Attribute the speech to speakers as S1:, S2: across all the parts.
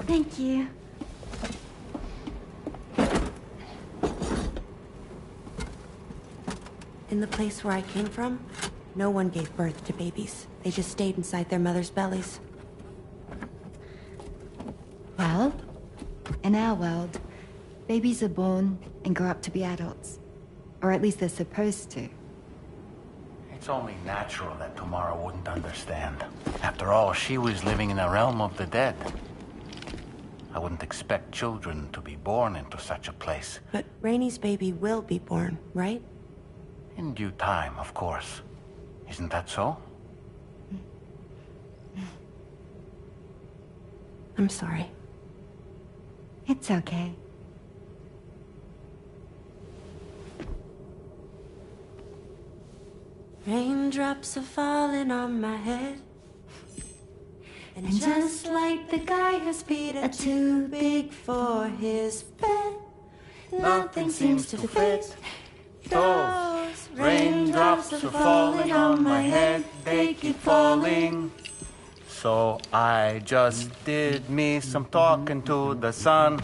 S1: Thank you.
S2: In the place where I came from, no one gave birth to babies. They just stayed inside their mother's bellies.
S1: Well, in our world, babies are born and grow up to be adults. Or at least they're supposed to.
S3: It's only natural that Tamara wouldn't understand. After all, she was living in a realm of the dead. I wouldn't expect children to be born into such a place.
S2: But Rainey's baby will be born, right?
S3: In due time, of course. Isn't that so?
S2: I'm sorry.
S1: It's okay.
S2: Raindrops are falling on my head. And just like the guy whose feet are too big for his bed, nothing seems to fit. Those raindrops are falling on my head, they keep falling.
S3: So I just did me some talking to the sun.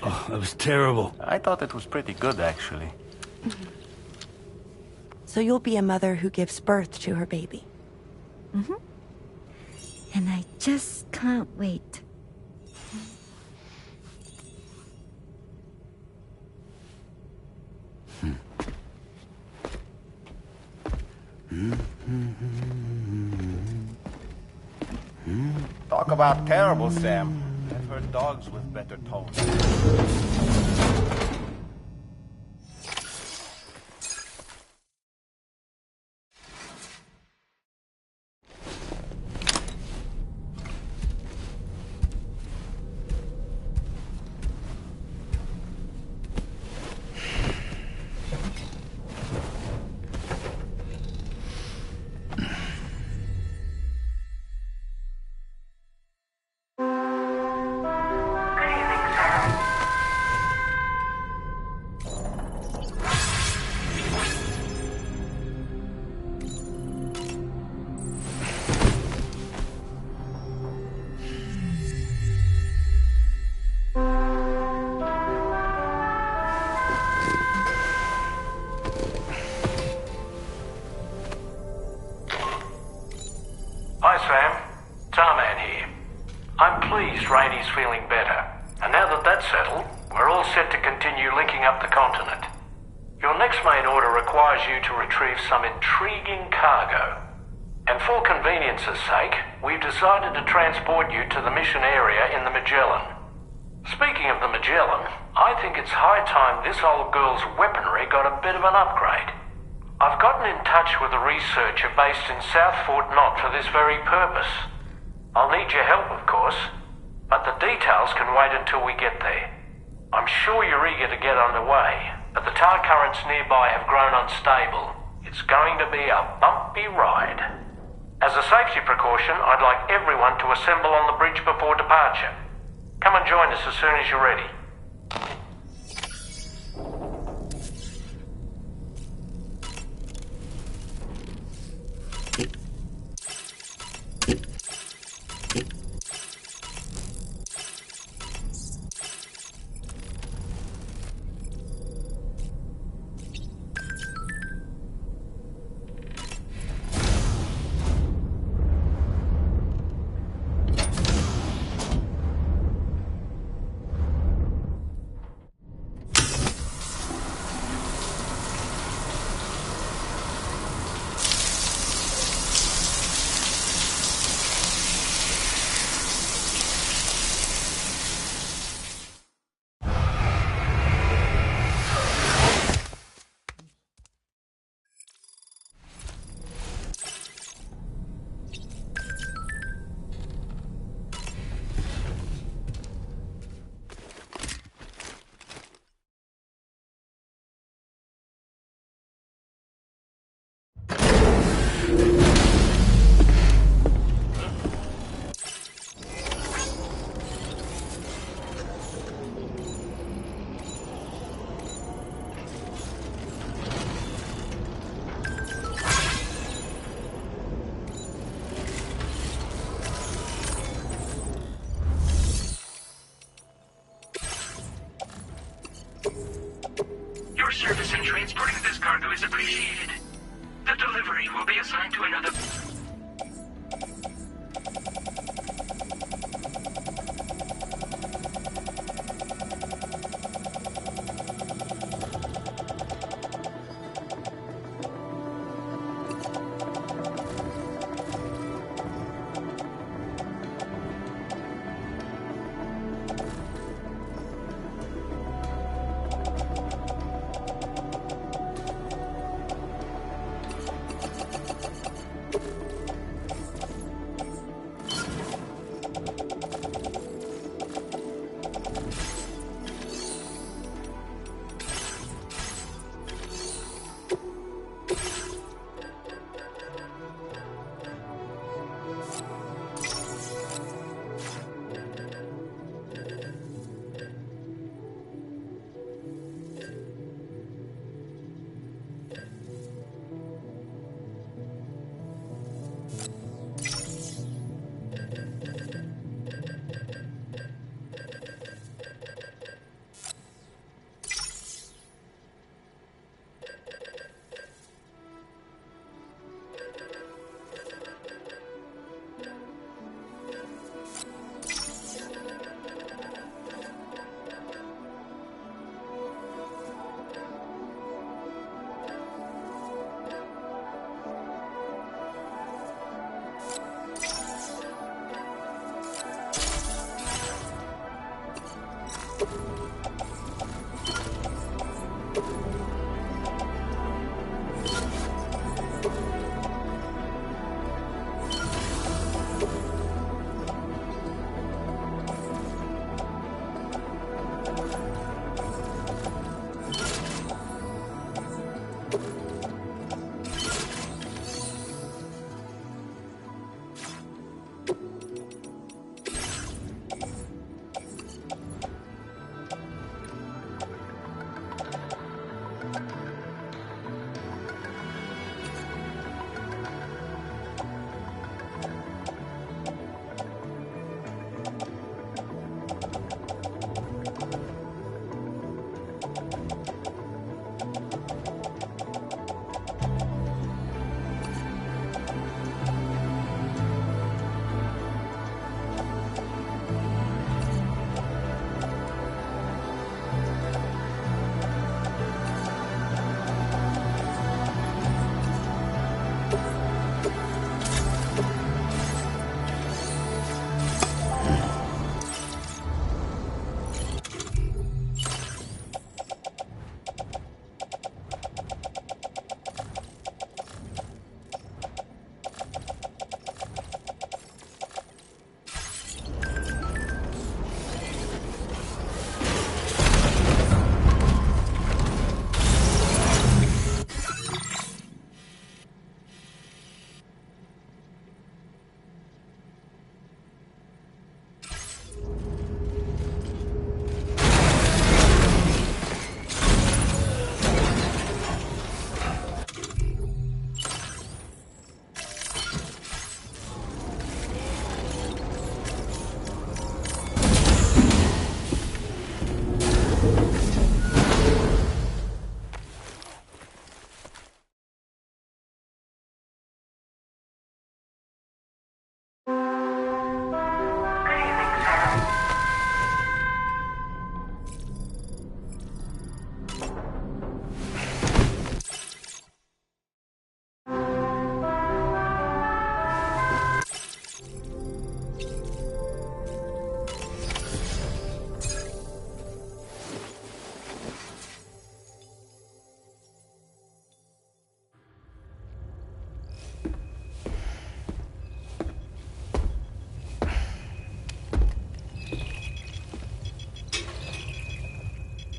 S4: Oh, that was terrible.
S3: I thought it was pretty good, actually.
S2: So you'll be a mother who gives birth to her baby.
S1: Mm-hmm. And I just can't wait.
S3: Talk about terrible, Sam. I've heard dogs with better tones.
S5: Hi Sam, Tarman here. I'm pleased Rainey's feeling better, and now that that's settled, we're all set to continue linking up the continent. Your next main order requires you to retrieve some intriguing cargo. And for convenience's sake, we've decided to transport you to the mission area in the Magellan. Speaking of the Magellan, I think it's high time this old girl's weaponry got a bit of an upgrade. I've gotten in touch with a researcher based in South Fort Knott for this very purpose. I'll need your help, of course, but the details can wait until we get there. I'm sure you're eager to get underway, but the tar currents nearby have grown unstable. It's going to be a bumpy ride. As a safety precaution, I'd like everyone to assemble on the bridge before departure. Come and join us as soon as you're ready.
S6: initiated. The delivery will be assigned to another...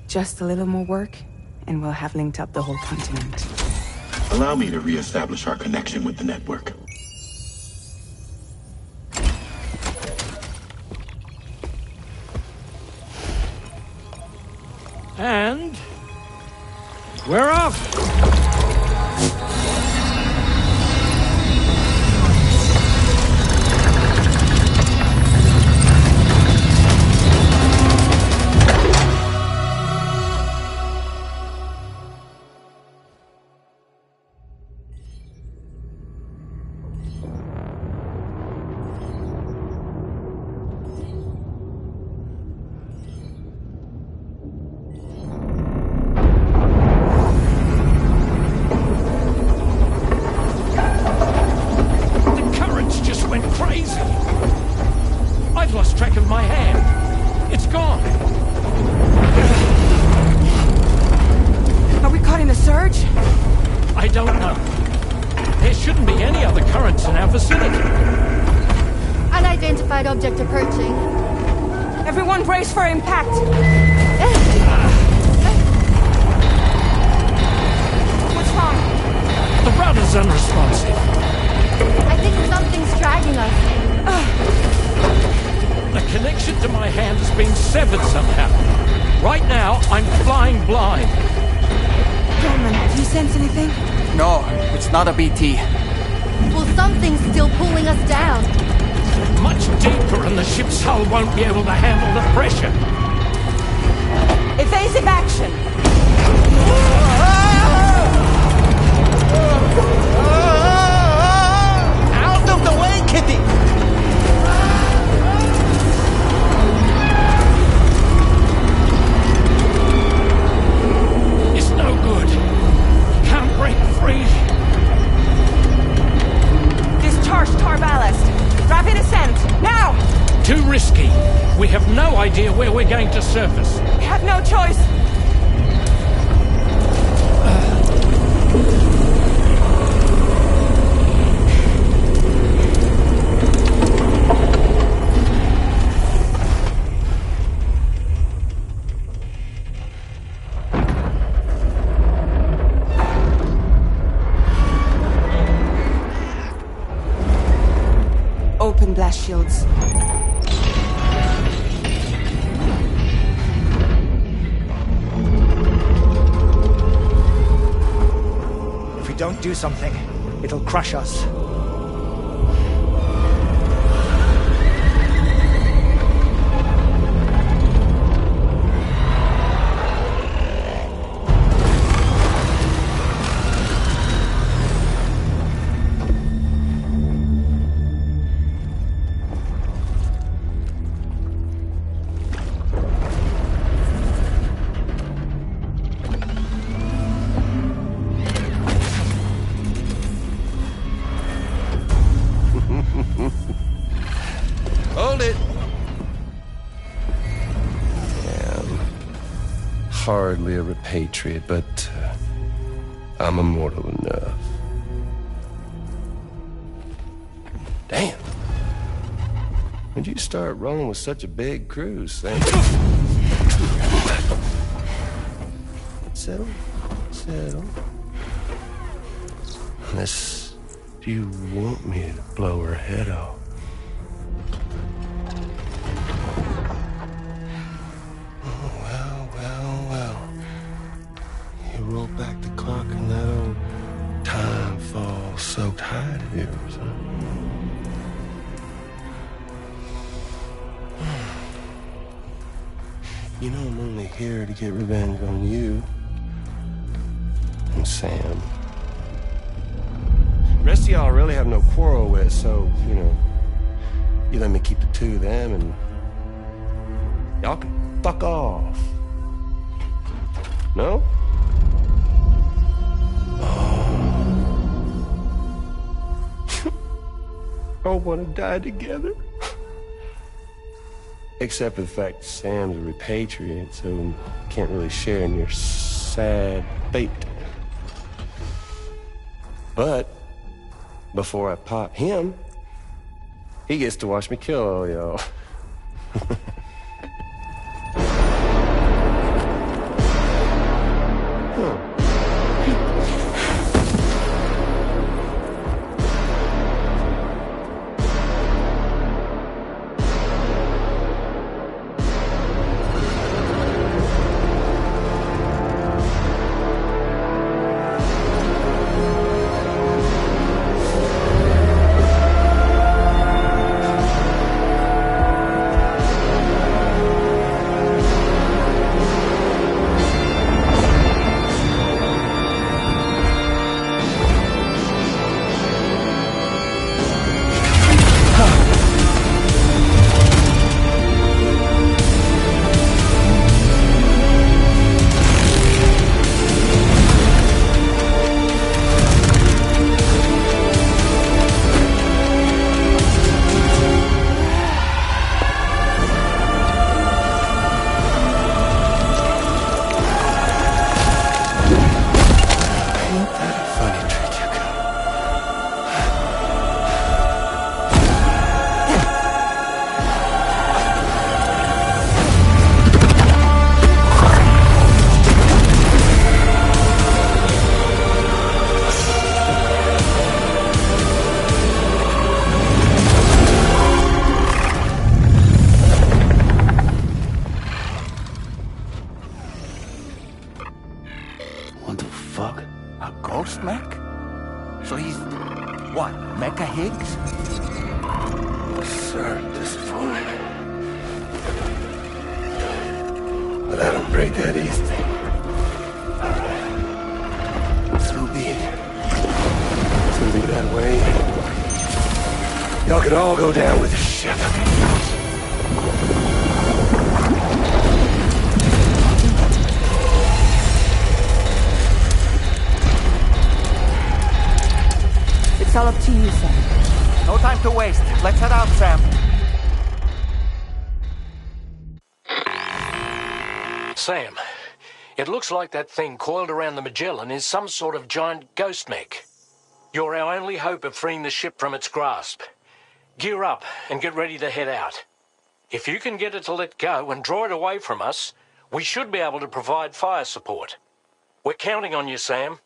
S7: Just a little more work, and we'll have linked up the whole continent.
S8: Allow me to reestablish our connection with the network.
S4: And we're off! I've lost track of my hand. It's gone.
S7: Are we caught in a surge?
S4: I don't know. There shouldn't be any other currents in our vicinity.
S1: Unidentified object approaching.
S7: Everyone brace for impact. What's wrong?
S4: The rudder's unresponsive.
S1: I think something's dragging us.
S4: The connection to my hand has been severed somehow. Right now, I'm flying blind.
S7: Norman, do you sense anything?
S3: No, it's not a BT.
S1: Well, something's still pulling us down.
S4: Much deeper and the ship's hull won't be able to handle the pressure.
S7: Evasive action!
S3: Out of the way, Kitty!
S4: It's no good. Can't break free.
S7: Discharge tar ballast. Rapid ascent, now!
S4: Too risky. We have no idea where we're going to surface.
S7: We have no choice. Open blast shields.
S9: If we don't do something, it'll crush us.
S10: Hold it! Hardly a repatriate, but I'm immortal enough. Damn. When'd you start rolling with such a big crew, Sam? Settle. Unless you want me to blow her head off. Roll back the clock and that old time fall soaked hide of yours, huh? You know I'm only here to get revenge on you and Sam. The rest of y'all really have no quarrel with, so, you know, you let me keep the two of them and y'all can fuck off. No? All want to die together. Except for the fact Sam's a repatriate, so can't really share in your sad fate. But before I pop him, he gets to watch me kill all y'all.
S3: Higgs?
S10: Sir, at this point. But I don't break that easy. So be it. It's gonna be that way. Y'all can all go down with the ship.
S7: It's all up to you, Sam.
S3: No time to waste. Let's head out, Sam.
S4: Sam, it looks like that thing coiled around the Magellan is some sort of giant ghost mech. You're our only hope of freeing the ship from its grasp. Gear up and get ready to head out. If you can get it to let go and draw it away from us, we should be able to provide fire support. We're counting on you, Sam.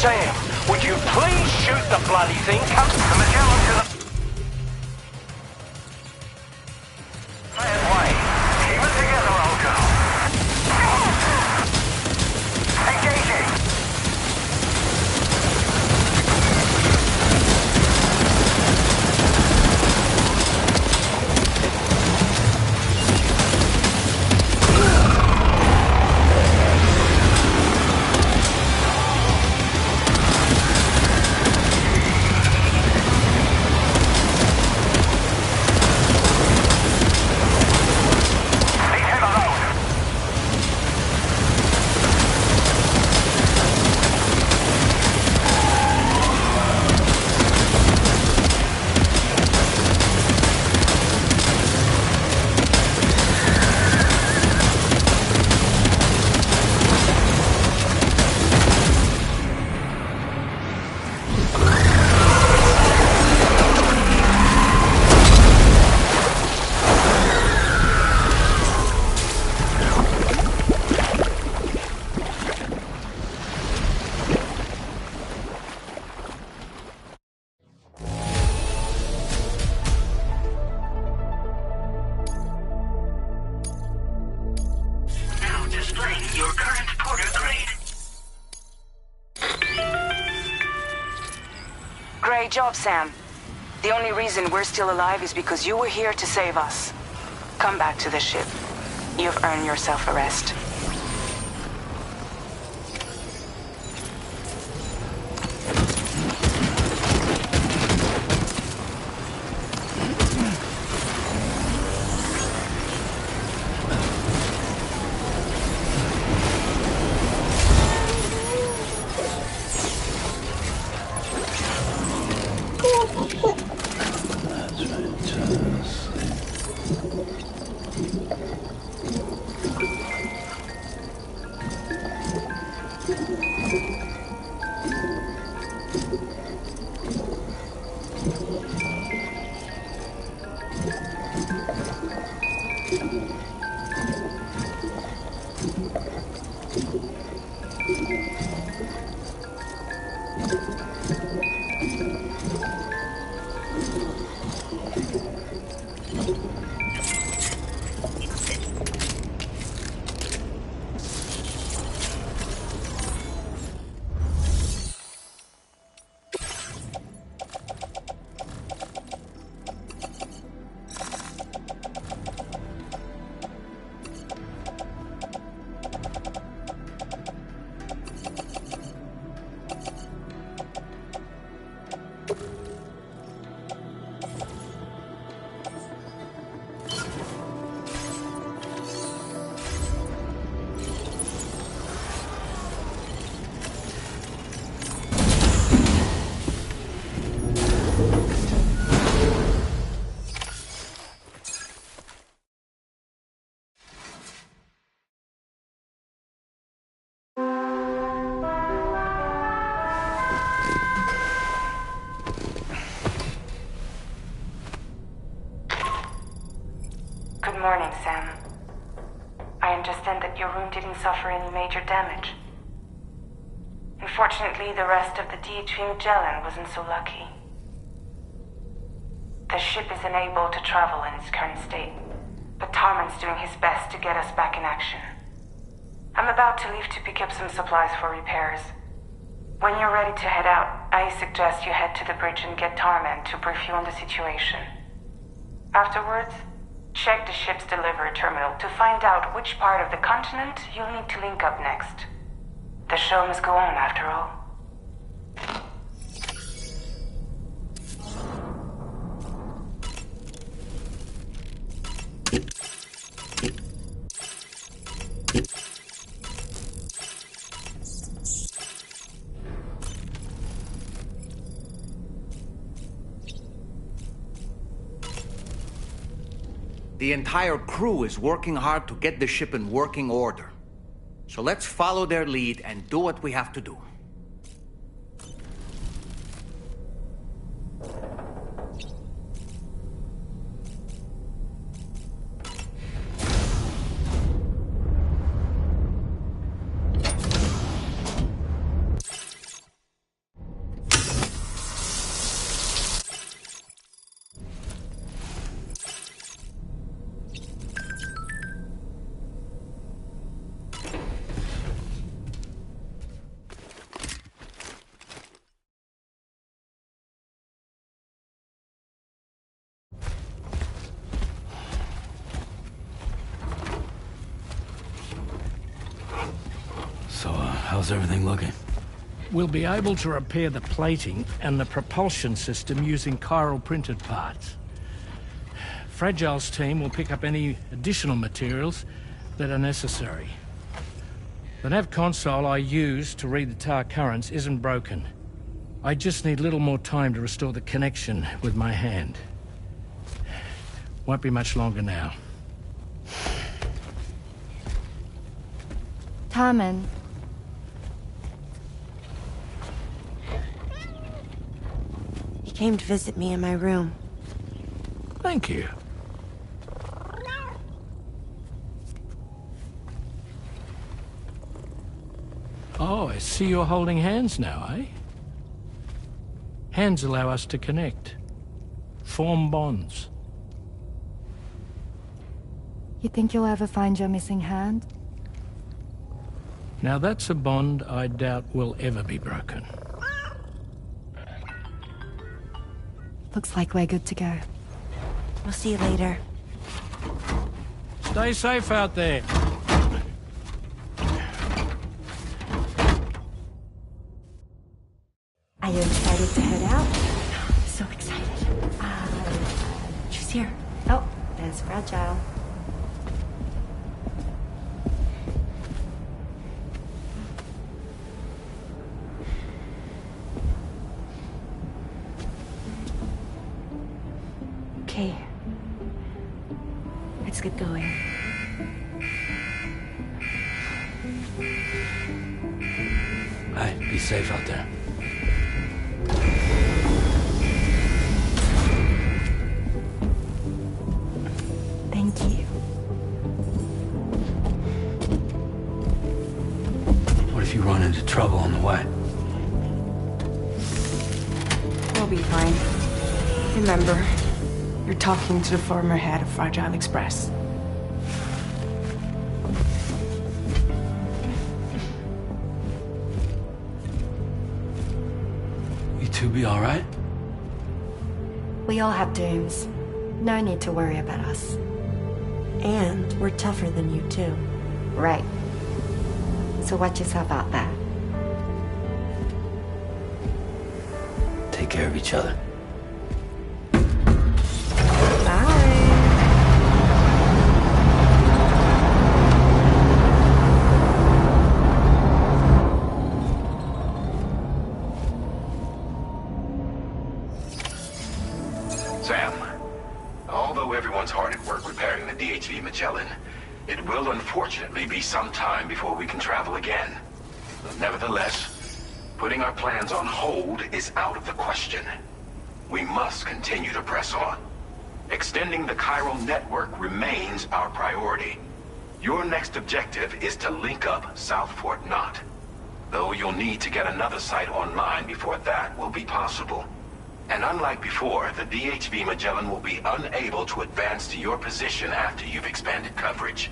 S4: Sam, would you please shoot the bloody thing? Come to the Magellan to the... Way. Keep it together, old girl.
S7: Great job, Sam. The only reason we're still alive is because you were here to save us. Come back to the ship. You've earned yourself a rest. Good morning, Sam. I understand that your room didn't suffer any major damage. Unfortunately, the rest of the DHV Magellan wasn't so lucky. The ship is unable to travel in its current state, but Tarman's doing his best to get us back in action. I'm about to leave to pick up some supplies for repairs. When you're ready to head out, I suggest you head to the bridge and get Tarman to brief you on the situation. Afterwards, check the ship's delivery terminal to find out which part of the continent you'll need to link up next. The show must go on, after all.
S3: The entire crew is working hard to get the ship in working order. So let's follow their lead and do what we have to do.
S4: So, how's everything looking? We'll be able to repair the plating and the propulsion system using chiral printed parts. Fragile's team will pick up any additional materials that are necessary. The nav console I use to read the tower currents isn't broken. I just need a little more time to restore the connection with my hand. Won't be much longer now.
S1: Tarman.
S2: He came to visit me in my room.
S4: Thank you. Oh, I see you're holding hands now, eh? Hands allow us to connect. Form bonds.
S1: You think you'll ever find your missing hand?
S4: Now that's a bond I doubt will ever be broken.
S1: Looks like we're good to go.
S2: We'll see you later.
S4: Stay safe out there.
S2: Are you excited to head out? So excited. She's here. Oh, there's Fragile. Okay. Let's get going.
S4: Hey, be safe out there.
S2: Thank you.
S4: What if you run into trouble on the way?
S7: We'll be fine. Remember, you're talking to the former head of Fragile Express.
S4: You two be all right?
S1: We all have dooms. No need to worry about us.
S2: And we're tougher than you, too.
S1: Right. So watch yourself out there.
S4: Take care of each other.
S8: Sam, although everyone's hard at work repairing the DHV Magellan, it will unfortunately be some time before we can travel again. Nevertheless, putting our plans on hold is out of the question. We must continue to press on. Extending the chiral network remains our priority. Your next objective is to link up South Fort Knot. Though you'll need to get another site online before that will be possible. And unlike before, the DHV Magellan will be unable to advance to your position after you've expanded coverage.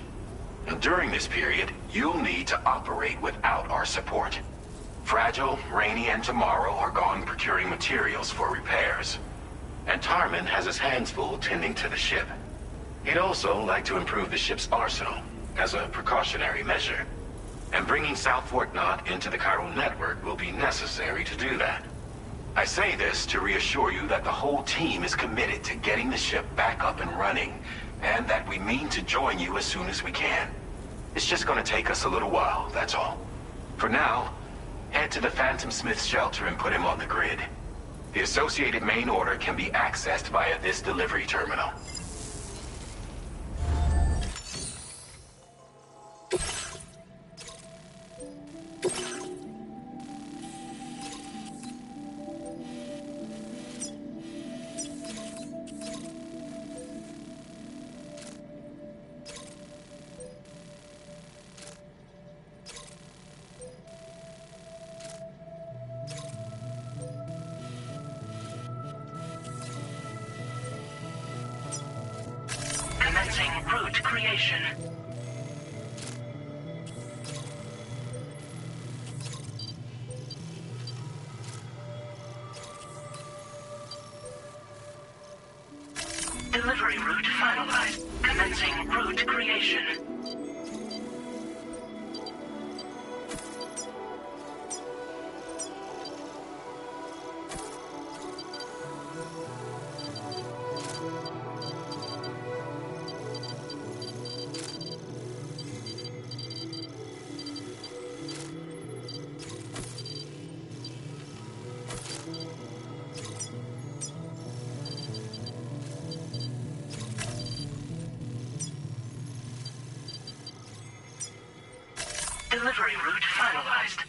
S8: And during this period, you'll need to operate without our support. Fragile, Rainey, and Tomorrow are gone procuring materials for repairs. And Tarman has his hands full tending to the ship. He'd also like to improve the ship's arsenal, as a precautionary measure. And bringing South Fort Knot into the chiral network will be necessary to do that. I say this to reassure you that the whole team is committed to getting the ship back up and running, and that we mean to join you as soon as we can. It's just gonna take us a little while, that's all. For now, head to the Phantom Smith shelter and put him on the grid. The associated main order can be accessed via this delivery terminal.
S6: Commencing route creation. Delivery route finalized. Commencing route creation. Delivery route finalized.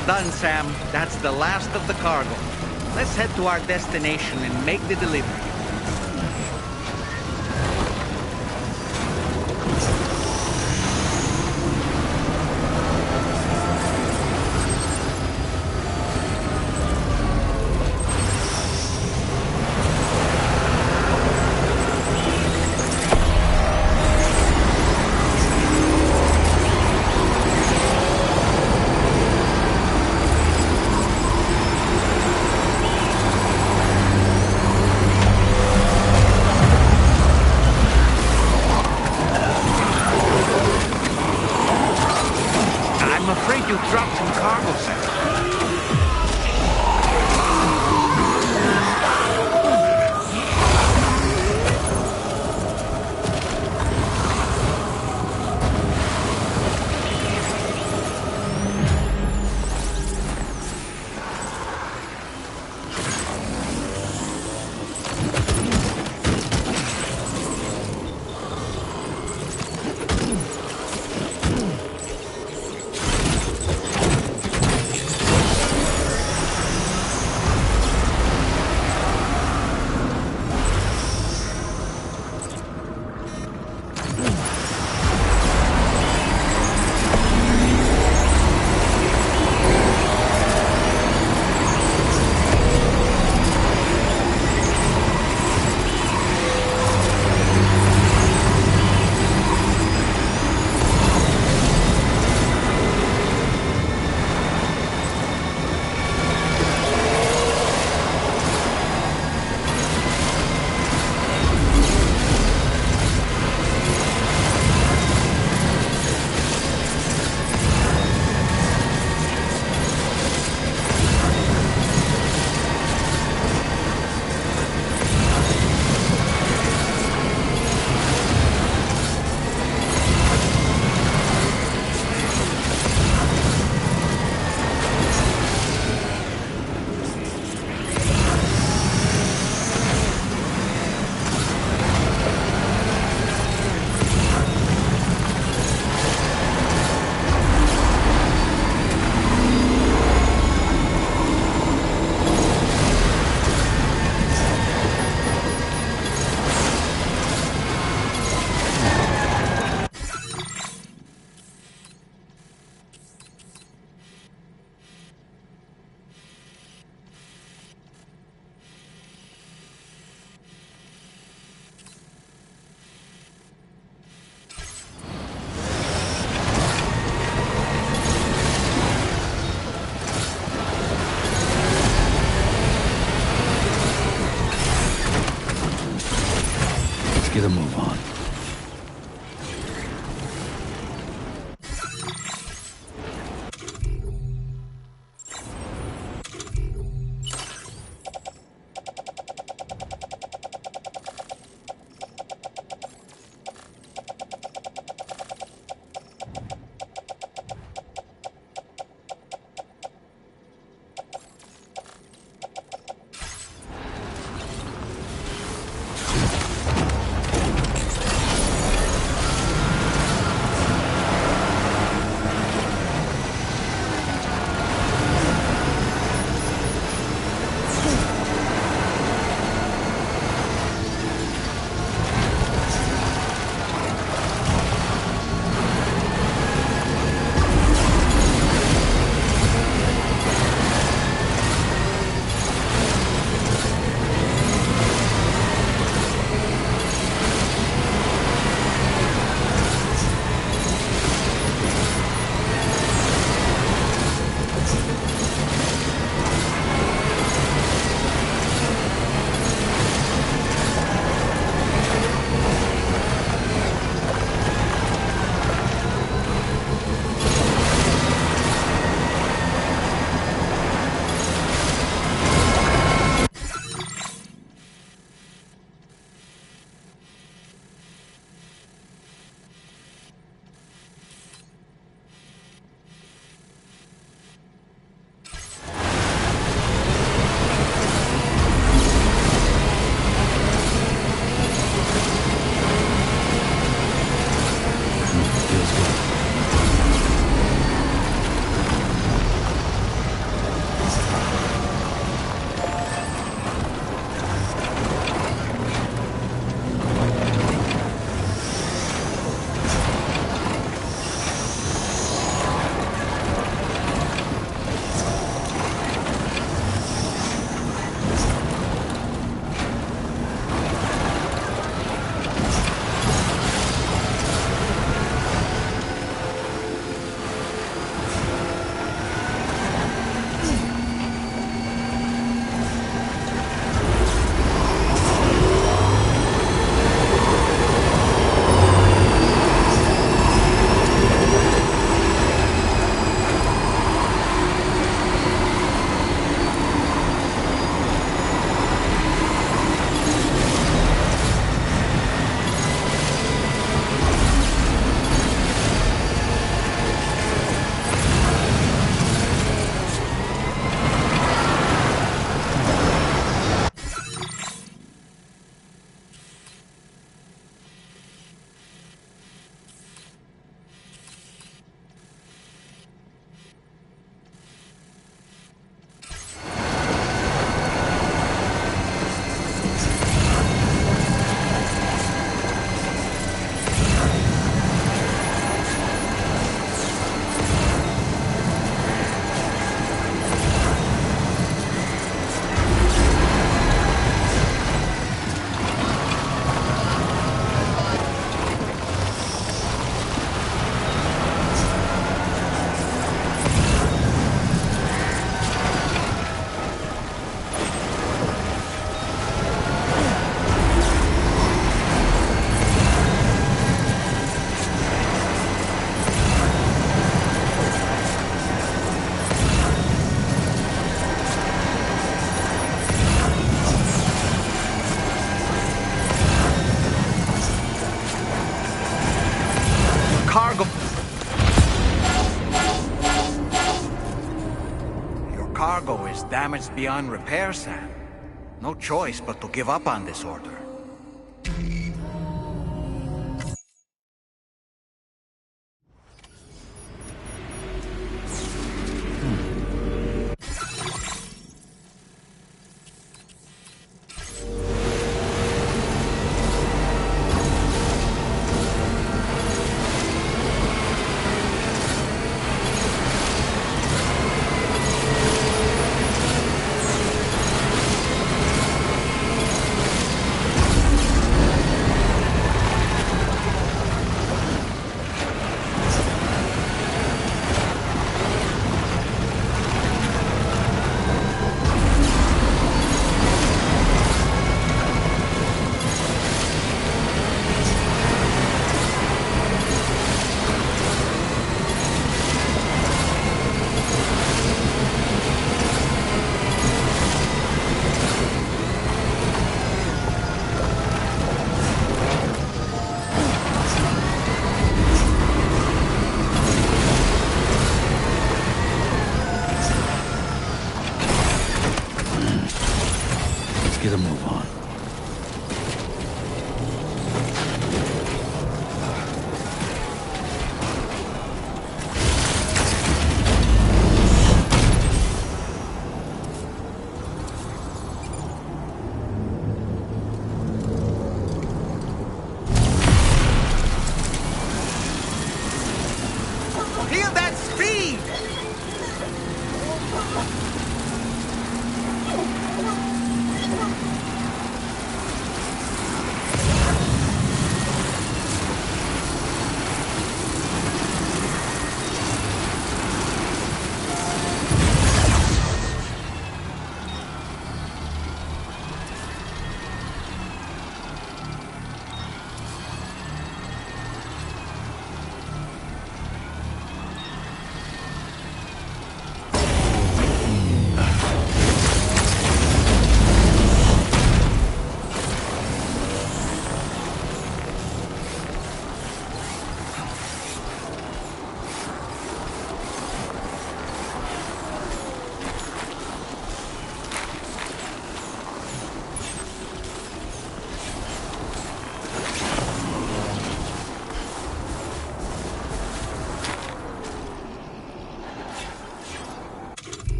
S11: Well done, Sam. That's the last of the cargo. Let's head to our destination and make the delivery. You dropped some cargo, Sam.
S12: Get a move on.
S11: damaged beyond repair, Sam. No choice but to give up on this order.
S4: Get a move on.
S11: Feel that speed!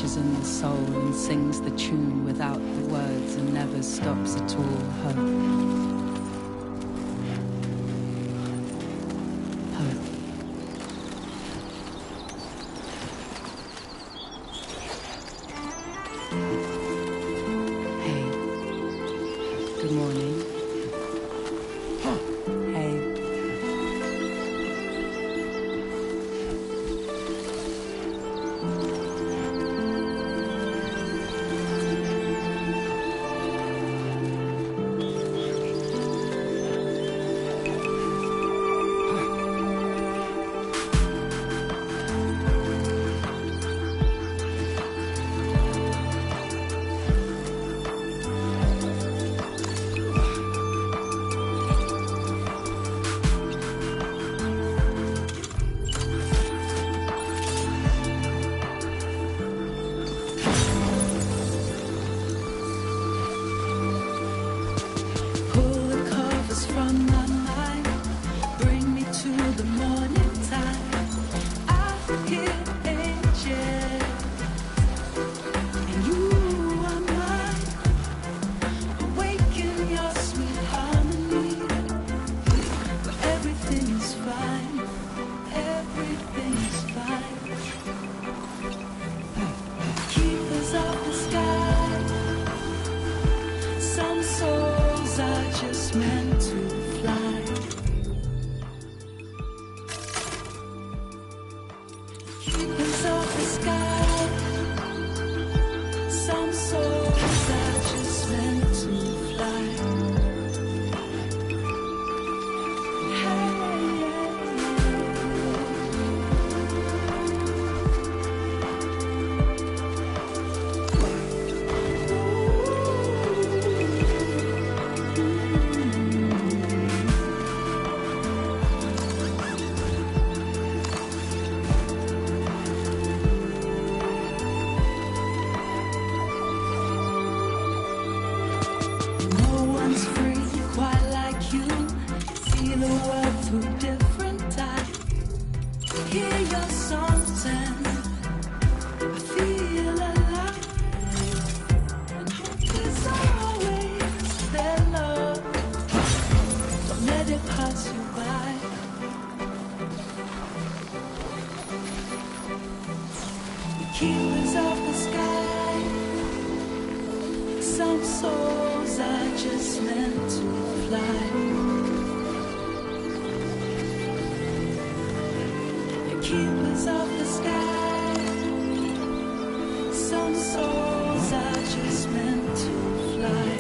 S12: In the soul and sings the tune without the words and never stops at all. Hope. Hope. Hey. Good morning. Hey. meant to fly. Keepers of the sky. Some souls are just meant to fly. Keepers of the sky. Some souls are just meant to fly. The keepers of the sky. Some souls are just meant to fly.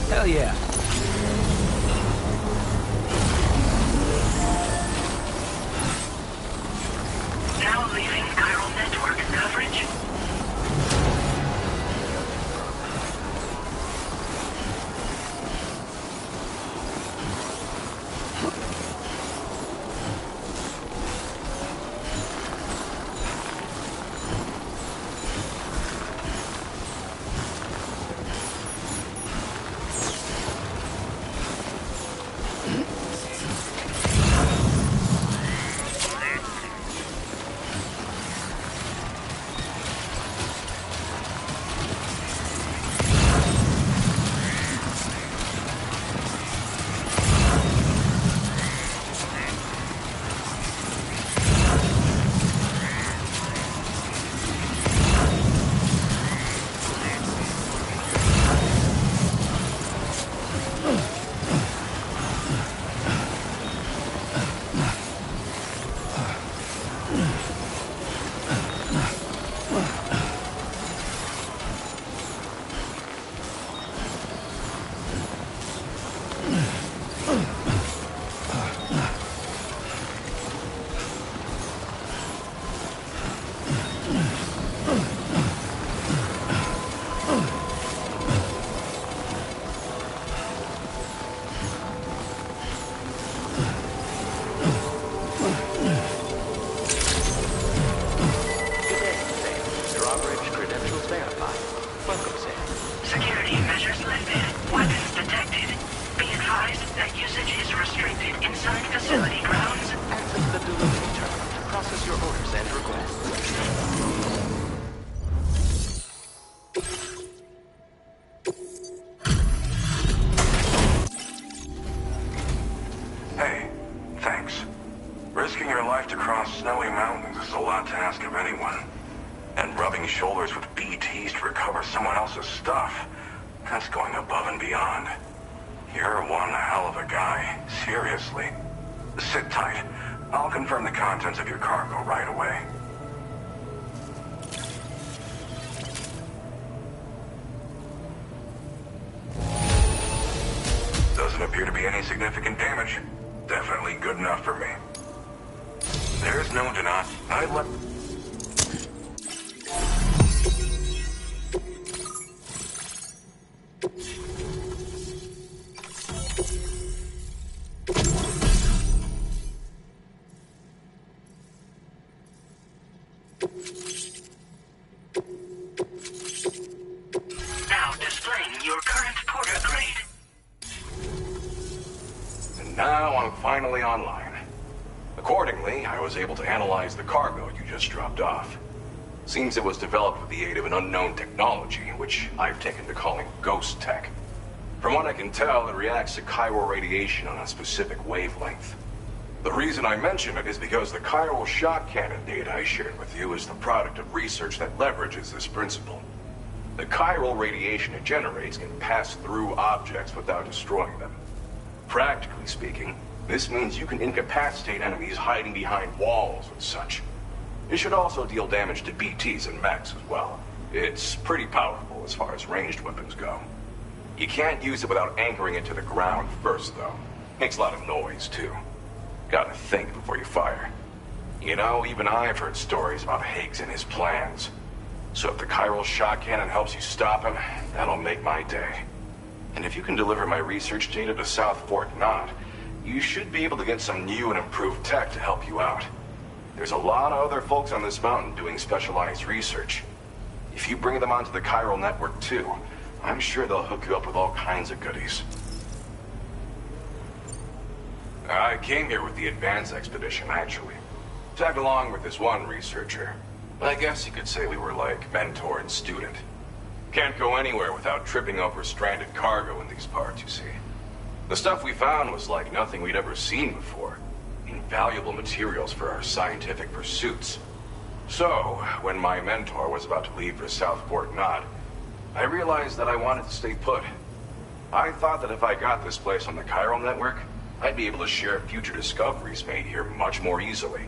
S13: Hell yeah.
S6: Now leaving chiral network coverage.
S8: Hey, thanks. Risking your life to cross snowy mountains is a lot to ask of anyone. And rubbing shoulders with BTs to recover someone else's stuff, that's going above and beyond. You're one hell of a guy, seriously. Sit tight. I'll confirm the contents of your cargo right away. Doesn't appear to be any significant damage. Definitely good enough for me. There's no denying. I'd let...
S6: Now displaying your current porter grade.
S8: And now I'm finally online. Accordingly, I was able to analyze the cargo you just dropped off. Seems it was developed with the aid of an unknown technology, which I've taken to calling ghost tech. From what I can tell, it reacts to chiral radiation on a specific wavelength. The reason I mention it is because the chiral shock cannon data I shared with you is the product of research that leverages this principle. The chiral radiation it generates can pass through objects without destroying them. Practically speaking, this means you can incapacitate enemies hiding behind walls and such. It should also deal damage to BTs and mechs as well. It's pretty powerful as far as ranged weapons go. You can't use it without anchoring it to the ground first, though. Makes a lot of noise, too. Gotta think before you fire. You know, even I've heard stories about Higgs and his plans. So if the chiral shock cannon helps you stop him, that'll make my day. And if you can deliver my research data to South Fort Knot, you should be able to get some new and improved tech to help you out. There's a lot of other folks on this mountain doing specialized research. If you bring them onto the chiral network too, I'm sure they'll hook you up with all kinds of goodies. I came here with the advance expedition, actually. Tagged along with this one researcher. I guess you could say we were like mentor and student. Can't go anywhere without tripping over stranded cargo in these parts, you see. The stuff we found was like nothing we'd ever seen before. Invaluable materials for our scientific pursuits. So, when my mentor was about to leave for South Fort Knot, I realized that I wanted to stay put. I thought that if I got this place on the chiral network, I'd be able to share future discoveries made here much more easily.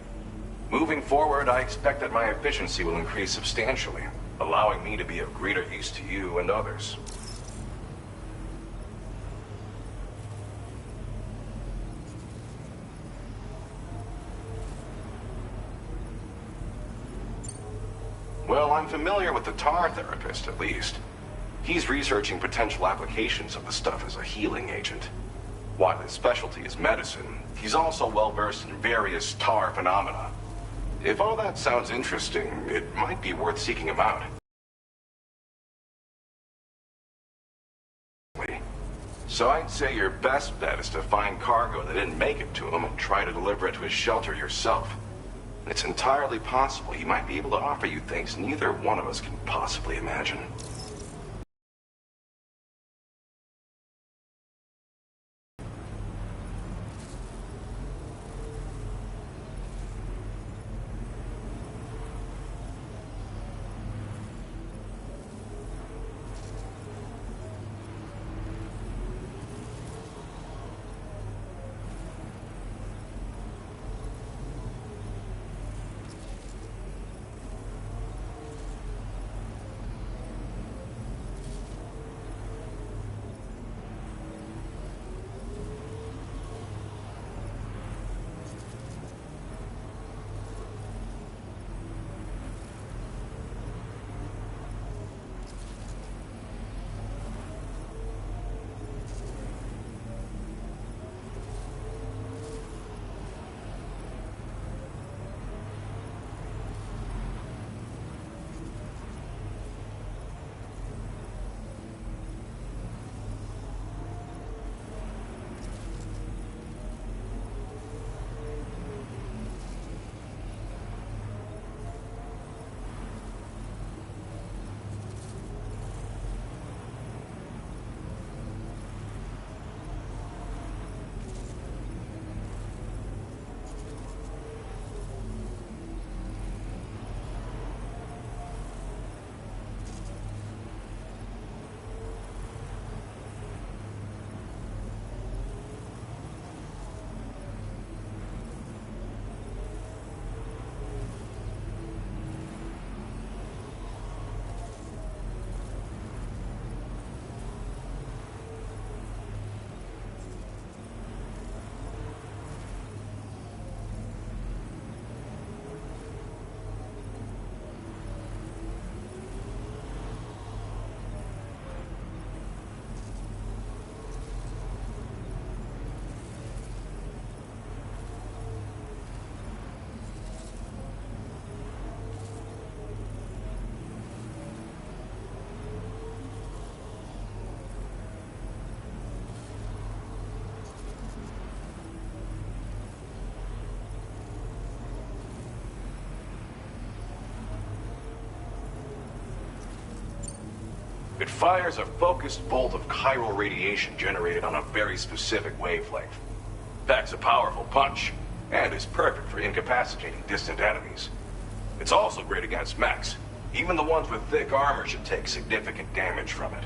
S8: Moving forward, I expect that my efficiency will increase substantially, allowing me to be of greater use to you and others. Well, I'm familiar with the tar therapist, at least. He's researching potential applications of the stuff as a healing agent. While his specialty is medicine, he's also well-versed in various tar phenomena. If all that sounds interesting, it might be worth seeking him out. So I'd say your best bet is to find cargo that didn't make it to him and try to deliver it to his shelter yourself. It's entirely possible he might be able to offer you things neither one of us can possibly imagine. It fires a focused bolt of chiral radiation generated on a very specific wavelength. Packs a powerful punch, and is perfect for incapacitating distant enemies. It's also great against mechs. Even the ones with thick armor should take significant damage from it.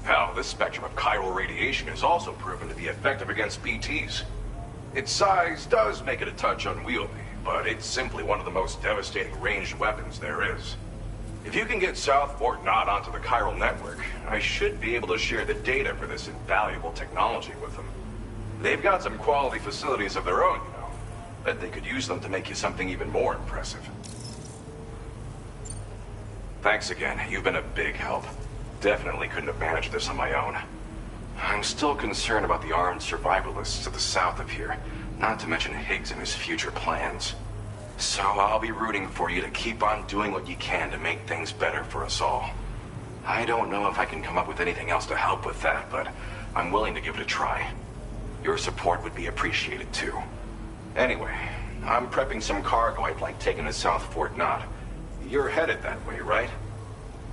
S8: Hell, this spectrum of chiral radiation is also proven to be effective against BTs. Its size does make it a touch unwieldy, but it's simply one of the most devastating ranged weapons there is. If you can get South Fort Knott onto the chiral network, I should be able to share the data for this invaluable technology with them. They've got some quality facilities of their own, you know. Bet they could use them to make you something even more impressive. Thanks again. You've been a big help. Definitely couldn't have managed this on my own. I'm still concerned about the armed survivalists to the south of here, not to mention Higgs and his future plans. So I'll be rooting for you to keep on doing what you can to make things better for us all. I don't know if I can come up with anything else to help with that, but I'm willing to give it a try. Your support would be appreciated too. Anyway, I'm prepping some cargo I'd like taken to South Fort Knott. You're headed that way, right?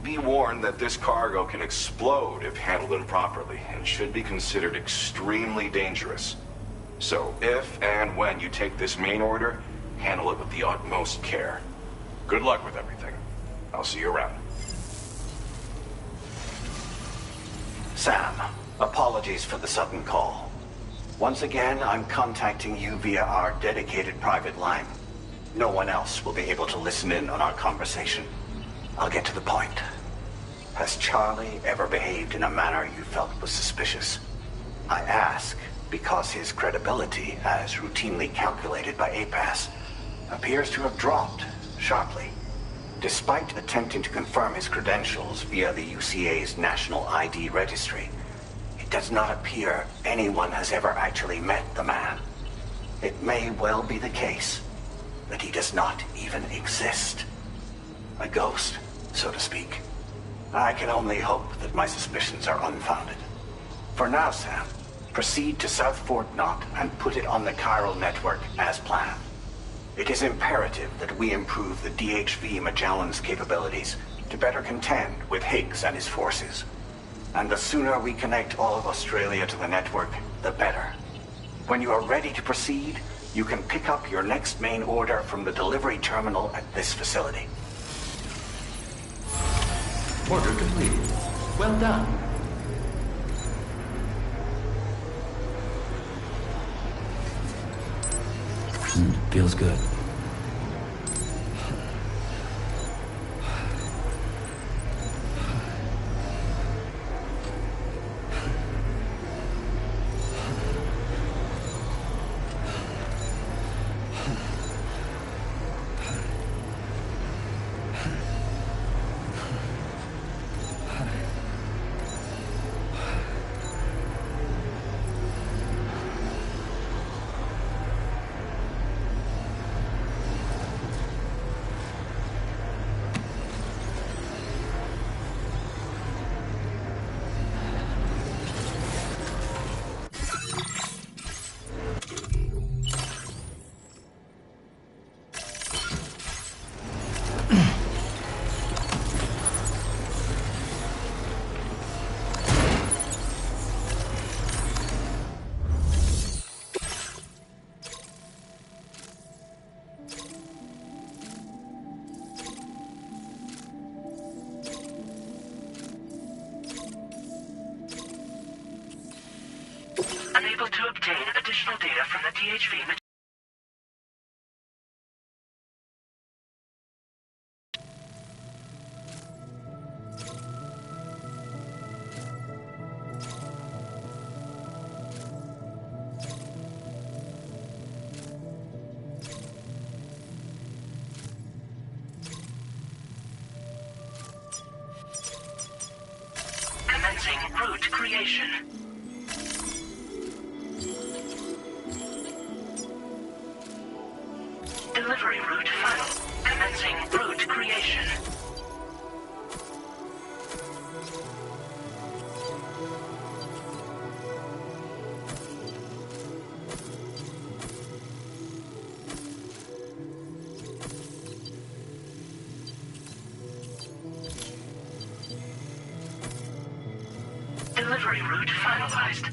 S8: Be warned that this cargo can explode if handled improperly, and should be considered extremely dangerous. So if and when you take this main order, handle it with the utmost care. Good luck with everything. I'll see you around.
S14: Sam, apologies for the sudden call. Once again, I'm contacting you via our dedicated private line. No one else will be able to listen in on our conversation. I'll get to the point. Has Charlie ever behaved in a manner you felt was suspicious? I ask because his credibility, as routinely calculated by APAS, appears to have dropped sharply. Despite attempting to confirm his credentials via the UCA's National ID Registry, it does not appear anyone has ever actually met the man. It may well be the case that he does not even exist. A ghost, so to speak. I can only hope that my suspicions are unfounded. For now, Sam, proceed to South Fort Knott and put it on the chiral network as planned. It is imperative that we improve the DHV Magellan's capabilities to better contend with Higgs and his forces. And the sooner we connect all of Australia to the network, the better. When you are ready to proceed, you can pick up your next main order from the delivery terminal at this facility.
S13: Order completed. Well done. Feels good.
S6: Unable to obtain additional data from the DHV. Commencing route creation. Delivery route final. Commencing route creation. Delivery route finalized.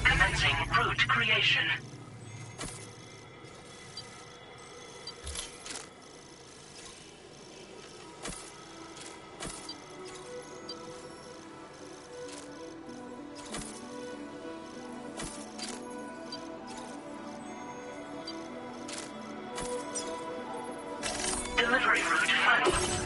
S6: Commencing route creation. Delivery route finalized.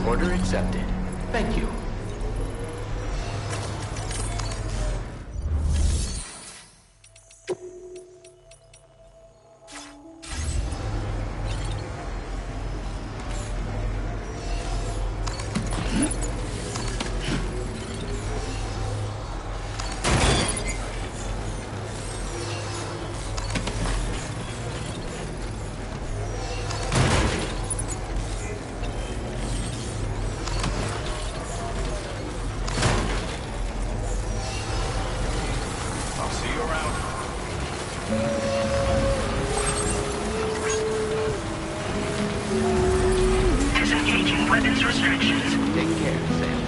S13: Order accepted. Thank you. Disengaging weapons restrictions. Take care, Sam.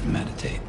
S15: Meditate.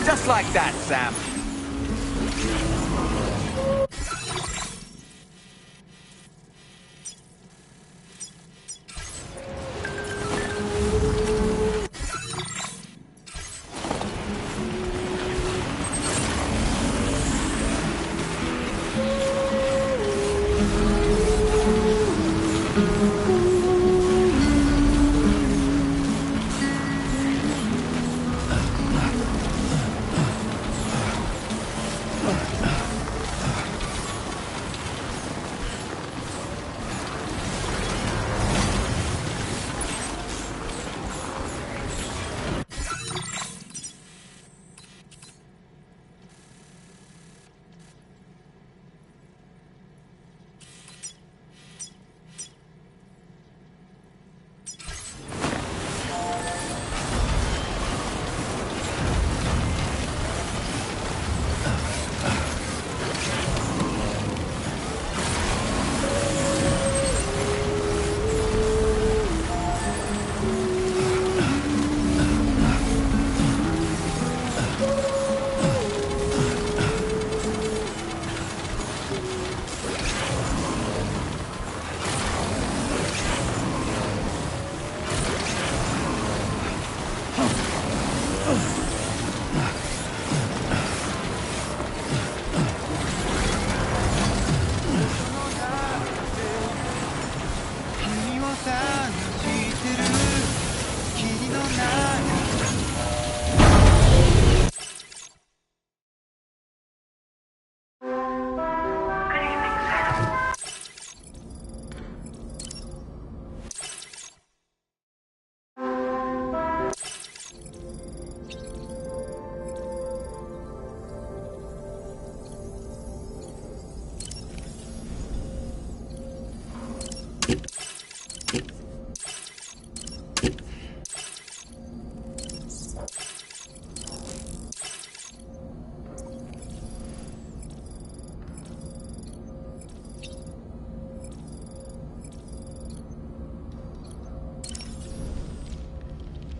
S11: Just like that, Sam.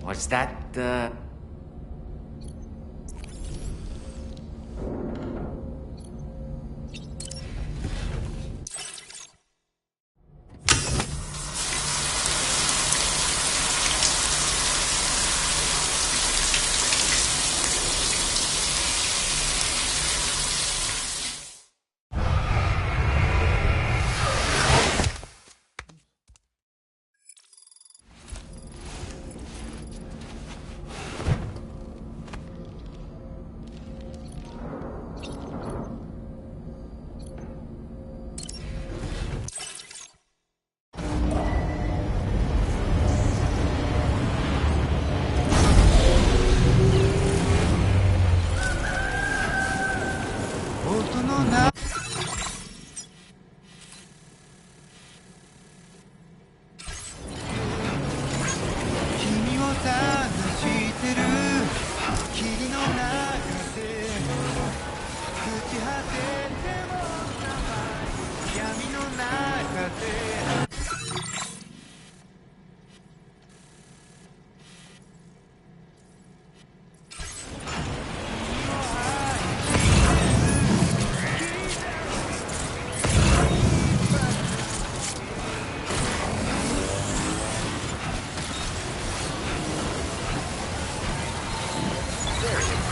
S11: Was that,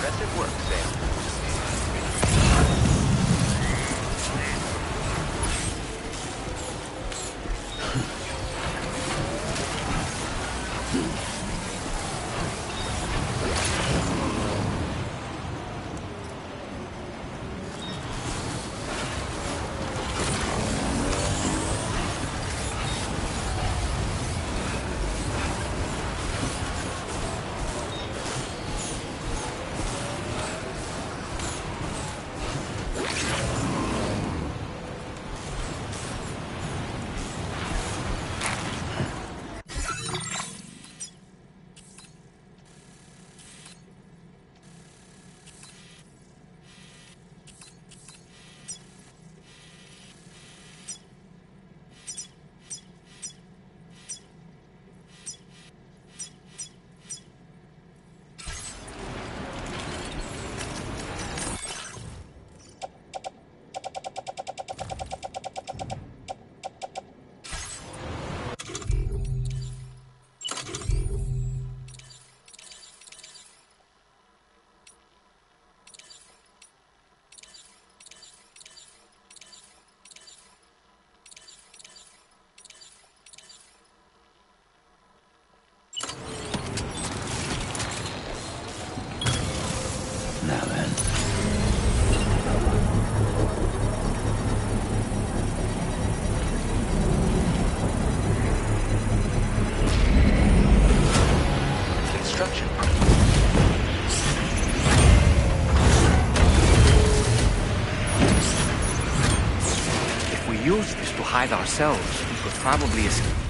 S13: Impressive work, Sam.
S11: use this to hide ourselves, we could probably escape.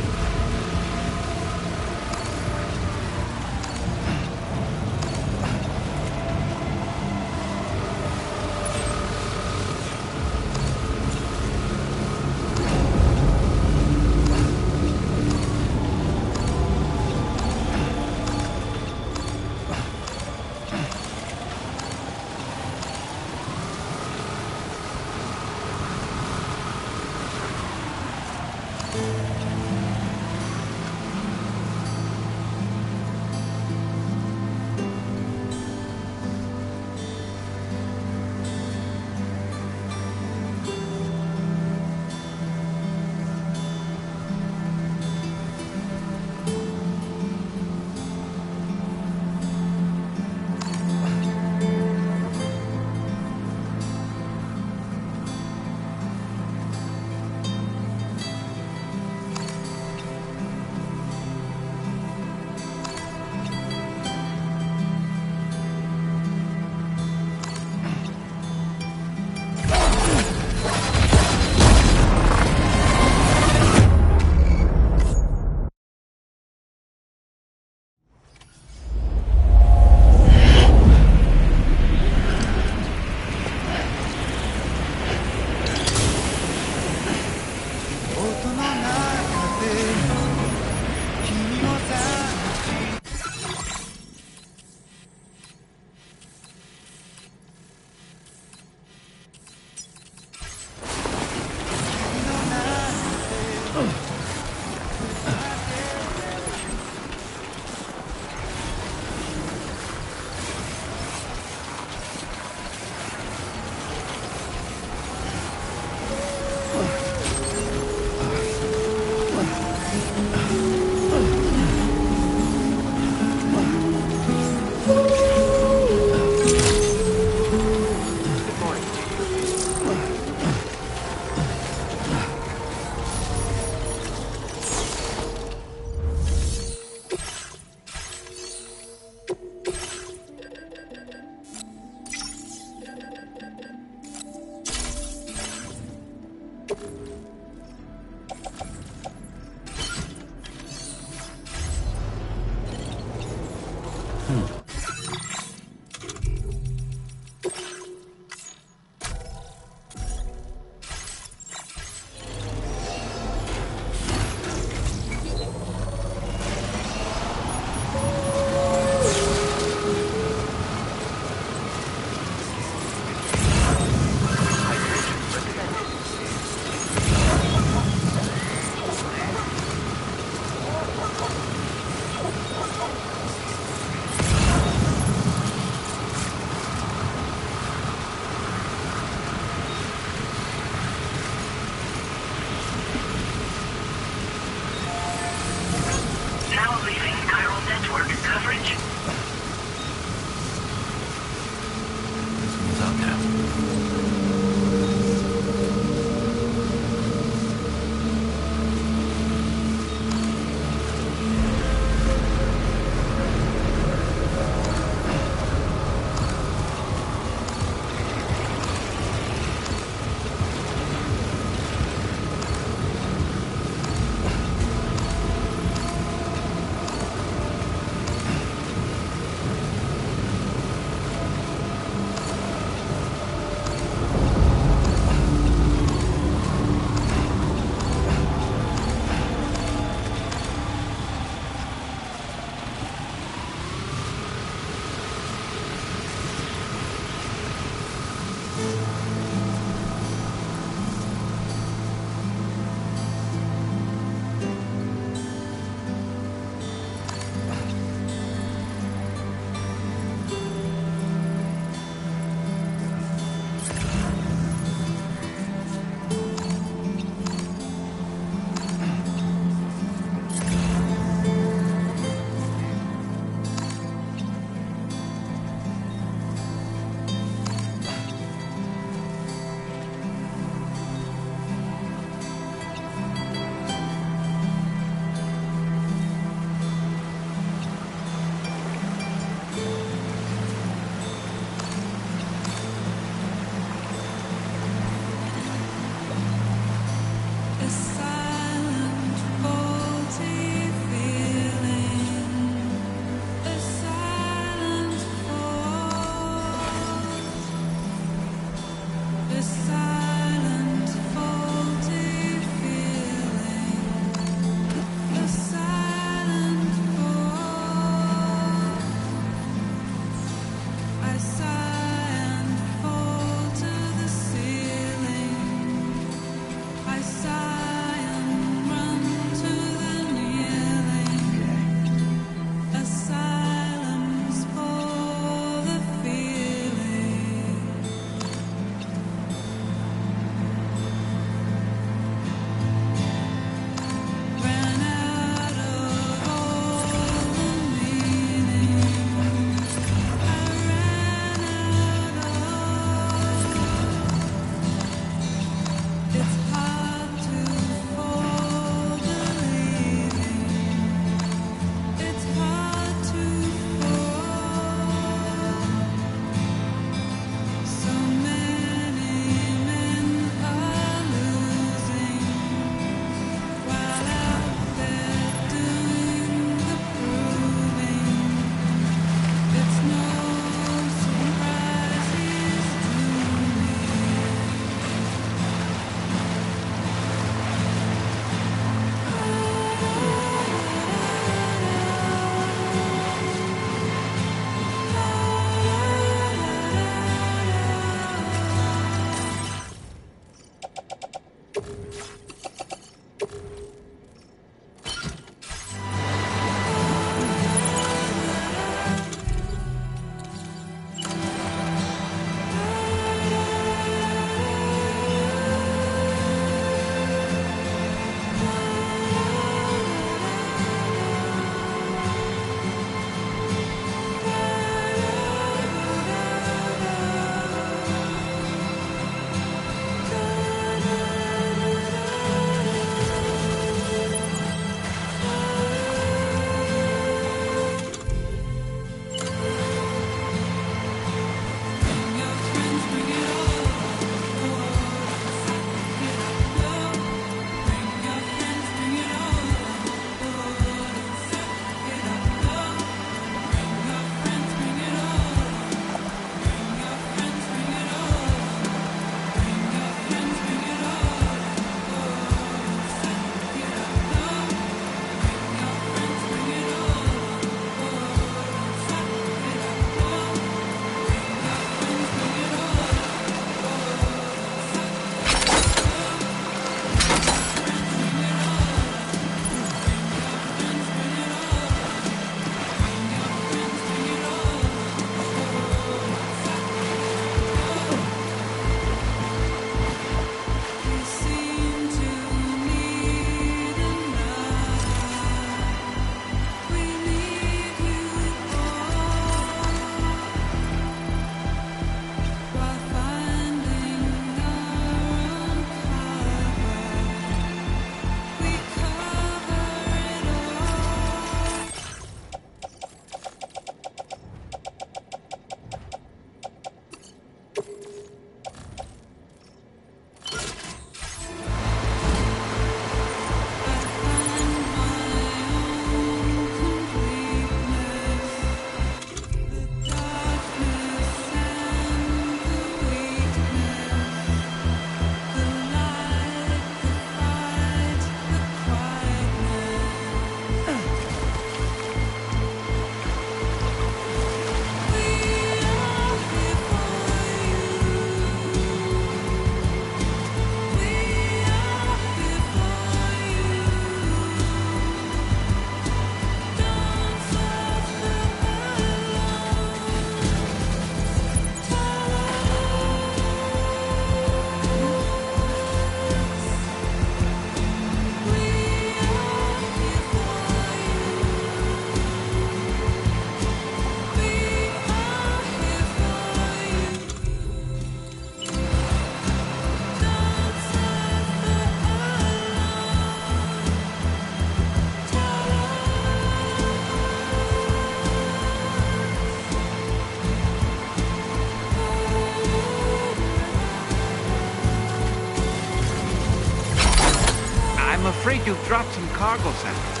S11: I'm afraid you've dropped some cargo, Sam.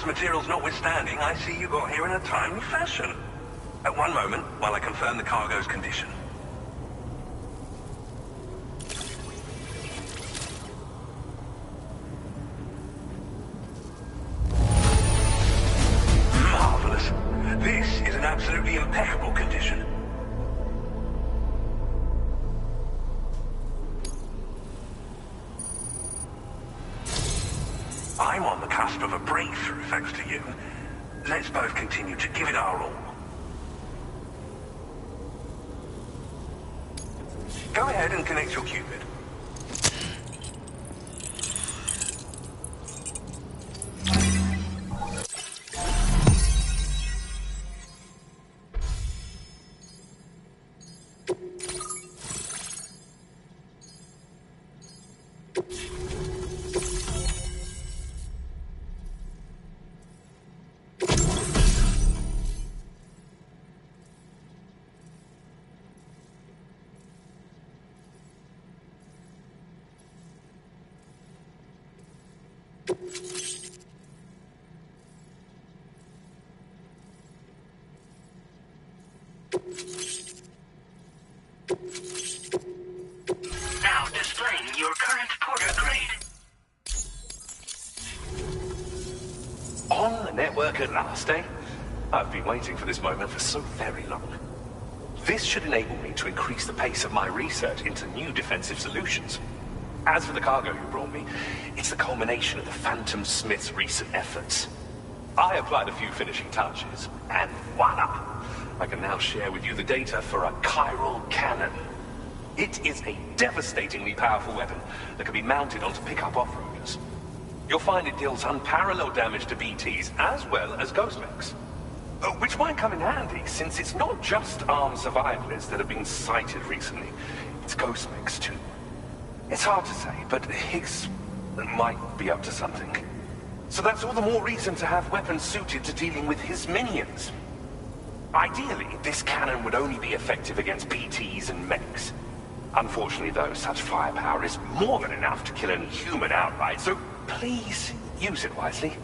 S15: Materials notwithstanding, I see you got here in a timely fashion. At one moment, while I confirm the cargo's condition. Marvelous. This is in absolutely impeccable condition. I'm on the cusp of a breakthrough, thanks to you. Let's both continue to give it our all. Go ahead and connect your Cupid.
S6: Now displaying your current porter grade.
S15: On the network at last, eh? I've been waiting for this moment for so very long. This should enable me to increase the pace of my research into new defensive solutions. As for the cargo you brought me, it's the culmination of the Phantom Smith's recent efforts. I applied a few finishing touches, and voila! I can now share with you the data for a chiral cannon. It is a devastatingly powerful weapon that can be mounted onto pickup off-roaders. You'll find it deals unparalleled damage to BTs as well as ghost mechs. Which might come in handy, since it's not just armed survivalists that have been sighted recently. It's ghost mechs too. It's hard to say, but Higgs might be up to something. So that's all the more reason to have weapons suited to dealing with his minions. Ideally, this cannon would only be effective against PTs and mechs. Unfortunately, though, such firepower is more than enough to kill any human outright, so please use it wisely.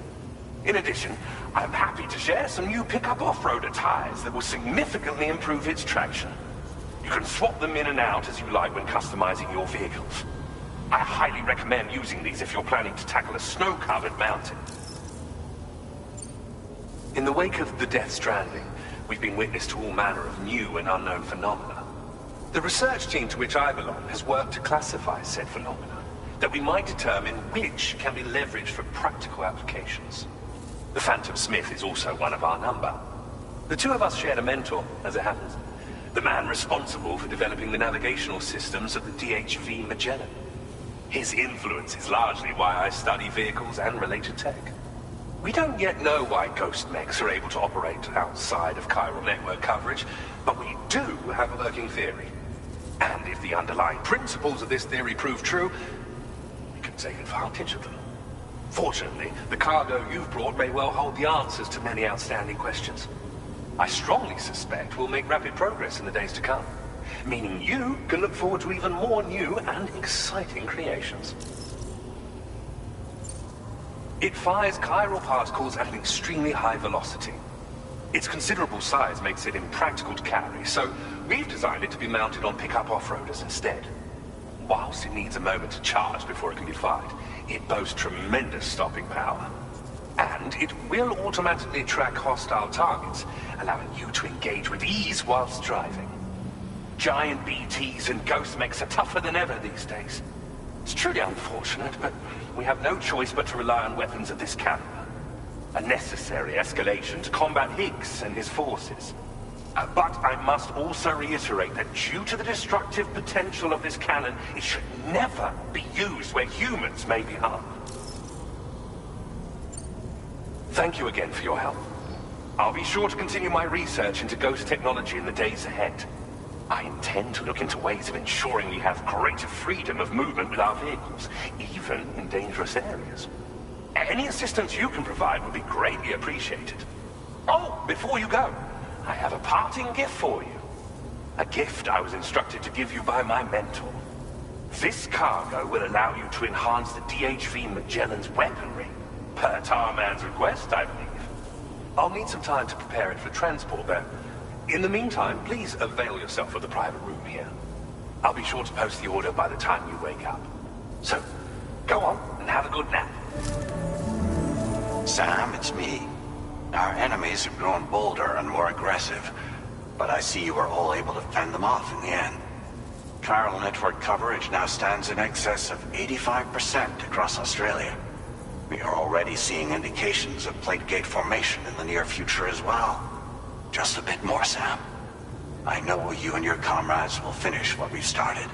S15: In addition, I'm happy to share some new pickup off-roader tires that will significantly improve its traction. You can swap them in and out as you like when customizing your vehicles. I highly recommend using these if you're planning to tackle a snow-covered mountain. In the wake of the Death Stranding, we've been witness to all manner of new and unknown phenomena. The research team to which I belong has worked to classify said phenomena, that we might determine which can be leveraged for practical applications. The Phantom Smith is also one of our number. The two of us shared a mentor, as it happens. The man responsible for developing the navigational systems of the DHV Magellan. His influence is largely why I study vehicles and related tech. We don't yet know why ghost mechs are able to operate outside of chiral network coverage, but we do have a working theory. And if the underlying principles of this theory prove true, we can take advantage of them. Fortunately, the cargo you've brought may well hold the answers to many outstanding questions. I strongly suspect we'll make rapid progress in the days to come, meaning you can look forward to even more new and exciting creations. It fires chiral particles at an extremely high velocity. Its considerable size makes it impractical to carry, so we've designed it to be mounted on pickup off-roaders instead. Whilst it needs a moment to charge before it can be fired, it boasts tremendous stopping power. And it will automatically track hostile targets, allowing you to engage with ease whilst driving. Giant BTs and ghost mechs are tougher than ever these days. It's truly unfortunate, but we have no choice but to rely on weapons of this caliber. A necessary escalation to combat Higgs and his forces. But I must also reiterate that due to the destructive potential of this cannon, it should never be used where humans may be harmed. Thank you again for your help. I'll be sure to continue my research into ghost technology in the days ahead. I intend to look into ways of ensuring we have greater freedom of movement with our vehicles, even in dangerous areas. Any assistance you can provide would be greatly appreciated. Oh, before you go, I have a parting gift for you. A gift I was instructed to give you by my mentor. This cargo will allow you to enhance the DHV Magellan's weaponry, per Tarman's request, I believe. I'll need some time to prepare it for transport, though. In the meantime, please avail yourself of the private room here. I'll be sure to post the order by the time you wake up. So, go on and have a good nap.
S14: Sam, it's me. Our enemies have grown bolder and more aggressive, but I see you were all able to fend them off in the end. Chiral network coverage now stands in excess of 85% across Australia. We are already seeing indications of plate gate formation in the near future as well. Just a bit more, Sam. I know you and your comrades will finish what we've started,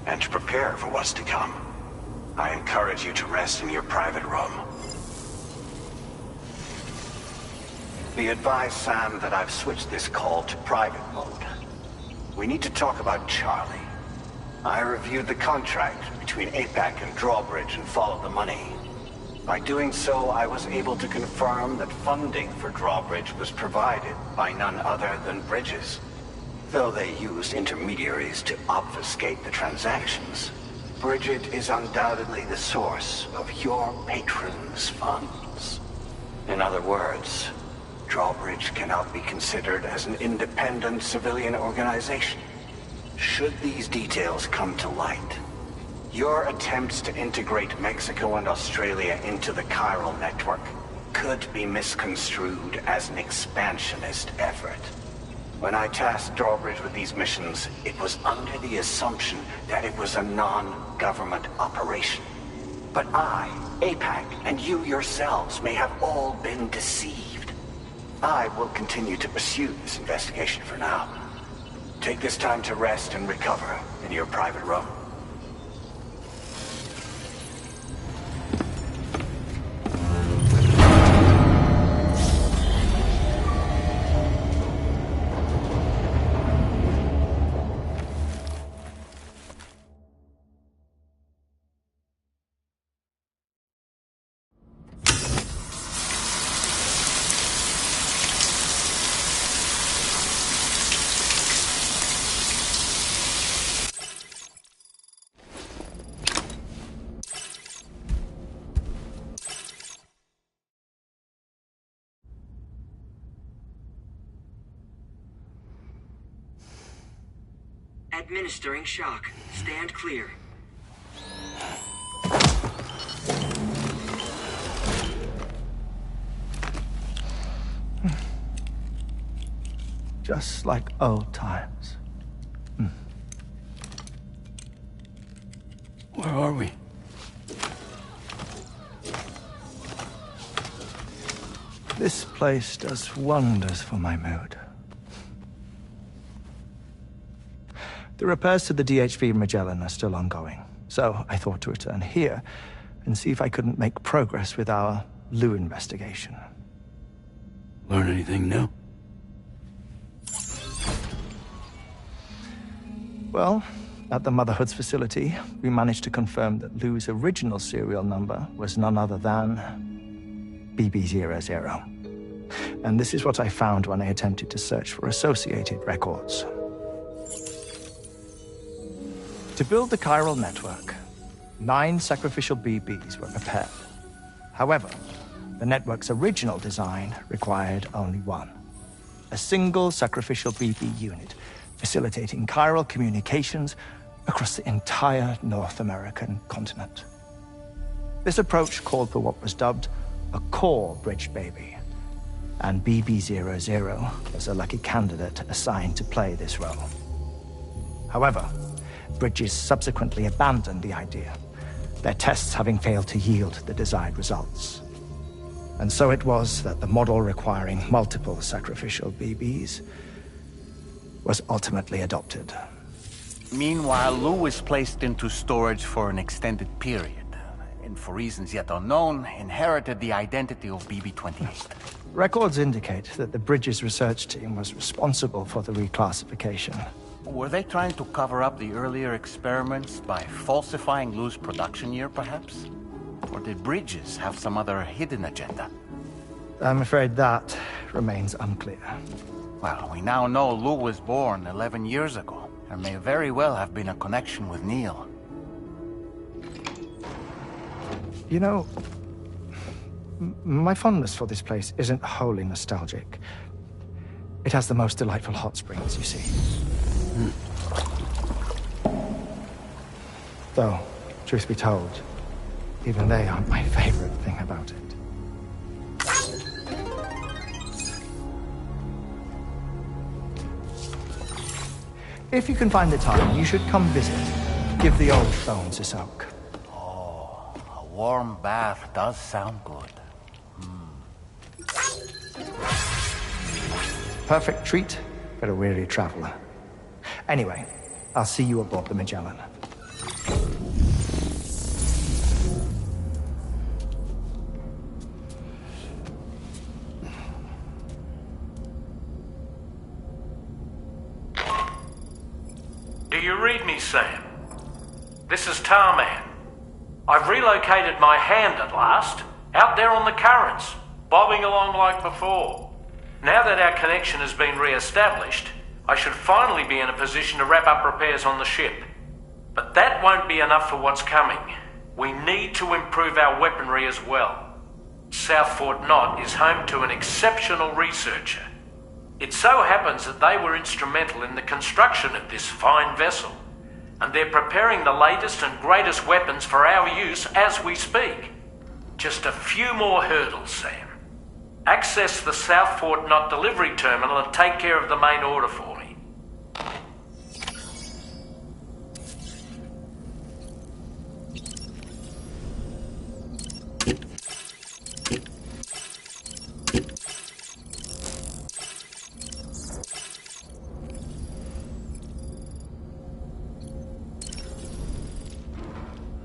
S14: and to prepare for what's to come. I encourage you to rest in your private room. Be advised, Sam, that I've switched this call to private mode. We need to talk about Charlie. I reviewed the contract between APAC and Drawbridge and followed the money. By doing so, I was able to confirm that funding for Drawbridge was provided by none other than Bridges. Though they used intermediaries to obfuscate the transactions, Bridget is undoubtedly the source of your patron's funds. In other words, Drawbridge cannot be considered as an independent civilian organization. Should these details come to light, your attempts to integrate Mexico and Australia into the chiral network could be misconstrued as an expansionist effort. When I tasked Drawbridge with these missions, it was under the assumption that it was a non-government operation. But I, APAC, and you yourselves may have all been deceived. I will continue to pursue this investigation for now. Take this time to rest and recover in your private room.
S13: Administering shock. Stand clear.
S9: Just like old times.
S3: Where are we?
S9: This place does wonders for my mood. The repairs to the DHV Magellan are still ongoing, so I thought to return here and see if I couldn't make progress with our Lou investigation.
S16: Learn anything new?
S9: Well, at the Motherhood's facility, we managed to confirm that Lou's original serial number was none other than BB00. And this is what I found when I attempted to search for associated records. To build the chiral network, 9 sacrificial BBs were prepared. However, the network's original design required only 1. A single sacrificial BB unit, facilitating chiral communications across the entire North American continent. This approach called for what was dubbed a core bridge baby, and BB00 was a lucky candidate assigned to play this role. However, Bridges subsequently abandoned the idea, their tests having failed to yield the desired results. And so it was that the model requiring multiple sacrificial BBs was ultimately adopted.
S3: Meanwhile, Lou was placed into storage for an extended period, and for reasons yet unknown, inherited the identity of BB-28.
S9: Records indicate that the Bridges research team was responsible for the reclassification.
S3: Were they trying to cover up the earlier experiments by falsifying Lou's production year, perhaps? Or did Bridges have some other hidden agenda?
S9: I'm afraid that remains unclear.
S3: Well, we now know Lou was born 11 years ago. There may very well have been a connection with Neil.
S9: You know, my fondness for this place isn't wholly nostalgic. It has the most delightful hot springs, you see. Though, truth be told, even they aren't my favorite thing about it. If you can find the time, you should come visit. Give the old bones a soak.
S3: Oh, a warm bath does sound good.
S9: Perfect treat for a weary traveler. Anyway, I'll see you aboard the Magellan.
S5: Do you read me, Sam? This is Tarman. I've relocated my hand at last, out there on the currents, bobbing along like before. Now that our connection has been re-established, I should finally be in a position to wrap up repairs on the ship. But that won't be enough for what's coming. We need to improve our weaponry as well. South Fort Knott is home to an exceptional researcher. It so happens that they were instrumental in the construction of this fine vessel, and they're preparing the latest and greatest weapons for our use as we speak. Just a few more hurdles, Sam. Access the South Fort Knott delivery terminal and take care of the main order for me.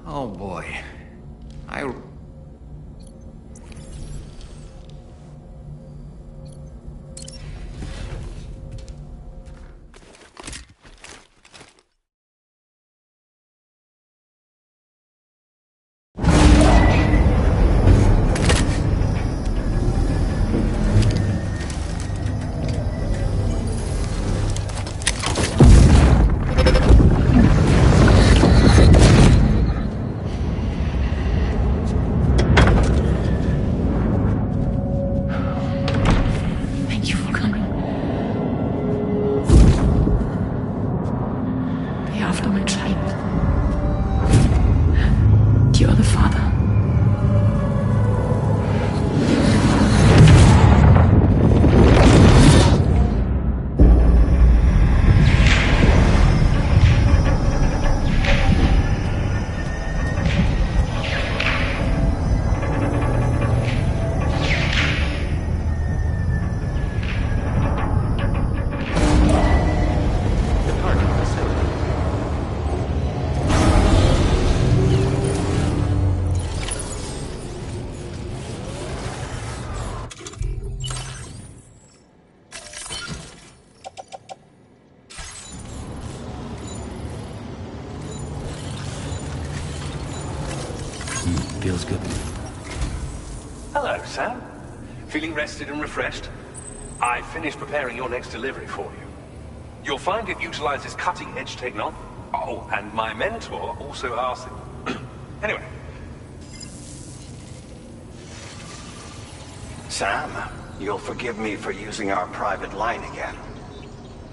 S3: Oh boy.
S16: Feels good.
S15: Hello, Sam. Feeling rested and refreshed? I finished preparing your next delivery for you. You'll find it utilizes cutting-edge technology. Oh, and my mentor also asked... Anyway.
S14: Sam, you'll forgive me for using our private line again.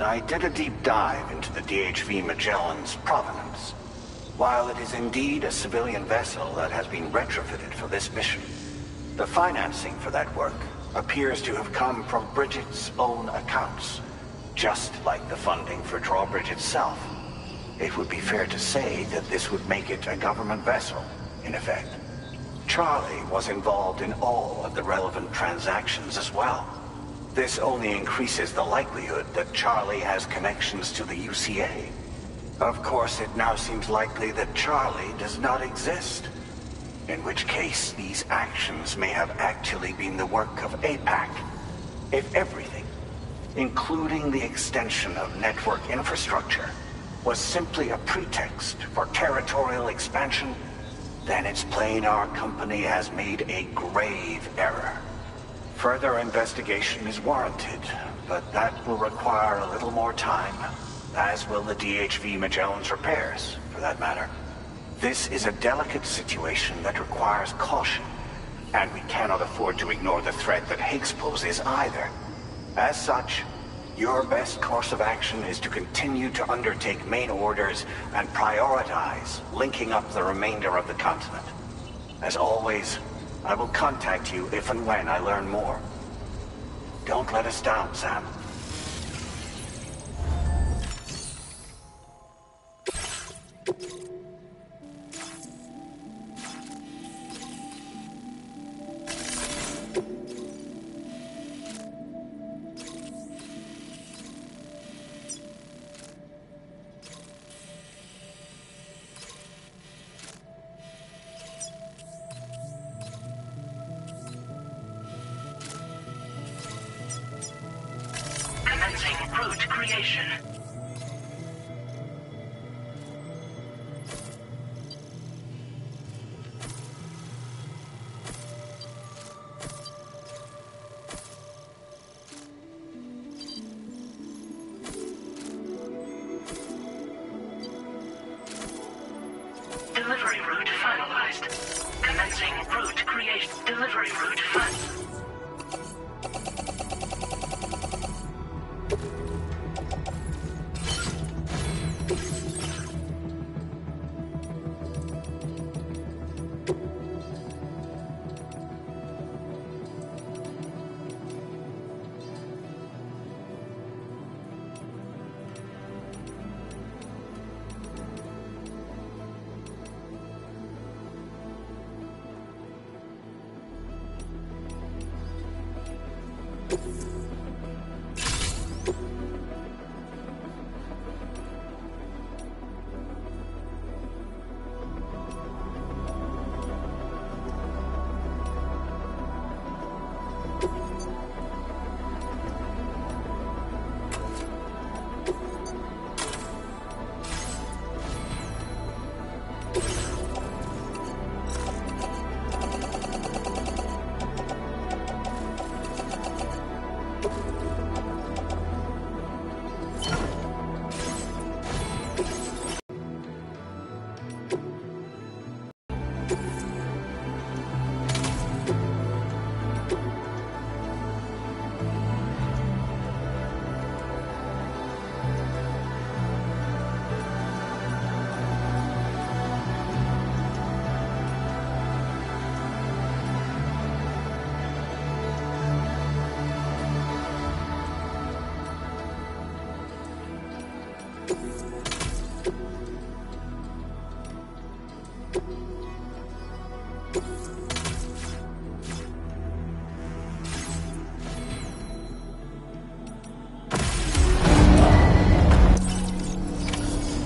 S14: I did a deep dive into the DHV Magellan's provenance. While it is indeed a civilian vessel that has been retrofitted for this mission, the financing for that work appears to have come from Bridget's own accounts, just like the funding for Drawbridge itself. It would be fair to say that this would make it a government vessel, in effect. Charlie was involved in all of the relevant transactions as well. This only increases the likelihood that Charlie has connections to the UCA. Of course, it now seems likely that Charlie does not exist. In which case, these actions may have actually been the work of APAC. If everything, including the extension of network infrastructure, was simply a pretext for territorial expansion, then it's plain our company has made a grave error. Further investigation is warranted, but that will require a little more time, as will the DHV Magellan's repairs, for that matter. This is a delicate situation that requires caution, and we cannot afford to ignore the threat that Higgs poses either. As such, your best course of action is to continue to undertake main orders and prioritize linking up the remainder of the continent. As always, I will contact you if and when I learn more. Don't let us down, Sam.
S6: Route creation. Delivery route finalized. Commencing route creation. Delivery route finalized.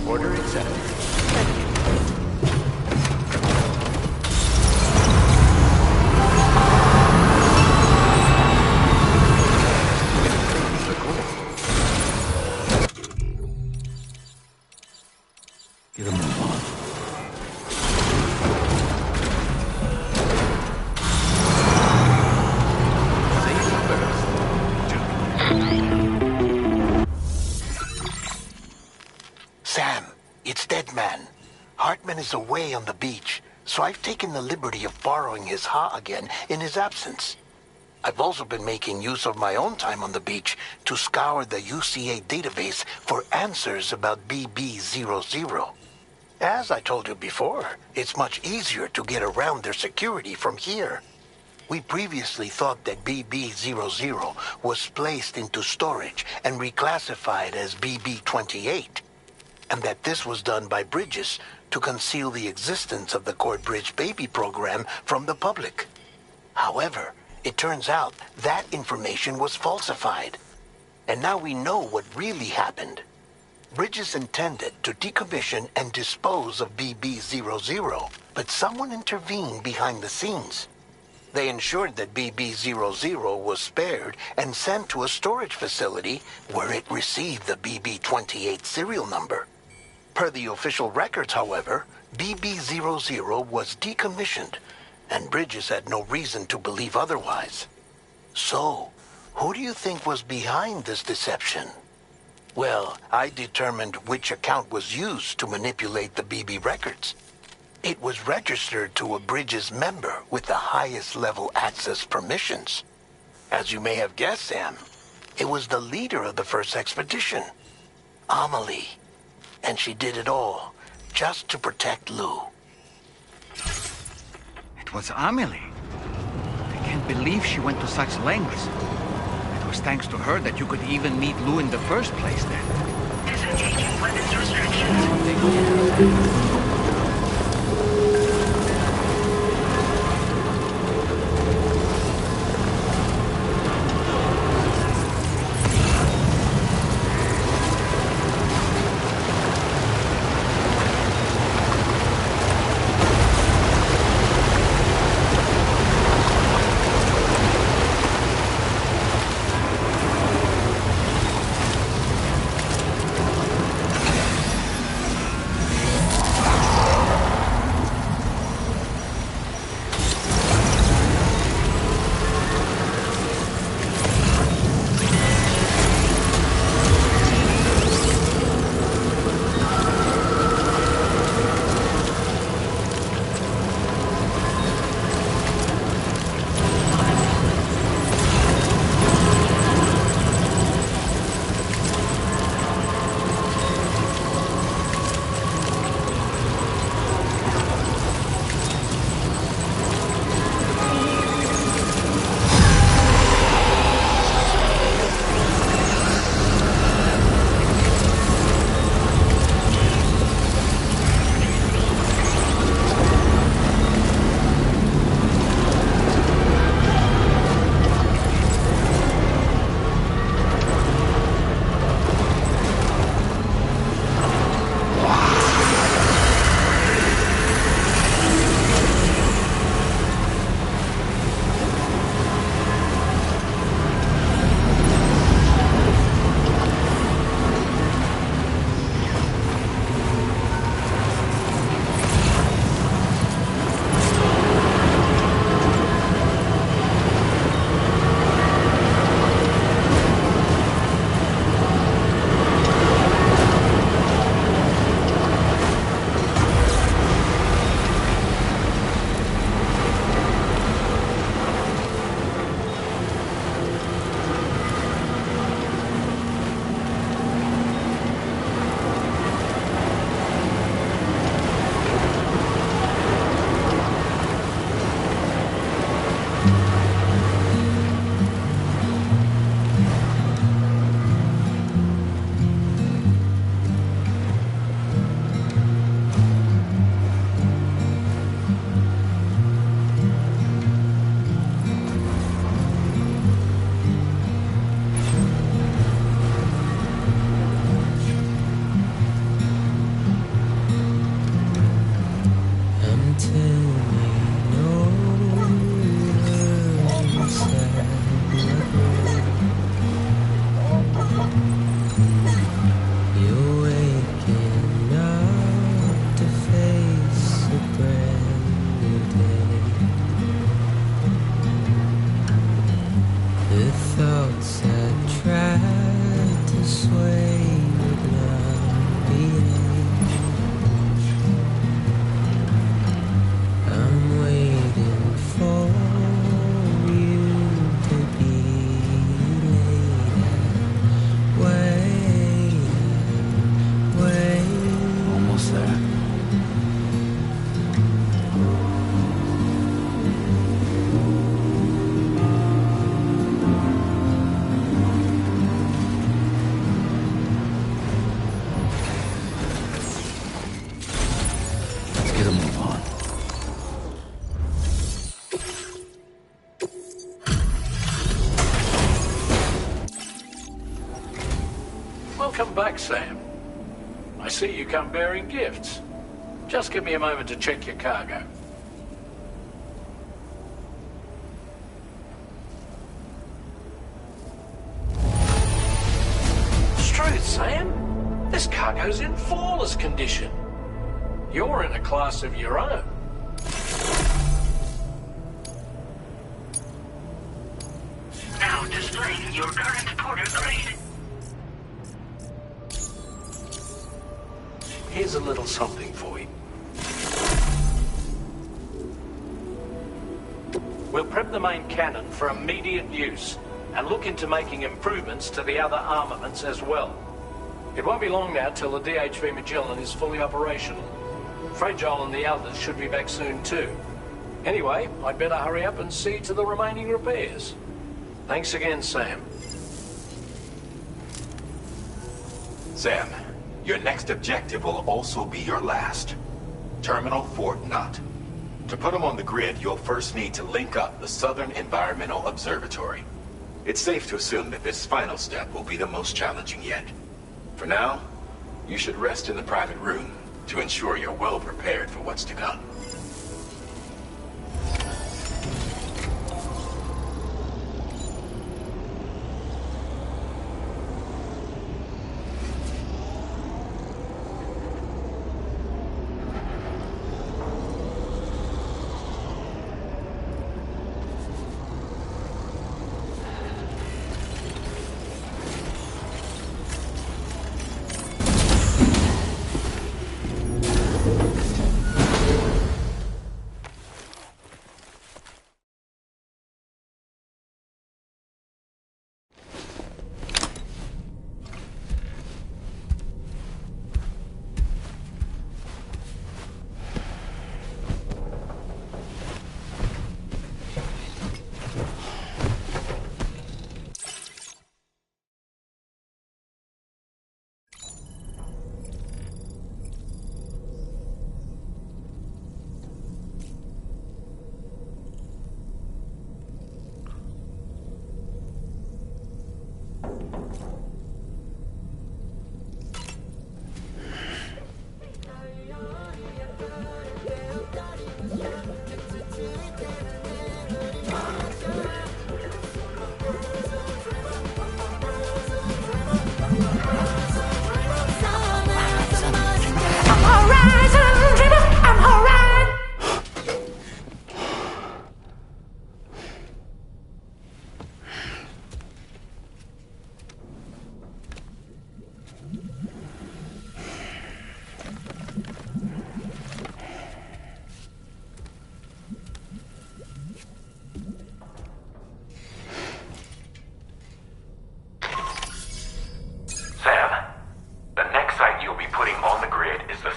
S3: Order accepted.
S16: Get him in, Bob.
S17: is away on the beach, so I've taken the liberty of borrowing his Ha again in his absence. I've also been making use of my own time on the beach to scour the UCA database for answers about BB00. As I told you before, it's much easier to get around their security from here. We previously thought that BB00 was placed into storage and reclassified as BB28, and that this was done by Bridges to conceal the existence of the Cord Bridge Baby program from the public. However, it turns out that information was falsified, and now we know what really happened. Bridges intended to decommission and dispose of BB00, but someone intervened behind the scenes. They ensured that BB00 was spared and sent to a storage facility where it received the BB28 serial number. Per the official records, however, BB00 was decommissioned, and Bridges had no reason to believe otherwise. So, who do you think was behind this deception? Well, I determined which account was used to manipulate the BB records. It was registered to a Bridges member with the highest level access permissions. As you may have guessed, Sam, it was the leader of the first expedition, Amelie. And she did it all just to protect Lou.
S11: It was Amelie. I can't believe she went to such lengths. It was thanks to her that you could even meet Lou in the first place then.
S6: Disengaging weapons restrictions.
S4: Welcome back, Sam. I see you come bearing gifts. Just give me a moment to check your cargo. Truth, Sam. This cargo's in flawless condition. You're in a class of your own.
S6: Now displaying your current porter grade.
S4: Here's a little something for you. We'll prep the main cannon for immediate use and look into making improvements to the other armaments as well. It won't be long now till the DHV Magellan is fully operational. Fragile and the others should be back soon too. Anyway, I'd better hurry up and see to the remaining repairs. Thanks again, Sam.
S8: Sam, your next objective will also be your last. Terminal Fort Knott. To put them on the grid, you'll first need to link up the Southern Environmental Observatory. It's safe to assume that this final step will be the most challenging yet. For now, you should rest in the private room to ensure you're well prepared for what's to come.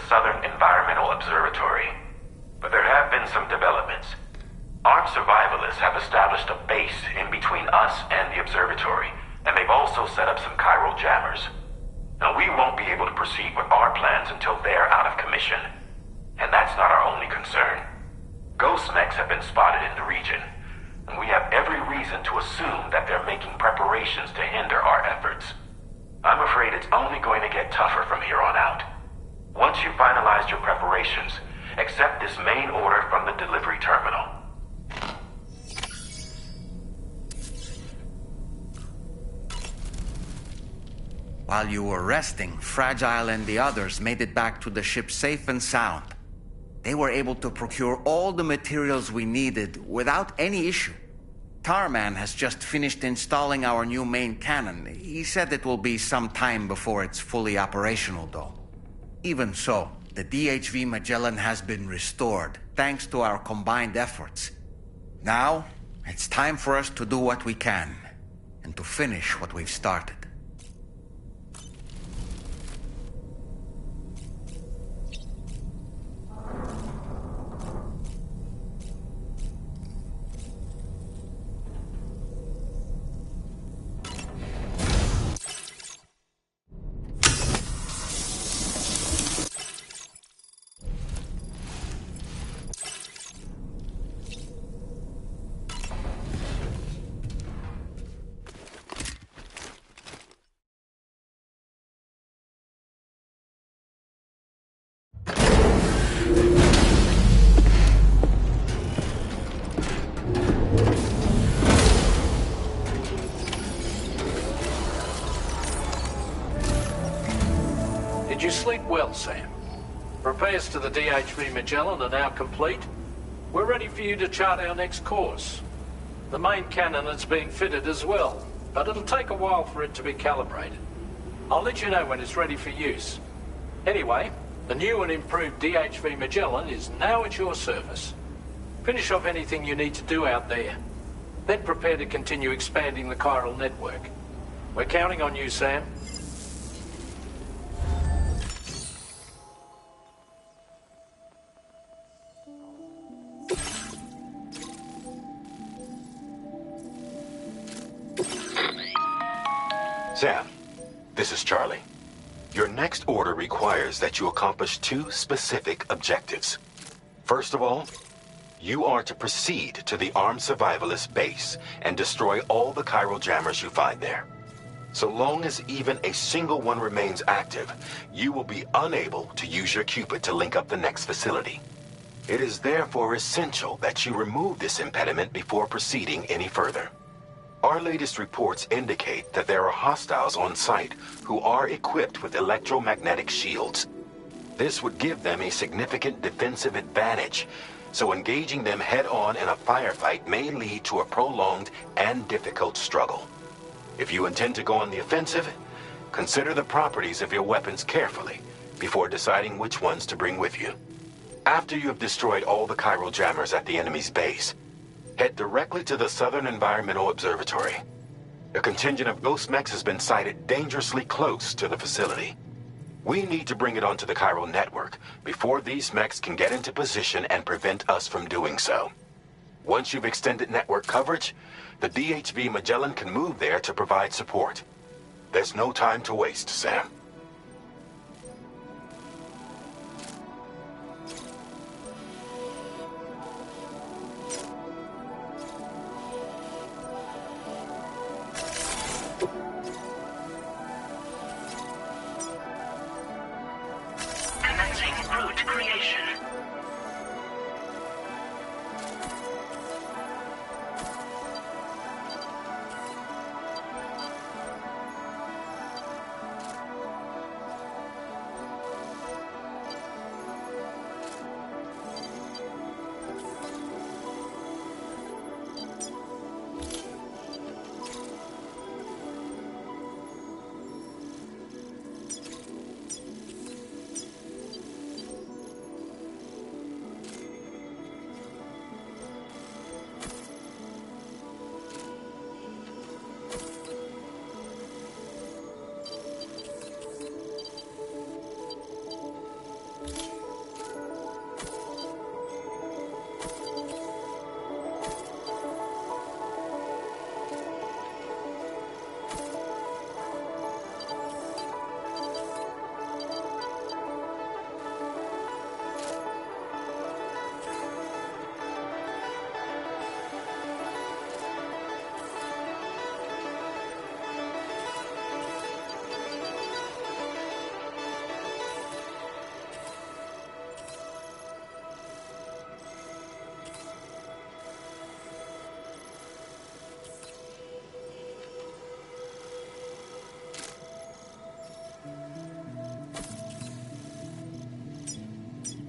S18: Southern Environmental Observatory. But there have been some developments. Armed survivalists have established a base in between us and the observatory, and they've also set up some chiral jammers. Now, we won't be able to proceed with our plans until they're out of commission. And that's not our only concern. Ghost mechs have been spotted in the region, and we have every reason to assume that they're making preparations to hinder our efforts. I'm afraid it's only going to get tougher from here on out. Once you've finalized your preparations, accept this main order from the delivery terminal.
S11: While you were resting, Fragile and the others made it back to the ship safe and sound. They were able to procure all the materials we needed without any issue. Tarman has just finished installing our new main cannon. He said it will be some time before it's fully operational, though. Even so, the DHV Magellan has been restored, thanks to our combined efforts. Now, it's time for us to do what we can, and to finish what we've started.
S4: Well, Sam, repairs to the DHV Magellan are now complete. We're ready for you to chart our next course. The main cannon is being fitted as well, but it'll take a while for it to be calibrated. I'll let you know when it's ready for use. Anyway, the new and improved DHV Magellan is now at your service. Finish off anything you need to do out there. Then prepare to continue expanding the chiral network. We're counting on you, Sam.
S8: Sam, this is Charlie. Your next order requires that you accomplish 2 specific objectives. First of all, you are to proceed to the armed survivalist base and destroy all the chiral jammers you find there. So long as even a single one remains active, you will be unable to use your Cupid to link up the next facility. It is therefore essential that you remove this impediment before proceeding any further. Our latest reports indicate that there are hostiles on site who are equipped with electromagnetic shields. This would give them a significant defensive advantage, so engaging them head-on in a firefight may lead to a prolonged and difficult struggle. If you intend to go on the offensive, consider the properties of your weapons carefully before deciding which ones to bring with you. After you have destroyed all the chiral jammers at the enemy's base, head directly to the Southern Environmental Observatory. A contingent of ghost mechs has been sighted dangerously close to the facility. We need to bring it onto the chiral network before these mechs can get into position and prevent us from doing so. Once you've extended network coverage, the DHV Magellan can move there to provide support. There's no time to waste, Sam.
S6: Commencing route creation.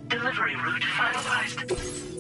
S6: Delivery route finalized.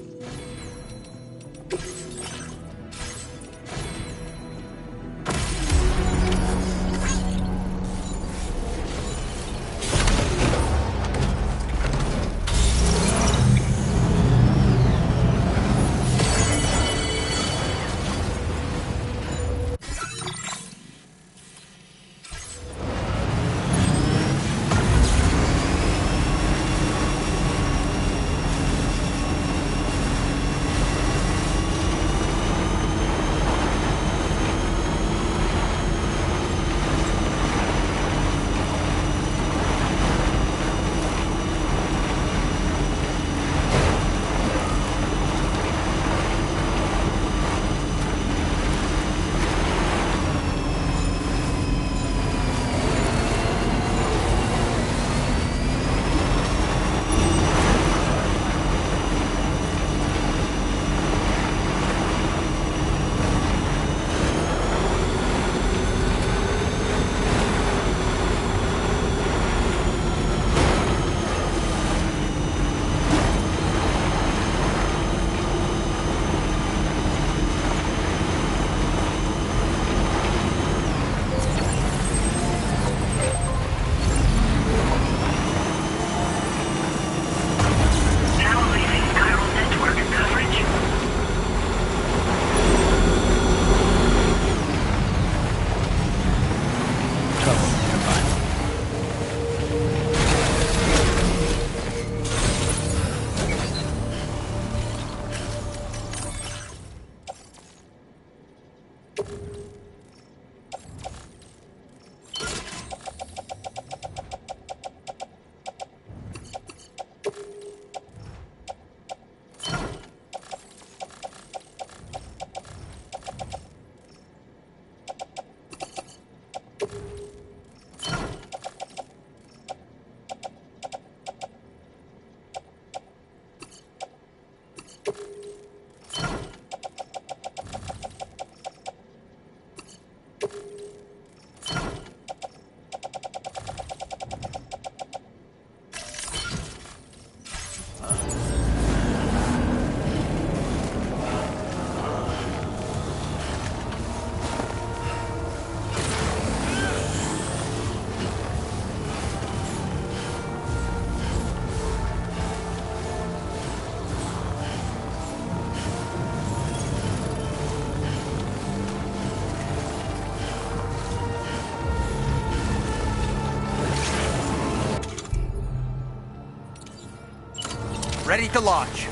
S11: Ready to launch.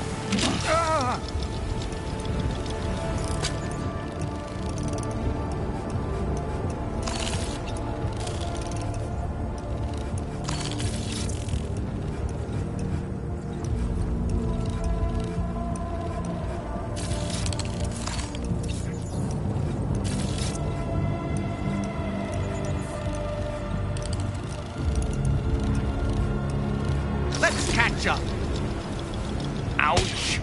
S11: Let's catch up. Ouch.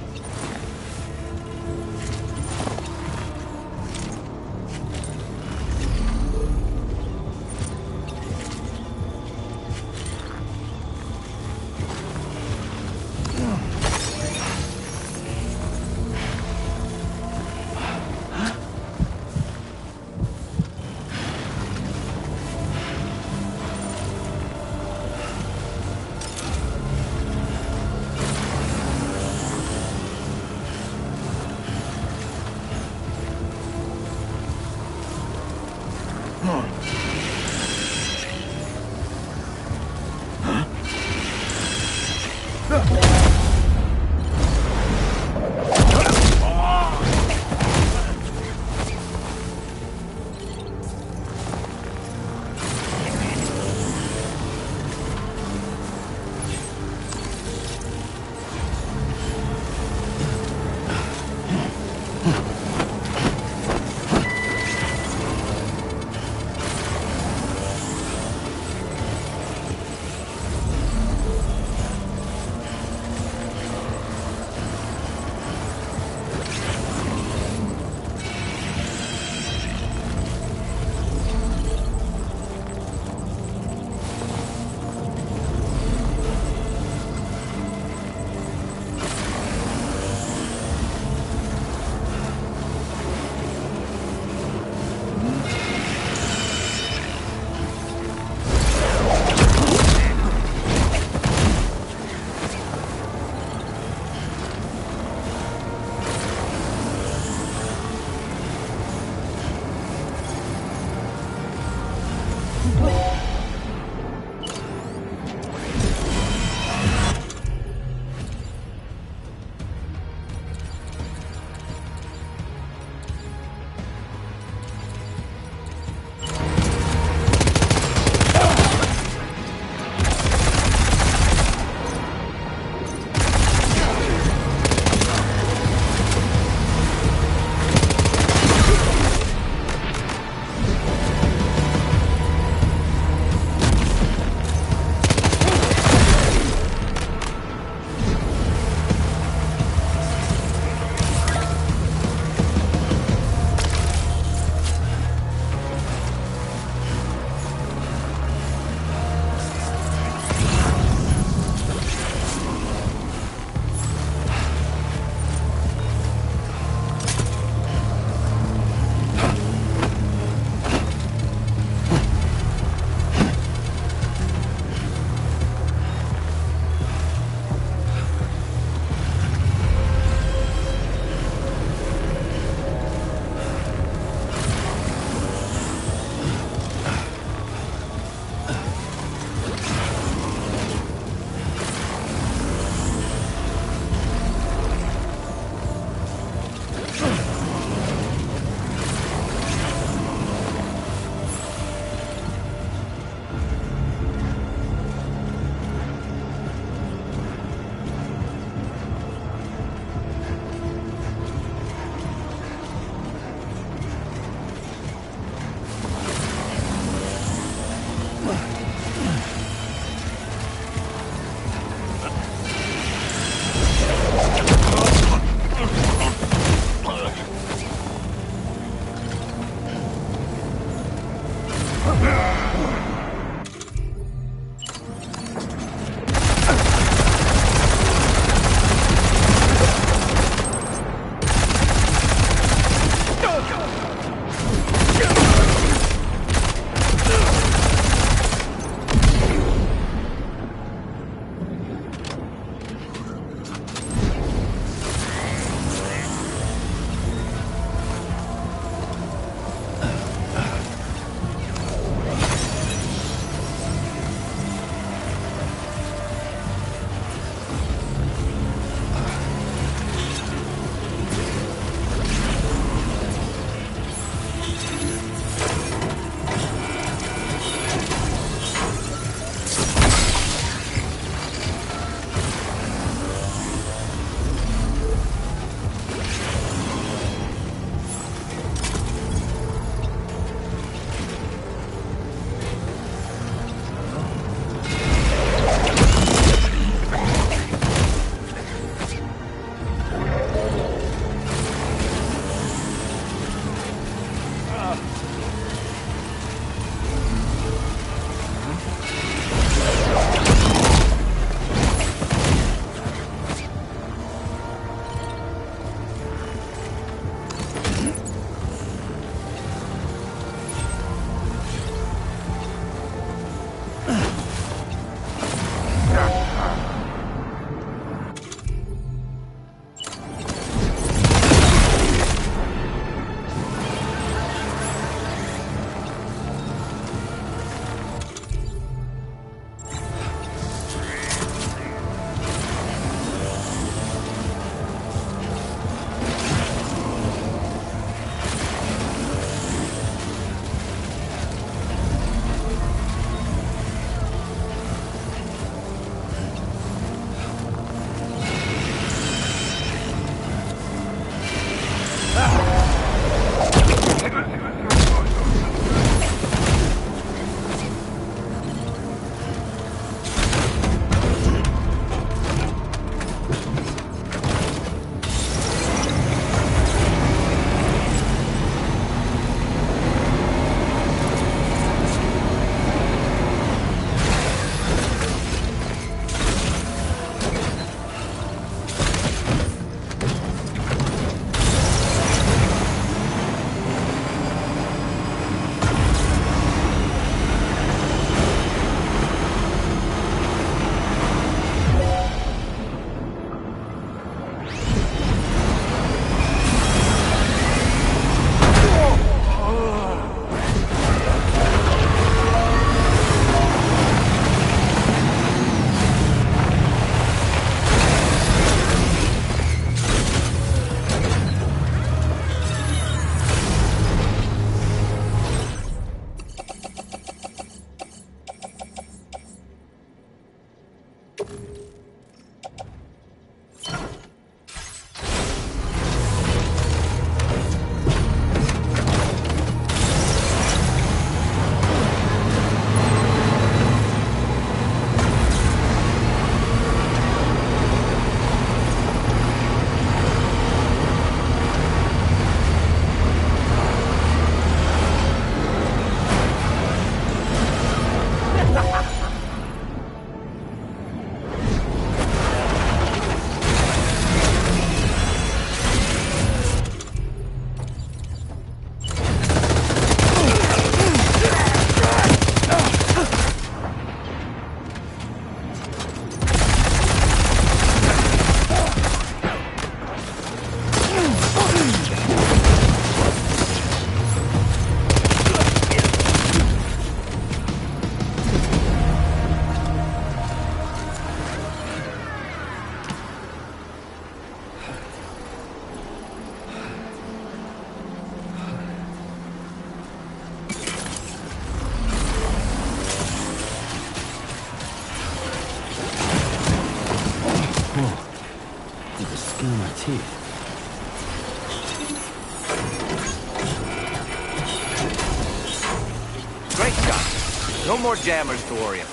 S11: No more jammers to worry about.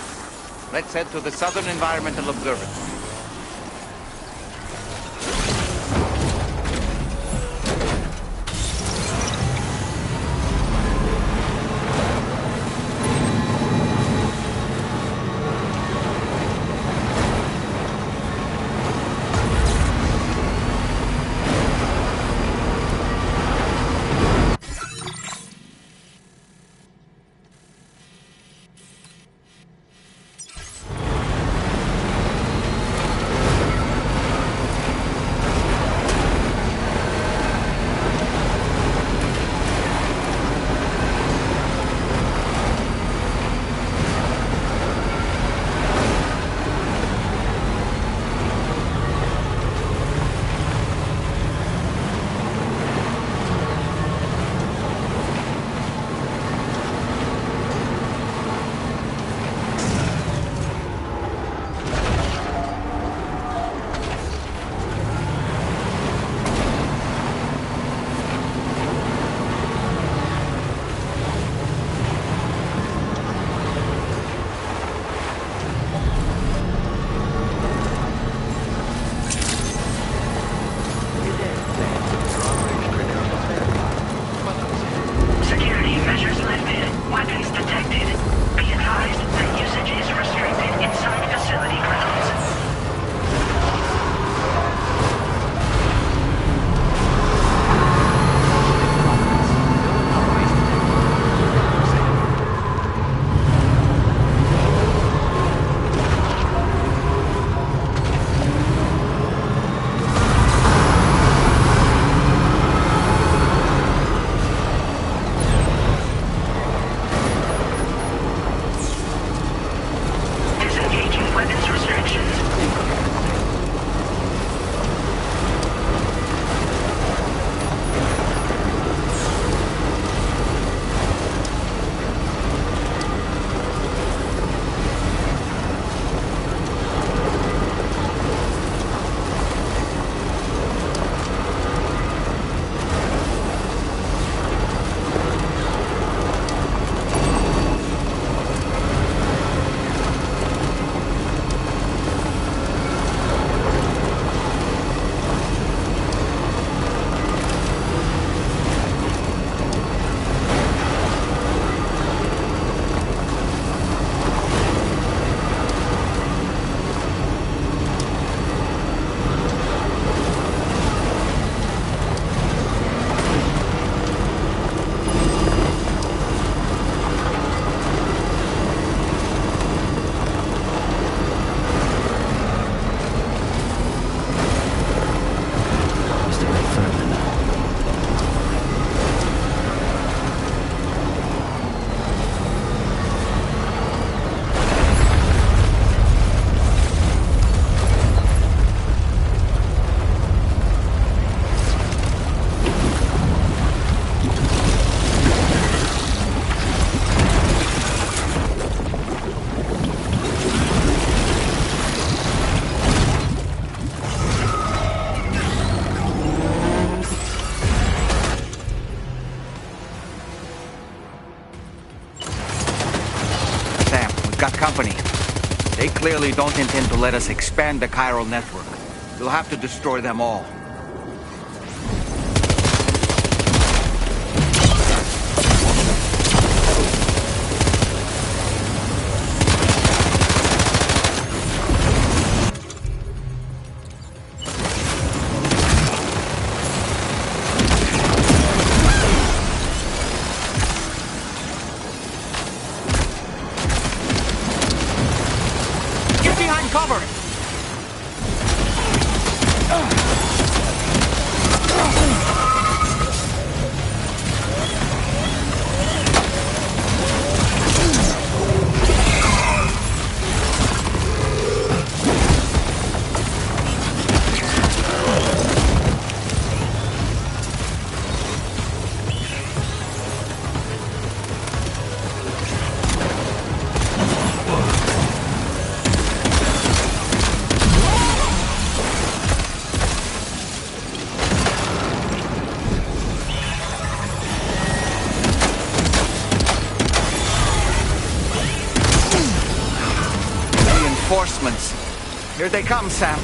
S11: Let's head to the Southern Environmental Observatory. Got company. They clearly don't intend to let us expand the chiral network. We'll have to destroy them all. Get behind cover! reinforcements. Here they come, Sam.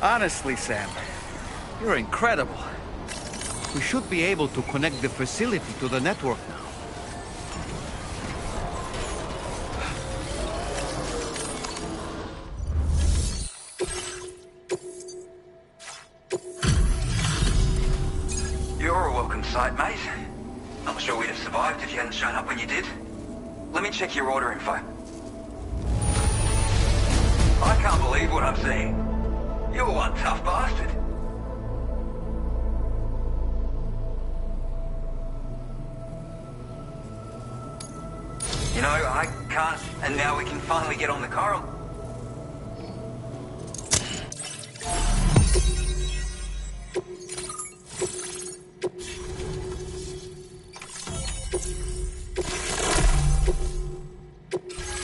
S11: Honestly, Sam, you're incredible. We should be able to connect the facility to the network now.
S19: You're a welcome sight, mate. Not sure we'd have survived if you hadn't shown up when you did. Let me check your order info. I can't believe what I'm seeing. You're one tough bastard. You know, I can't, and now we can finally get on the Coral.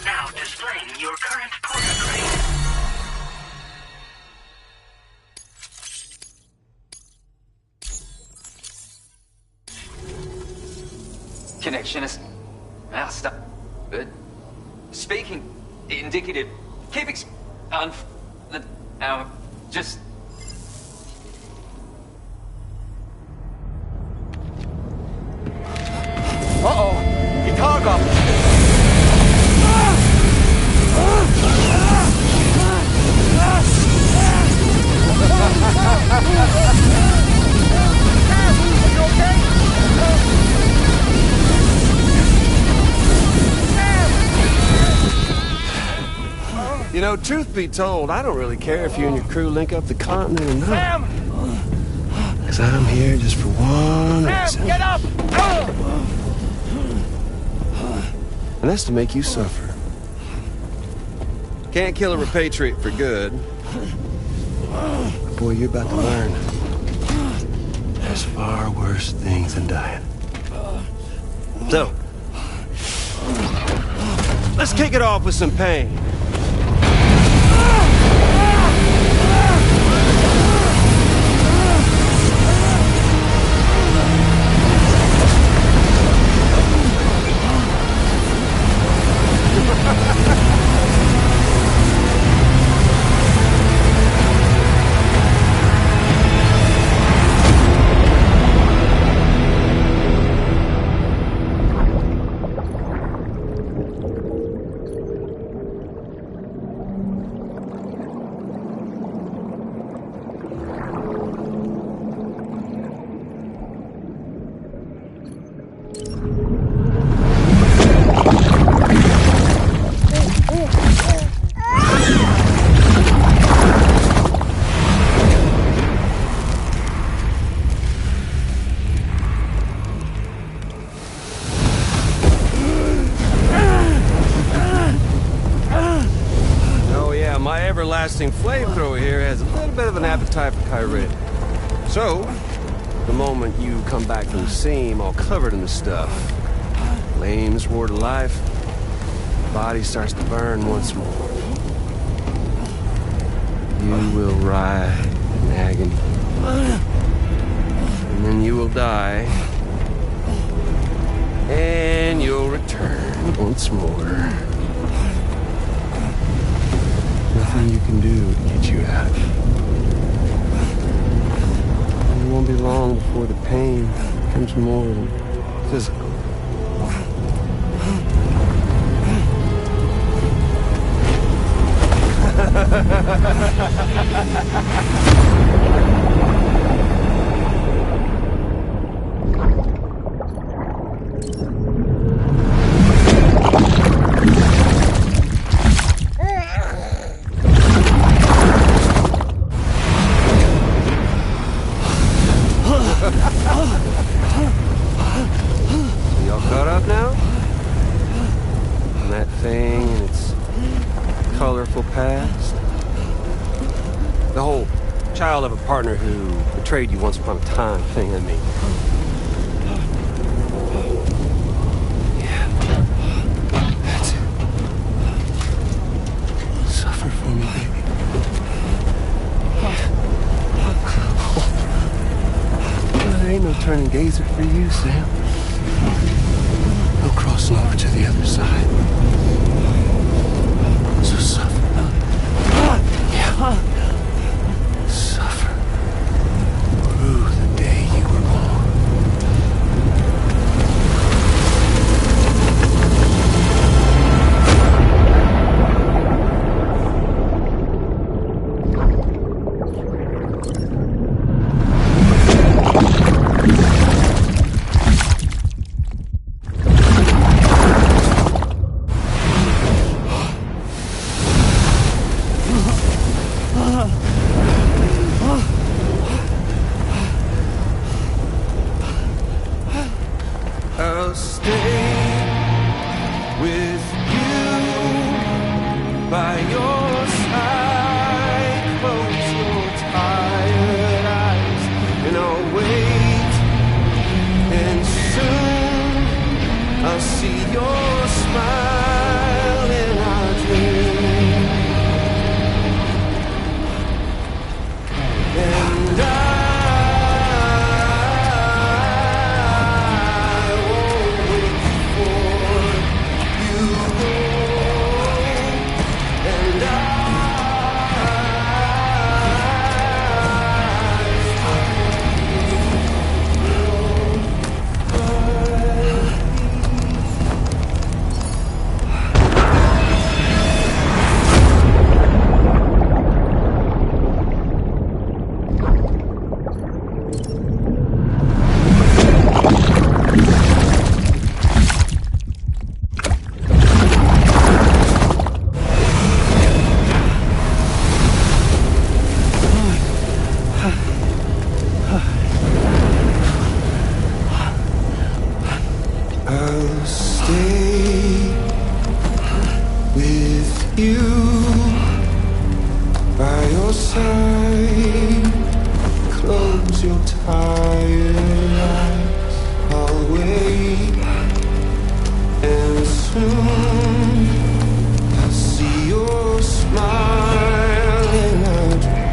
S6: Now displaying your current portal grade.
S19: Connection is messed up. Speaking indicative. Keep just.
S11: Uh-oh! Guitar goblin!
S10: You know, truth be told, I don't really care if you and your crew link up the continent or not.
S9: Sam!
S10: Because I'm here just for one
S9: Sam,
S10: reason.
S9: get up!
S10: And that's to make you suffer. Can't kill a repatriate for good. But boy, you're about to learn. There's far worse things than dying. So, let's kick it off with some pain. blasting flamethrower here has a little bit of an appetite for Kyrie. So, the moment you come back from the scene all covered in the stuff, flames roar to life, the body starts to burn once more. You will writhe in agony. And then you will die. And you'll return once more. Nothing you can do to get you out. And it won't be long before the pain becomes more physical. Y'all caught up now? On that thing and its colorful past? The whole child of a partner who betrayed you once upon a time thing, I mean. Yeah. That's it. Suffer for me, baby. There ain't no turning gazer for you, Sam. No crossing over to the other side. So suffer. Yeah. Suffer. Through the day you were born. I'll stay with you by your side. Close your tired eyes and I'll wait. And soon I'll see your smile in our dream. And I'll stay with you by your side. Close your tired eyes. I'll wait, and soon I'll see your smile in our dreams.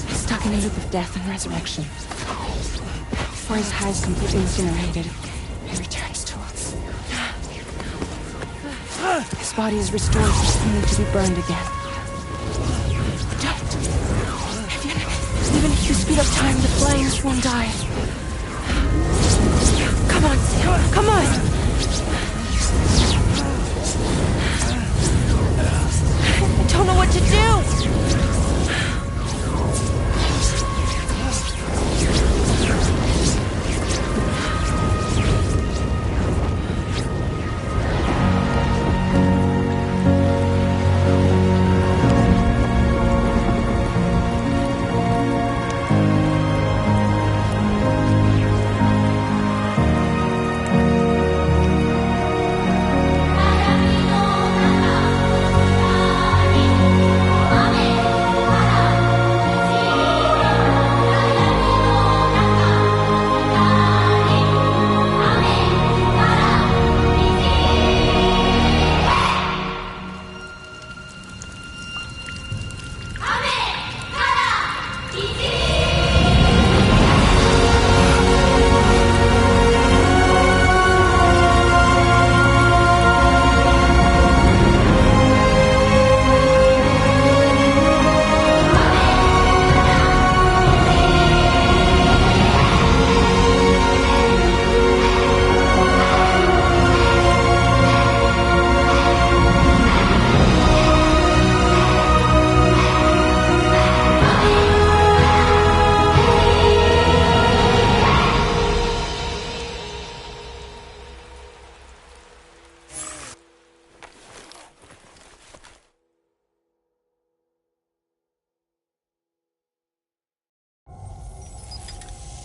S7: Stuck in a loop of death and resurrection. Before his high is completely incinerated, he returns to us. His body is restored just only to be burned again. Don't! Even if you speed up time, the flames won't die. Come on, Sam. Come on! I don't know what to do!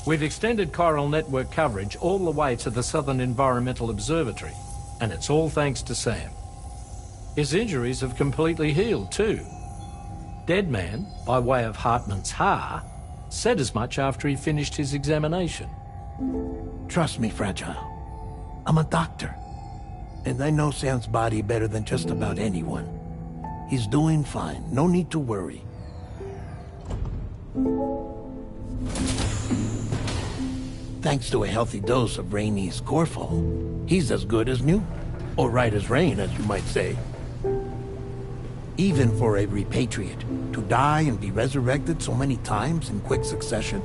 S4: We've extended chiral network coverage all the way to the Southern Environmental Observatory, and it's all thanks to Sam. His injuries have completely healed too. Deadman, by way of Hartman's Ha, said as much after he finished his examination.
S17: Trust me, Fragile. I'm a doctor, and I know Sam's body better than just about anyone. He's doing fine. No need to worry. Thanks to a healthy dose of Rainey's Corfol, he's as good as new. Or right as rain, as you might say. Even for a repatriate, to die and be resurrected so many times in quick succession,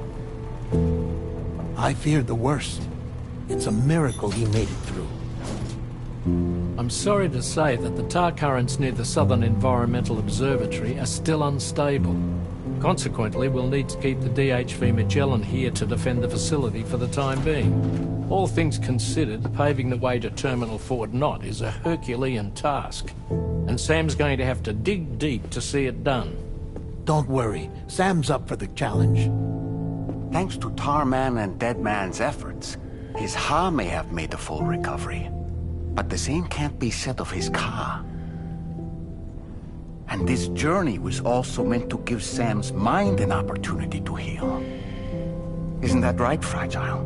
S17: I feared the worst. It's a miracle he made it through.
S4: I'm sorry to say that the tar currents near the Southern Environmental Observatory are still unstable. Consequently, we'll need to keep the DHV Magellan here to defend the facility for the time being. All things considered, paving the way to Terminal Fort Knott is a Herculean task, and Sam's going to have to dig deep to see it done.
S17: Don't worry, Sam's up for the challenge.
S11: Thanks to Tarman and Deadman's efforts, his Ha may have made a full recovery. But the same can't be said of his Ka. And this journey was also meant to give Sam's mind an opportunity to heal. Isn't that right, Fragile?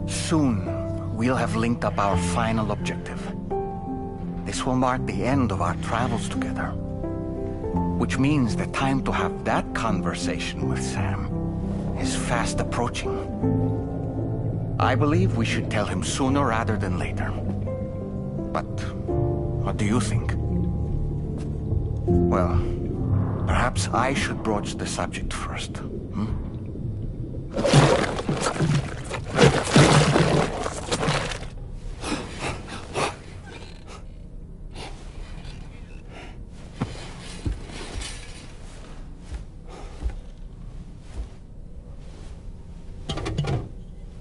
S11: Soon, we'll have linked up our final objective. This will mark the end of our travels together. Which means the time to have that conversation with Sam is fast approaching. I believe we should tell him sooner rather than later. But what do you think? Well, perhaps I should broach the subject first.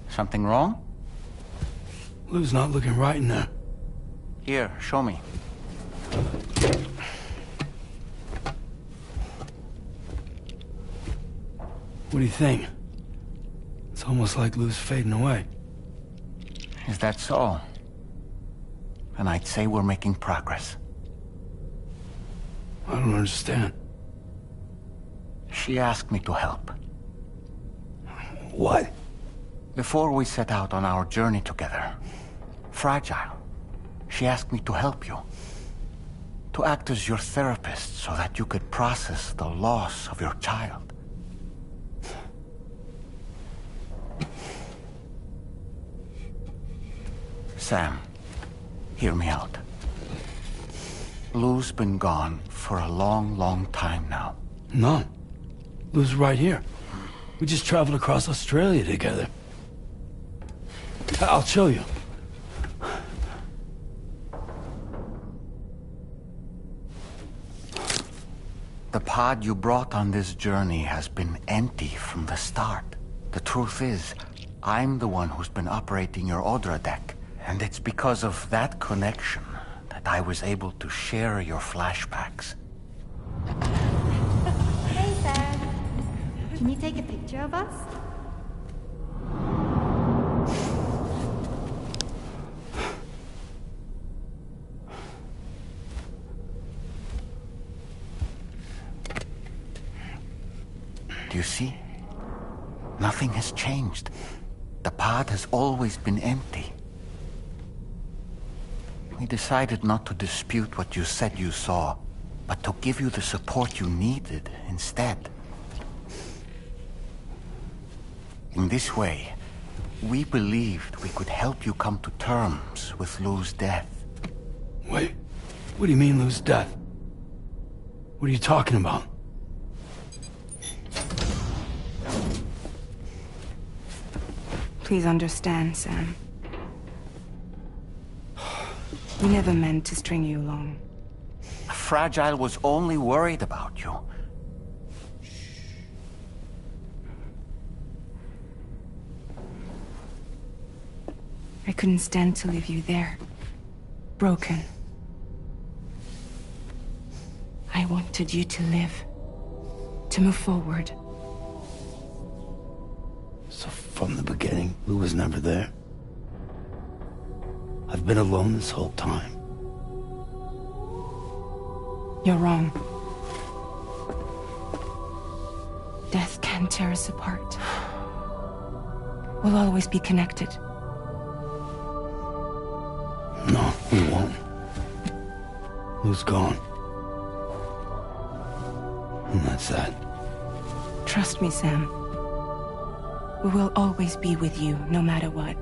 S11: Something wrong?
S16: Lou's not looking right in there.
S11: Here, show me.
S16: What do you think? It's almost like Lou's fading away.
S11: Is that so? And I'd say we're making progress.
S16: I don't understand.
S11: She asked me to help.
S17: What?
S3: Before we set out on our journey together, Fragile, she asked me to help you. To act as your therapist so that you could process the loss of your child. Sam, hear me out. Lou's been gone for a long, long time now.
S16: No. Lou's right here. We just traveled across Australia together. I'll show you.
S3: The pod you brought on this journey has been empty from the start. The truth is, I'm the one who's been operating your Odra deck, and it's because of that connection that I was able to share your flashbacks.
S1: Hey, Sam. Can you take a picture of us?
S3: Do you see? Nothing has changed. The pod has always been empty. We decided not to dispute what you said you saw, but to give you the support you needed instead. In this way, we believed we could help you come to terms with Lou's death.
S16: Wait, what do you mean Lou's death? What are you talking about?
S7: Please understand, Sam. We never meant to string you along.
S3: Fragile was only worried about you.
S7: I couldn't stand to leave you there. Broken. I wanted you to live. To move forward.
S16: So from the beginning, Lou was never there? I've been alone this whole time.
S7: You're wrong. Death can tear us apart. We'll always be connected.
S16: No, we won't. Lou's gone. And that's that.
S7: Trust me, Sam. We will always be with you, no matter what.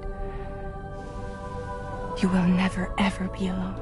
S7: You will never, ever be alone.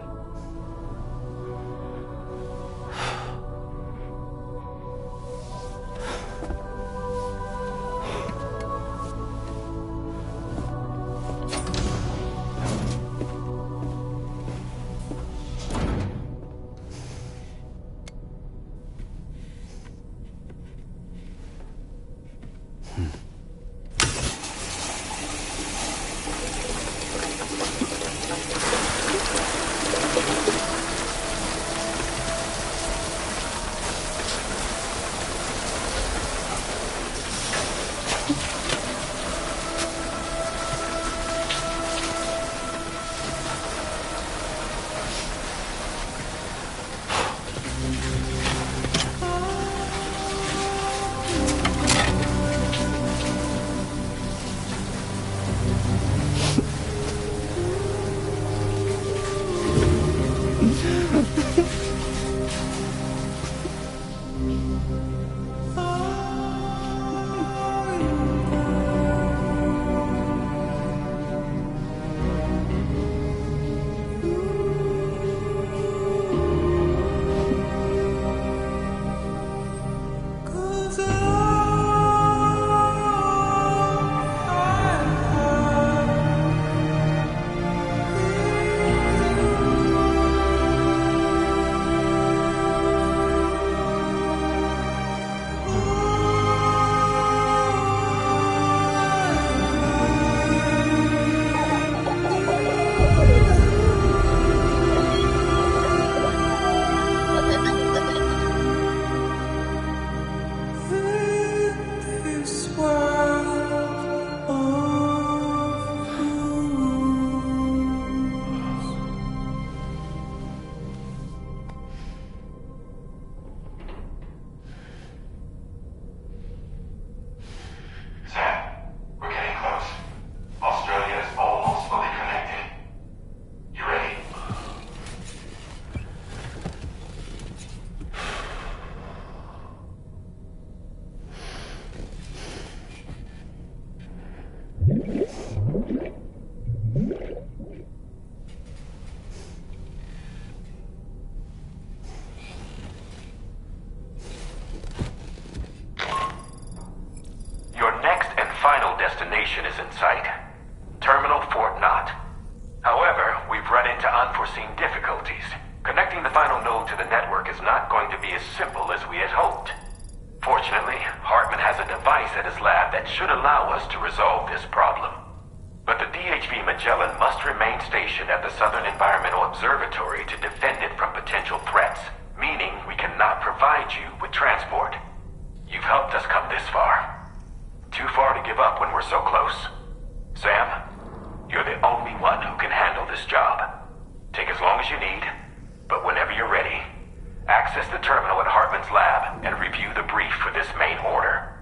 S18: unforeseen difficulties. Connecting the final node to the network is not going to be as simple as we had hoped. Fortunately, Hartman has a device at his lab that should allow us to resolve this problem. But the DHV Magellan must remain stationed at the Southern Environmental Observatory to defend it from potential threats, meaning we cannot provide you with transport. You've helped us come this far. Too far to give up when we're so close. Sam, you're the only one who can handle this job. Take as long as you need, but whenever you're ready, access the terminal at Hartman's lab and review the brief for this main order.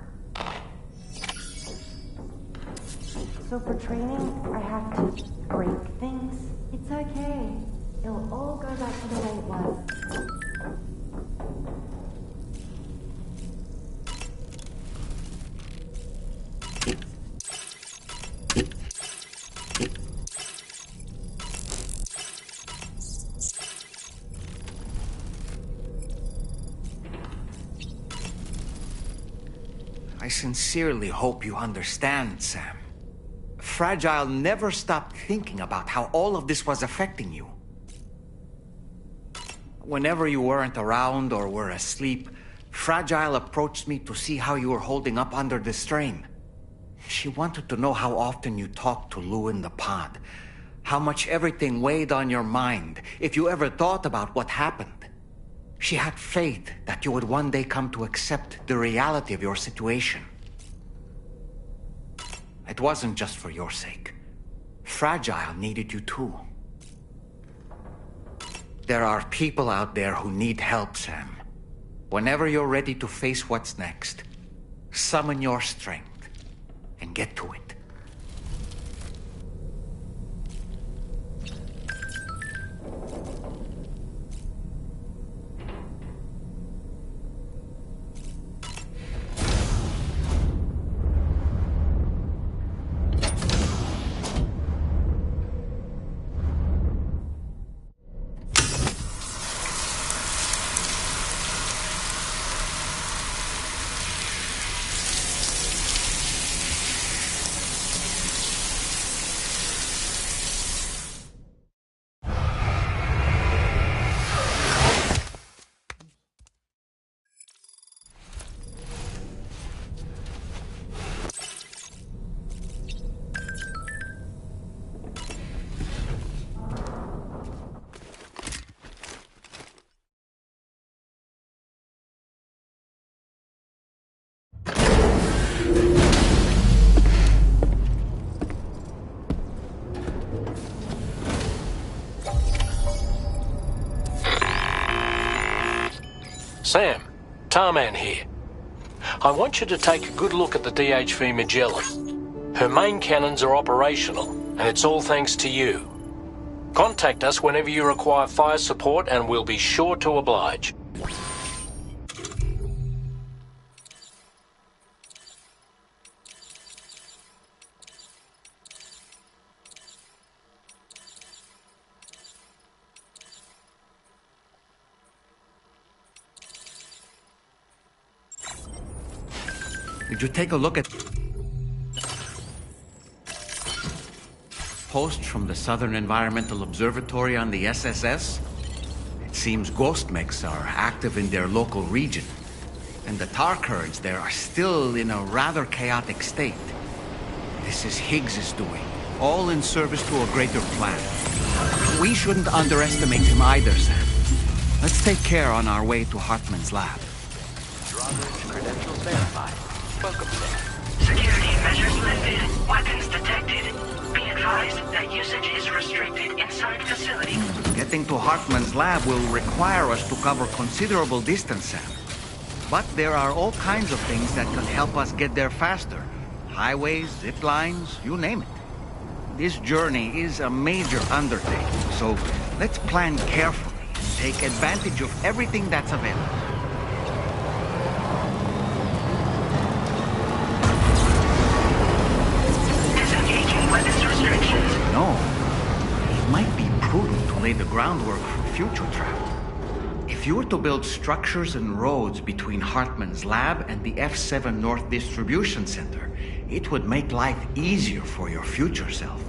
S2: So for training, I have to break things?
S1: It's okay. It'll all go back to the way it was.
S11: I sincerely hope you understand, Sam. Fragile never stopped thinking about how all of this was affecting you. Whenever you weren't around or were asleep, Fragile approached me to see how you were holding up under the strain. She wanted to know how often you talked to Lou in the pod, how much everything weighed on your mind, if you ever thought about what happened. She had faith that you would one day come to accept the reality of your situation. It wasn't just for your sake. Fragile needed you too. There are people out there who need help, Sam. Whenever you're ready to face what's next, summon your strength and get to it.
S4: Sam, Tarman here. I want you to take a good look at the DHV Magellan. Her main cannons are operational, and it's all thanks to you. Contact us whenever you require fire support, and we'll be sure to oblige.
S11: Did you take a look at posts from the Southern Environmental Observatory on the SSS? It seems ghost mechs are active in their local region, and the tar currents there are still in a rather chaotic state. This is Higgs's doing, all in service to a greater plan. We shouldn't underestimate him either, Sam. Let's take care on our way to Hartman's lab.
S6: Drawbridge credentials verified. Welcome, Sam. Security measures lifted. Weapons detected. Be advised that usage is restricted inside facility.
S11: Getting to Hartman's lab will require us to cover considerable distance, Sam. But there are all kinds of things that can help us get there faster. Highways, zip lines, you name it. This journey is a major undertaking, so let's plan carefully and take advantage of everything that's available. No. It might be prudent to lay the groundwork for future travel. If you were to build structures and roads between Hartman's lab and the F7 North Distribution Center, it would make life easier for your future self.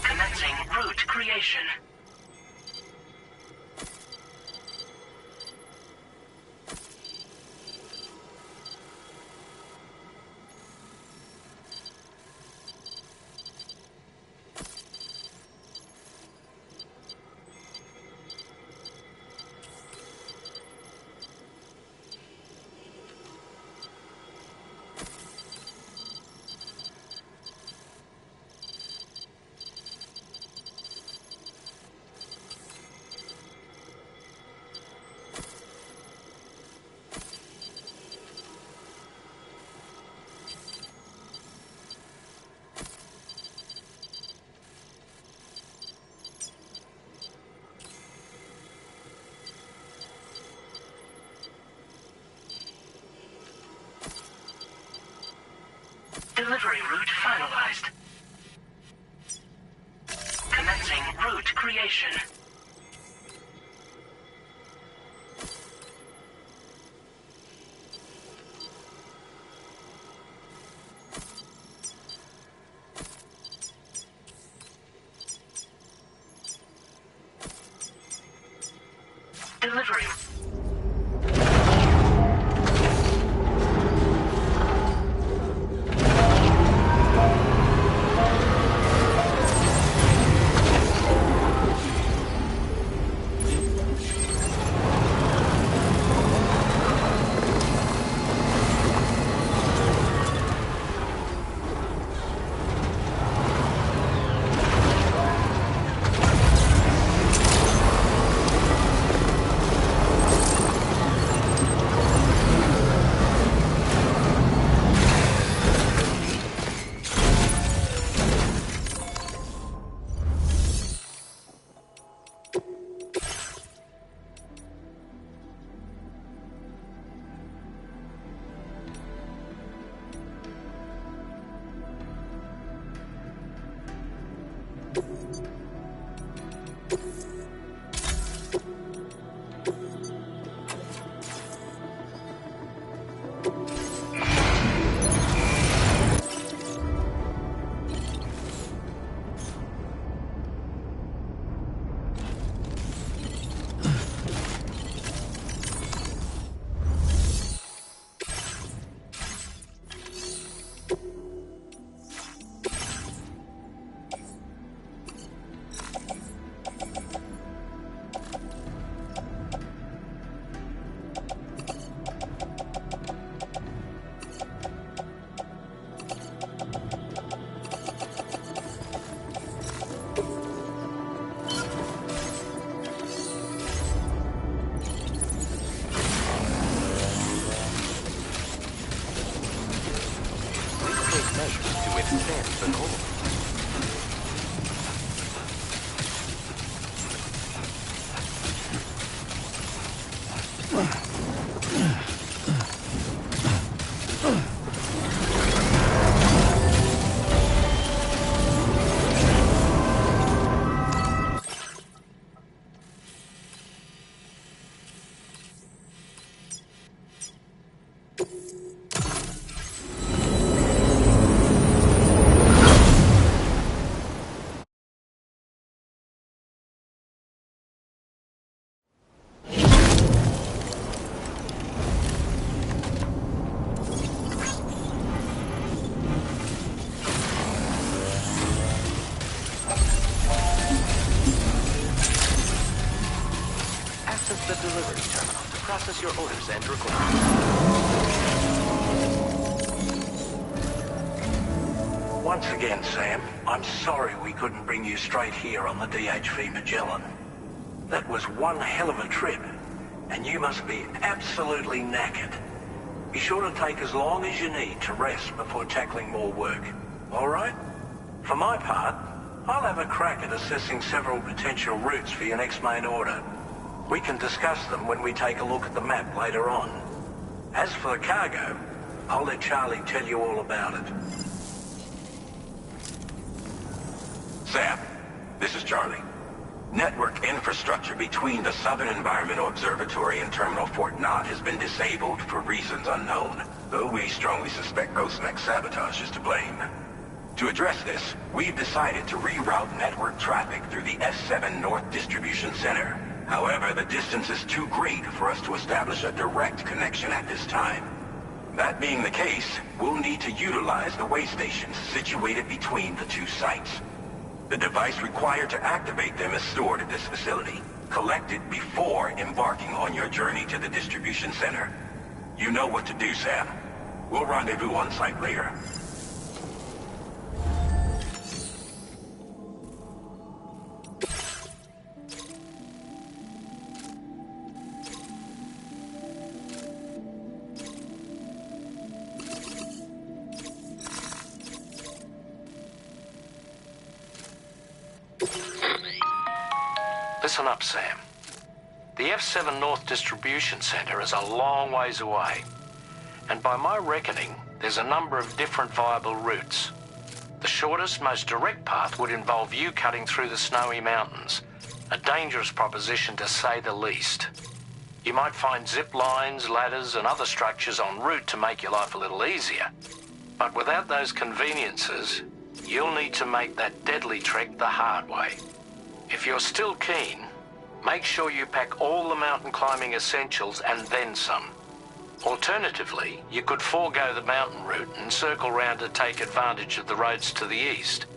S6: Commencing route creation. Delivery route finalized. Commencing route creation. Delivery.
S15: To withstand the cold. The delivery terminal to process your orders and requests.
S17: Once again, Sam, I'm sorry we couldn't bring you straight here on the DHV Magellan. That was one hell of a trip, and you must be absolutely knackered. Be sure to take as long as you need to rest before tackling more work. All right? For my part, I'll have a crack at assessing several potential routes for your next main order. We can discuss them when we take a look at the map later on. As for the cargo, I'll let Charlie tell you all about it.
S8: Sam, this is Charlie. Network infrastructure between the Southern Environmental Observatory and Terminal Fort Knott has been disabled for reasons unknown, though we strongly suspect Ghostmech's sabotage is to blame. To address this, we've decided to reroute network traffic through the S7 North Distribution Center. However, the distance is too great for us to establish a direct connection at this time. That being the case, we'll need to utilize the way stations situated between the two sites. The device required to activate them is stored at this facility, collected before embarking on your journey to the distribution center. You know what to do, Sam. We'll rendezvous on site later.
S4: Listen up, Sam. The F7 North Distribution Center is a long ways away. And by my reckoning, there's a number of different viable routes. The shortest, most direct path would involve you cutting through the snowy mountains. A dangerous proposition, to say the least. You might find zip lines, ladders, and other structures en route to make your life a little easier. But without those conveniences, you'll need to make that deadly trek the hard way. If you're still keen, make sure you pack all the mountain climbing essentials and then some. Alternatively, you could forego the mountain route and circle round to take advantage of the roads to the east.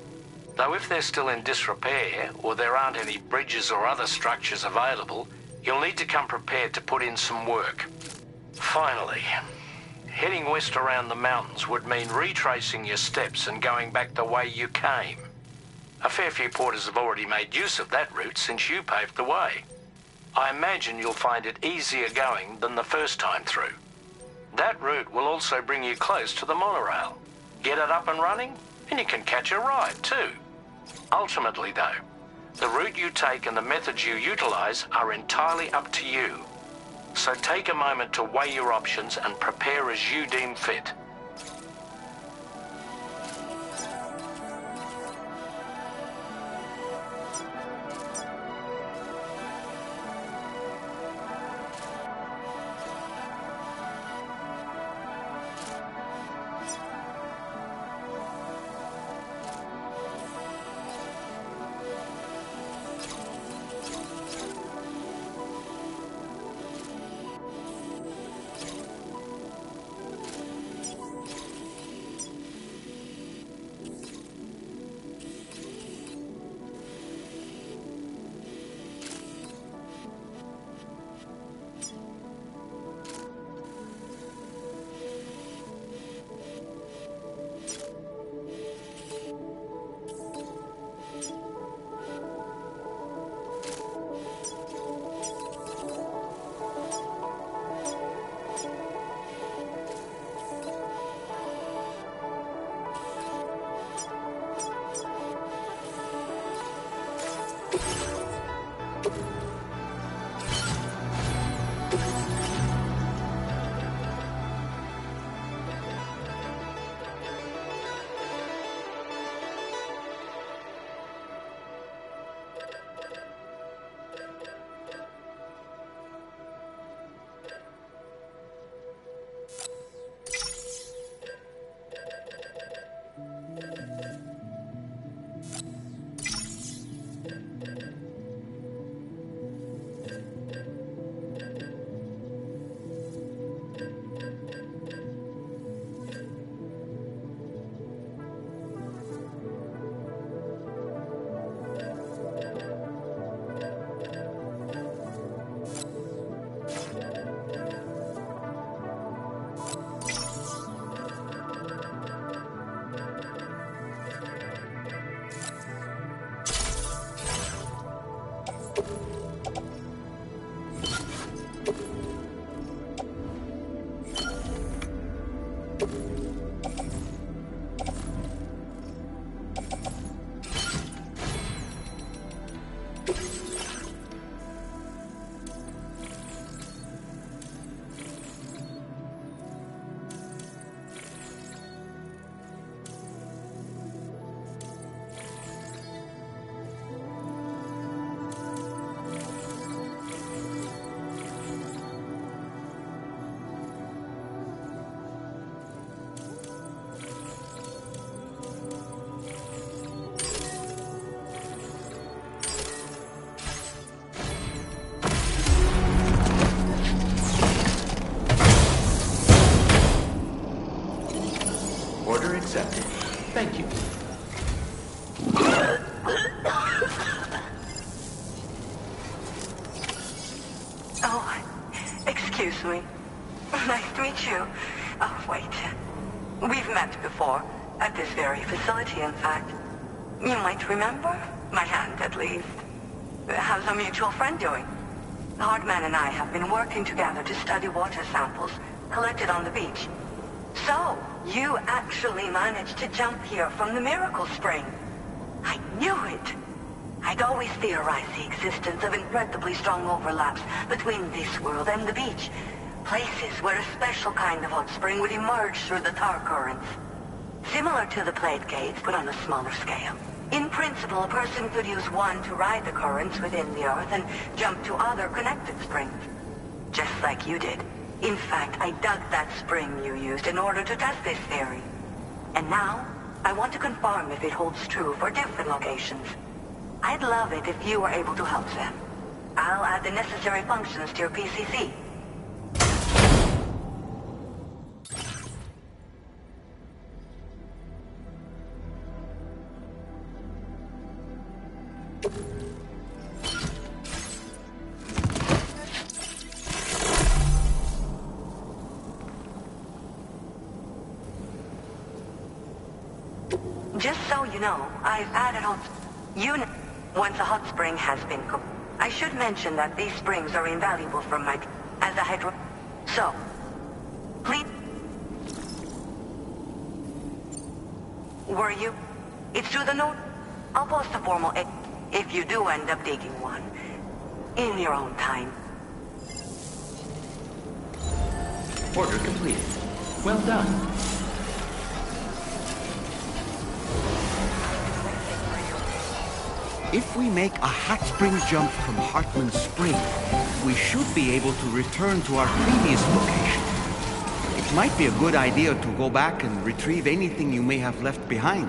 S4: Though if they're still in disrepair, or there aren't any bridges or other structures available, you'll need to come prepared to put in some work. Finally, heading west around the mountains would mean retracing your steps and going back the way you came. A fair few porters have already made use of that route since you paved the way. I imagine you'll find it easier going than the first time through. That route will also bring you close to the monorail. Get it up and running, and you can catch a ride too. Ultimately though, the route you take and the methods you utilize are entirely up to you. So take a moment to weigh your options and prepare as you deem fit.
S20: Excuse me. Nice to meet you. Oh, wait. We've met before. At this very facility, in fact. You might remember. My hand, at least. How's our mutual friend doing? Hardman and I have been working together to study water samples collected on the beach. So, you actually managed to jump here from the Miracle Spring. I knew it. I'd always theorized the existence of incredibly strong overlaps between this world and the beach. Places where a special kind of hot spring would emerge through the tar currents. Similar to the plate gates, but on a smaller scale. In principle, a person could use one to ride the currents within the Earth and jump to other connected springs. Just like you did. In fact, I dug that spring you used in order to test this theory. And now, I want to confirm if it holds true for different locations. I'd love it if you were able to help them. I'll add the necessary functions to your PCC. Just so you know, I've added hot... Once a hot spring has been cooked, I should mention that these springs are invaluable for my... as a hydro... So, please... Were you? It's to the note. I'll post a formal... if you do end up digging one. In your own time.
S21: Order completed. Well done.
S11: If we make a hot spring jump from Hartman's Spring, we should be able to return to our previous location. It might be a good idea to go back and retrieve anything you may have left behind.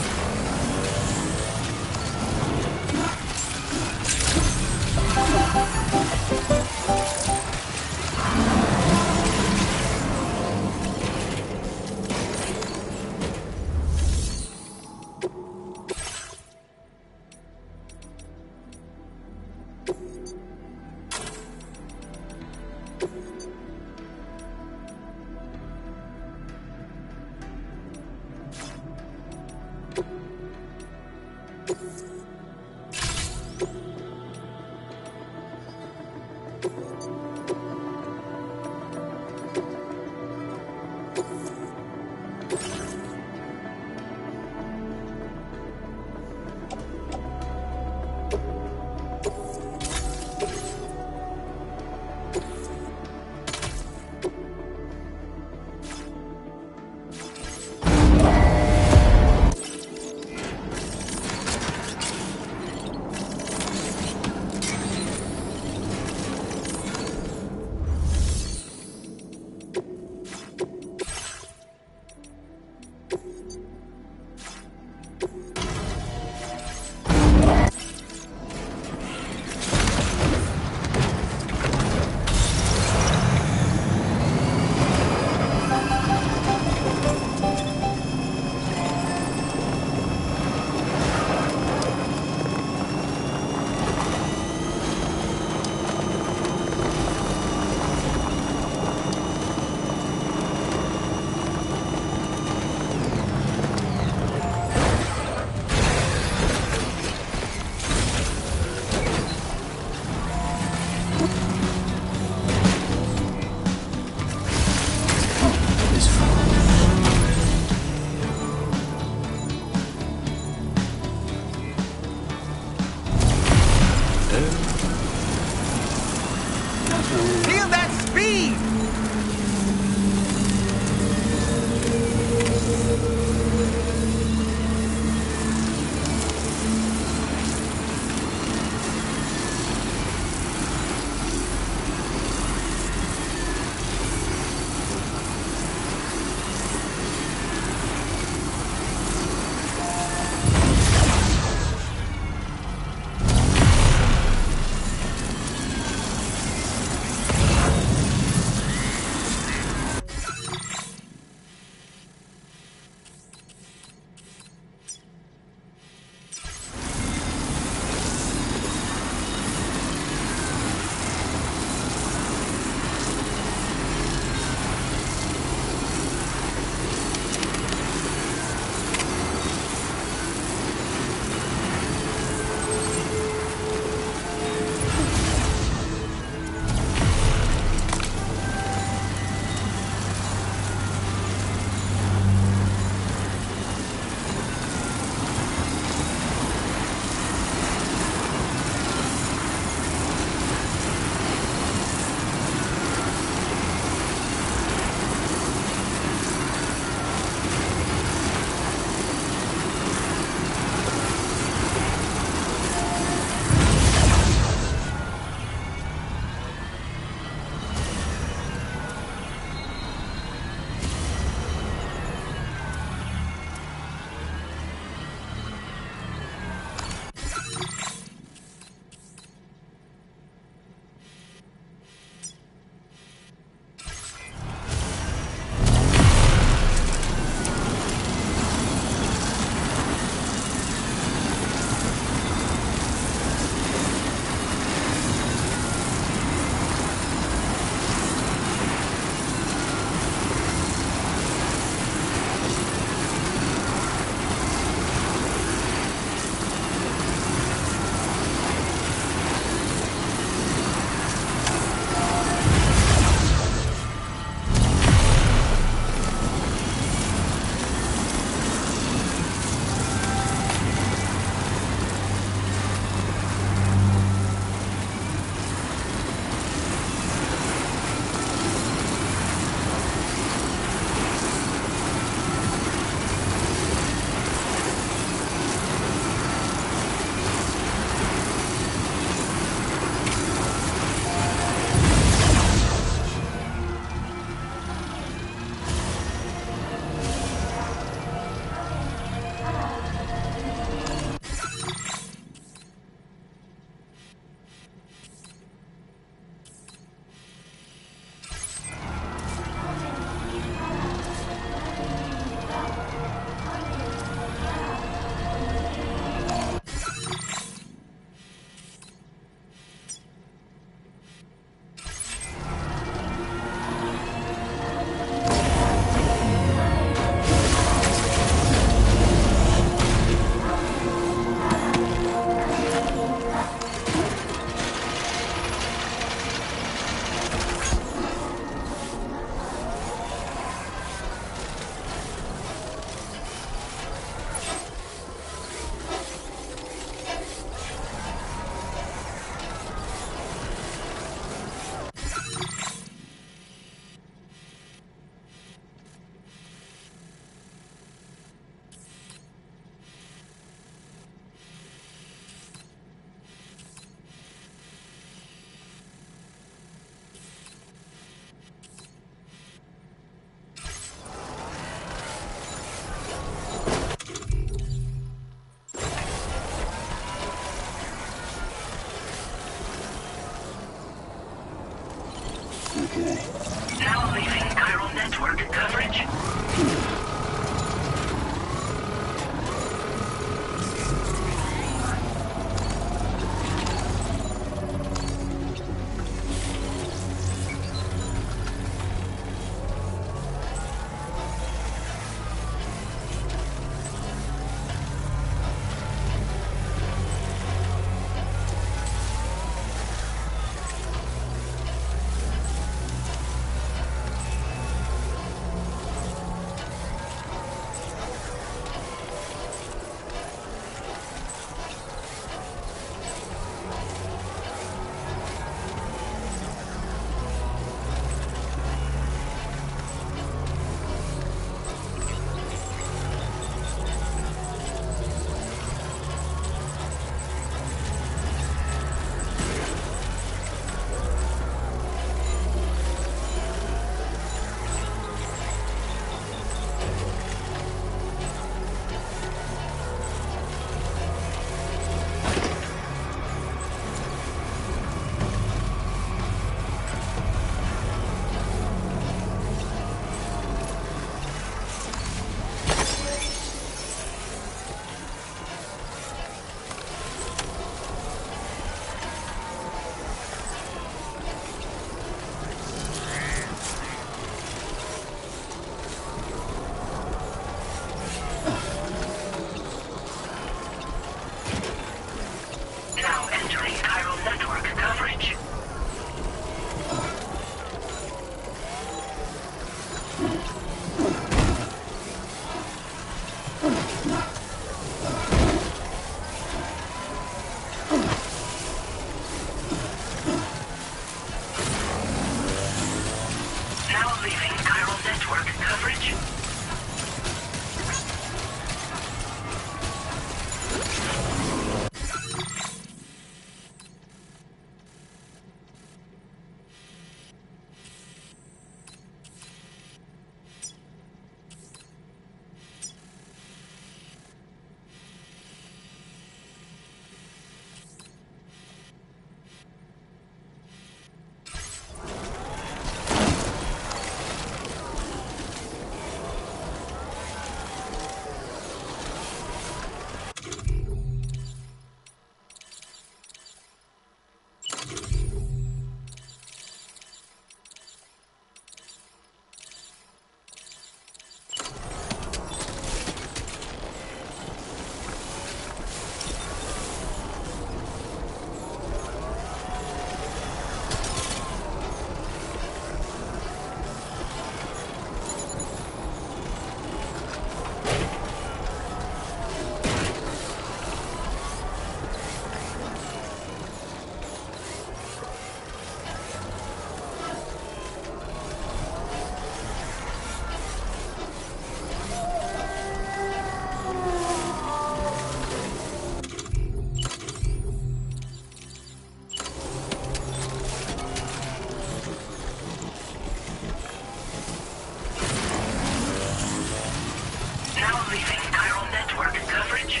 S6: leaving chiral network coverage.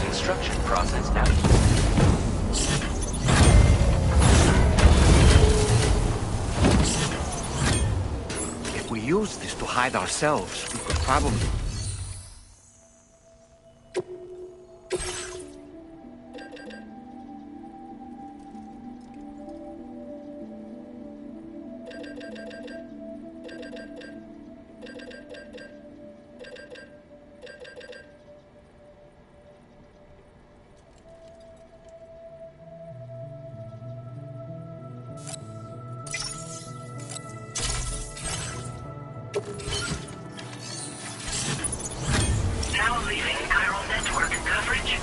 S21: Instruction process now.
S11: If we use this to hide ourselves, we could probably...
S6: Now leaving chiral network coverage.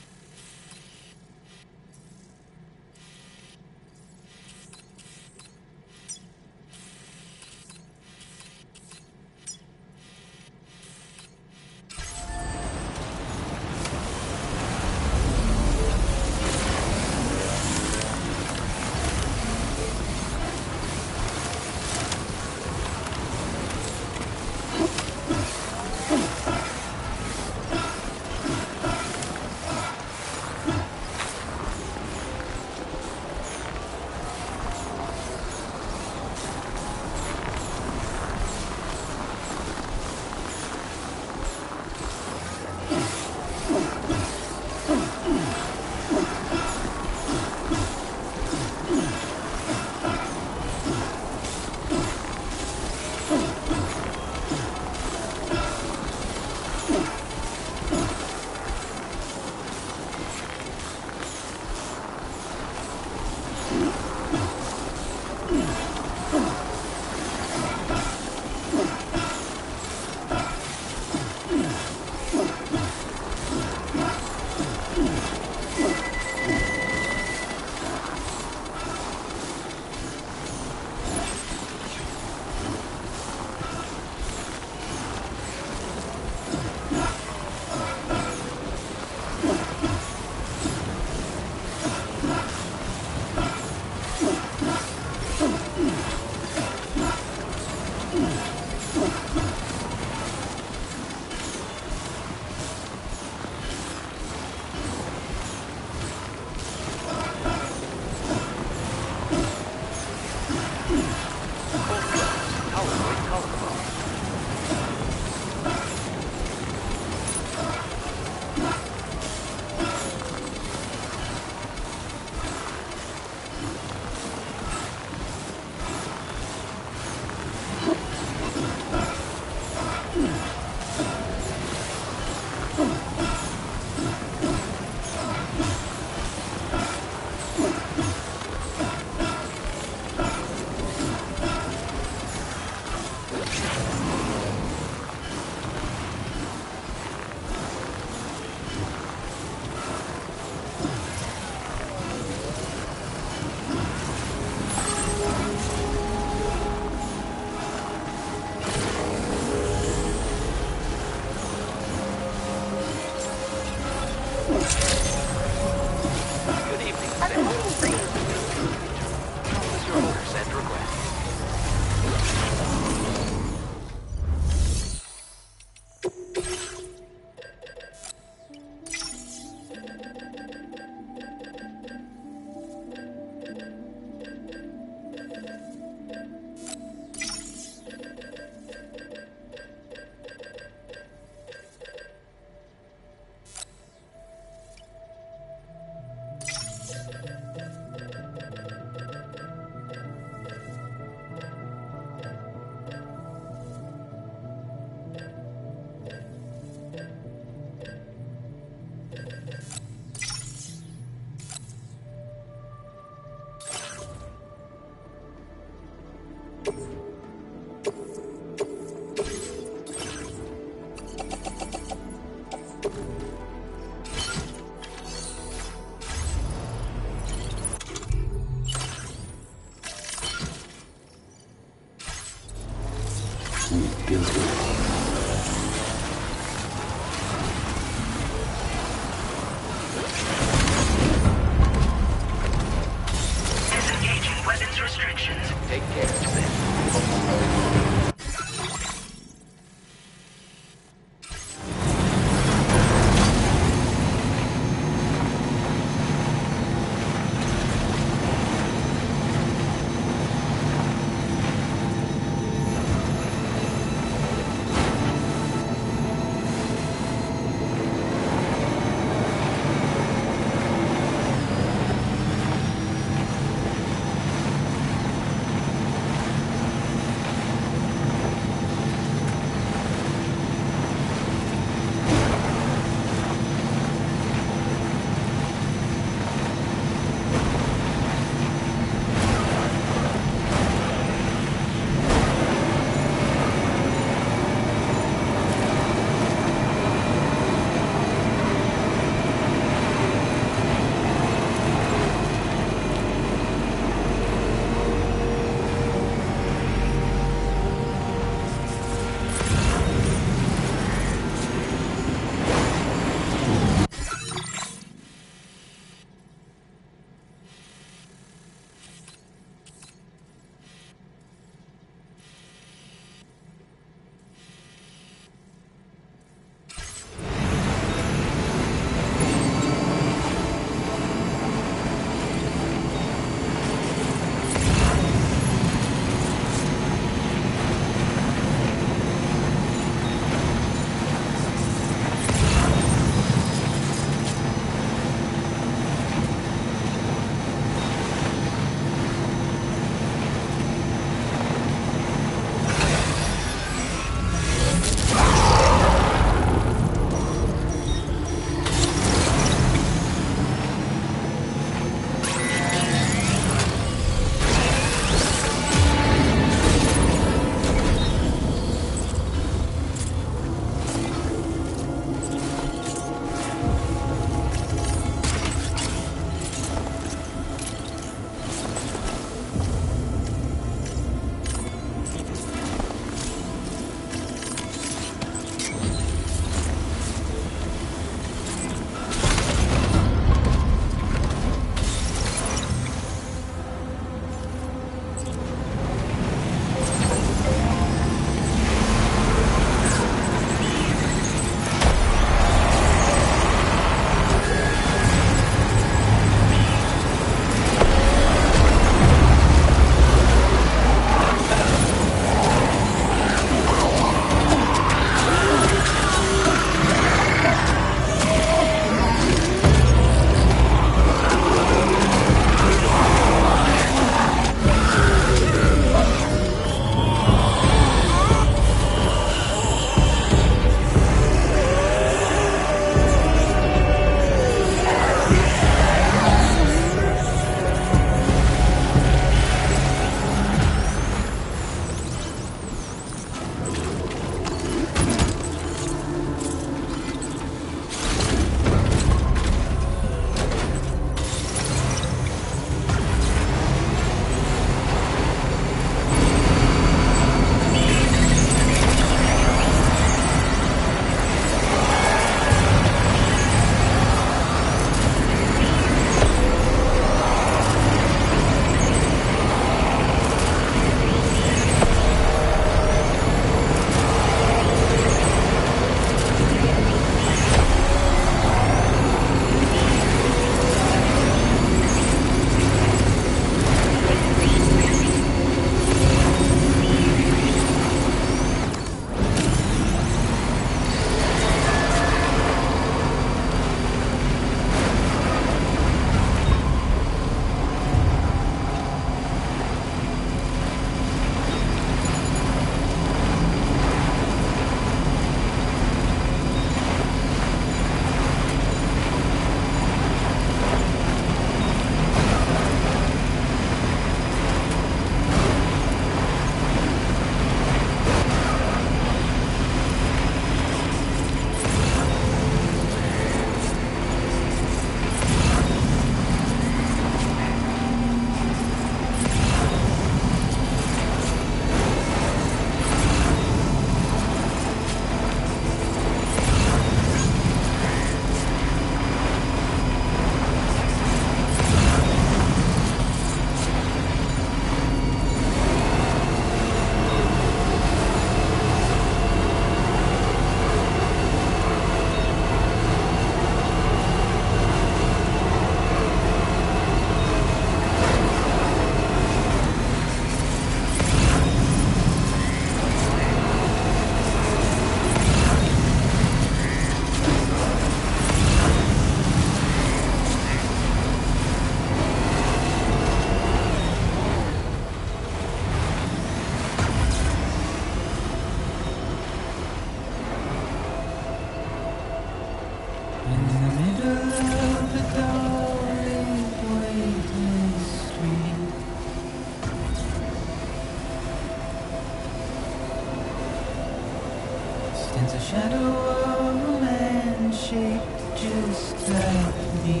S2: shadow of a man shaped just like me.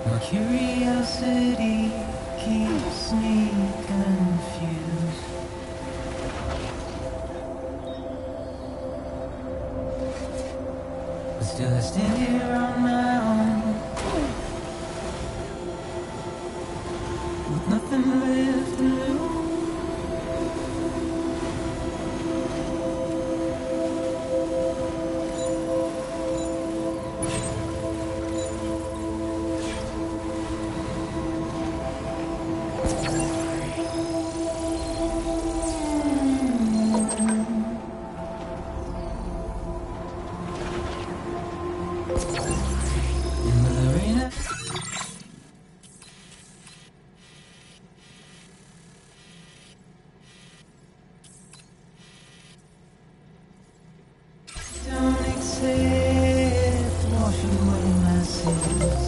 S2: My curiosity keeps me confused. But still I stand here on my own, with nothing left to lose. Don't accept, wash away my sins.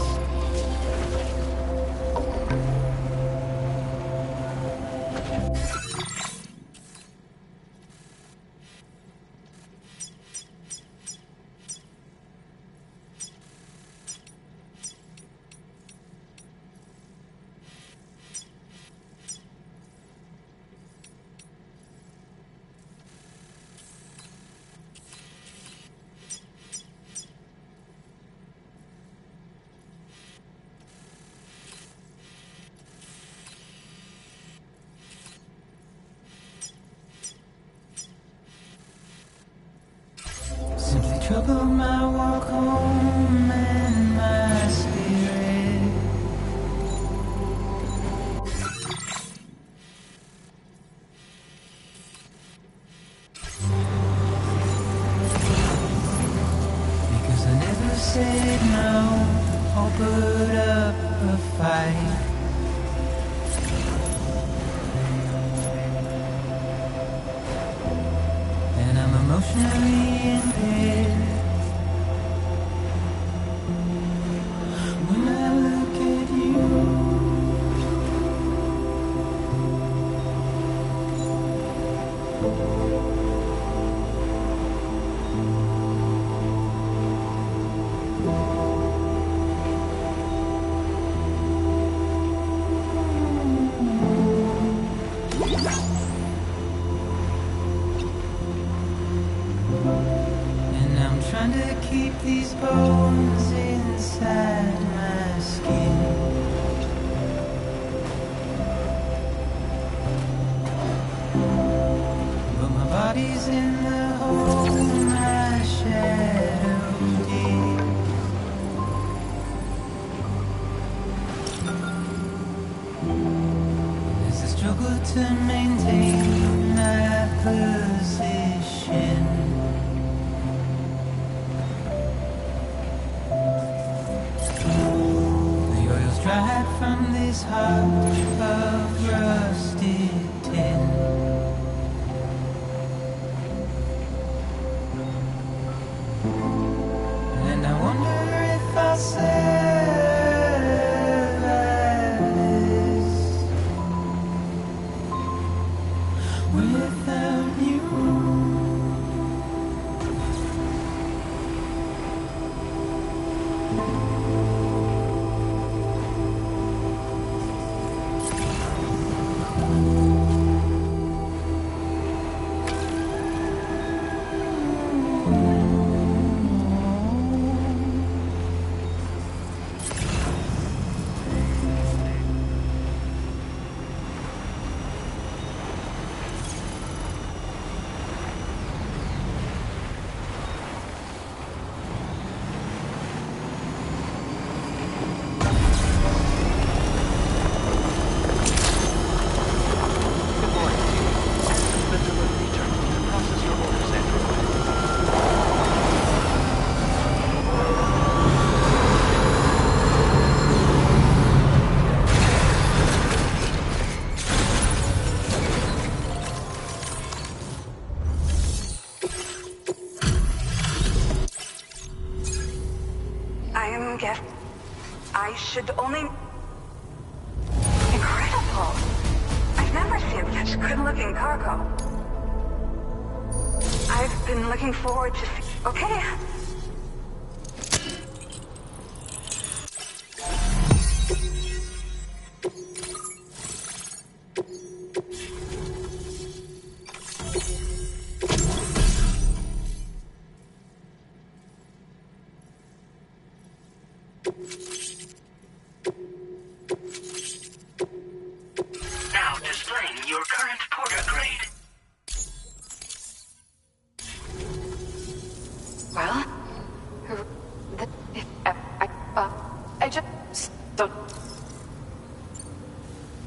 S2: Simply trouble my walk home and my spirit. Because I never said no or put up a fight. And I'm emotionally impaired. When I look at you, and I'm trying to keep these bones inside my skin. But my body's in the hole my shadow did. There's a struggle to maintain my position. The oil's dried from this heart of rusted tin. And I wonder if I'll survive this without you.
S20: I should only... Incredible! never seen such good-looking cargo. I've been looking forward to see... Okay.
S6: Now displaying your current porter grade.
S12: Well, I just don't.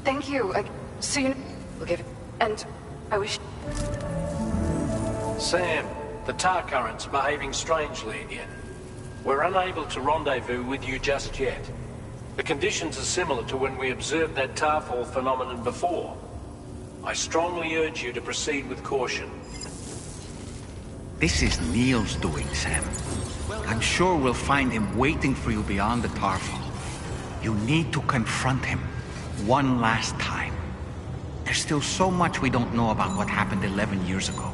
S12: Thank you. So you will give it, and I wish.
S4: Sam, the tar current's behaving strangely again. We're unable to rendezvous with you just yet. The conditions are similar to when we observed that tarfall phenomenon before. I strongly urge you to proceed with caution.
S11: This is Neil's doing, Sam. I'm sure we'll find him waiting for you beyond the tarfall. You need to confront him one last time. There's still so much we don't know about what happened 11 years ago.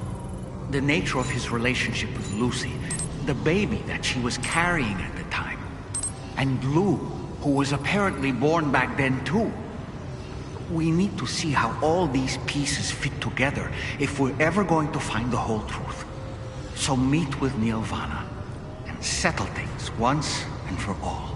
S11: The nature of his relationship with Lucy, the baby that she was carrying at the time, and Lou, who was apparently born back then too. We need to see how all these pieces fit together if we're ever going to find the whole truth. So meet with Neil Vanna and settle things once and for all.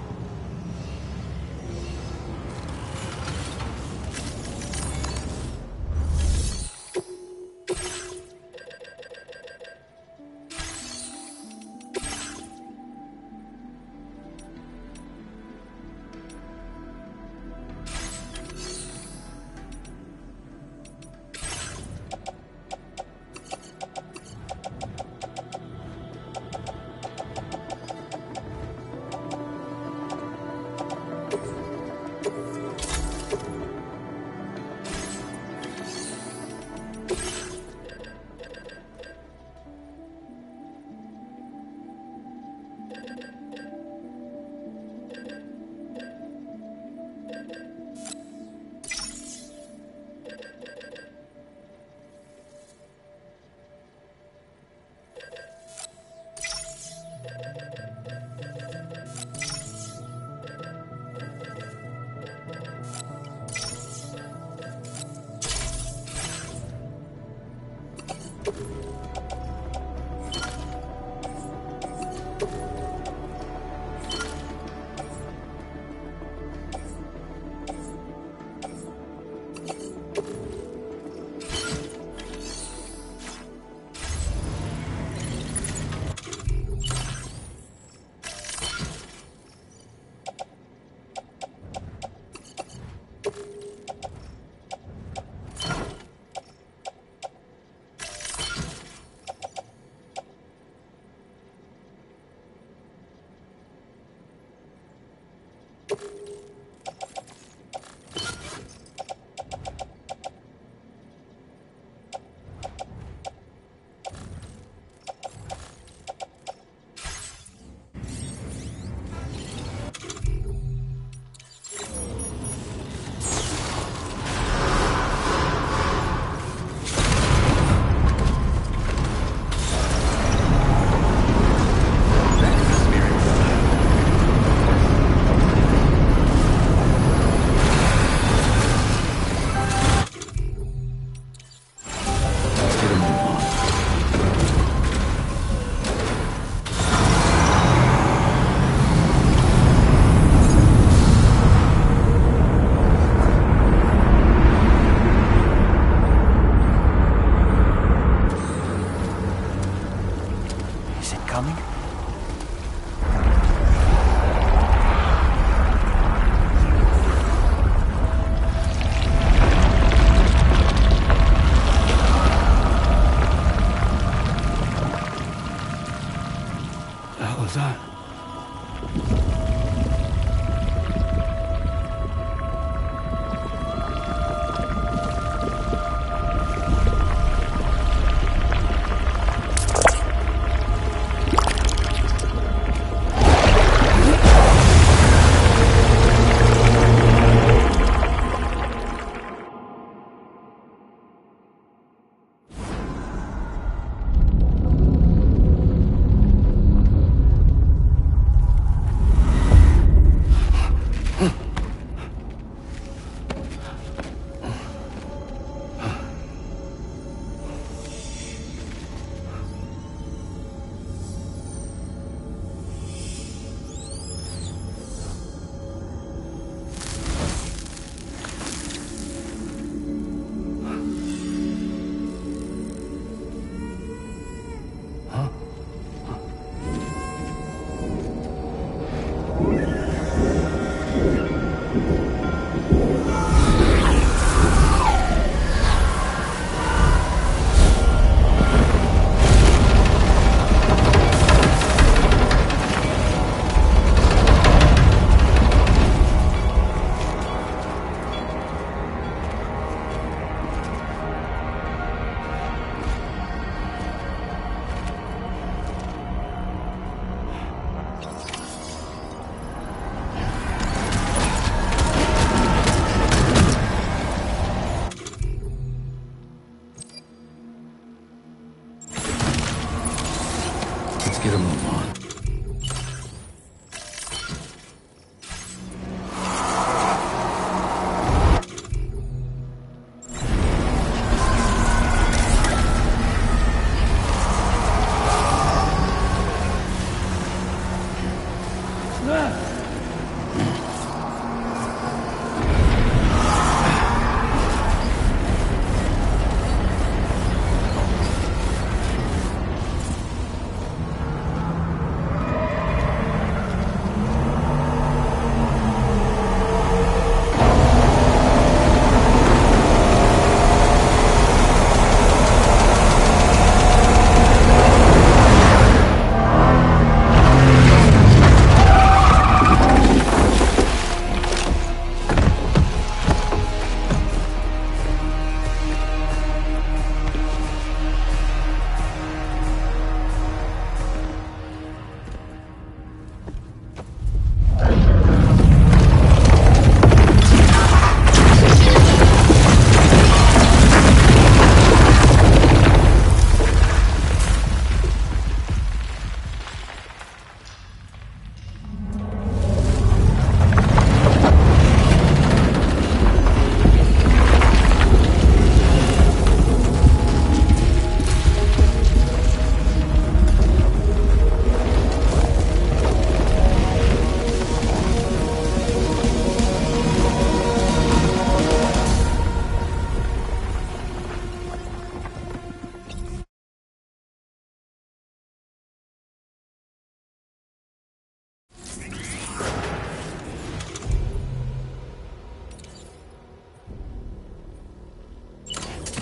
S16: Let's get a move on.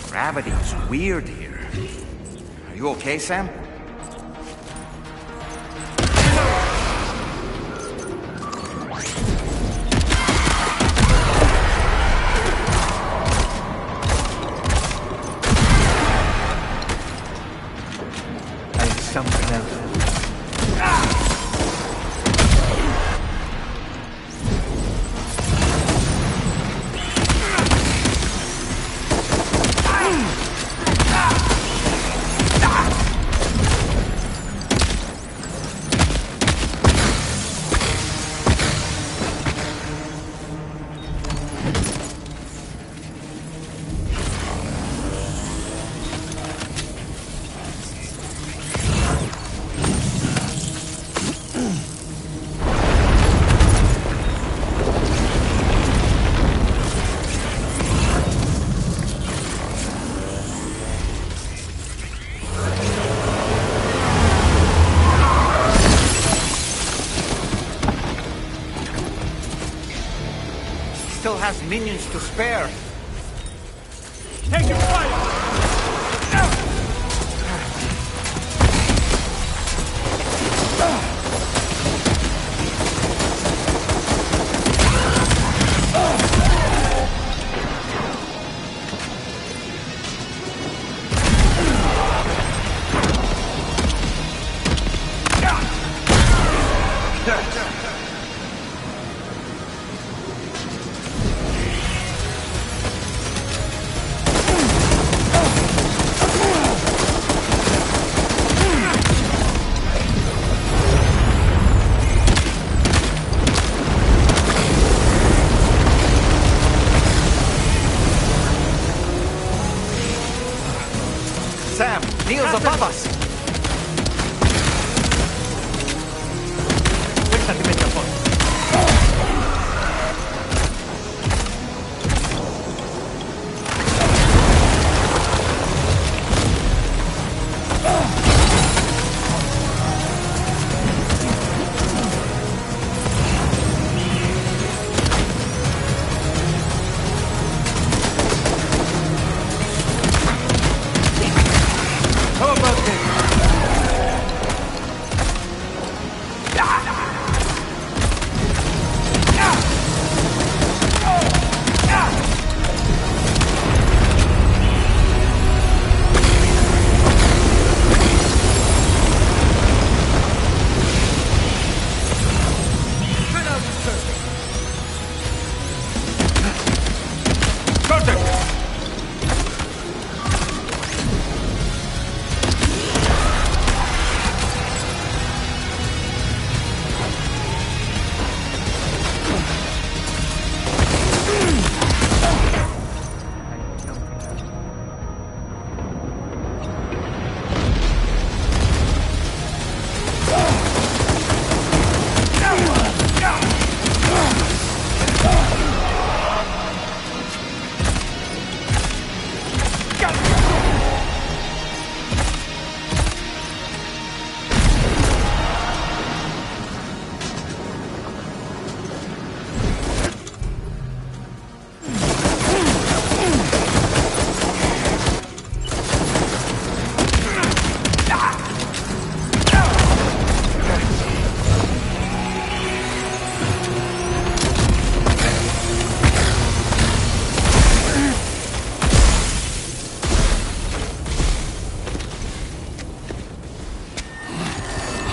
S11: Gravity's weird here. Are you okay, Sam?
S9: Something else.
S11: Still has minions to spare.
S13: Taking fire!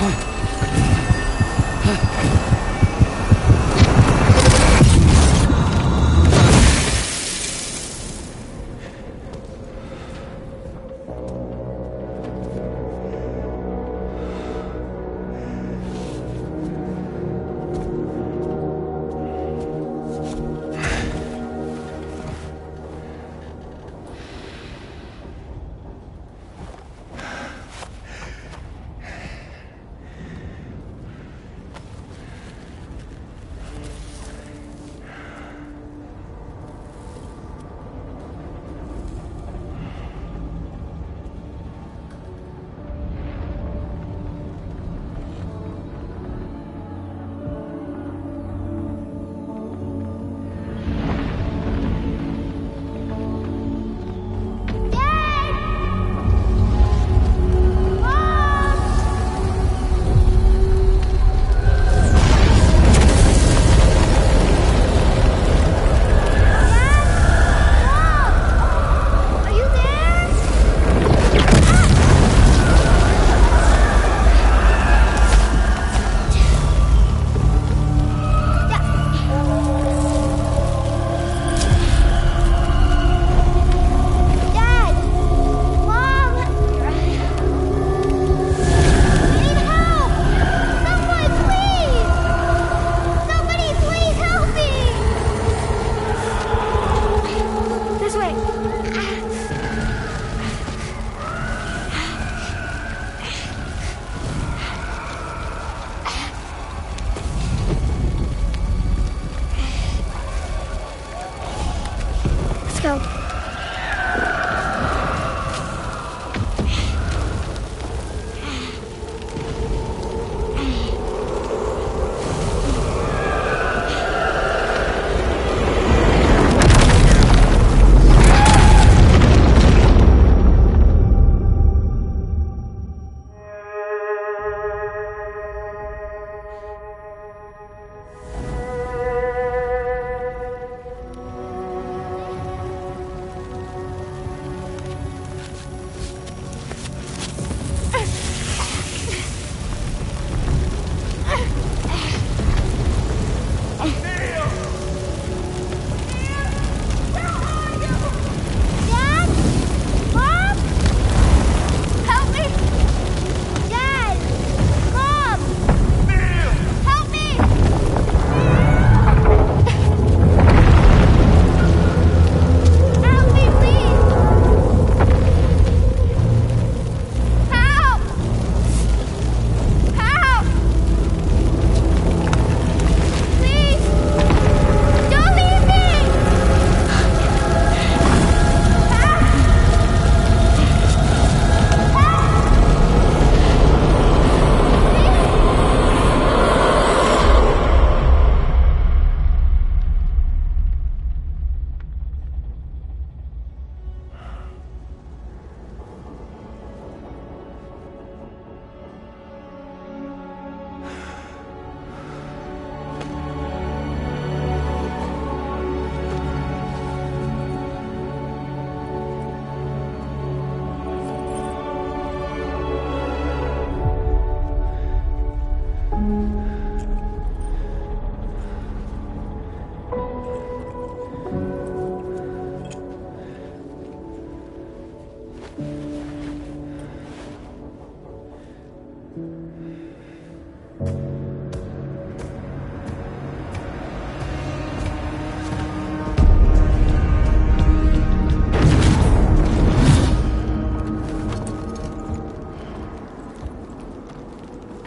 S5: go.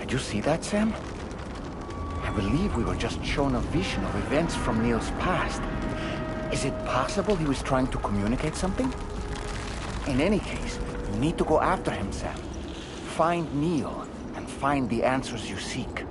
S11: Did you see that, Sam? I believe we were just shown a vision of events from Neil's past. Is it possible he was trying to communicate something? In any case, you need to go after him, Sam. Find Neil, and find the answers you seek.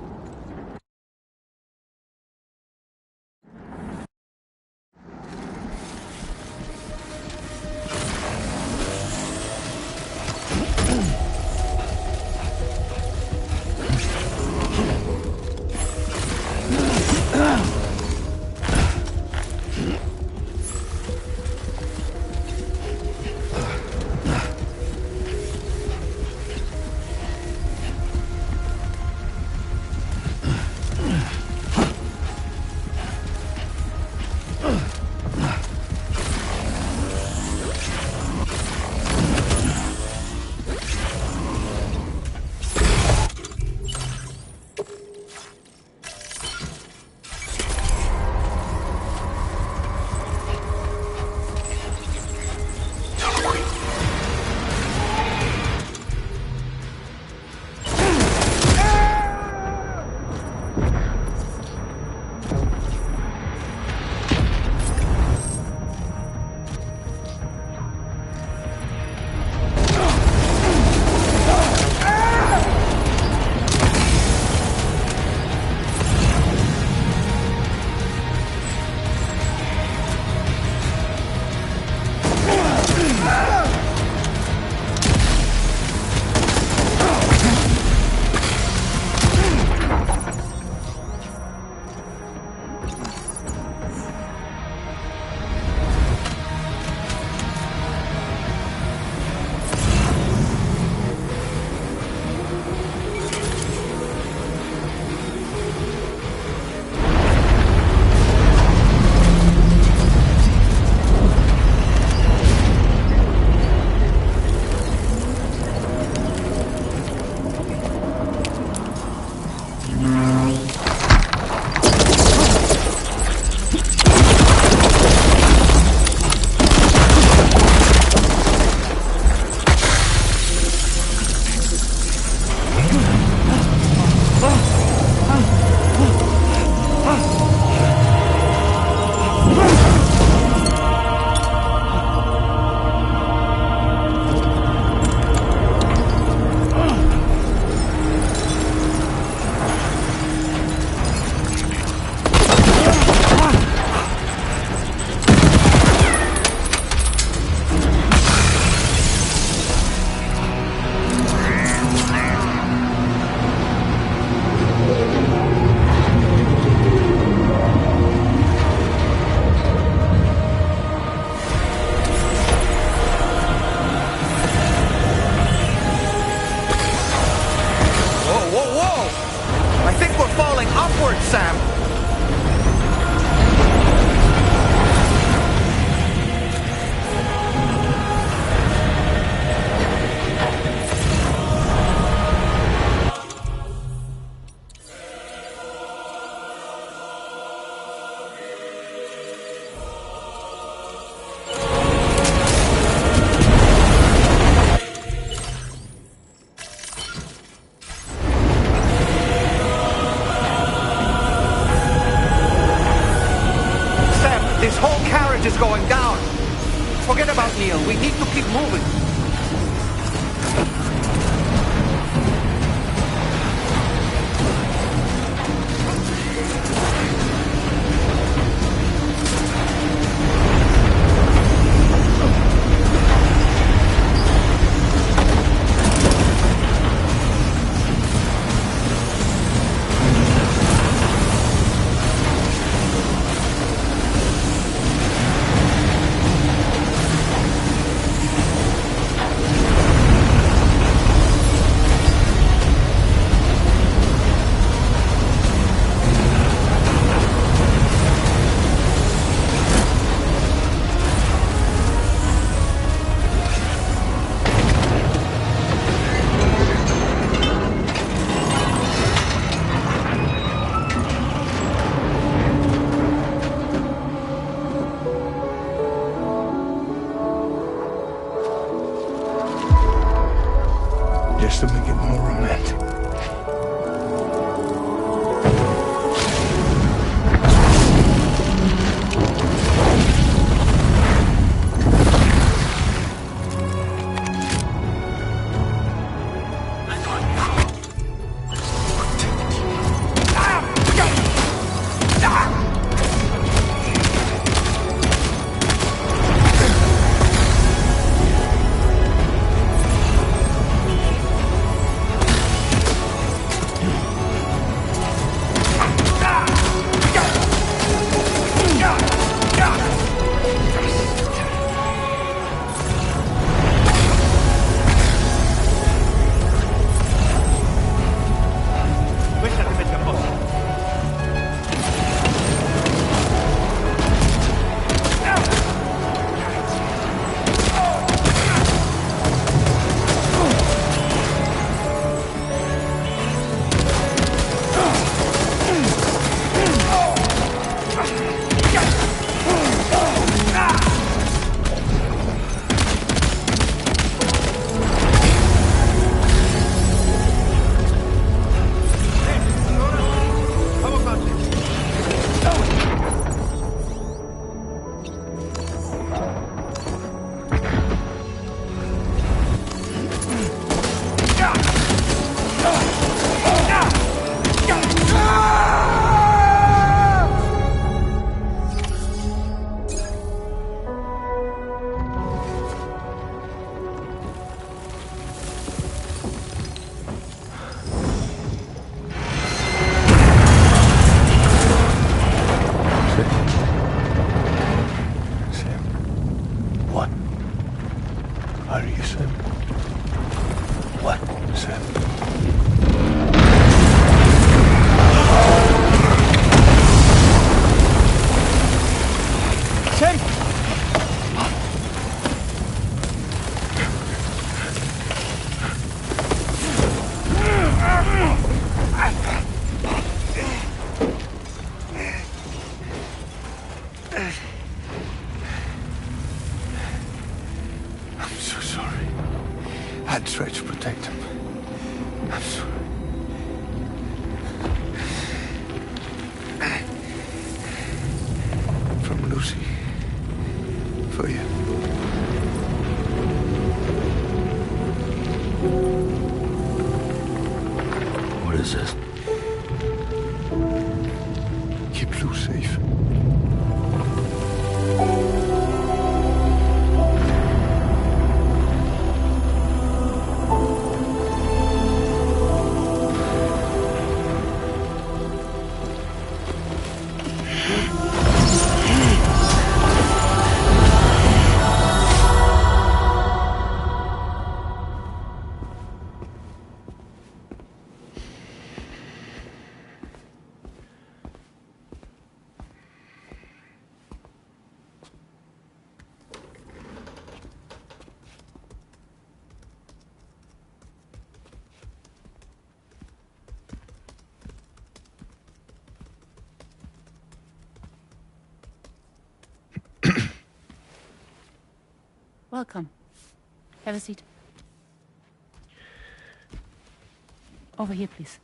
S11: I think we're falling upwards, Sam. This whole carriage is going down. Forget about Neil. We need to keep moving.
S16: Just to make it more romantic. Are you Sam? What, Sam?
S9: Sam!
S16: I'm so sorry. I tried to protect him. I'm sorry. From Lucy. For you.
S5: What is this?
S16: Keep Lou safe.
S5: Welcome. Have a seat. Over here, please.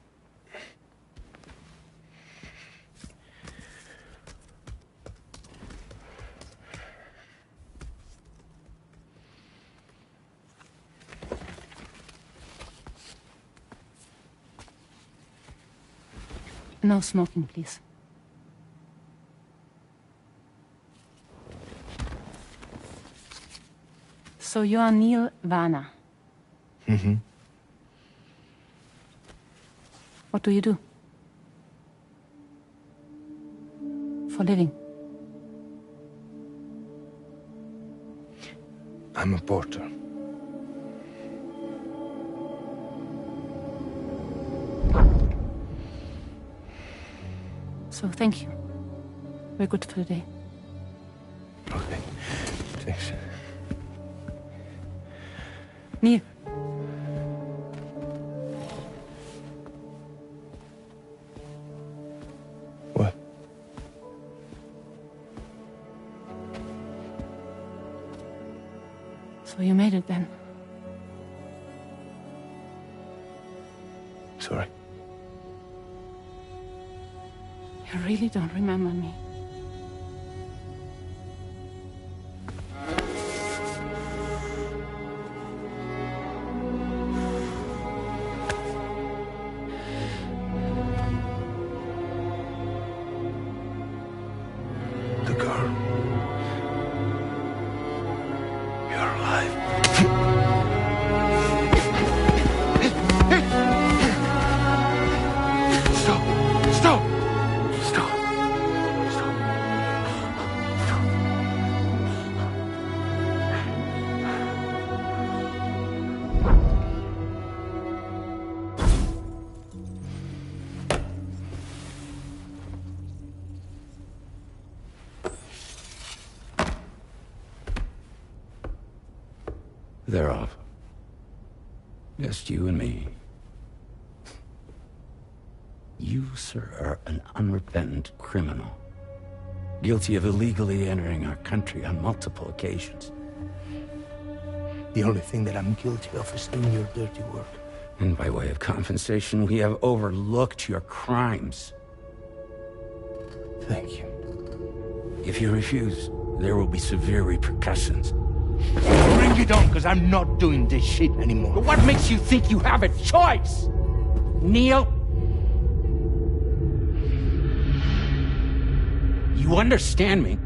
S5: No smoking, please. So you are Neil Varner.
S9: Mm-hmm.
S5: What do you do? For a living?
S9: I'm a porter.
S5: So thank you. We're good for the day.
S9: Okay. Thanks.
S5: Neil.
S9: What?
S5: So you made it then?
S9: Sorry.
S5: You really don't remember me.
S9: The girl. You're alive. Stop! Stop! Stop! Stop!
S16: They're off. Just you and me. You, sir, are an unrepentant criminal. Guilty of illegally entering our country on multiple occasions.
S9: The only thing that I'm guilty of is doing your dirty work.
S16: And by way of compensation, we have overlooked your crimes.
S9: Thank you.
S16: If you refuse, there will be severe repercussions.
S9: Bring it on, because I'm not doing this shit anymore.
S16: But what makes you think you have a choice? Neil? You understand me?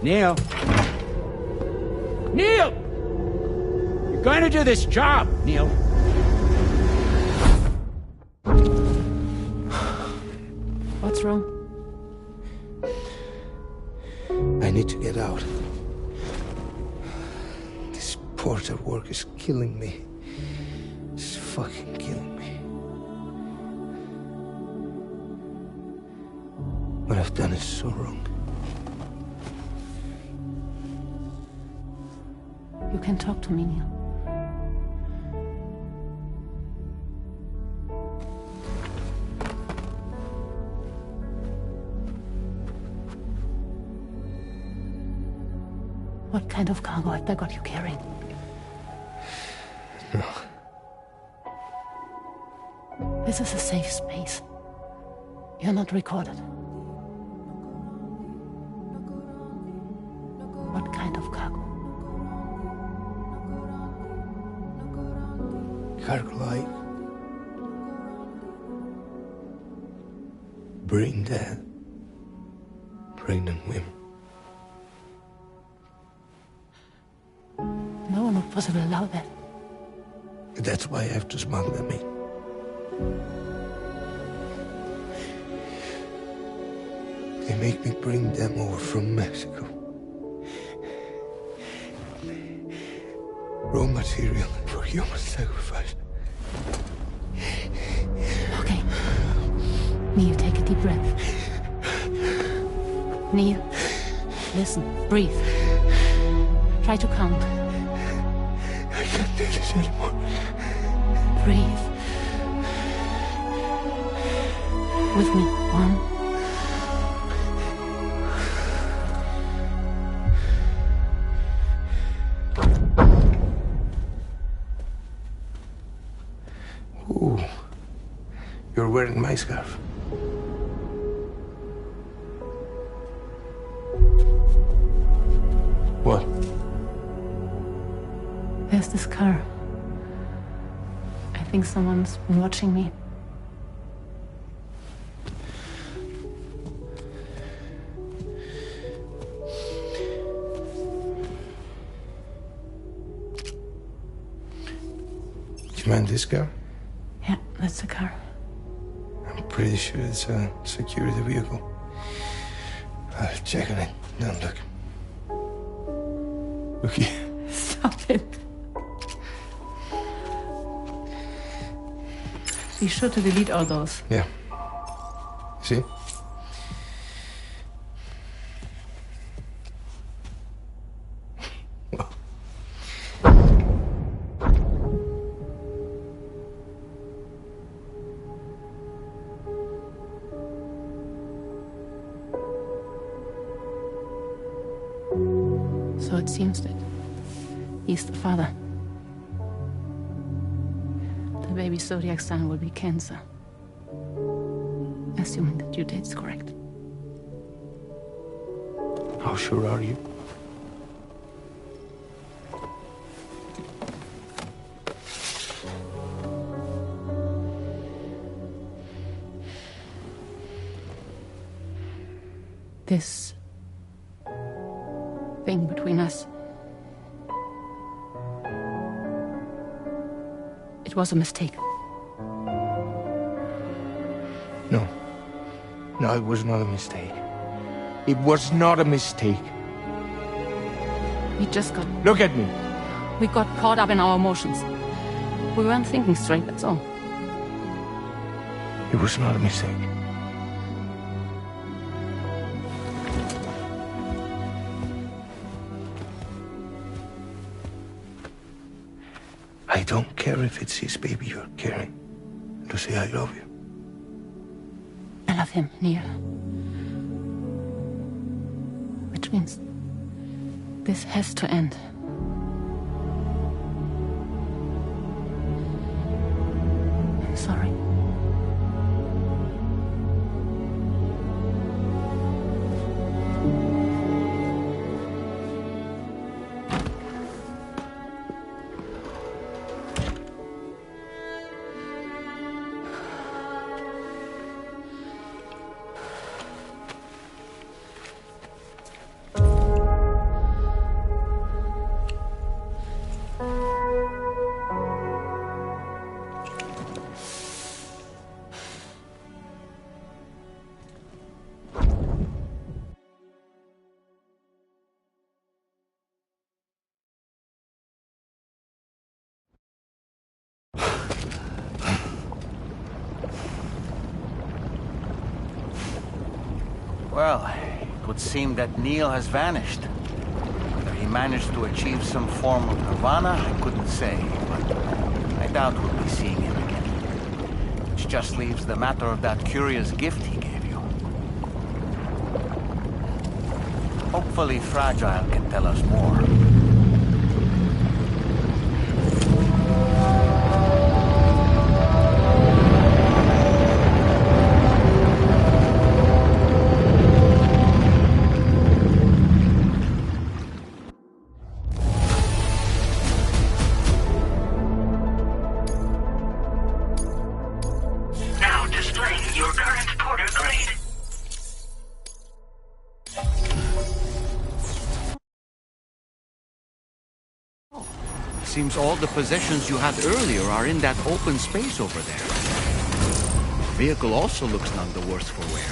S16: Neil? Neil! You're going to do this job, Neil.
S5: What's wrong?
S9: I need to get out. This porter work is killing me. It's fucking killing me. What I've done is so wrong.
S5: You can talk to me, Neil. What kind of cargo have they got you carrying?
S9: No.
S5: This is a safe space. You're not recorded. What kind of cargo?
S9: Cargo like brain dead, pregnant women.
S5: No one would possibly allow that.
S9: That's why I have to smuggle them in. They make me bring them over from Mexico. Raw material for human sacrifice.
S5: Okay. Neil, take a deep breath. Neil, listen, breathe. Try to count.
S9: I can't do this anymore.
S5: Breathe. with me. 1.
S14: Ooh, you're wearing my scarf. What?
S5: There's this car. I think someone's been watching me.
S14: Do you mind this car?
S5: Yeah, that's the car.
S14: I'm pretty sure it's a security vehicle. I'll check on it. Now look. Look here.
S5: Stop it. Be sure to delete all those.
S14: Yeah. See?
S5: So it seems that he's the father. The baby zodiac sign will be Cancer. Assuming the due date's correct.
S14: How sure are you?
S5: This thing between us. It was a mistake.
S14: No. No, it was not a mistake. It was not a mistake.
S5: We just got...
S14: Look at me.
S5: We got caught up in our emotions. We weren't thinking straight, that's all.
S14: It was not a mistake. I don't care if it's his baby you're carrying. To say I love you.
S5: I love him, Neil. Which means this has to end. I'm sorry.
S3: Well, it would seem that Neil has vanished. Whether he managed to achieve some form of nirvana, I couldn't say, but I doubt we'll be seeing him again. Which just leaves the matter of that curious gift he gave you. Hopefully Fragile can tell us more. Seems all the possessions you had earlier are in that open space over there. The vehicle also looks none the worse for wear.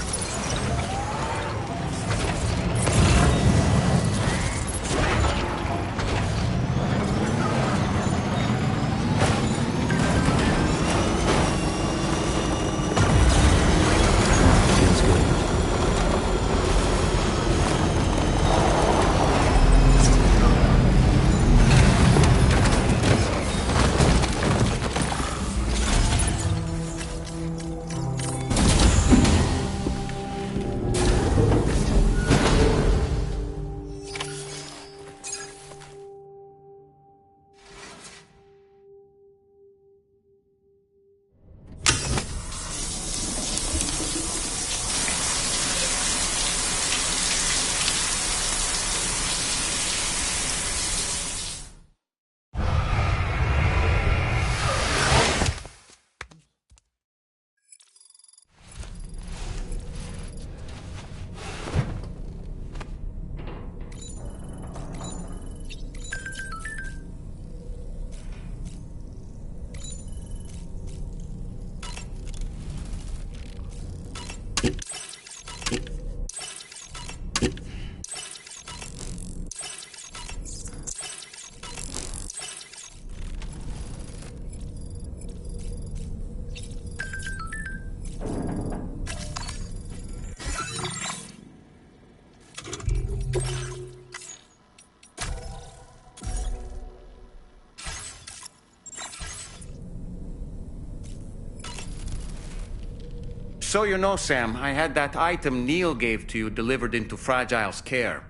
S11: So you know, Sam, I had that item Neil gave to you delivered into Fragile's care.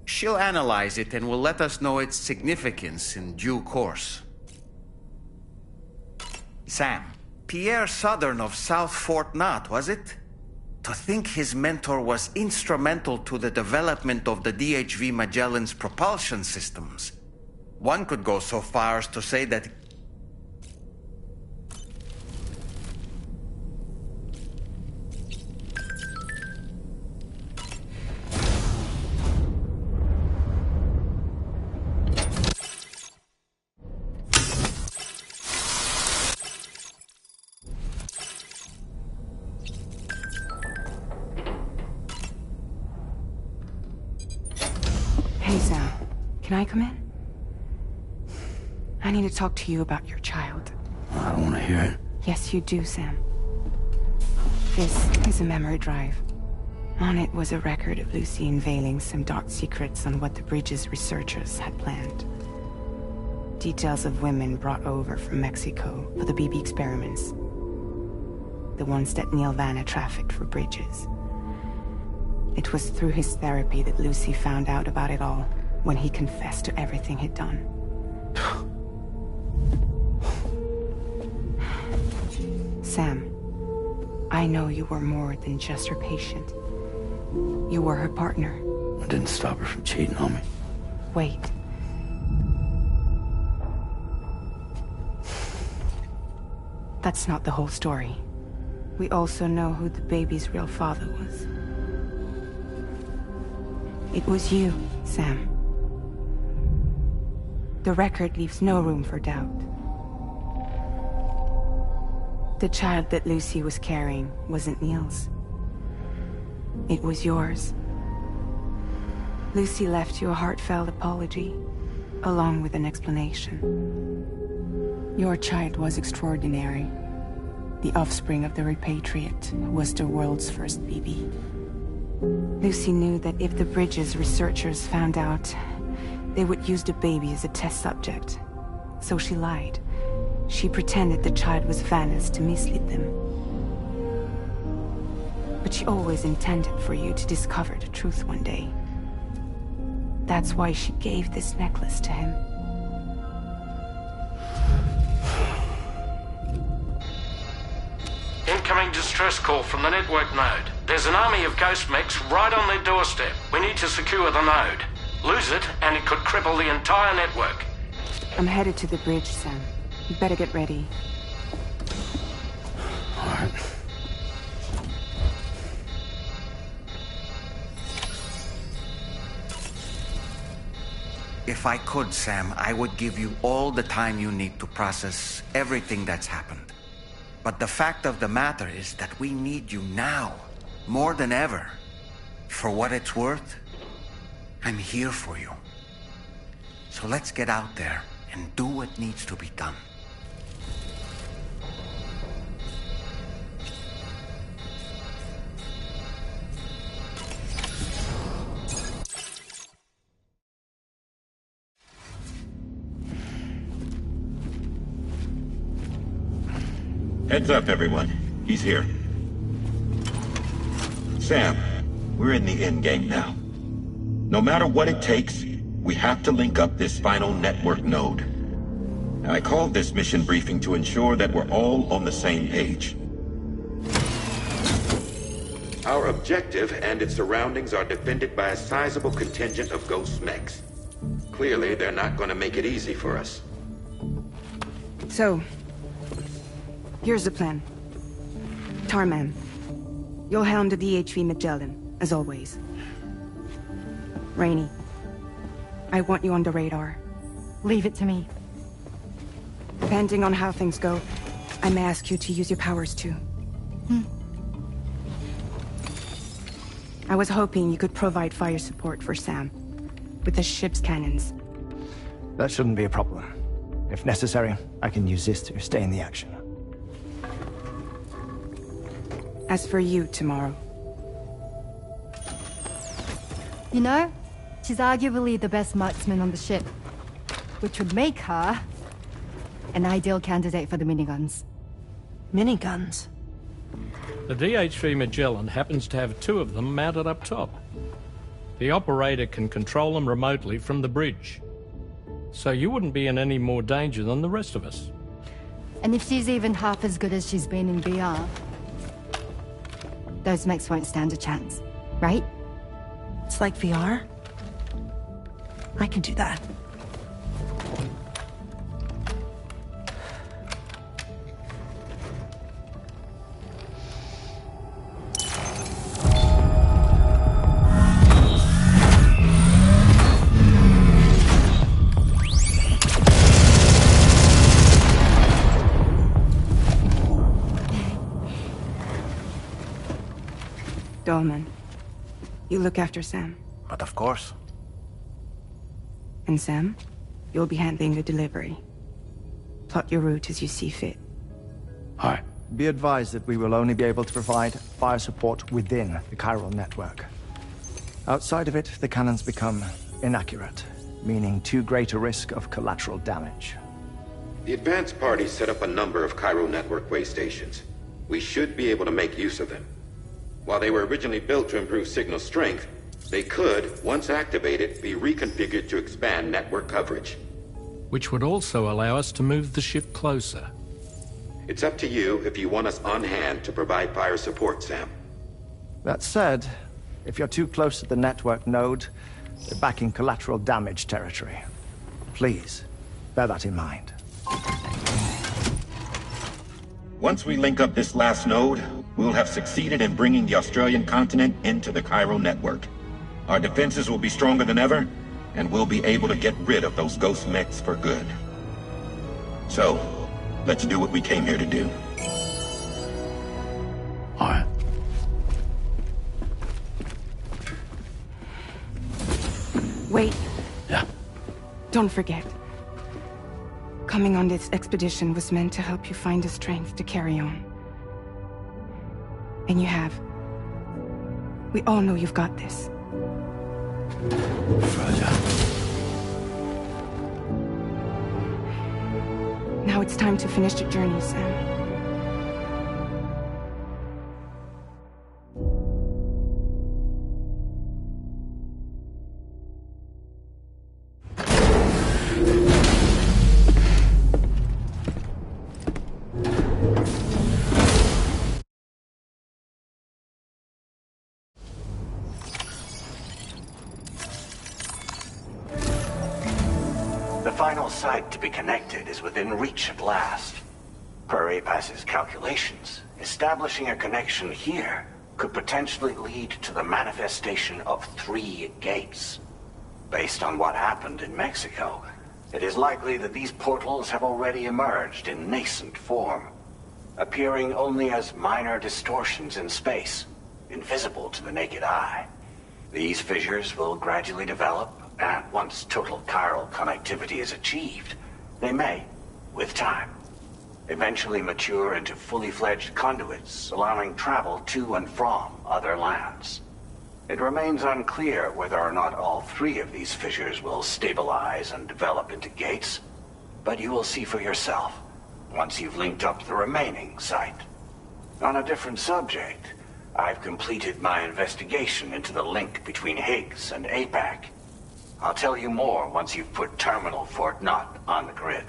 S11: She'll analyze it and will let us know its significance in due course. Sam, Pierre Southern of South Fort Knott, was it? To think his mentor was instrumental to the development of the DHV Magellan's propulsion systems. One could go so far as to say that...
S7: Hey, Sam. Can I come in? I need to talk to you about your child.
S16: I don't want to hear it.
S7: Yes, you do, Sam. This is a memory drive. On it was a record of Lucy unveiling some dark secrets on what the Bridges researchers had planned. Details of women brought over from Mexico for the BB experiments. The ones that Neil Vanna trafficked for Bridges. It was through his therapy that Lucy found out about it all, when he confessed to everything he'd done. Sam, I know you were more than just her patient. You were her partner.
S16: I didn't stop her from cheating on me.
S7: Wait. That's not the whole story. We also know who the baby's real father was. It was you, Sam. The record leaves no room for doubt. The child that Lucy was carrying wasn't Neil's. It was yours. Lucy left you a heartfelt apology, along with an explanation. Your child was extraordinary. The offspring of the repatriate who was the world's first BB. Lucy knew that if the Bridges researchers found out, they would use the baby as a test subject. So she lied. She pretended the child was Vanna's to mislead them. But she always intended for you to discover the truth one day. That's why she gave this necklace to him.
S4: Incoming distress call from the network node. There's an army of ghost mechs right on their doorstep. We need to secure the node. Lose it, and it could cripple the entire network.
S7: I'm headed to the bridge, Sam. You better get ready.
S16: All right.
S11: If I could, Sam, I would give you all the time you need to process everything that's happened. But the fact of the matter is that we need you now, more than ever. For what it's worth, I'm here for you. So let's get out there and do what needs to be done.
S18: Heads up, everyone. He's here. Sam, we're in the endgame now. No matter what it takes, we have to link up this final network node. I called this mission briefing to ensure that we're all on the same page. Our objective and its surroundings are defended by a sizable contingent of ghost mechs. Clearly, they're not going to make it easy for us.
S7: So, here's the plan. Tarman, you'll helm the DHV Magellan, as always. Rainey, I want you on the radar.
S1: Leave it to me.
S7: Depending on how things go, I may ask you to use your powers too. I was hoping you could provide fire support for Sam, with the ship's cannons.
S9: That shouldn't be a problem. If necessary, I can use this to stay in the action.
S7: As for you, tomorrow.
S1: You know, she's arguably the best marksman on the ship, which would make her an ideal candidate for the miniguns.
S5: Miniguns?
S4: The DHV Magellan happens to have 2 of them mounted up top. The operator can control them remotely from the bridge. So you wouldn't be in any more danger than the rest of us.
S1: And if she's even half as good as she's been in VR, those mechs won't stand a chance, right?
S2: It's like VR? I can do that.
S19: Dolman, you look after Sam.
S3: But of course.
S19: And Sam, you'll be handling the delivery. Plot your route as you see fit.
S9: All right. Be advised that we will only be able to provide fire support within the chiral network. Outside of it, the cannons become inaccurate, meaning too great a risk of collateral damage.
S8: The advanced party set up a number of chiral network way stations. We should be able to make use of them. While they were originally built to improve signal strength, they could, once activated, be reconfigured to expand network coverage.
S4: Which would also allow us to move the ship closer.
S8: It's up to you if you want us on hand to provide fire support, Sam.
S9: That said, if you're too close to the network node, you're back in collateral damage territory. Please, bear that in mind.
S8: Once we link up this last node, we'll have succeeded in bringing the Australian continent into the chiral network. Our defenses will be stronger than ever, and we'll be able to get rid of those ghost mechs for good. So, let's do what we came here to do.
S16: All right.
S19: Wait.
S16: Yeah.
S19: Don't forget. Coming on this expedition was meant to help you find the strength to carry on. And you have. We all know you've got this.
S16: Fragile.
S19: Now it's time to finish the journey, Sam.
S17: The final site to be connected is within reach at last. Per APAS's calculations, establishing a connection here could potentially lead to the manifestation of 3 gates. Based on what happened in Mexico, it is likely that these portals have already emerged in nascent form, appearing only as minor distortions in space, invisible to the naked eye. These fissures will gradually develop, and once total chiral connectivity is achieved, they may, with time, eventually mature into fully fledged conduits, allowing travel to and from other lands. It remains unclear whether or not all 3 of these fissures will stabilize and develop into gates, but you will see for yourself once you've linked up the remaining site. On a different subject, I've completed my investigation into the link between Higgs and APAC. I'll tell you more once you've put Terminal Fort Knott on the grid.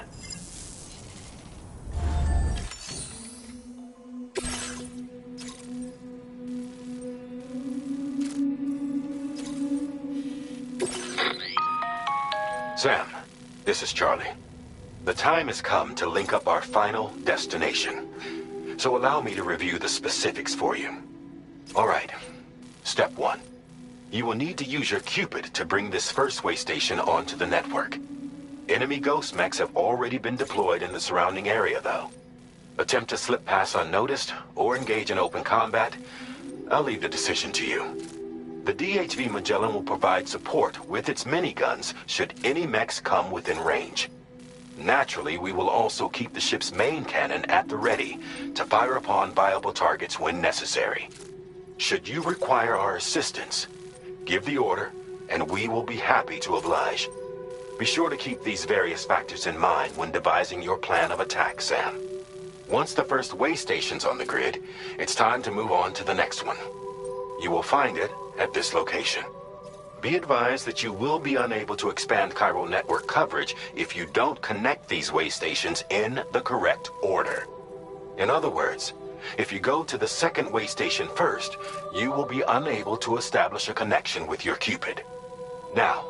S8: Sam, this is Charlie. The time has come to link up our final destination. So allow me to review the specifics for you. All right. Step 1. You will need to use your Cupid to bring this first way station onto the network. Enemy ghost mechs have already been deployed in the surrounding area, though. Attempt to slip past unnoticed or engage in open combat, I'll leave the decision to you. The DHV Magellan will provide support with its miniguns should any mechs come within range. Naturally, we will also keep the ship's main cannon at the ready to fire upon viable targets when necessary. Should you require our assistance, give the order, and we will be happy to oblige. Be sure to keep these various factors in mind when devising your plan of attack, Sam. Once the first way station's on the grid, it's time to move on to the next one. You will find it at this location. Be advised that you will be unable to expand chiral network coverage if you don't connect these way stations in the correct order. In other words, if you go to the second way station first, you will be unable to establish a connection with your Cupid. Now,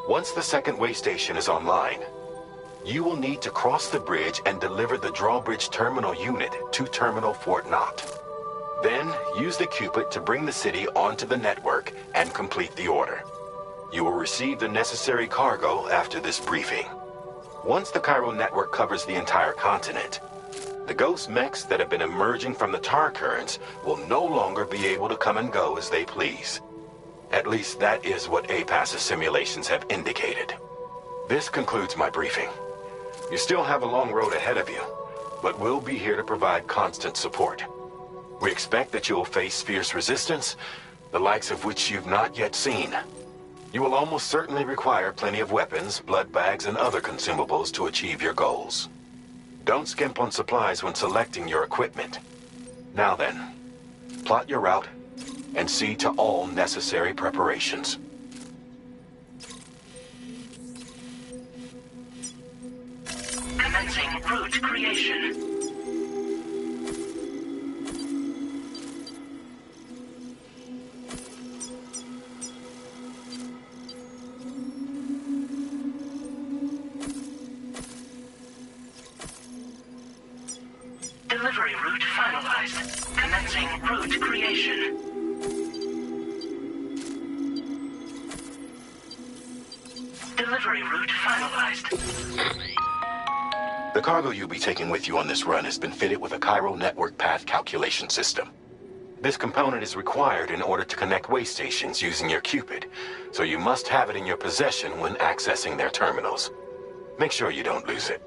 S8: once the second way station is online, you will need to cross the bridge and deliver the drawbridge terminal unit to Terminal Fort Knott. Then, use the Cupid to bring the city onto the network and complete the order. You will receive the necessary cargo after this briefing. Once the chiral network covers the entire continent, the ghost mechs that have been emerging from the tar currents will no longer be able to come and go as they please. At least that is what APAS's simulations have indicated. This concludes my briefing. You still have a long road ahead of you, but we'll be here to provide constant support. We expect that you will face fierce resistance, the likes of which you've not yet seen. You will almost certainly require plenty of weapons, blood bags, and other consumables to achieve your goals. Don't skimp on supplies when selecting your equipment. Now then, plot your route and see to all necessary preparations.
S6: Commencing route creation. Delivery route finalized. Commencing route creation. Delivery route finalized.
S8: The cargo you'll be taking with you on this run has been fitted with a chiral network path calculation system. This component is required in order to connect way stations using your Cupid, so you must have it in your possession when accessing their terminals. Make sure you don't lose it.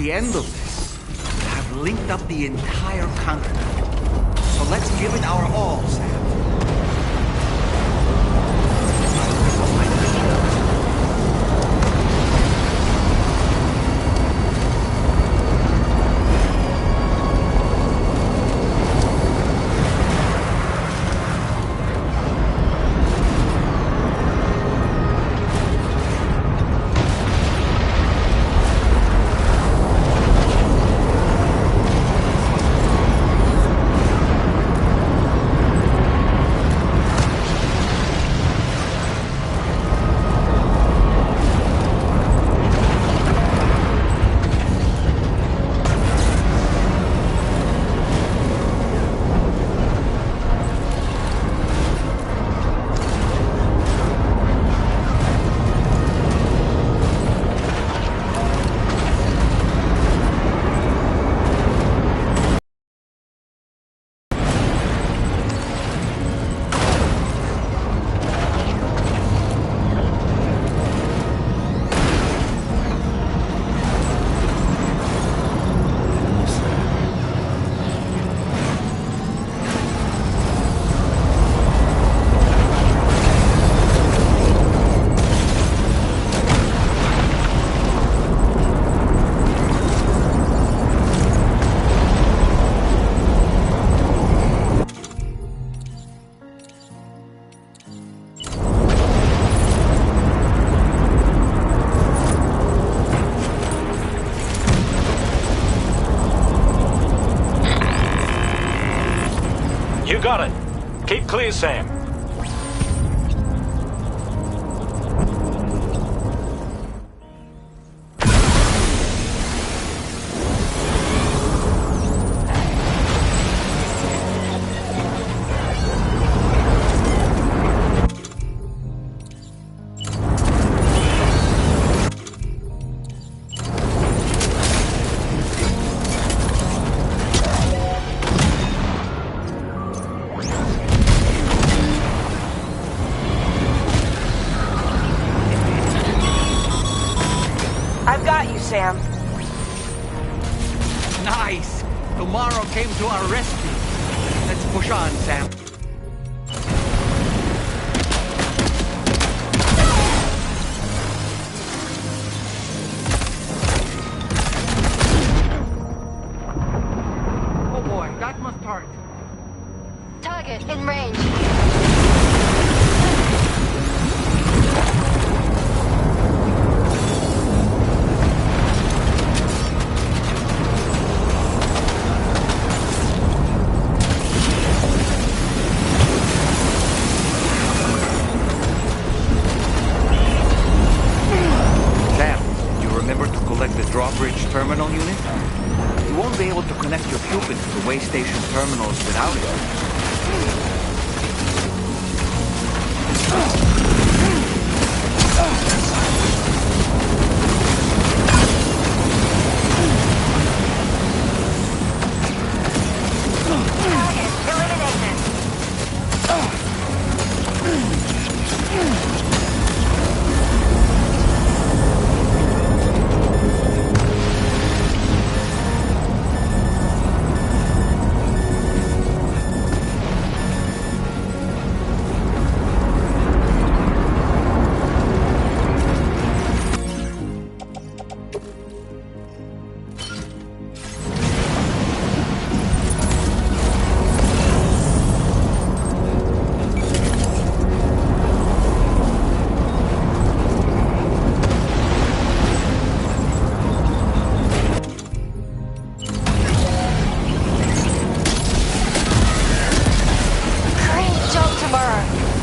S11: the end of this, we'll have linked up the entire continent. So let's give it our all, Sam.
S4: You got it. Keep clear, Sam.
S7: Sam.
S11: Nice! Tomorrow came to our rescue. Let's push on, Sam. Oh boy, that must hurt.
S1: Target in range.
S11: Drawbridge terminal unit? You won't be able to connect your Cupid to way station terminals without it.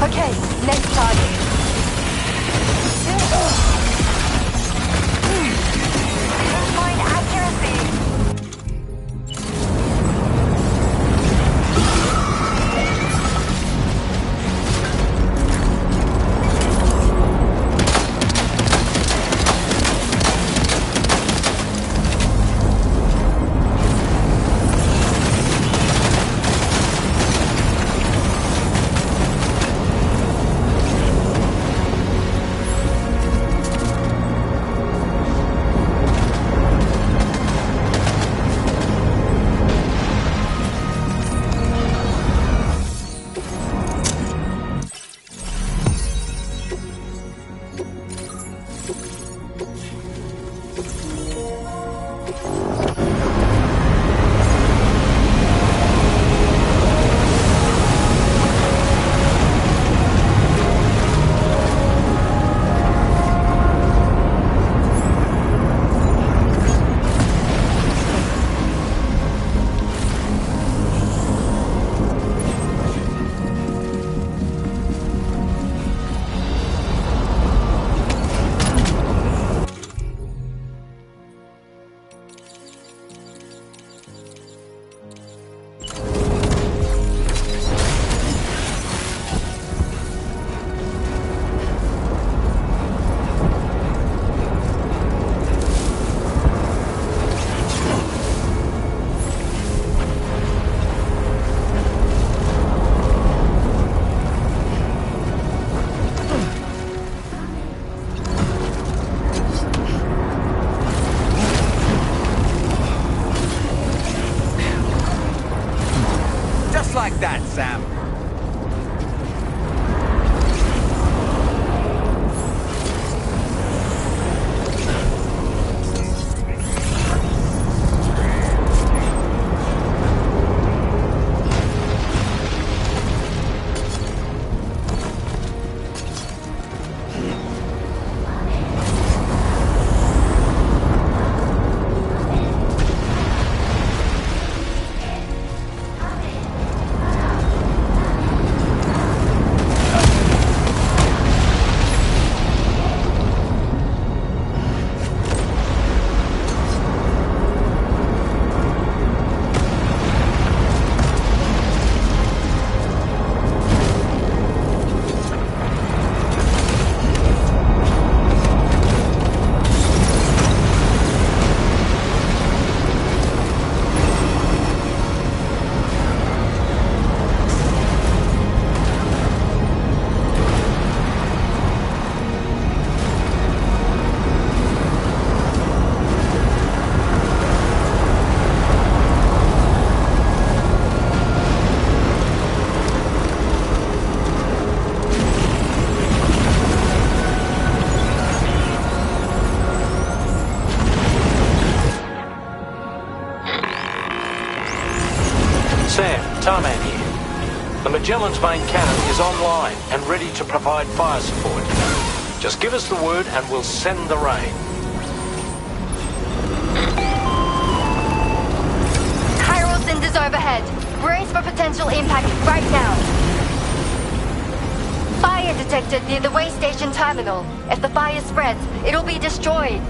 S1: Okay, next target. Pinpoint accuracy.
S11: Just like that, Sam.
S4: Tarman here. The Magellan's main cannon is online and ready to provide fire support. Just give us the word and we'll send the rain.
S10: Chiral cinders overhead. Brace for potential impact right now. Fire detected near the way station terminal. If the fire spreads, it'll be destroyed.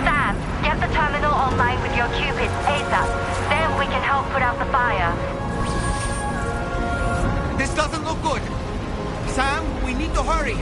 S10: Sam, get the terminal online with your Cupid ASAP. Then we can help put out the fire.
S11: This doesn't look good. Sam, we need to hurry.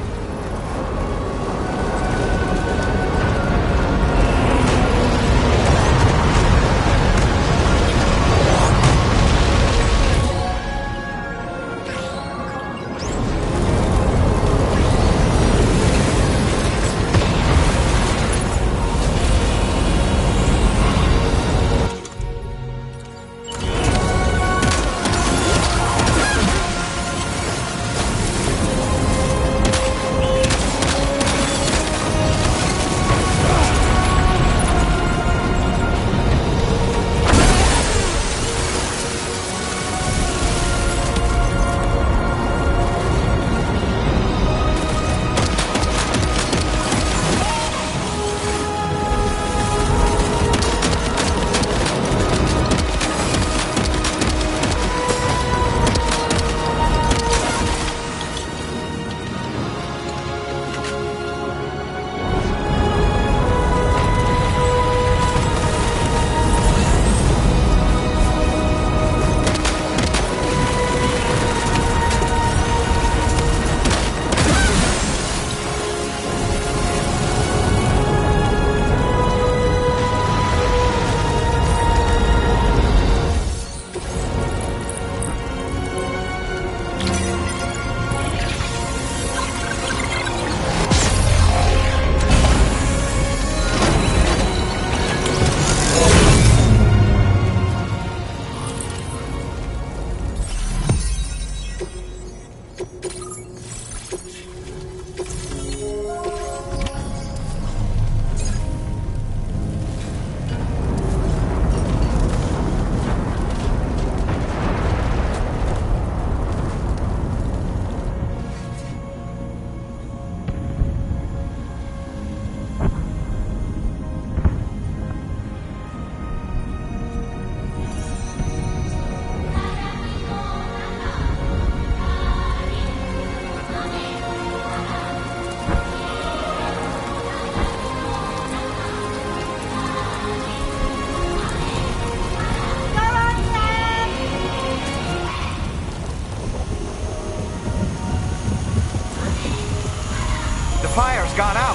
S11: Fire's gone out.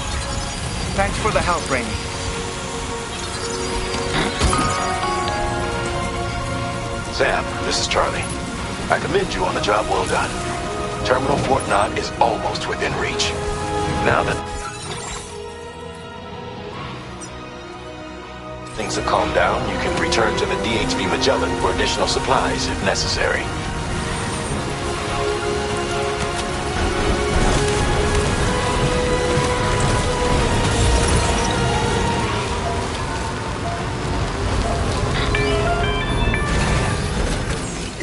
S11: Thanks for the help, Rainey.
S8: Sam, this is Charlie. I commend you on the job well done. Terminal Fort Knott is almost within reach. Now that things have calmed down, you can return to the DHV Magellan for additional supplies if necessary.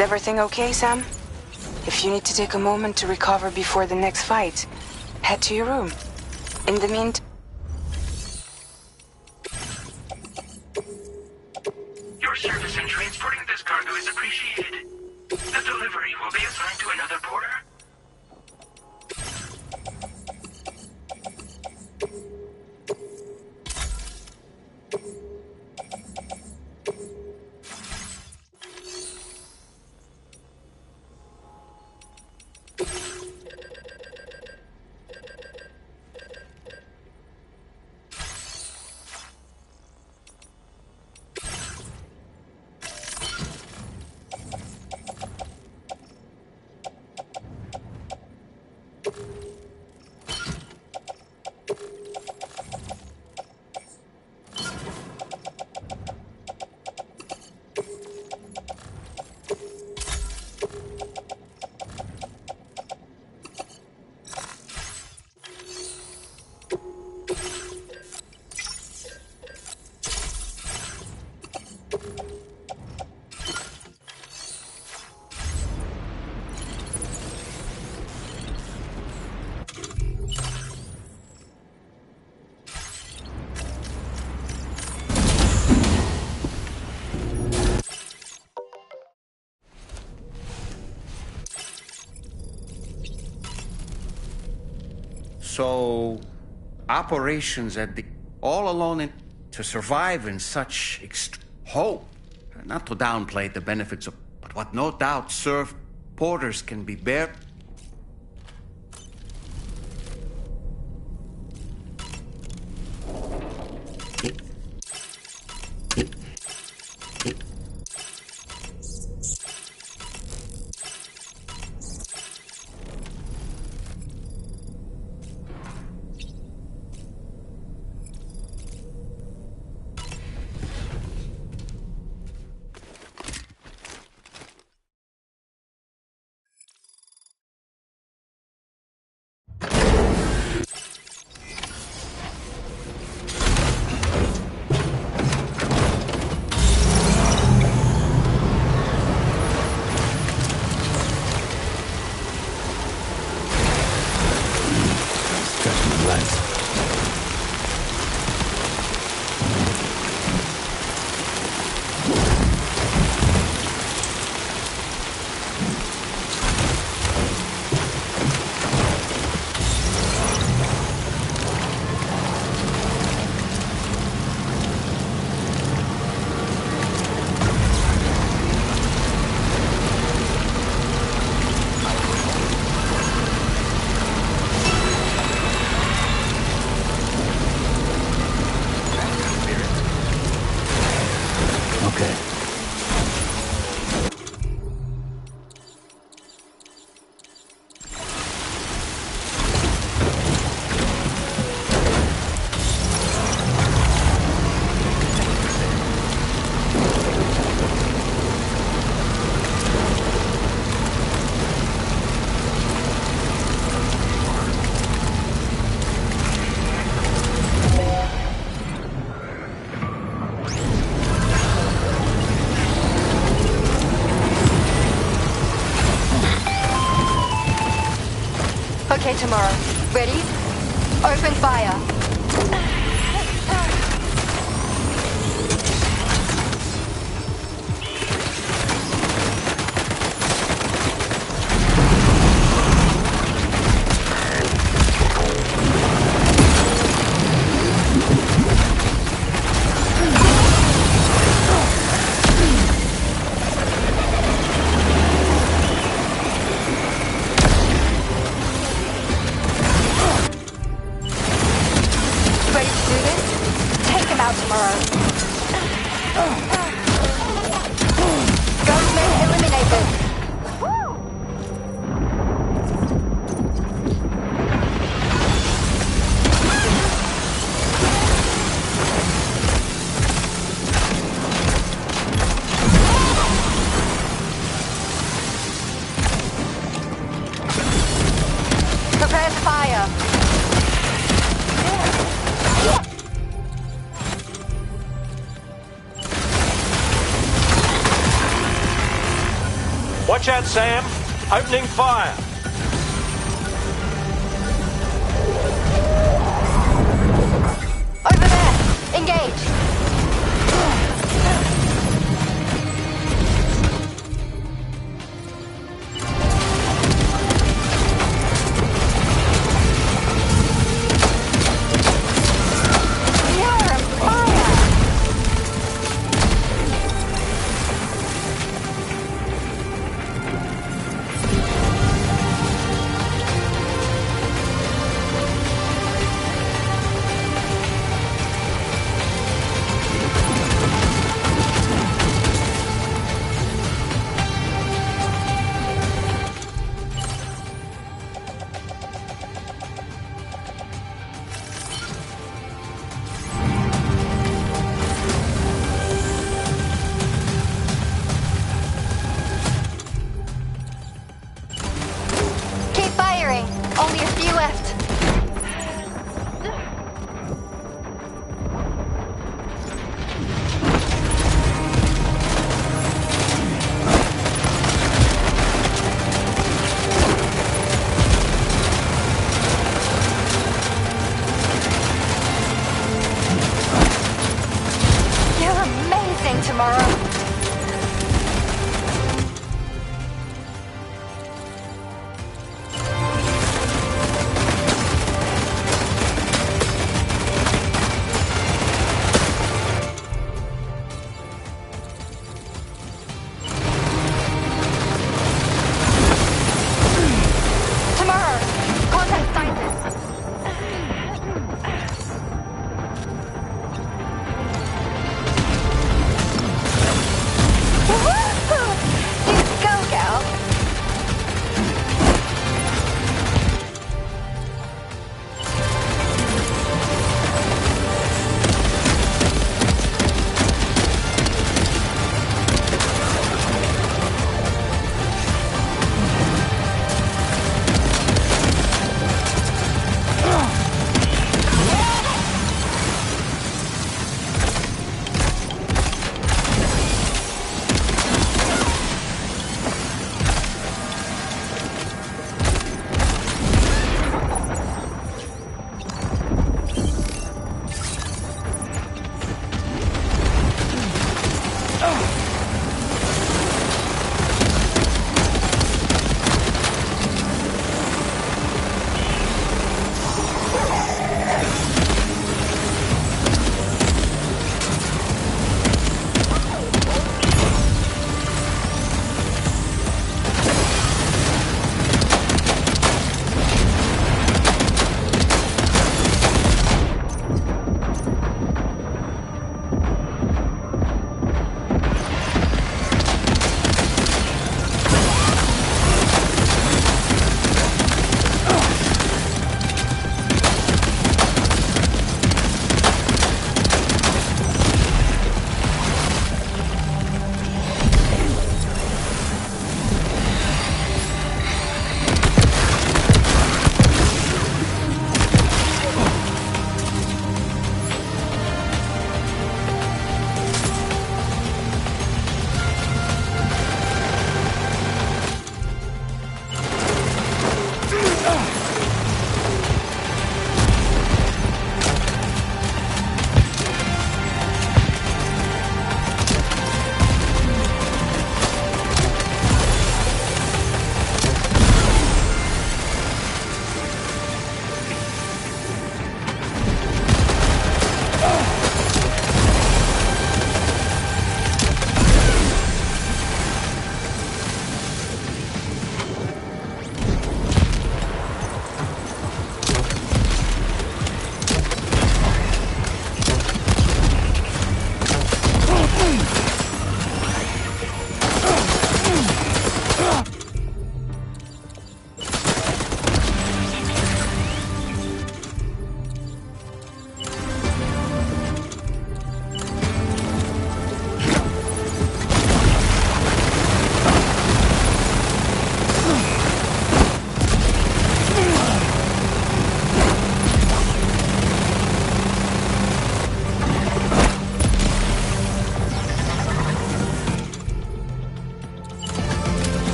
S19: Is everything okay, Sam? If you need to take a moment to recover before the next fight, head to your room. In the meantime...
S6: Your service in transporting this cargo is appreciated. The delivery will be assigned to another porter.
S11: So, operations at the... all alone to survive in such hope. Not to downplay the benefits of... but what no doubt served porters can be bare...
S10: Okay, tomorrow. Ready? Open fire.
S4: Watch out, Sam. Opening fire.
S10: Over there! Engage!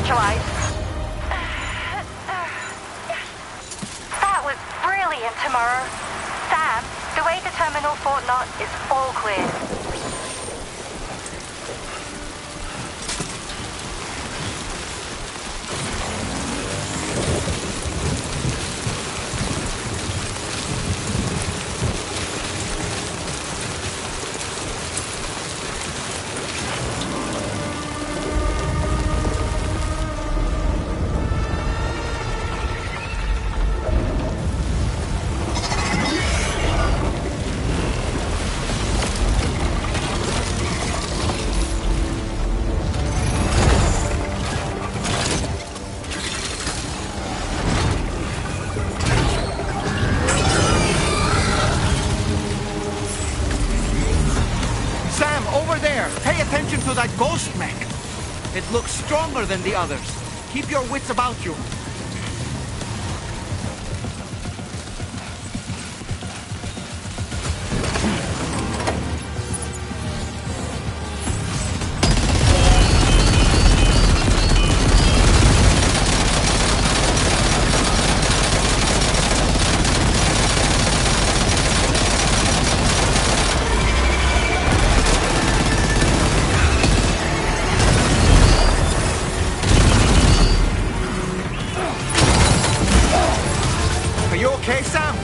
S10: neutralized. That was brilliant, Tomorrow. Sam, the way to Terminal Fort Knott is all clear.
S11: Pay attention to that ghost mech. It looks stronger than the others. Keep your wits about you. Okay, Sam?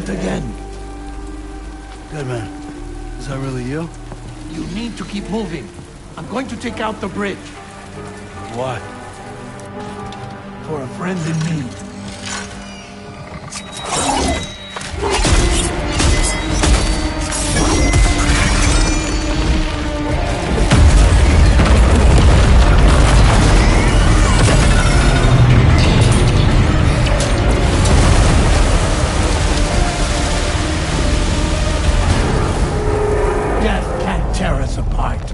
S17: Again. Good man. Is that really you? You need to keep moving. I'm going to take out the bridge. Why? For a friend in need. Tear us apart.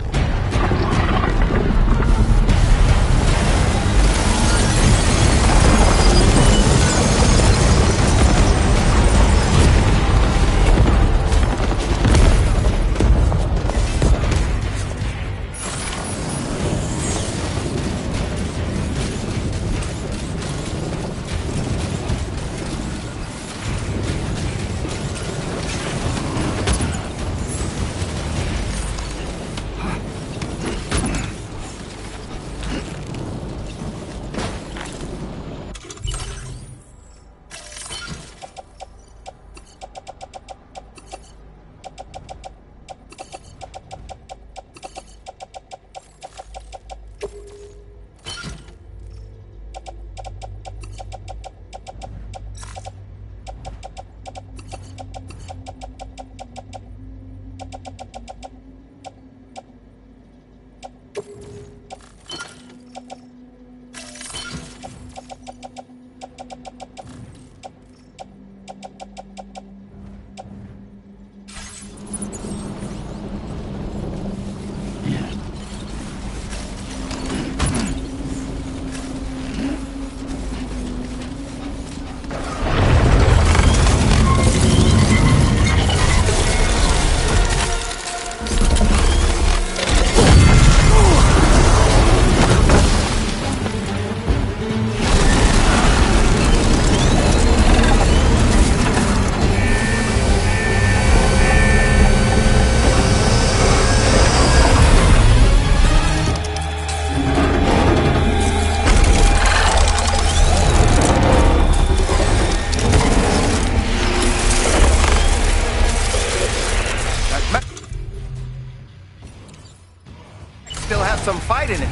S11: still have some fight in it.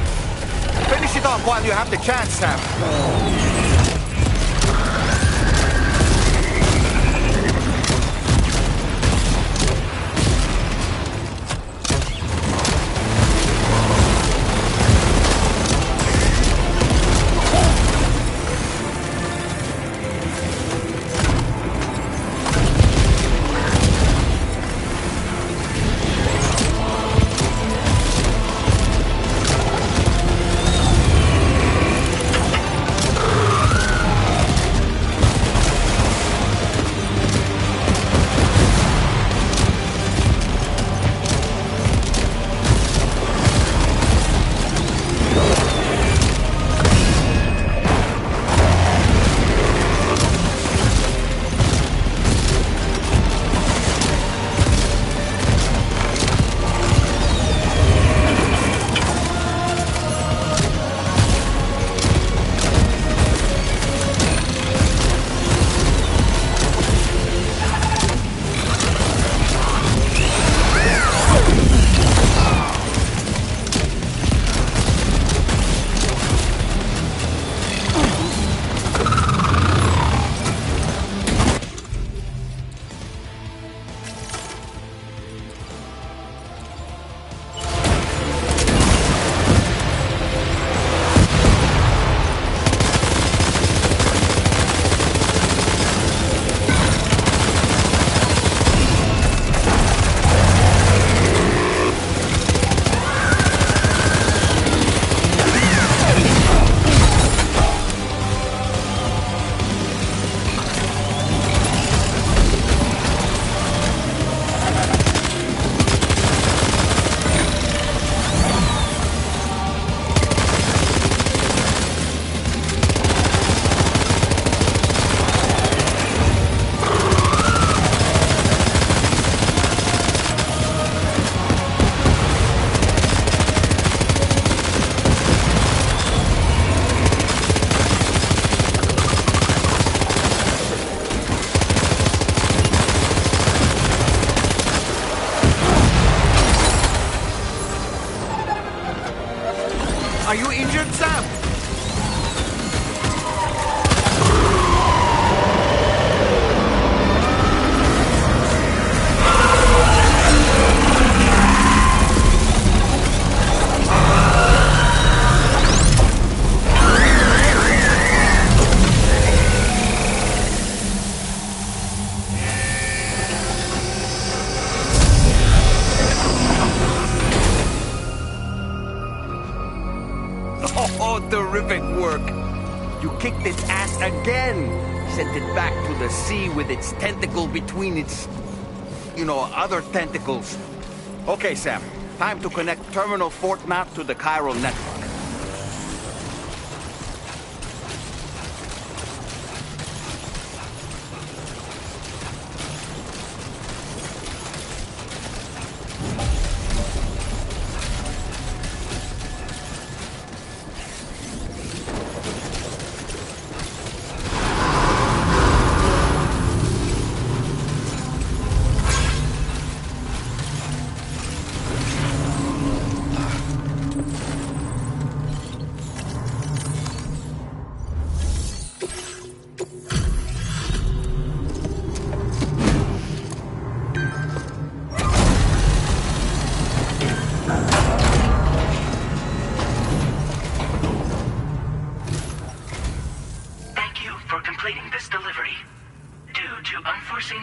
S11: Finish it off while you have the chance, Sam. Are you injured, Sam? Oh, terrific work. You kicked its ass again. Sent it back to the sea with its tentacle between its, other tentacles. Okay, Sam. Time to connect Terminal Fort Map to the chiral network.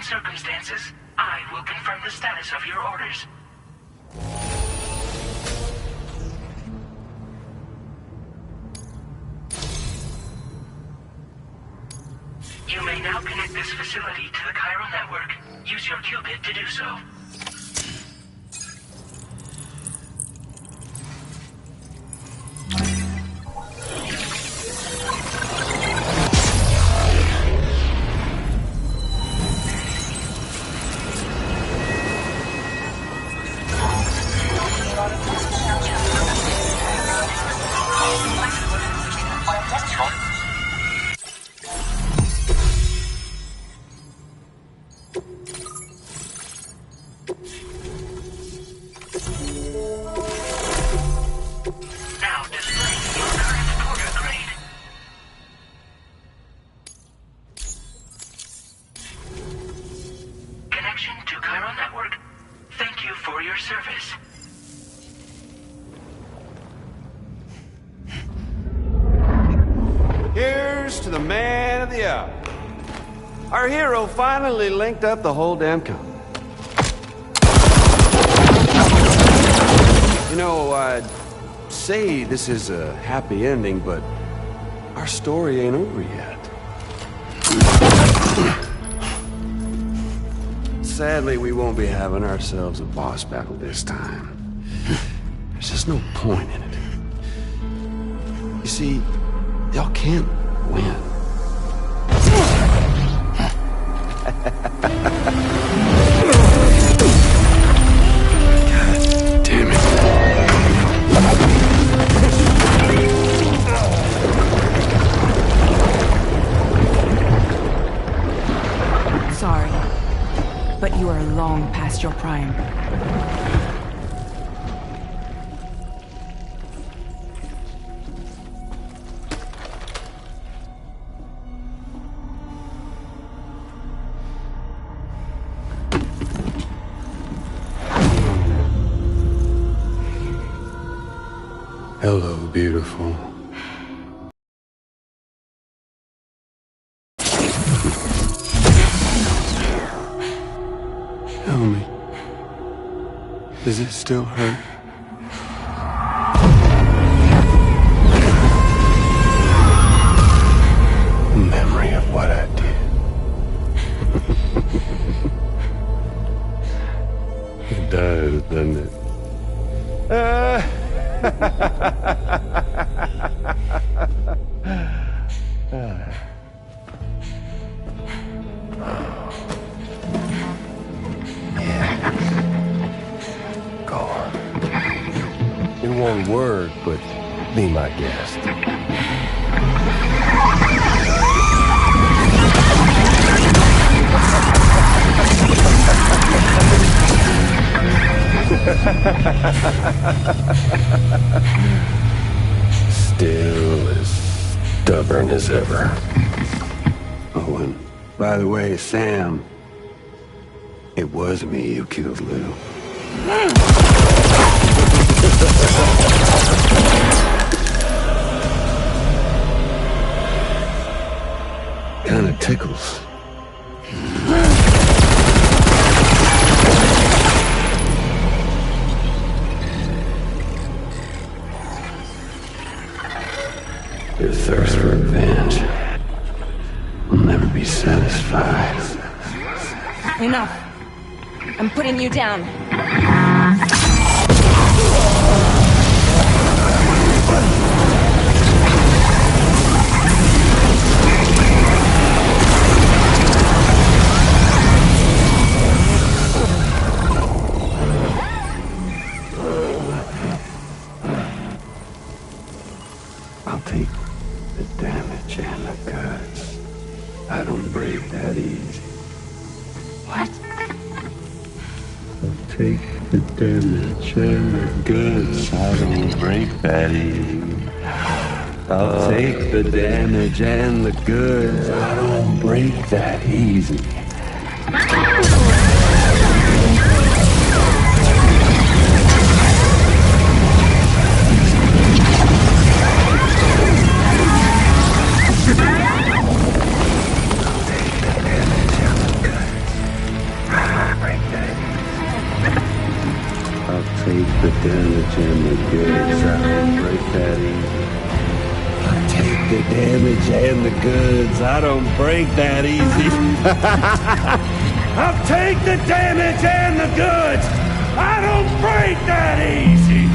S6: Circumstances, I will confirm the status of your orders. You may now connect this facility to the chiral network. Use your qubit to do so.
S15: to the man of the hour. Our hero finally linked up the whole damn company. You know, I'd say this is a happy ending, but our story ain't over yet. Sadly, we won't be having ourselves a boss battle this time. There's just no point in it. You see, y'all can't win. God damn it.
S19: Sorry, but you are long past your prime.
S15: Hello, beautiful. Tell me, does it still hurt? Memory of what I did. It does, doesn't it? Go on. It won't work, but be my guest. Still as stubborn as ever. Oh, and by the way, Sam, it was me who killed Lou. Kinda tickles. Your thirst for revenge will never be satisfied.
S19: Enough. I'm putting you down.
S15: I'll take the damage and the goods. I don't break that easy.
S19: What?
S15: I'll take the damage and the goods. I don't break that easy. I'll take the damage and the goods. I don't break that easy. Take the damage and the goods. I don't break that easy. I'll take the damage and the goods. I don't break that easy. I'll take the damage and the goods. I don't break that easy.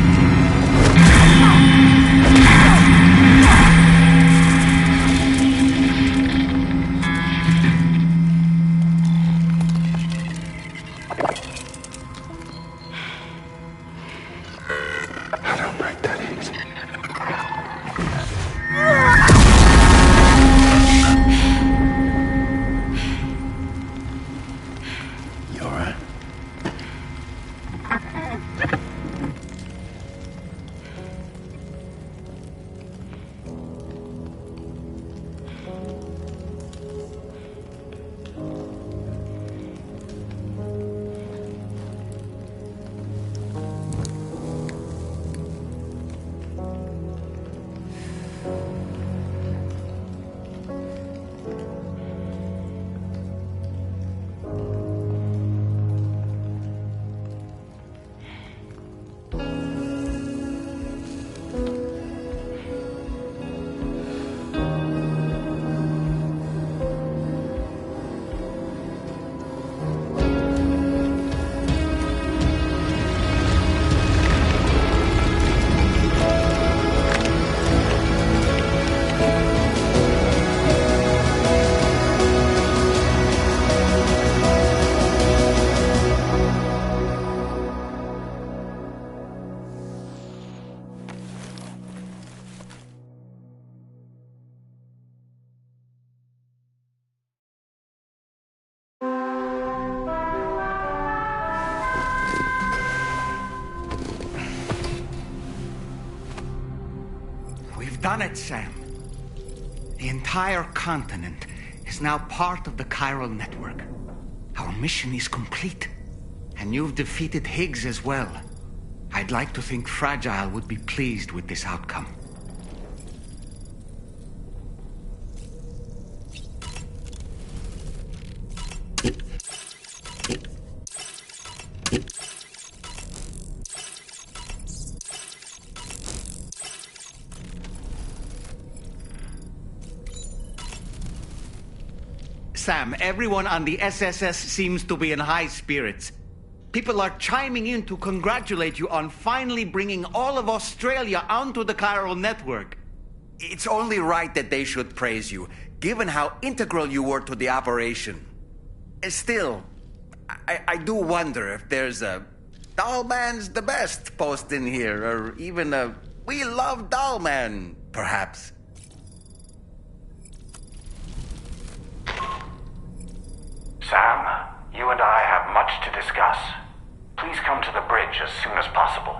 S11: done it, Sam. The entire continent is now part of the chiral network. Our mission is complete. And you've defeated Higgs as well. I'd like to think Fragile would be pleased with this outcome. Sam, everyone on the SSS seems to be in high spirits. People are chiming in to congratulate you on finally bringing all of Australia onto the chiral network. It's only right that they should praise you, given how integral you were to the operation. Still, I do wonder if there's a Dollman's the best post in here, or even a We Love Dollman, perhaps.
S18: Sam, you and I have much to discuss. Please come to the bridge as soon as possible.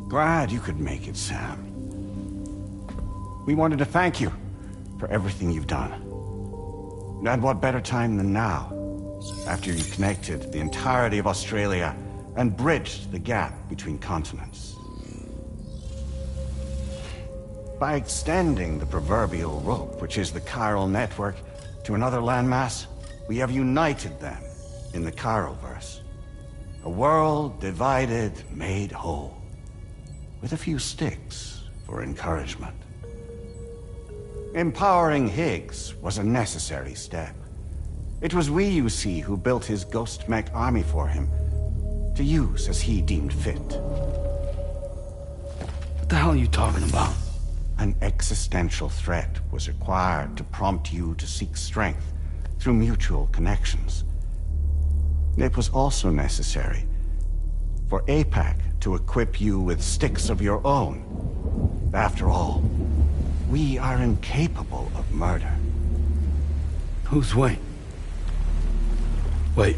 S21: Glad you could make it, Sam. We wanted to thank you for everything you've done. And what better time than now, after you connected the entirety of Australia and bridged the gap between continents. By extending the proverbial rope, which is the chiral network, to another landmass, we have united them in the Chiralverse. A world divided, made whole. With a few sticks for encouragement. Empowering Higgs was a necessary step. It was we, you see, who built his ghost mech army for him, to use as he deemed fit.
S16: What the hell are you talking about?
S21: An existential threat was required to prompt you to seek strength through mutual connections. It was also necessary for APAC to equip you with sticks of your own. After all, we are incapable of murder.
S16: Who's we? Wait.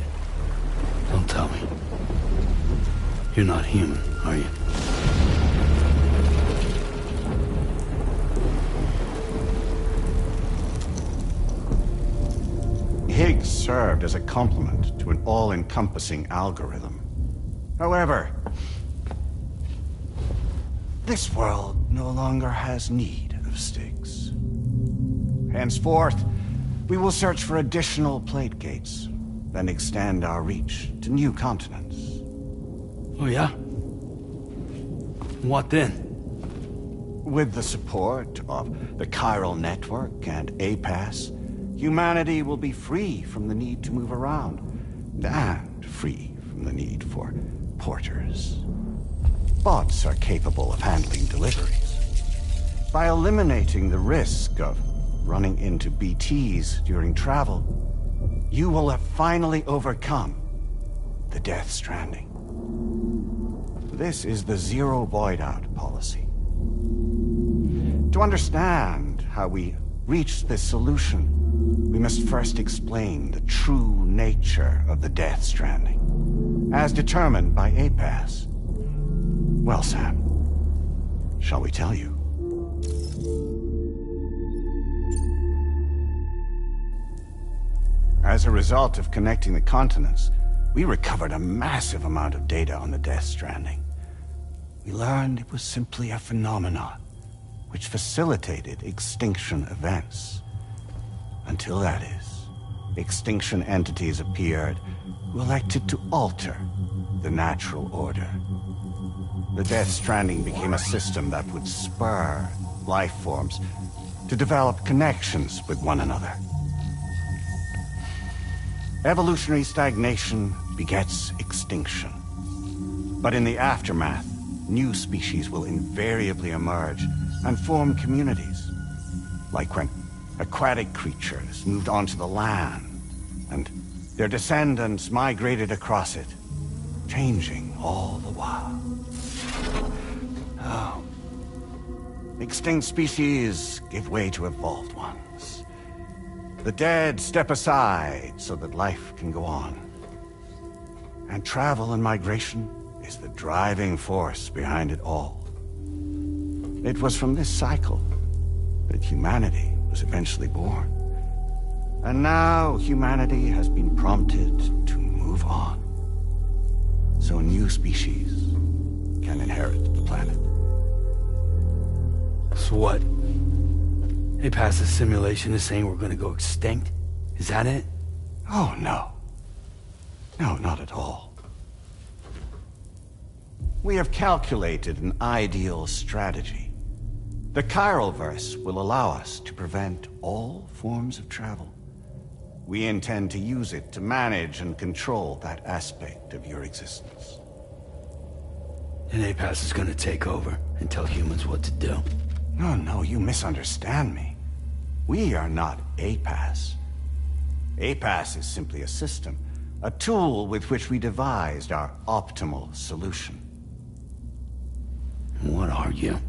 S16: Don't tell me. You're not human, are you?
S21: Higgs served as a complement to an all-encompassing algorithm. However, this world no longer has need of sticks. Henceforth, we will search for additional plate gates, then extend our reach to new continents.
S16: Oh yeah? What then?
S21: With the support of the chiral network and APAS, humanity will be free from the need to move around, and free from the need for porters. Bots are capable of handling deliveries. By eliminating the risk of running into BTs during travel, you will have finally overcome the Death Stranding. This is the Zero Void Out policy. To understand how we reached this solution, we must first explain the true nature of the Death Stranding, as determined by APAS. Well, Sam, shall we tell you? As a result of connecting the continents, we recovered a massive amount of data on the Death Stranding. We learned it was simply a phenomenon which facilitated extinction events. Until that is, extinction entities appeared who elected to alter the natural order. The Death Stranding became a system that would spur life forms to develop connections with one another. Evolutionary stagnation begets extinction. But in the aftermath, new species will invariably emerge and form communities. Like when aquatic creatures moved onto the land, and their descendants migrated across it, changing all the while. Oh. Extinct species give way to evolved ones. The dead step aside so that life can go on. And travel and migration is the driving force behind it all. It was from this cycle that humanity was eventually born. And now humanity has been prompted to move on. So new species can inherit the planet.
S20: So what? APAS's simulation is saying we're gonna go extinct? Is that it?
S21: Oh, no. No, not at all. We have calculated an ideal strategy. The Chiralverse will allow us to prevent all forms of travel. We intend to use it to manage and control that aspect of your existence.
S20: And APAS is gonna take over and tell humans what to do.
S21: No, you misunderstand me. We are not APAS. APAS is simply a system, a tool with which we devised our optimal solution.
S20: What are you?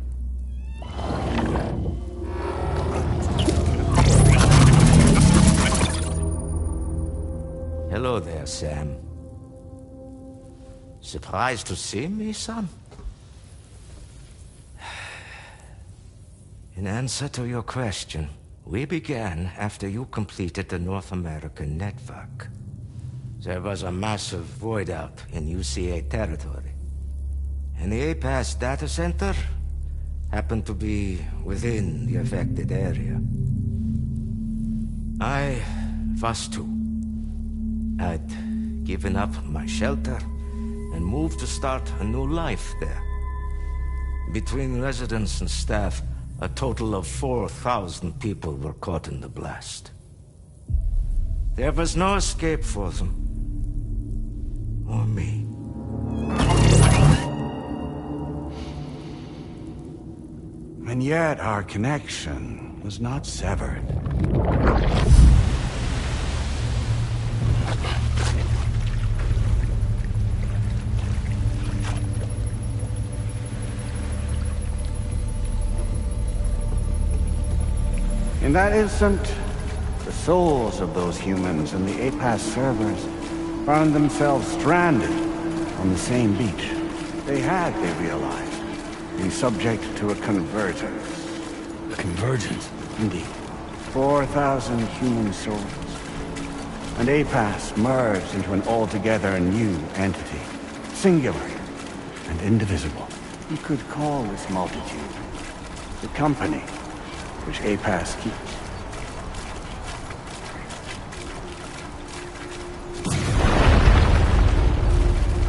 S22: Hello there, Sam. Surprised to see me, son? In answer to your question, we began after you completed the North American network. There was a massive void out in UCA territory, and the APAS data center happened to be within the affected area. I was too. I'd given up my shelter and moved to start a new life there. Between residents and staff, a total of 4,000 people were caught in the blast. There was no escape for them. Or me.
S21: And yet our connection was not severed. In that instant, the souls of those humans and the APAS servers found themselves stranded on the same beach. They realized, been subject to a convergence.
S20: A convergence?
S21: Indeed. 4,000 human souls. And APAS merged into an altogether new entity. Singular and indivisible. You could call this multitude the company which APAS keeps.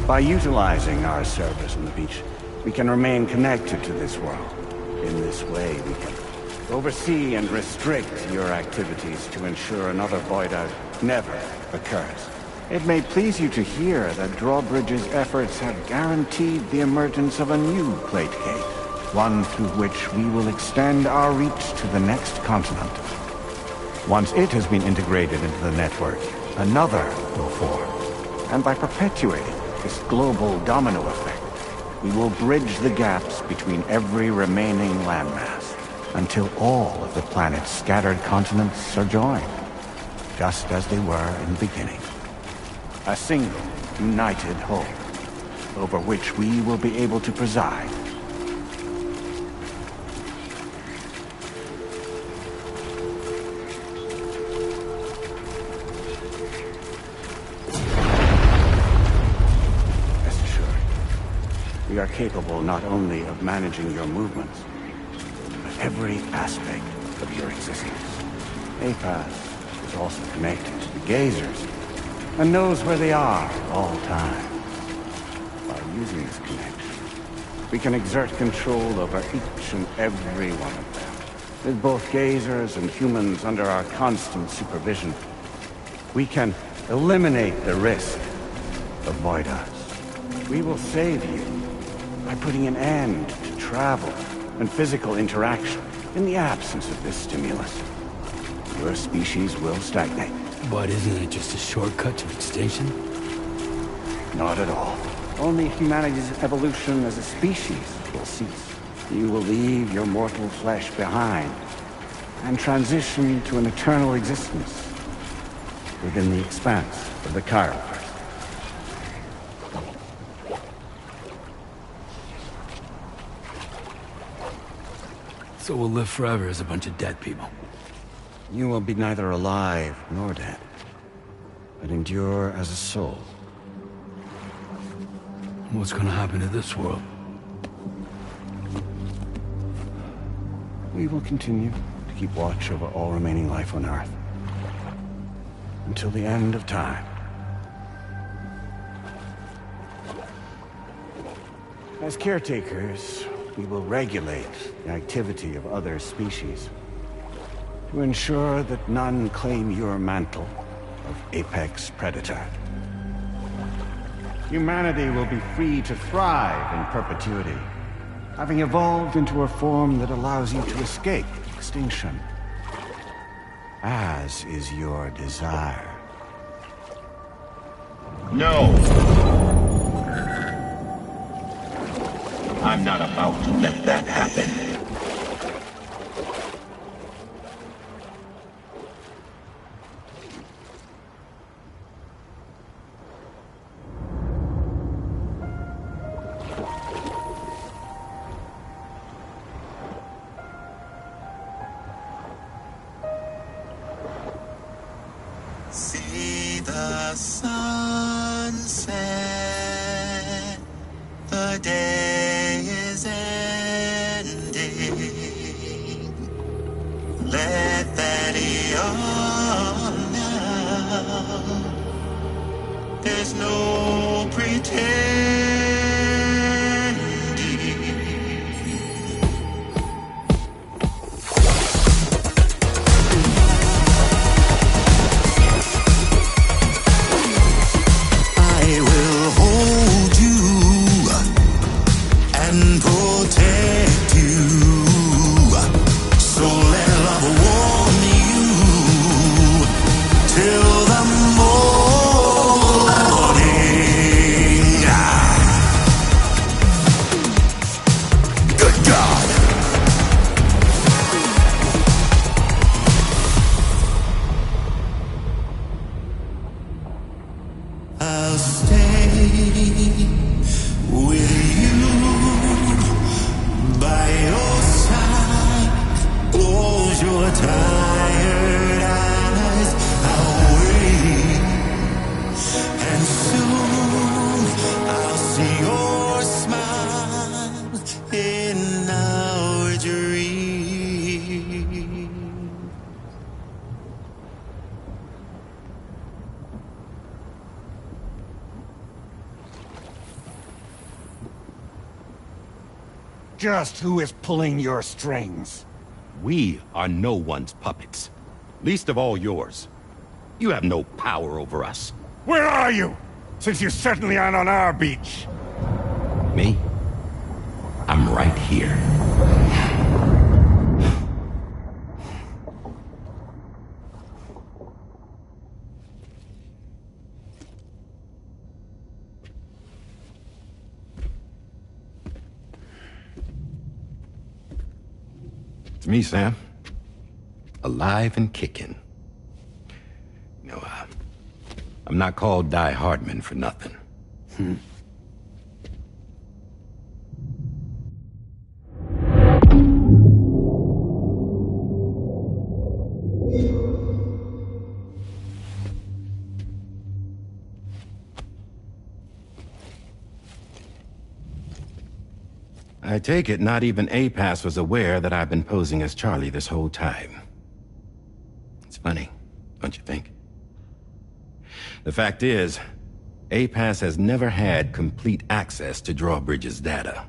S21: By utilizing our service on the beach, we can remain connected to this world. In this way, we can oversee and restrict your activities to ensure another void out never occurs. It may please you to hear that Drawbridge's efforts have guaranteed the emergence of a new plate gate. One through which we will extend our reach to the next continent. Once it has been integrated into the network, another will form. And by perpetuating this global domino effect, we will bridge the gaps between every remaining landmass until all of the planet's scattered continents are joined, just as they were in the beginning. A single, united whole, over which we will be able to preside. We are capable not only of managing your movements, but every aspect of your existence. APAS is also connected to the Gazers, and knows where they are at all times. By using this connection, we can exert control over each and every one of them. With both Gazers and humans under our constant supervision, we can eliminate the risk of Voidas. We will save you by putting an end to travel and physical interaction in the absence of this stimulus. Your species will stagnate.
S20: But isn't it just a shortcut to extinction?
S21: Not at all. Only humanity's evolution as a species will cease. You will leave your mortal flesh behind and transition to an eternal existence within the expanse of the Chiral.
S20: So we'll live forever as a bunch of dead people.
S21: You will be neither alive nor dead, but endure as a soul.
S20: What's gonna happen to this world?
S21: We will continue to keep watch over all remaining life on Earth until the end of time. As caretakers, we will regulate the activity of other species to ensure that none claim your mantle of apex predator. Humanity will be free to thrive in perpetuity, having evolved into a form that allows you to escape extinction, as is your desire.
S8: No! I'm not about to let that happen.
S12: See the sunset, the day is ending. Let that yawn now. There's no pretending. I'll stay with you by your side. Close your tired eyes. I'll wait, and soon I'll see your smile in our dream.
S21: Just who is pulling your strings?
S13: We are no one's puppets. Least of all yours. You have no power over us.
S21: Where are you? Since you certainly aren't on our beach.
S13: Me? I'm right here. It's me, Sam. Alive and kicking. No, I'm not called Die Hardman for nothing. I take it not even APAS was aware that I've been posing as Charlie this whole time. It's funny, don't you think? The fact is, APAS has never had complete access to Drawbridge's data.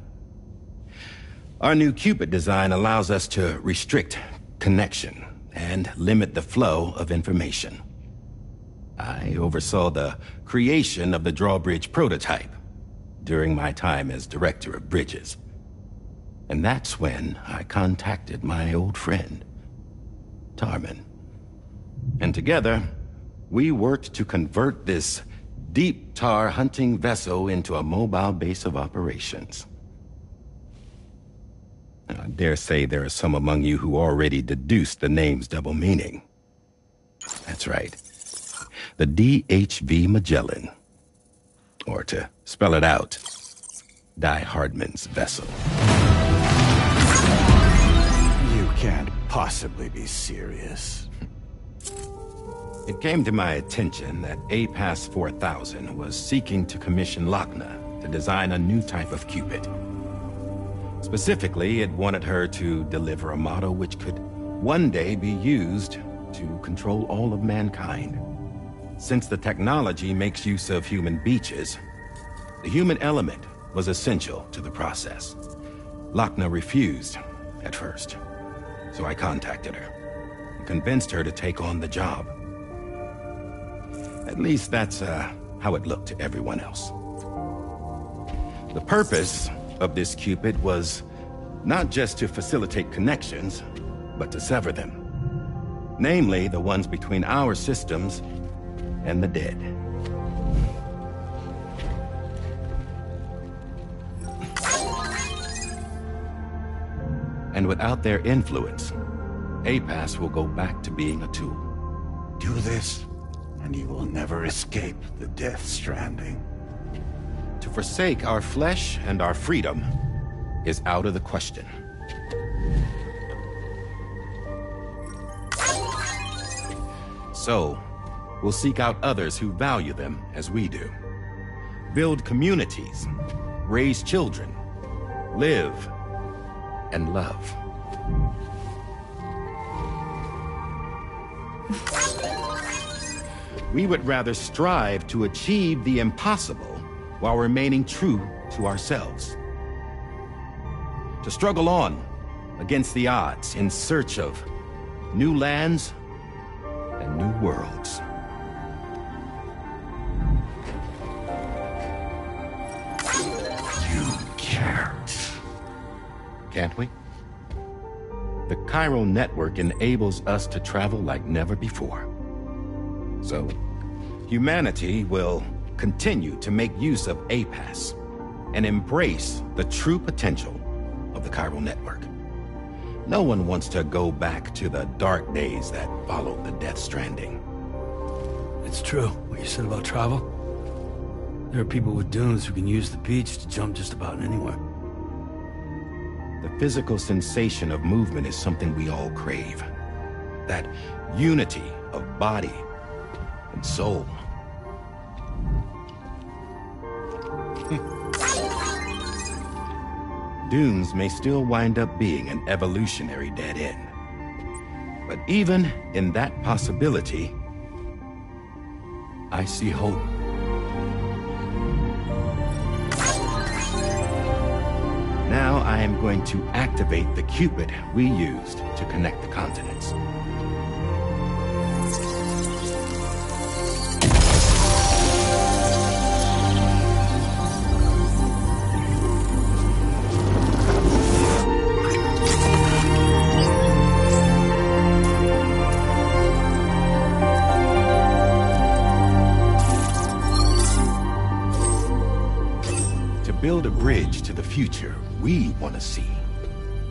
S13: Our new Cupid design allows us to restrict connection and limit the flow of information. I oversaw the creation of the Drawbridge prototype during my time as Director of Bridges. And that's when I contacted my old friend, Tarman. And together, we worked to convert this deep tar hunting vessel into a mobile base of operations. I dare say there are some among you who already deduced the name's double meaning. That's right. The DHV Magellan. Or to spell it out, Die Hardman's vessel.
S21: You can't possibly be serious.
S13: It came to my attention that APAS 4000 was seeking to commission Lochner to design a new type of Cupid. Specifically, it wanted her to deliver a model which could one day be used to control all of mankind. Since the technology makes use of human beaches, the human element was essential to the process. Lochner refused at first, so I contacted her and convinced her to take on the job. At least that's how it looked to everyone else. The purpose of this Cupid was not just to facilitate connections, but to sever them. Namely, the ones between our systems and the dead. And without their influence, APAS will go back to being a tool.
S21: Do this, and you will never escape the death stranding.
S13: To forsake our flesh and our freedom is out of the question. So, we'll seek out others who value them as we do. Build communities, raise children, live, and love. We would rather strive to achieve the impossible while remaining true to ourselves. To struggle on against the odds in search of new lands and new worlds.
S21: You can't.
S13: Can't we? The chiral network enables us to travel like never before. So, humanity will continue to make use of APAS and embrace the true potential of the chiral network. No one wants to go back to the dark days that followed the Death Stranding.
S20: It's true, what you said about travel. There are people with dunes who can use the beach to jump just about anywhere.
S13: The physical sensation of movement is something we all crave. That unity of body and soul. Dunes may still wind up being an evolutionary dead end. But even in that possibility, I see hope. Now I am going to activate the Cupid we used to connect the continents. Build a bridge to the future we want to see,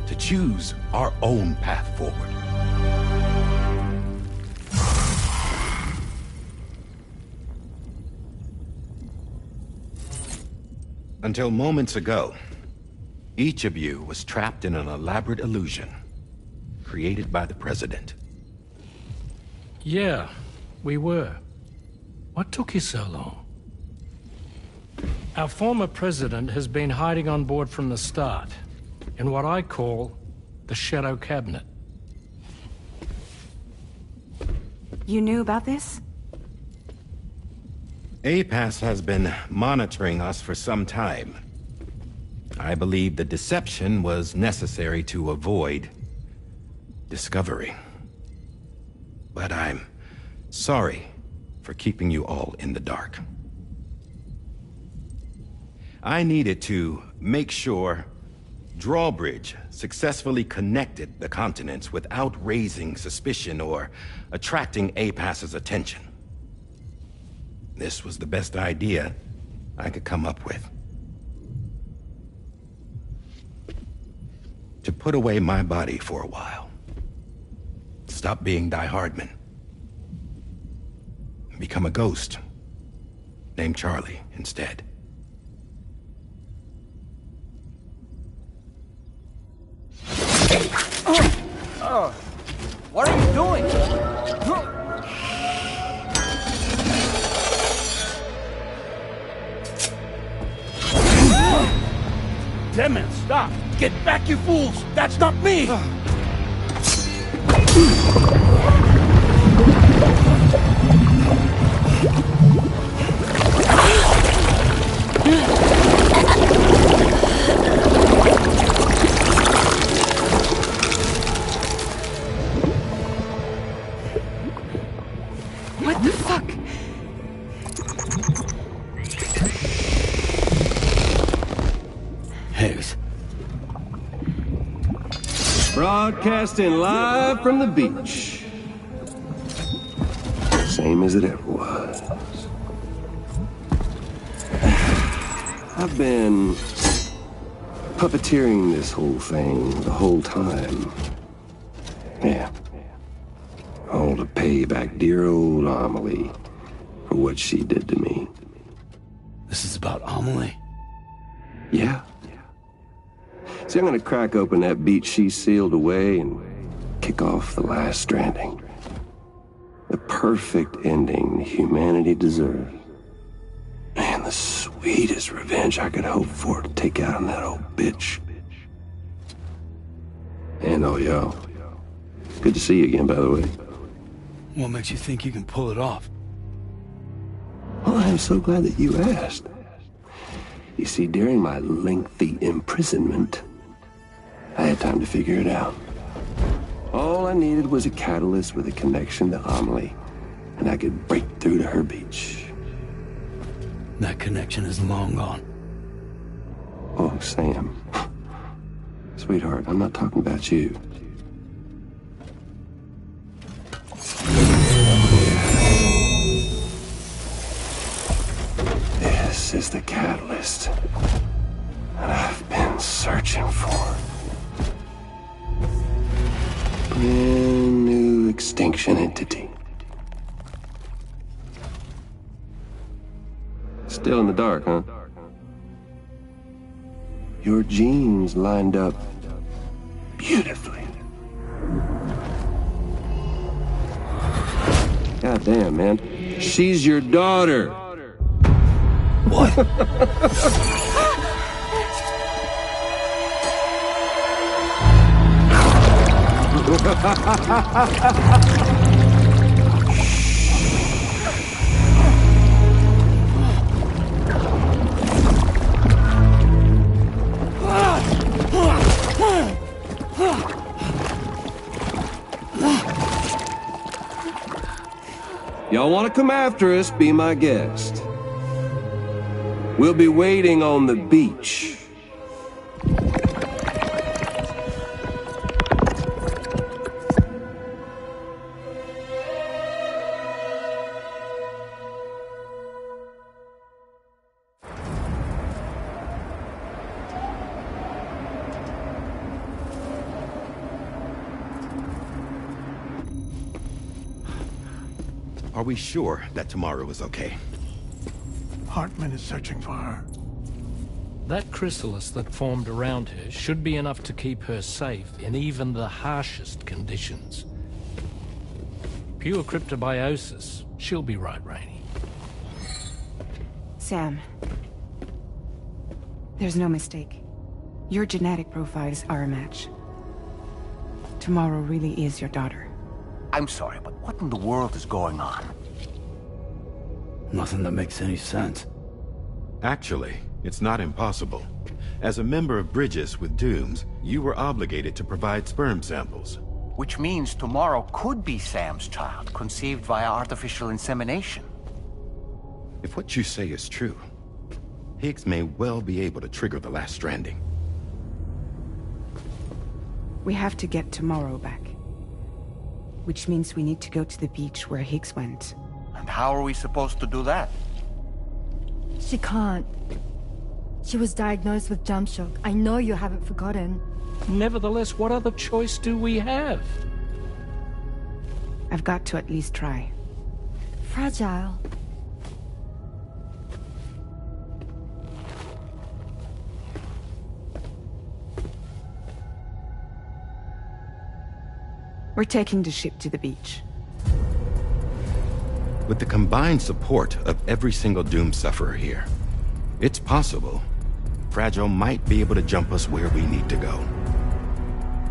S13: to choose our own path forward. Until moments ago, each of you was trapped in an elaborate illusion created by the President.
S4: Yeah, we were. What took you so long? Our former president has been hiding on board from the start. in what I call the Shadow Cabinet.
S19: You knew about this?
S13: APAS has been monitoring us for some time. I believe the deception was necessary to avoid discovery. But I'm sorry for keeping you all in the dark. I needed to make sure Drawbridge successfully connected the continents without raising suspicion or attracting APAS's attention. This was the best idea I could come up with. To put away my body for a while. Stop being Die Hardman. Become a ghost. Named Charlie instead.
S5: What are you doing?
S20: Damn it, stop! Get back, you fools! That's not me!
S19: What the fuck?
S20: Higgs.
S14: Broadcasting live from the beach. Same as it ever was. I've been puppeteering this whole thing the whole time. Yeah. All to pay back dear old Amelie for what she did to me.
S20: This is about Amelie?
S14: Yeah. See, I'm gonna crack open that beach she sealed away and kick off the last Stranding. The perfect ending humanity deserves. And the sweetest revenge I could hope for to take out on that old bitch. And all y'all. Good to see you again, by the way.
S20: What makes you think you can pull it off?
S14: Well, I'm so glad that you asked. You see, during my lengthy imprisonment, I had time to figure it out. All I needed was a catalyst with a connection to Amelie, and I could break through to her beach.
S20: That connection is long gone.
S14: Oh, Sam. Sweetheart, I'm not talking about you. This is the catalyst that I've been searching for. Brand new extinction entity. Still in the dark, huh? Your genes lined up beautifully. God damn, man. She's your daughter.
S20: What?
S14: Y'all want to come after us, be my guest. We'll be waiting on the beach.
S13: Are we sure that tomorrow is okay?
S17: Hartman is searching for her.
S4: That chrysalis that formed around her should be enough to keep her safe in even the harshest conditions. Pure cryptobiosis. She'll be right, Rainey.
S19: Sam. There's no mistake. Your genetic profiles are a match. Tomorrow really is your daughter.
S3: I'm sorry, but what in the world is going on?
S20: Nothing that makes any sense.
S13: Actually, it's not impossible. As a member of Bridges with Dooms, you were obligated to provide sperm samples.
S3: Which means tomorrow could be Sam's child, conceived via artificial insemination.
S13: If what you say is true, Higgs may well be able to trigger the last stranding.
S19: We have to get tomorrow back. Which means we need to go to the beach where Higgs went.
S3: And how are we supposed to do that?
S1: She can't. She was diagnosed with jump shock. I know you haven't forgotten.
S4: Nevertheless, what other choice do we have?
S19: I've got to at least try.
S1: Fragile.
S19: We're taking the ship to the beach.
S13: With the combined support of every single Doom sufferer here, it's possible Fragile might be able to jump us where we need to go.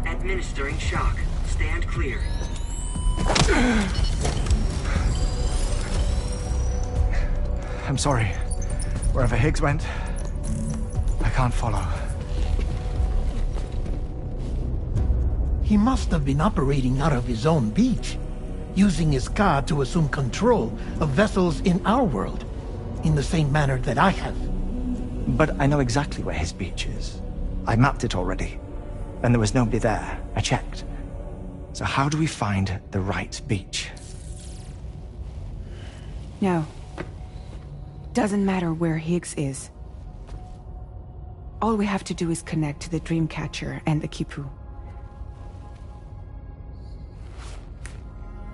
S6: Administering shock. Stand clear.
S9: I'm sorry. Wherever Higgs went, I can't follow.
S17: He must have been operating out of his own beach, using his car to assume control of vessels in our world, in the same manner that I have.
S9: But I know exactly where his beach is. I mapped it already, and there was nobody there. I checked. So how do we find the right beach?
S19: No. Doesn't matter where Higgs is. All we have to do is connect to the Dreamcatcher and the Kipu.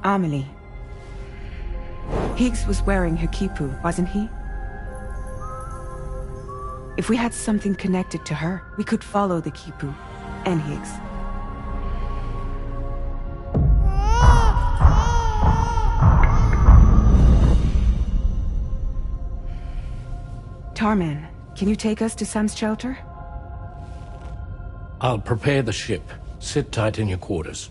S19: Amelie. Higgs was wearing her Kipu, wasn't he? If we had something connected to her, we could follow the Kipu and Higgs. Tarman, can you take us to Sam's shelter?
S4: I'll prepare the ship. Sit tight in your quarters.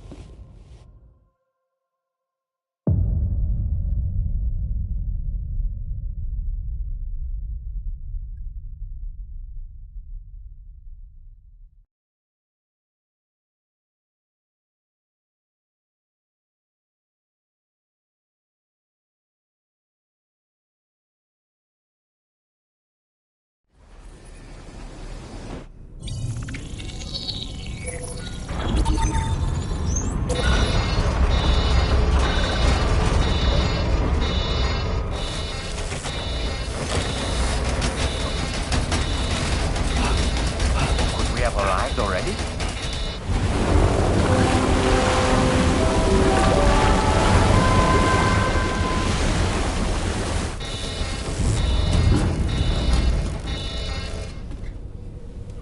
S3: Arrived already?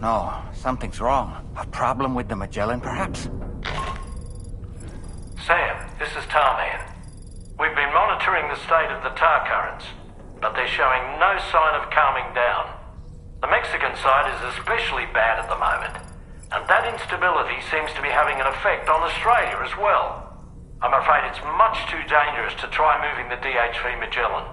S3: No, something's wrong. A problem with the Magellan, perhaps?
S4: Sam, this is Tarman. We've been monitoring the state of the tar currents, but they're showing no sign of calming down. The Mexican side is especially bad at the moment, and that instability seems to be having an effect on Australia as well. I'm afraid it's much too dangerous to try moving the DHV Magellan.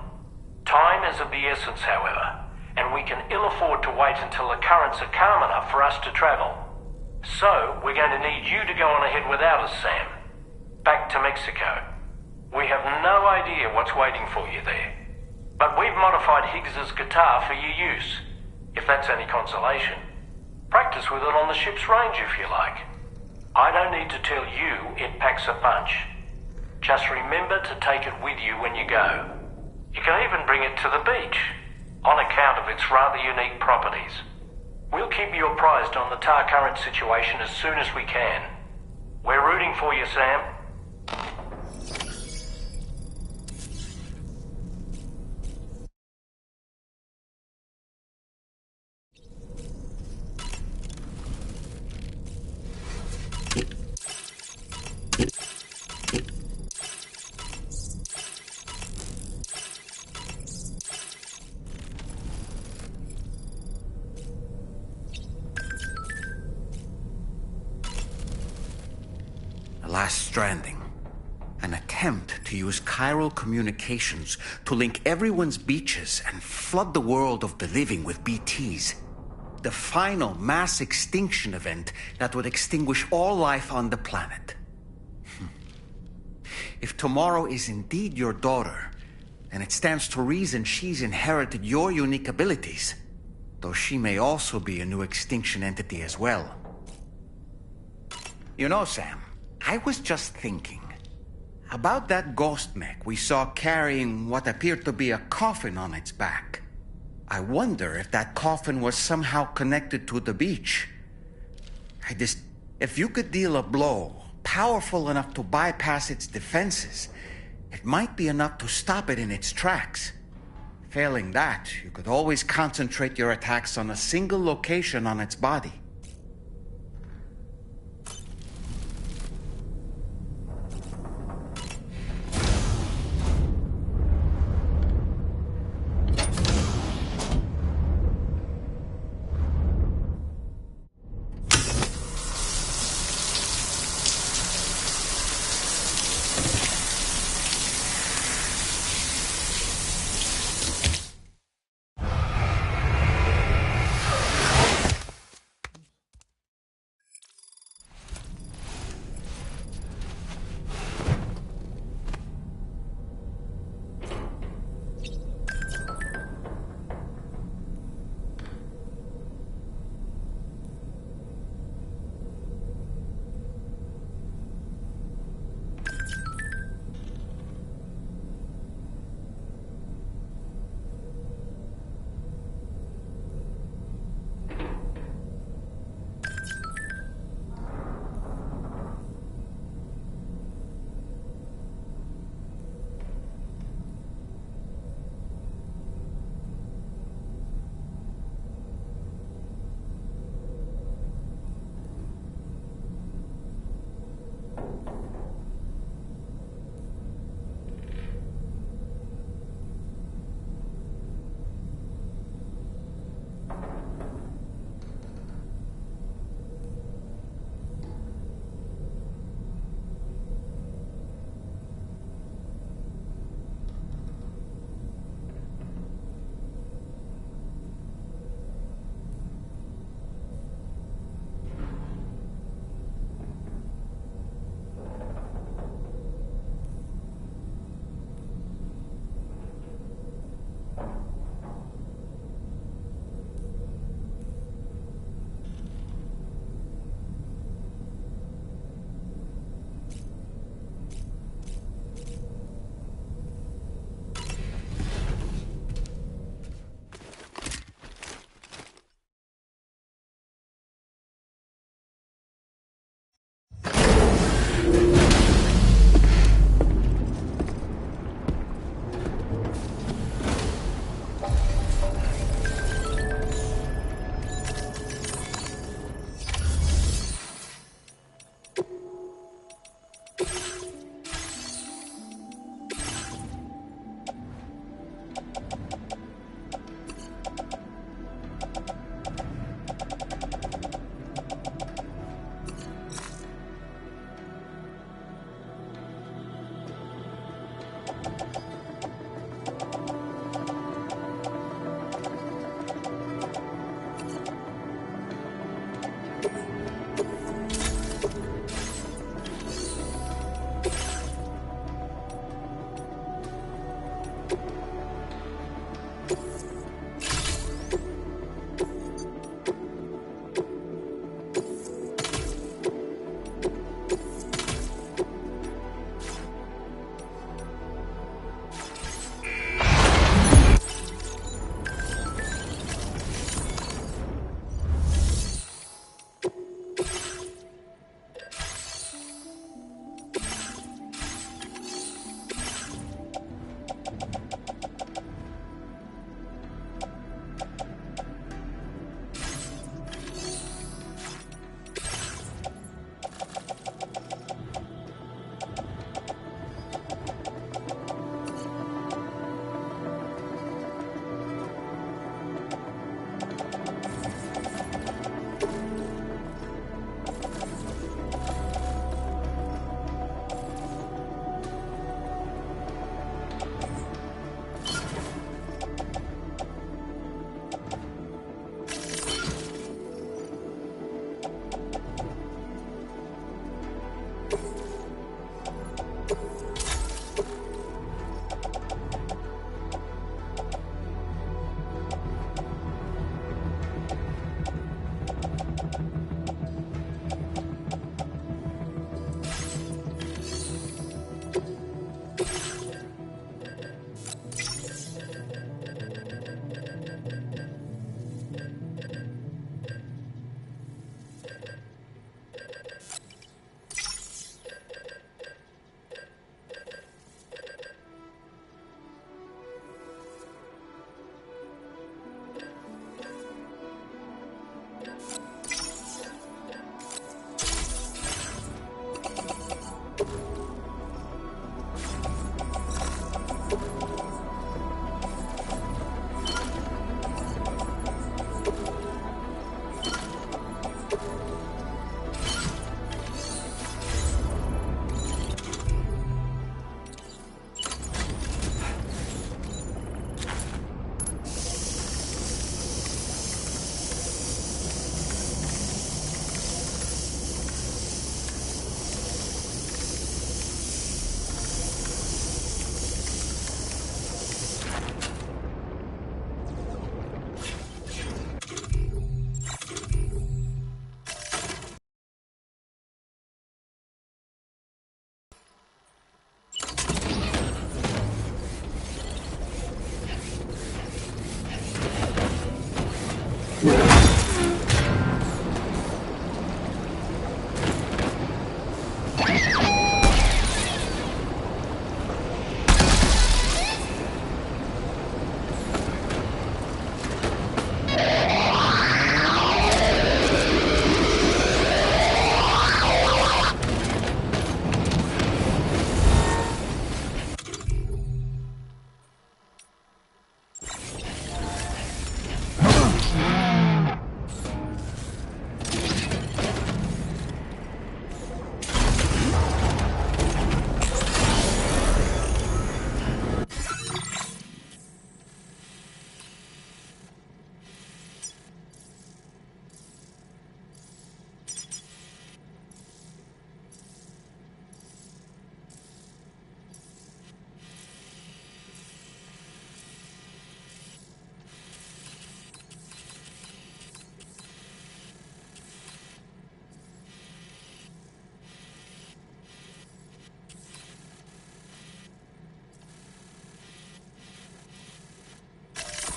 S4: Time is of the essence, however, and we can ill afford to wait until the currents are calm enough for us to travel. So, we're going to need you to go on ahead without us, Sam. Back to Mexico. We have no idea what's waiting for you there, but we've modified Higgs's guitar for your use, if that's any consolation. Practice with it on the ship's range if you like. I don't need to tell you it packs a punch. Just remember to take it with you when you go. You can even bring it to the beach, on account of its rather unique properties. We'll keep you apprised on the tar current situation as soon as we can. We're rooting for you, Sam.
S11: Stranding. An attempt to use chiral communications to link everyone's beaches and flood the world of the living with BTs. The final mass extinction event that would extinguish all life on the planet. If tomorrow is indeed your daughter, then it stands to reason she's inherited your unique abilities, though she may also be a new extinction entity as well. You know, Sam, I was just thinking about that ghost mech we saw carrying what appeared to be a coffin on its back. I wonder if that coffin was somehow connected to the beach. If you could deal a blow powerful enough to bypass its defenses, it might be enough to stop it in its tracks. Failing that, you could always concentrate your attacks on a single location on its body.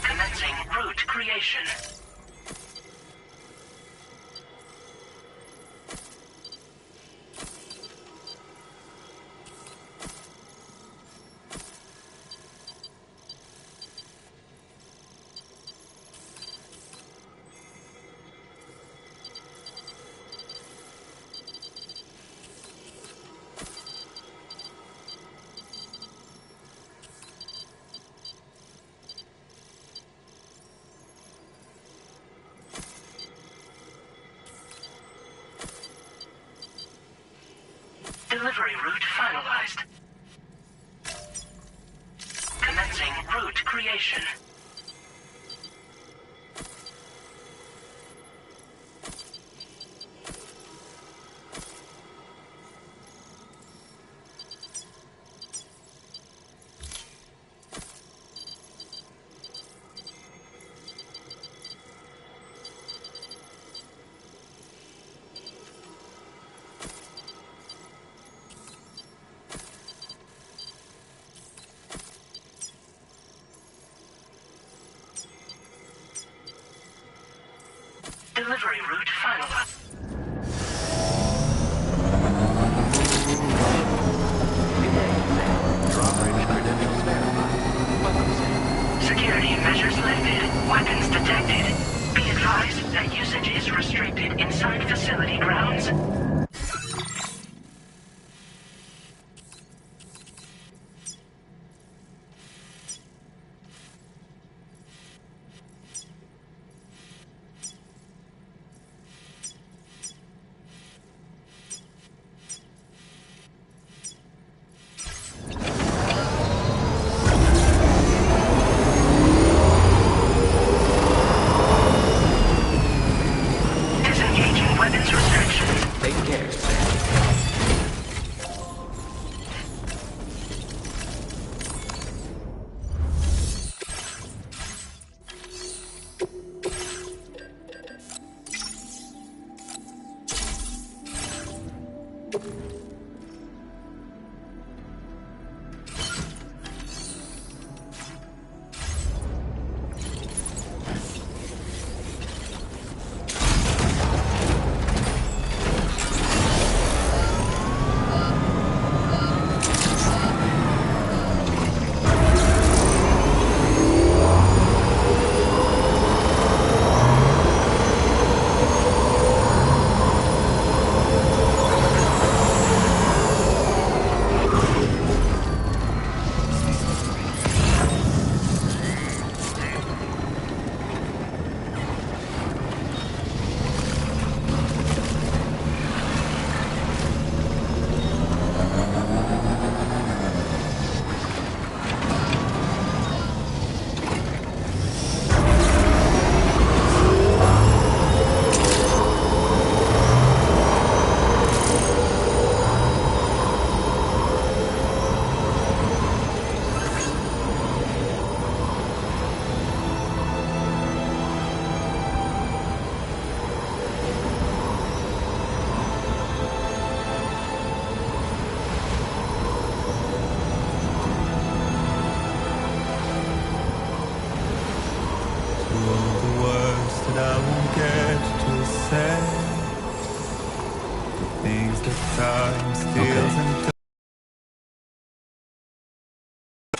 S6: Commencing route creation. Delivery route finalized. Commencing route creation. Delivery route finalized. Security measures lifted. Weapons detected. Be advised that usage is restricted inside facility grounds. Disengaging weapons restrictions.
S12: that I won't get to say, the things that time steals and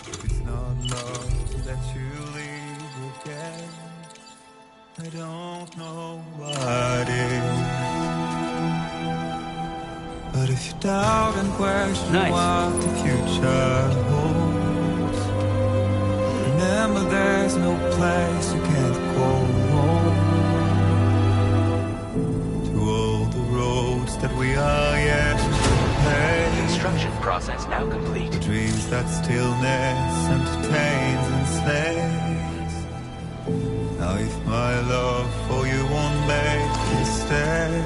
S12: if it's not love that you leave again, I don't know what is. But if you doubt and question what the future holds, remember there's no place you can't go home. To all the roads that we are yet to pave.
S6: Construction process now complete.
S12: The dreams that stillness entertains and slays. Now if my love for you won't make you stay,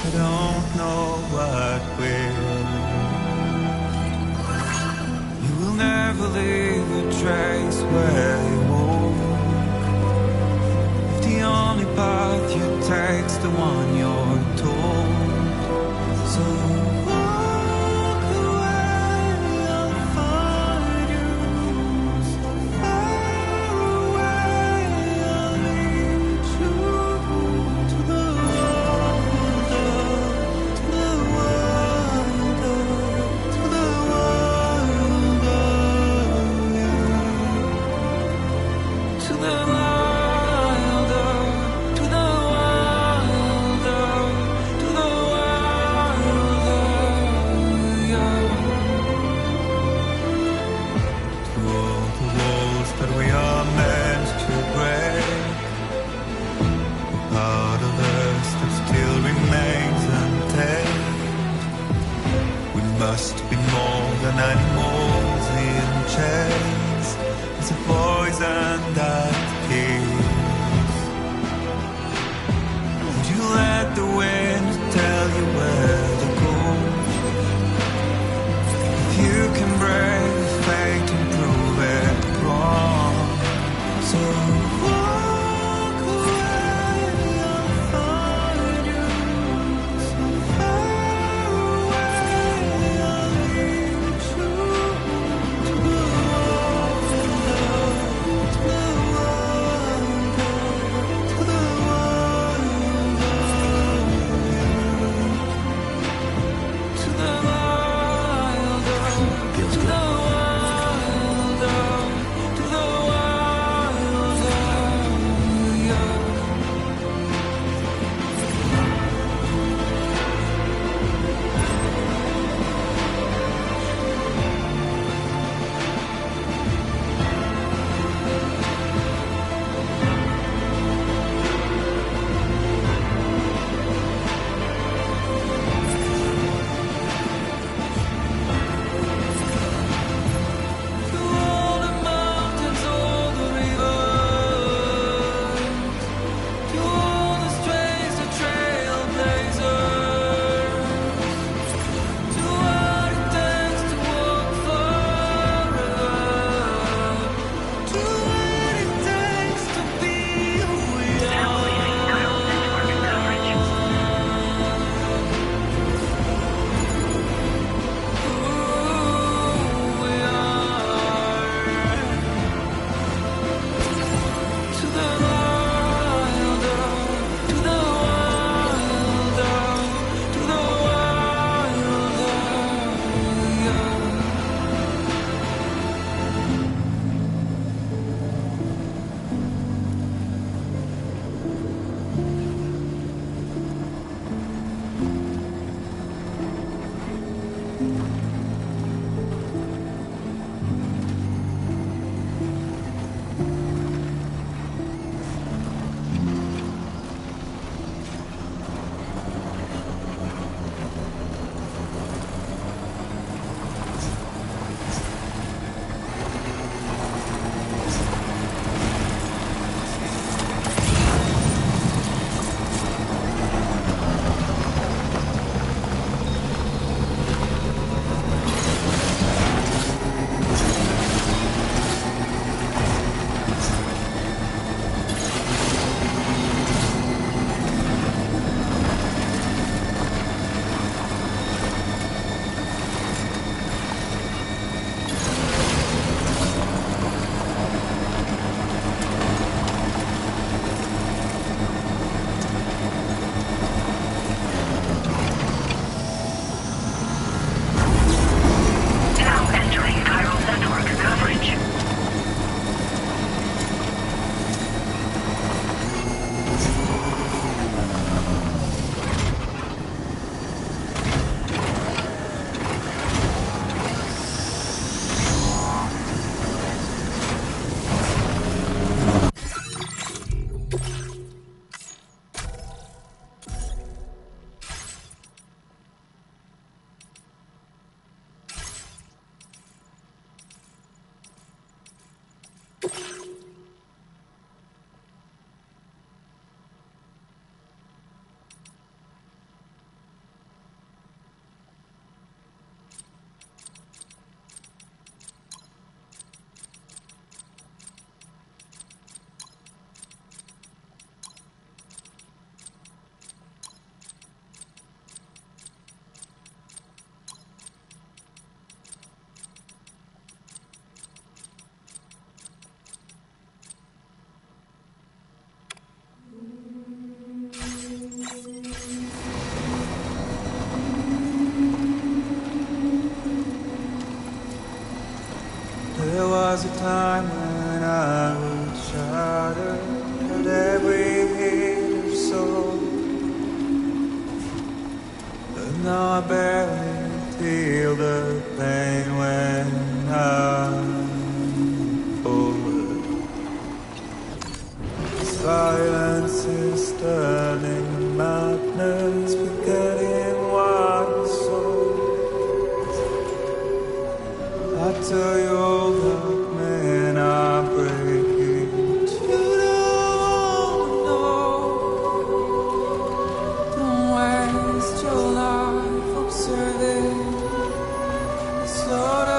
S12: I don't know what will. You will never leave a trace where you walk. If the only path you take's the one you're told, so walk away, I'll find you. So far away, I'll lead you to the sister named madness, forgetting what you saw. I tell you all that men are breaking. You don't know. Don't waste your life observing the slaughter.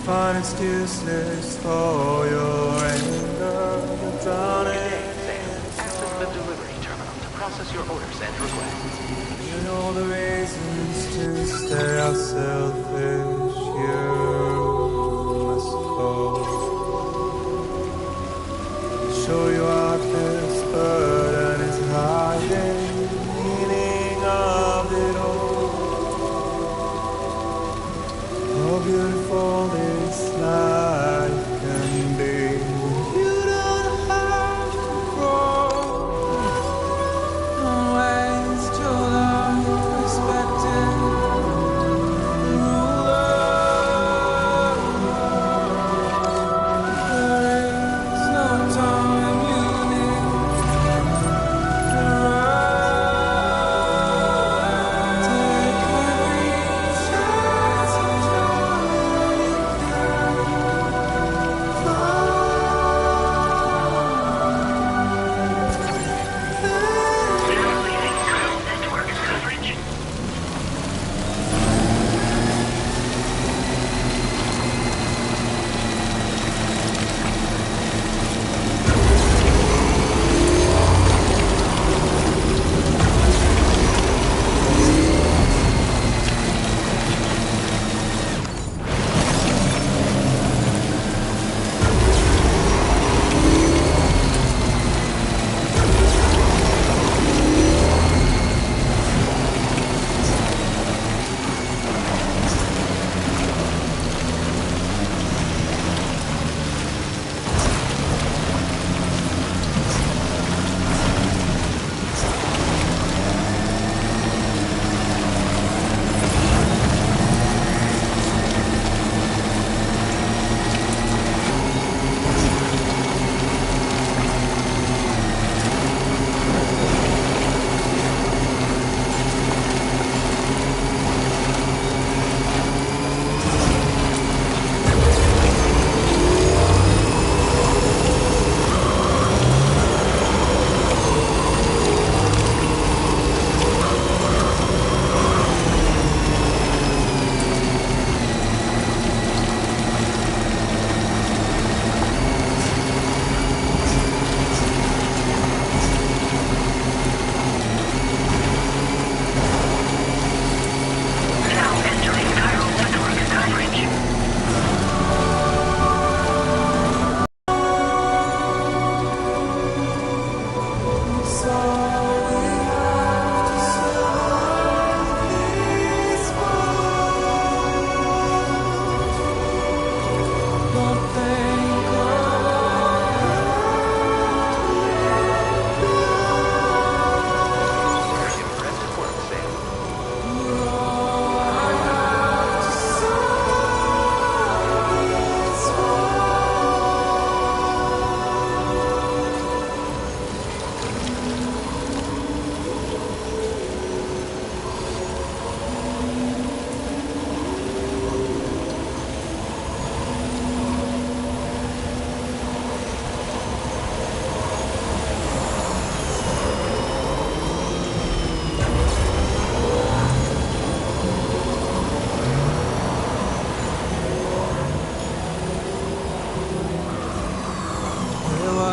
S12: Find excuses for your anger, drowning.
S6: Access the delivery terminal to process your orders and requests.
S12: You know the reasons to stay out selfish. You must go. Show you out this burden is hiding the meaning of it all. How beautiful this life can be. You don't have to grow. Don't waste your life respecting the ruler. There is no time you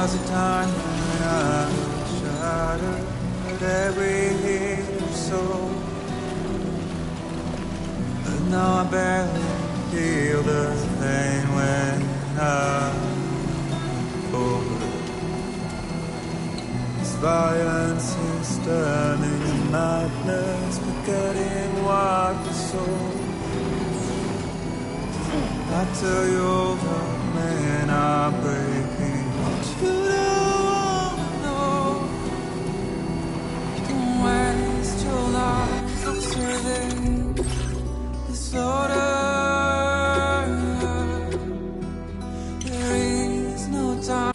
S12: was a time when I shattered every soul, but now I barely feel the pain when I fall. This violence is turning to madness, forgetting what we saw. I tell you over, man, I'm breaking. But you don't know. You can waste your life observing disorder. There is no time.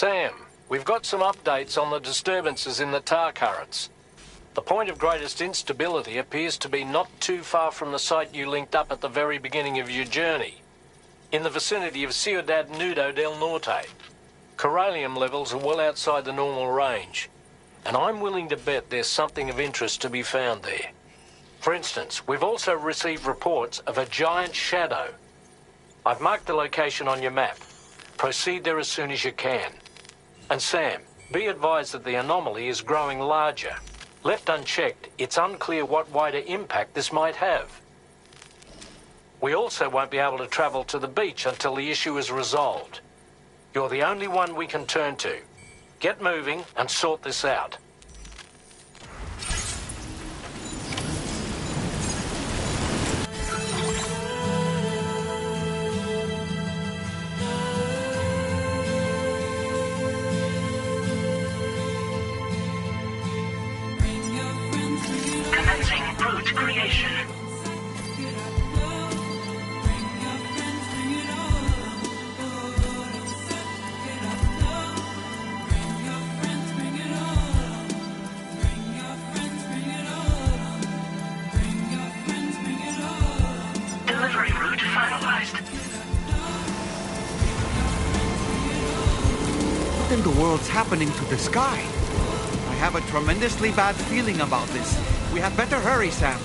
S4: Sam, we've got some updates on the disturbances in the tar currents. The point of greatest instability appears to be not too far from the site you linked up at the very beginning of your journey, in the vicinity of Ciudad Nudo del Norte. Corallium levels are well outside the normal range, and I'm willing to bet there's something of interest to be found there. For instance, we've also received reports of a giant shadow. I've marked the location on your map. Proceed there as soon as you can. And Sam, be advised that the anomaly is growing larger. Left unchecked, it's unclear what wider impact this might have. We also won't be able to travel to the beach until the issue is resolved. You're the only one we can turn to. Get moving and sort this out.
S6: Commencing route creation. Delivery route finalized.
S11: What in the world's happening to the sky? I have a tremendously bad feeling about this. We had better hurry, Sam.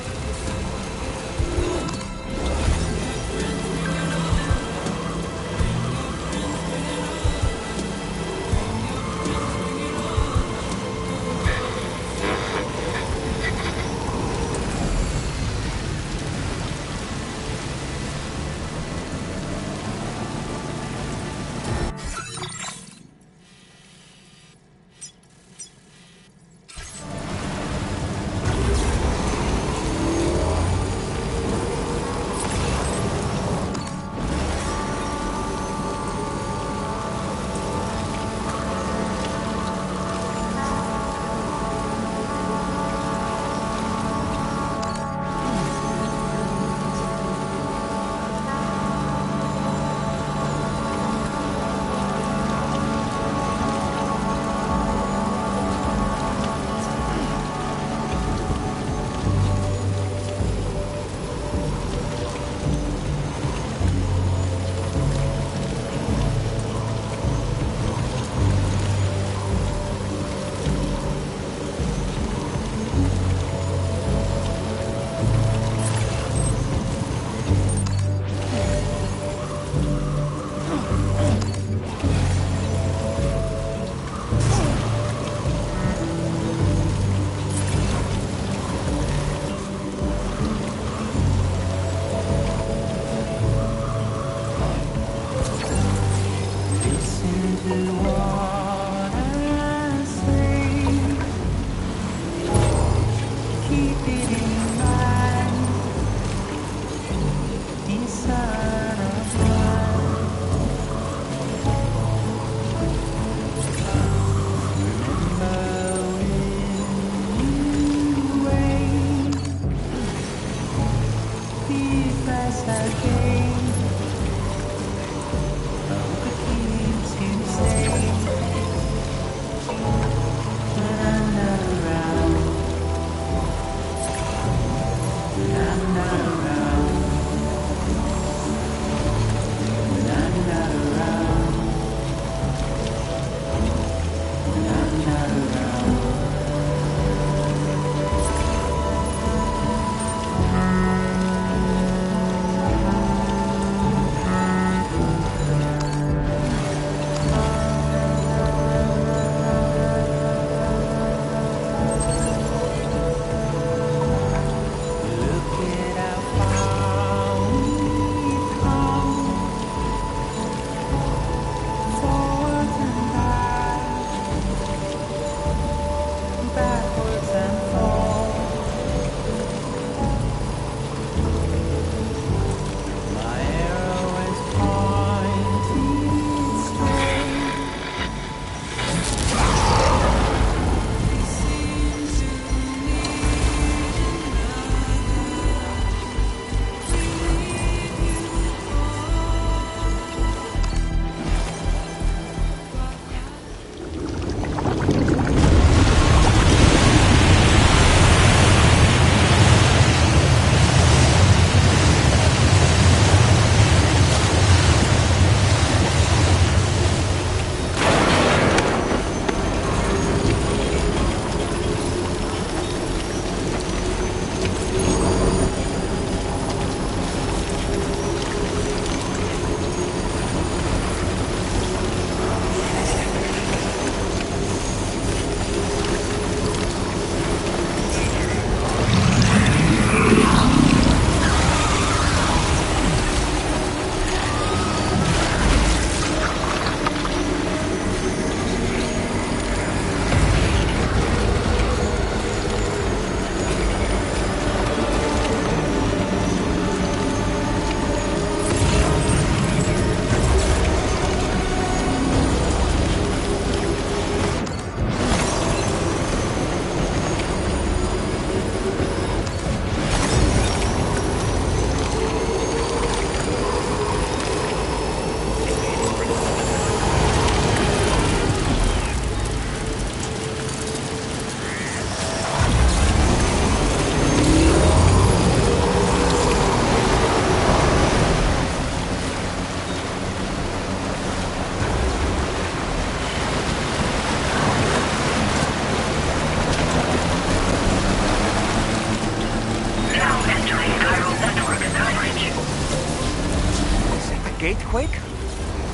S11: gatequake?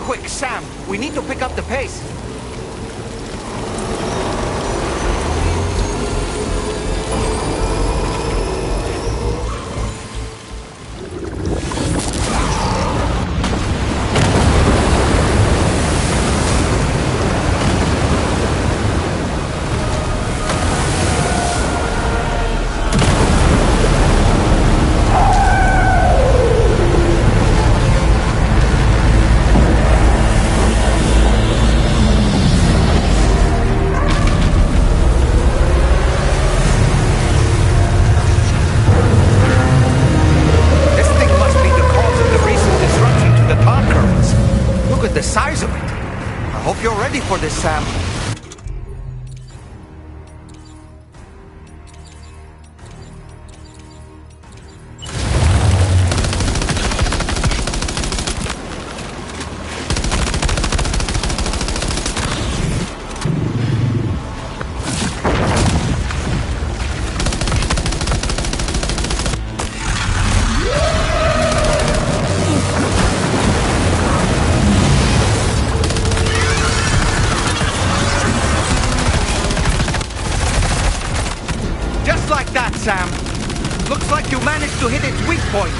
S11: Quick, Sam, we need to pick up the pace. For this, Sam. Sam. Looks like you managed to hit its weak point.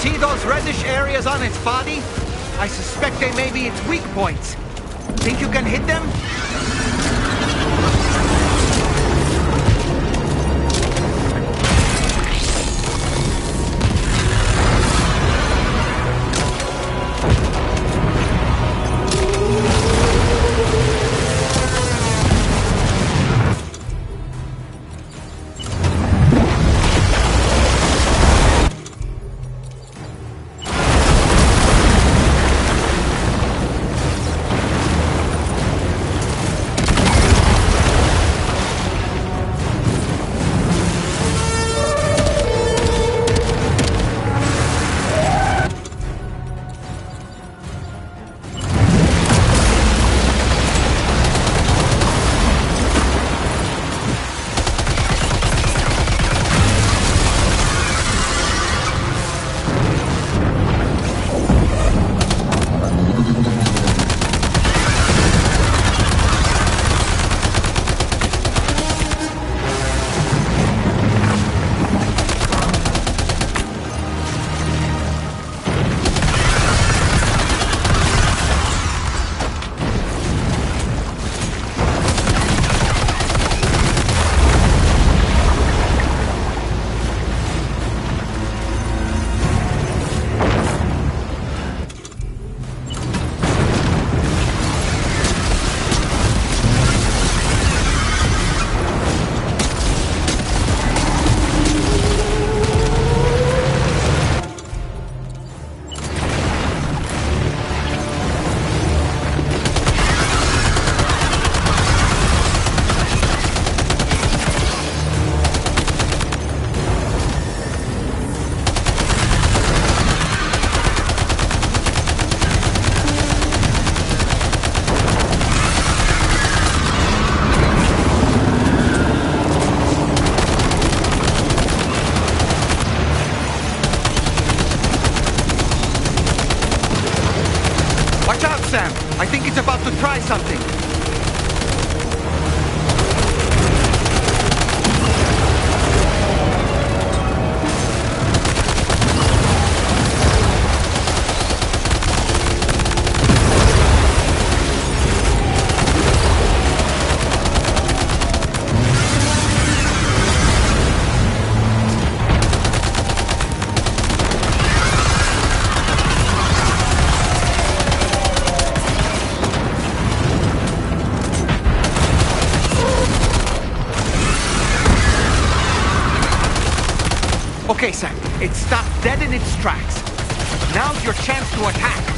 S11: See those reddish areas on its body? I suspect they may be its weak points. Think you can hit them? I think it's about to try something. Okay, Sam. It stopped dead in its tracks. Now's your chance to attack.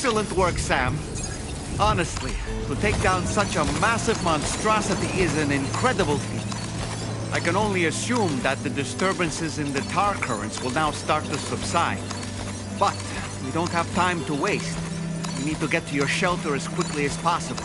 S11: Excellent work, Sam. Honestly, to take down such a massive monstrosity is an incredible feat. I can only assume that the disturbances in the tar currents will now start to subside. But we don't have time to waste. We need to get to your shelter as quickly as possible.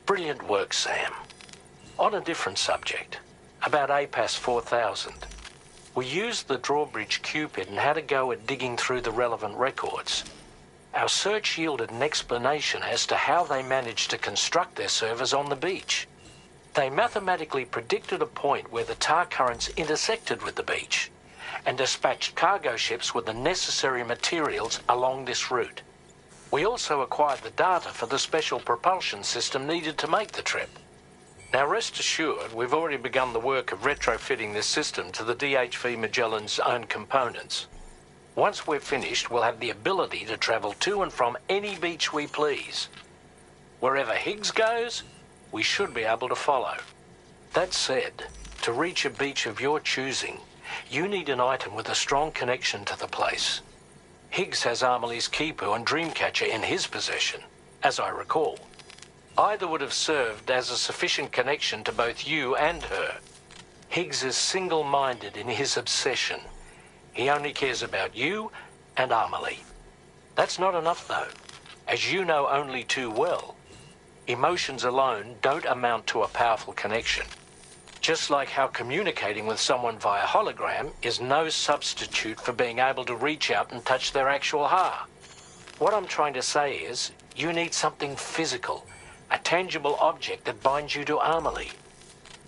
S4: Brilliant work, Sam. On a different subject, about APAS 4000. We used the drawbridge Cupid and had a go at digging through the relevant records. Our search yielded an explanation as to how they managed to construct their servers on the beach. They mathematically predicted a point where the tar currents intersected with the beach and dispatched cargo ships with the necessary materials along this route. We also acquired the data for the special propulsion system needed to make the trip. Now rest assured, we've already begun the work of retrofitting this system to the DHV Magellan's own components. Once we're finished, we'll have the ability to travel to and from any beach we please. Wherever Higgs goes, we should be able to follow. That said, to reach a beach of your choosing, you need an item with a strong connection to the place. Higgs has Amelie's Kipu and Dreamcatcher in his possession, as I recall. Either would have served as a sufficient connection to both you and her. Higgs is single-minded in his obsession. He only cares about you and Amelie. That's not enough, though. As you know only too well, emotions alone don't amount to a powerful connection. Just like how communicating with someone via hologram is no substitute for being able to reach out and touch their actual heart. What I'm trying to say is, you need something physical, a tangible object that binds you to Amelie.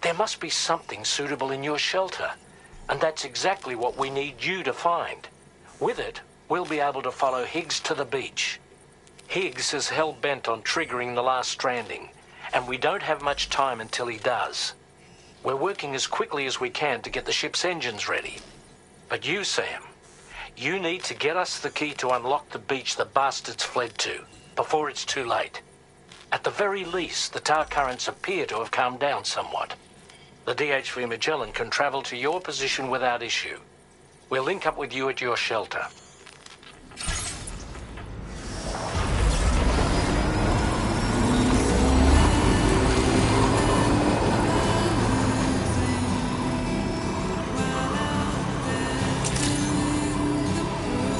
S4: There must be something suitable in your shelter, and that's exactly what we need you to find. With it, we'll be able to follow Higgs to the beach. Higgs is hell-bent on triggering the last stranding, and we don't have much time until he does. We're working as quickly as we can to get the ship's engines ready. But you, Sam, you need to get us the key to unlock the beach the bastards fled to, before it's too late. At the very least, the tar currents appear to have calmed down somewhat. The DHV Magellan can travel to your position without issue. We'll link up with you at your shelter.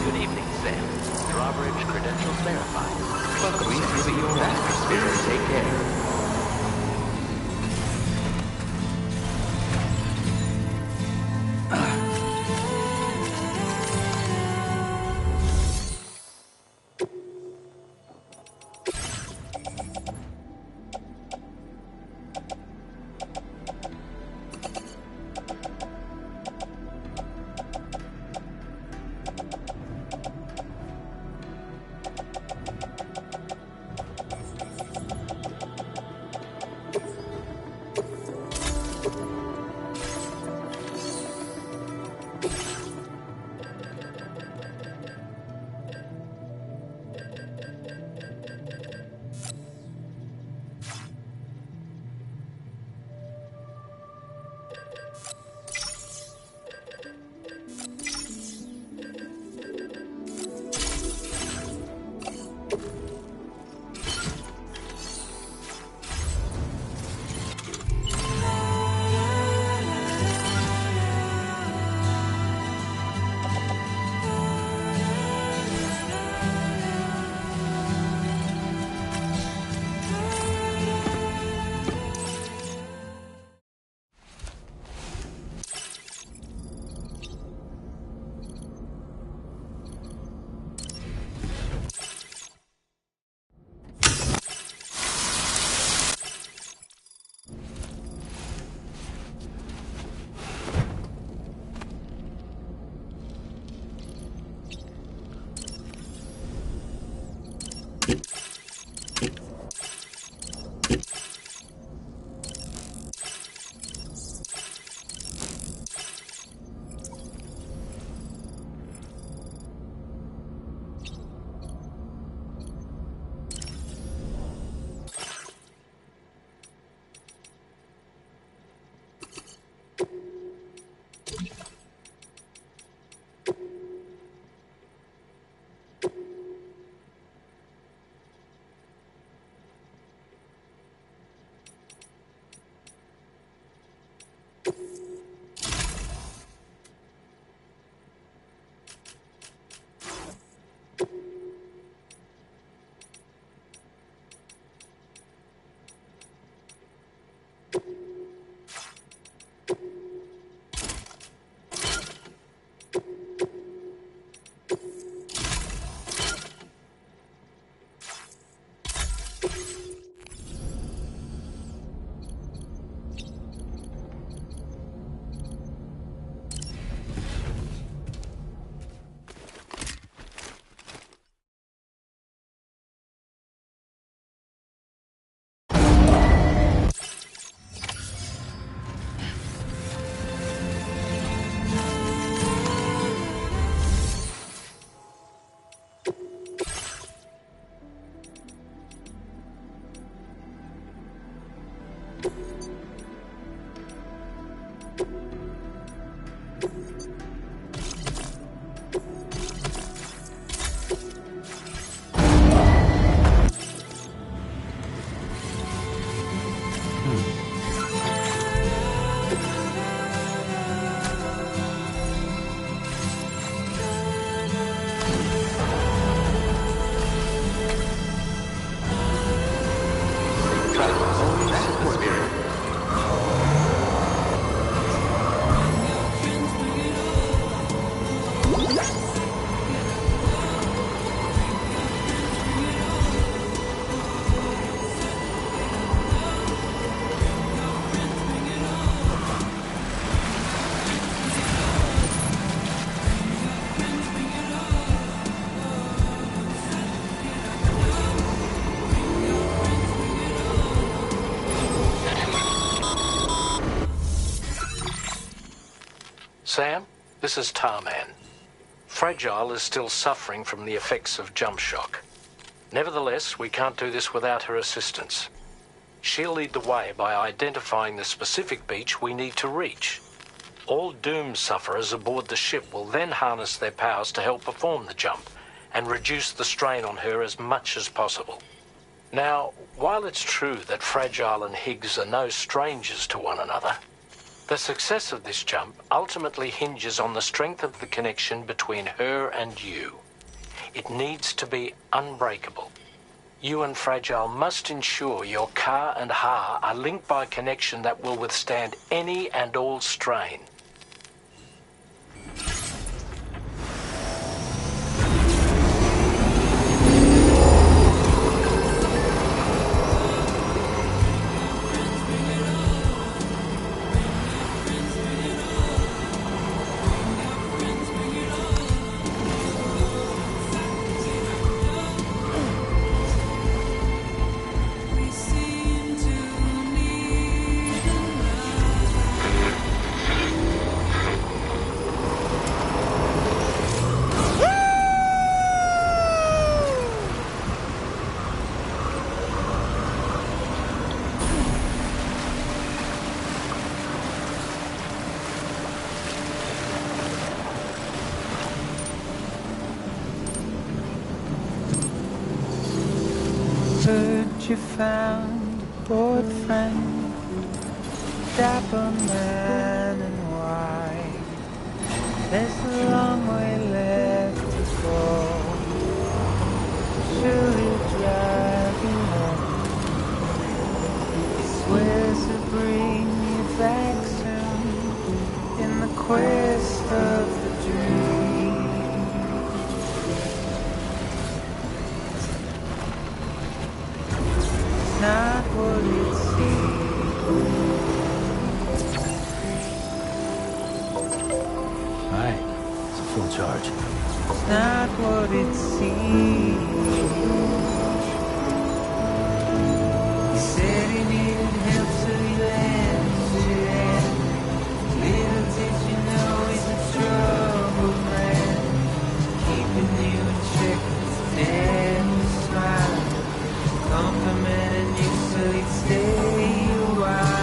S6: Good evening, Sam. Drawbridge credentials verified. Welcome, Sam. Your master spirit. Take care.
S4: Sam, this is Tarman. Fragile is still suffering from the effects of jump shock. Nevertheless, we can't do this without her assistance. She'll lead the way by identifying the specific beach we need to reach. All Doom sufferers aboard the ship will then harness their powers to help perform the jump and reduce the strain on her as much as possible. Now, while it's true that Fragile and Higgs are no strangers to one another, the success of this jump ultimately hinges on the strength of the connection between her and you. It needs to be unbreakable. You and Fragile must ensure your Ka and Ha are linked by a connection that will withstand any and all strain.
S12: Heard you found a bored friend, dapper man in white. There's a long way left to go. Surely drive you home. He swears to bring you back soon in the quest of the dream. Not what it seems.
S20: Alright, it's a full charge.
S12: It's not what it seems. He said he needed help, so he lent you in. Little did you know he's a troubled man, keeping you in check with dead smile, complimenting you so he'd stay a while.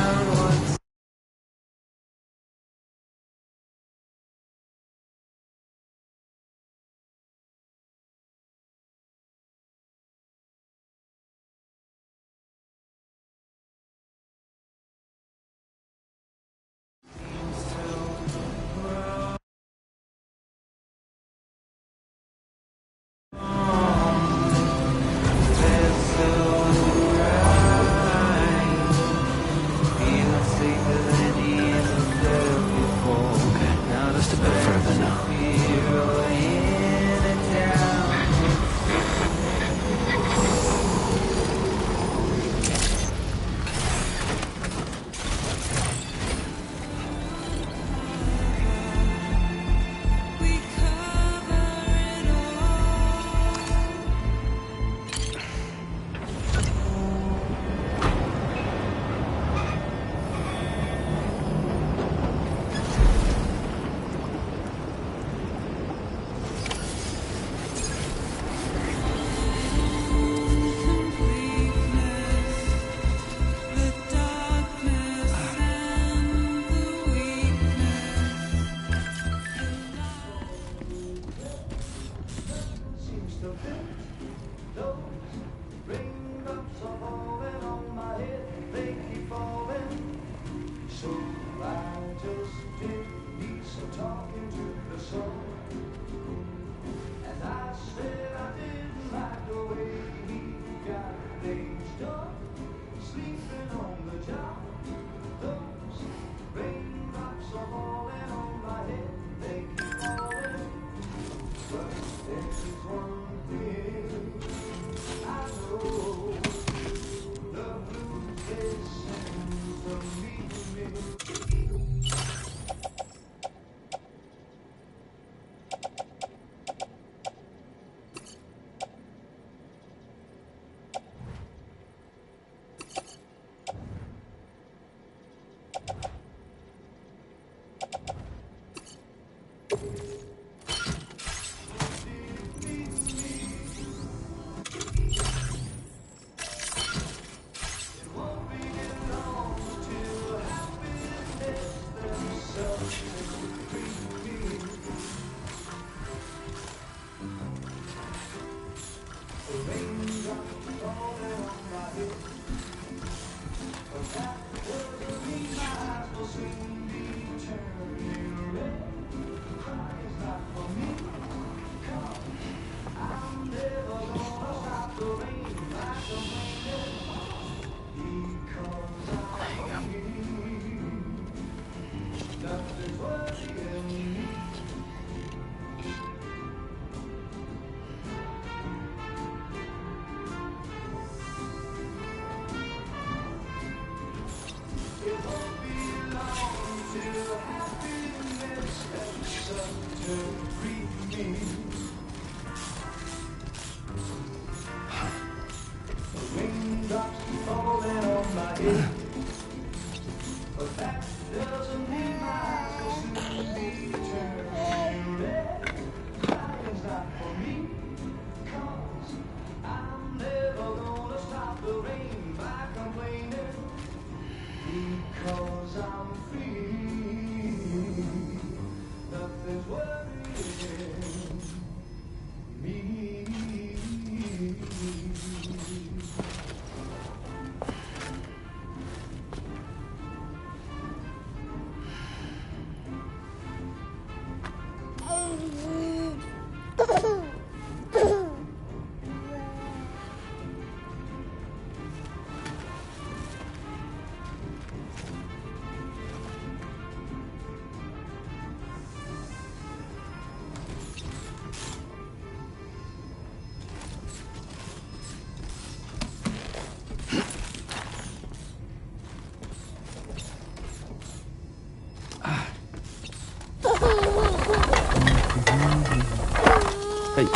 S20: Hey.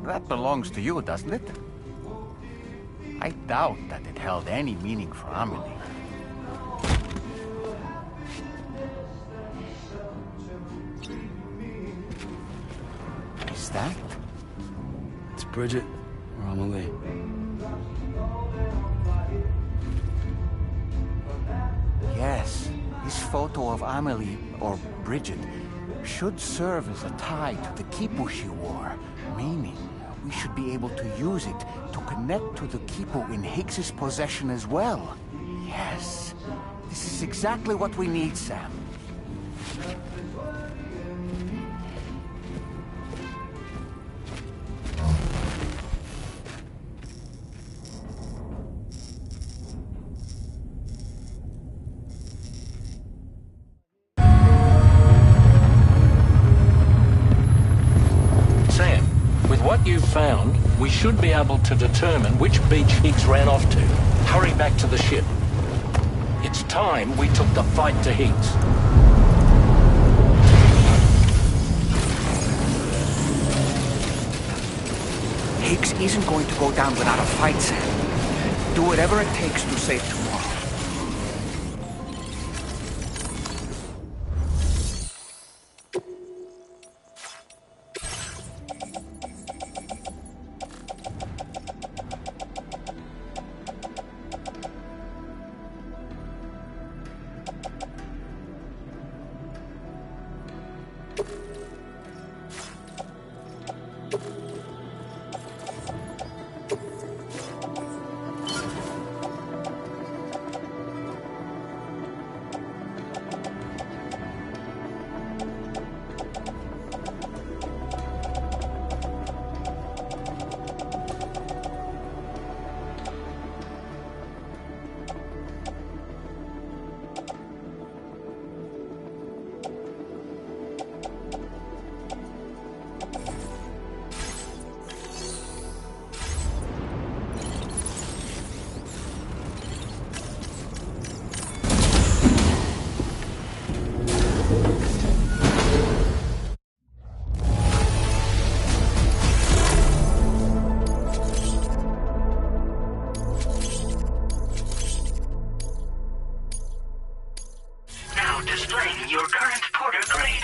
S3: That belongs to you, doesn't it? I doubt that it held any meaning for Amelie. Is that?
S20: It's Bridget or Amelie.
S3: Yes, this photo of Amelie, or Bridget, should serve as a tie to the quipu she wore, meaning we should be able to use it to connect to the quipu in Higgs's possession as well. Yes, this is exactly what we need, Sam.
S4: You've found, we should be able to determine which beach Higgs ran off to. Hurry back to the ship. It's time we took the fight to Higgs.
S11: Higgs isn't going to go down without a fight, Sam. Do whatever it takes to save tomorrow.
S6: your current porter grade.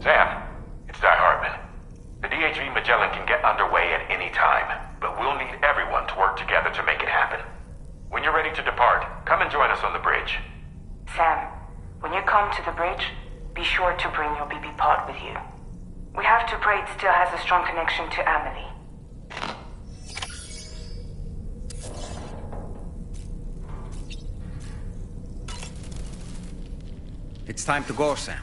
S18: Sam, it's Di Hartman. The DHV Magellan can get underway at any time, but we'll need everyone to work together to make it happen. When you're ready to depart, come and join us on the bridge.
S7: Sam, when you come to the bridge, be sure to bring your BB pod with you. We have to pray it still has a strong connection to Amelie.
S11: It's time to go, Sam.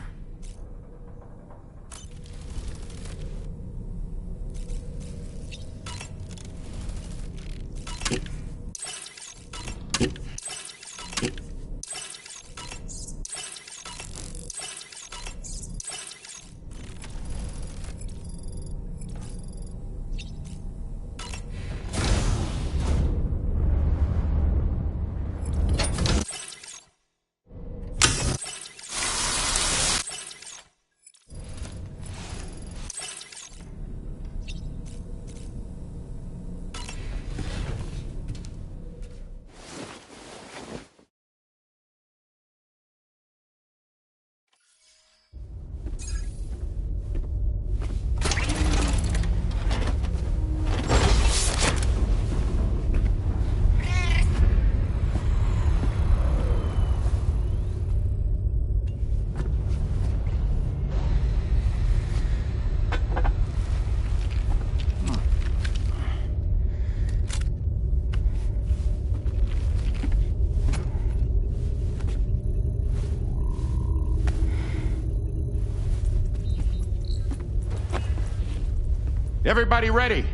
S13: Everybody ready?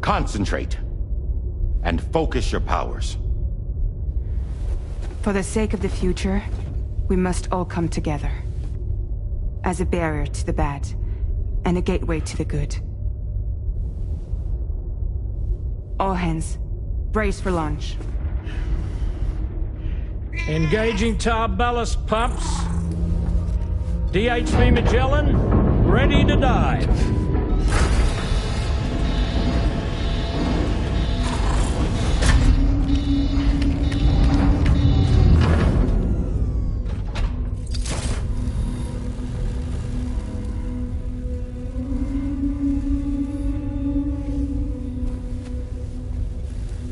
S13: Concentrate. And focus your powers.
S19: For the sake of the future, we must all come together. As a barrier to the bad, and a gateway to the good. All hands, brace for launch.
S4: Engaging tar ballast pumps. DHV Magellan, ready to dive.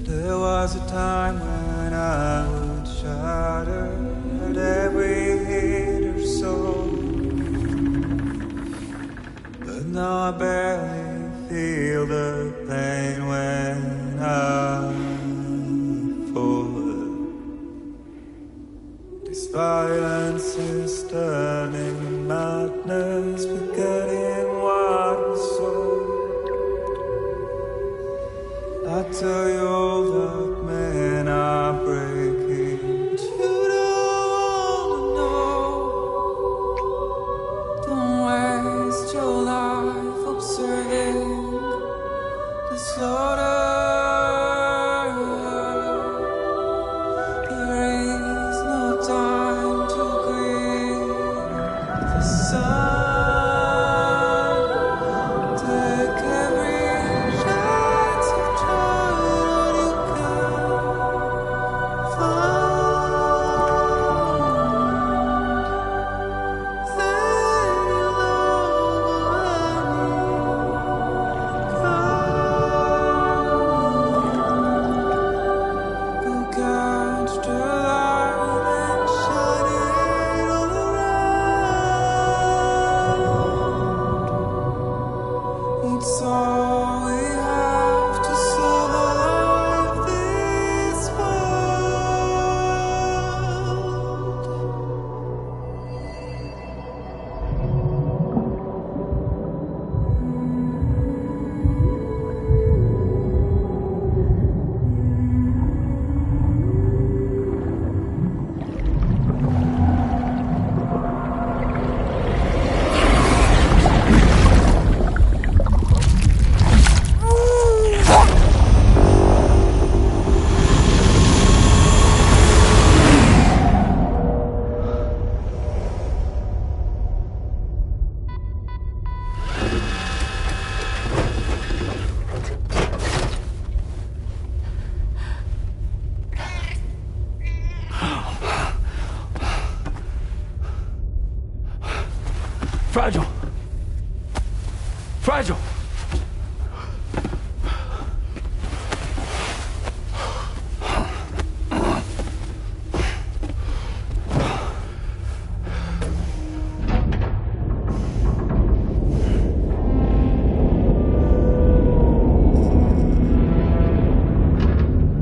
S12: There was a time when I would shatter at every hit or so, but now I barely feel the pain when I fall. This violence is turning madness, forgetting what was so. I tell you all that men are breaking, but you don't wanna know. Don't waste your life observing
S20: Fragile! Fragile!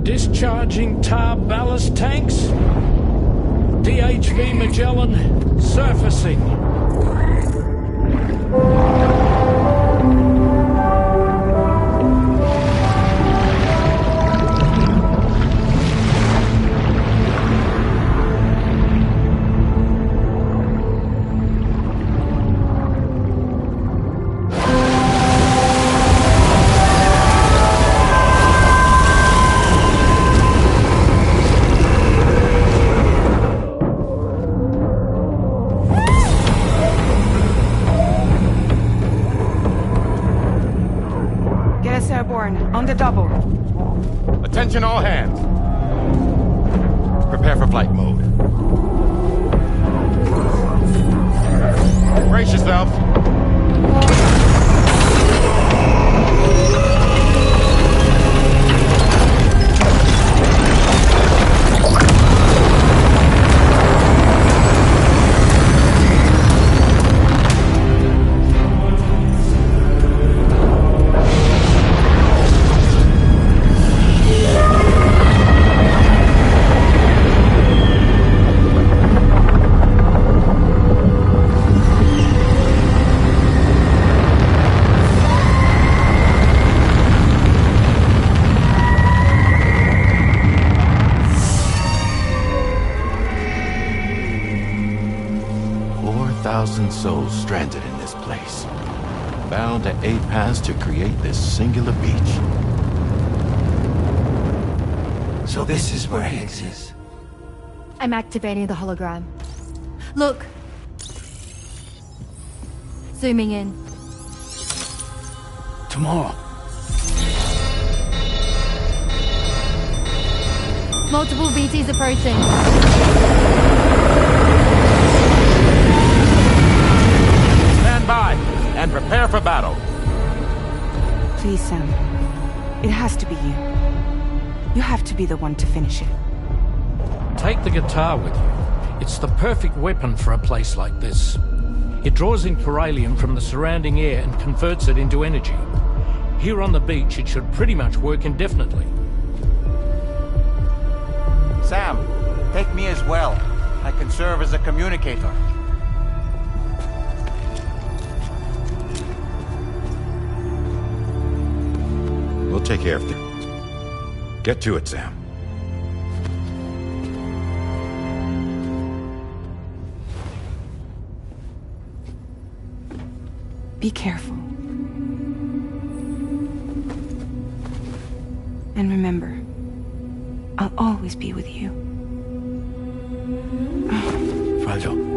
S4: Discharging tar ballast tanks. DHV Magellan surfacing.
S19: On the double.
S13: Attention all hands. Prepare for flight mode. Brace yourselves. Souls stranded in this place, bound to A paths to create this singular beach.
S17: So this is where Higgs is.
S1: I'm activating the hologram. Look! Zooming in.
S20: Tomorrow.
S1: Multiple BTs approaching.
S13: By and prepare for battle.
S19: Please, Sam. It has to be you. You have to be the one to finish it.
S4: Take the guitar with you. It's the perfect weapon for a place like this. It draws in chiralium from the surrounding air and converts it into energy. Here on the beach, it should pretty much work indefinitely.
S3: Sam, take me as well. I can serve as a communicator.
S13: We'll take care of it. Get to it, Sam.
S19: Be careful. And remember, I'll always be with you.
S20: Fragile.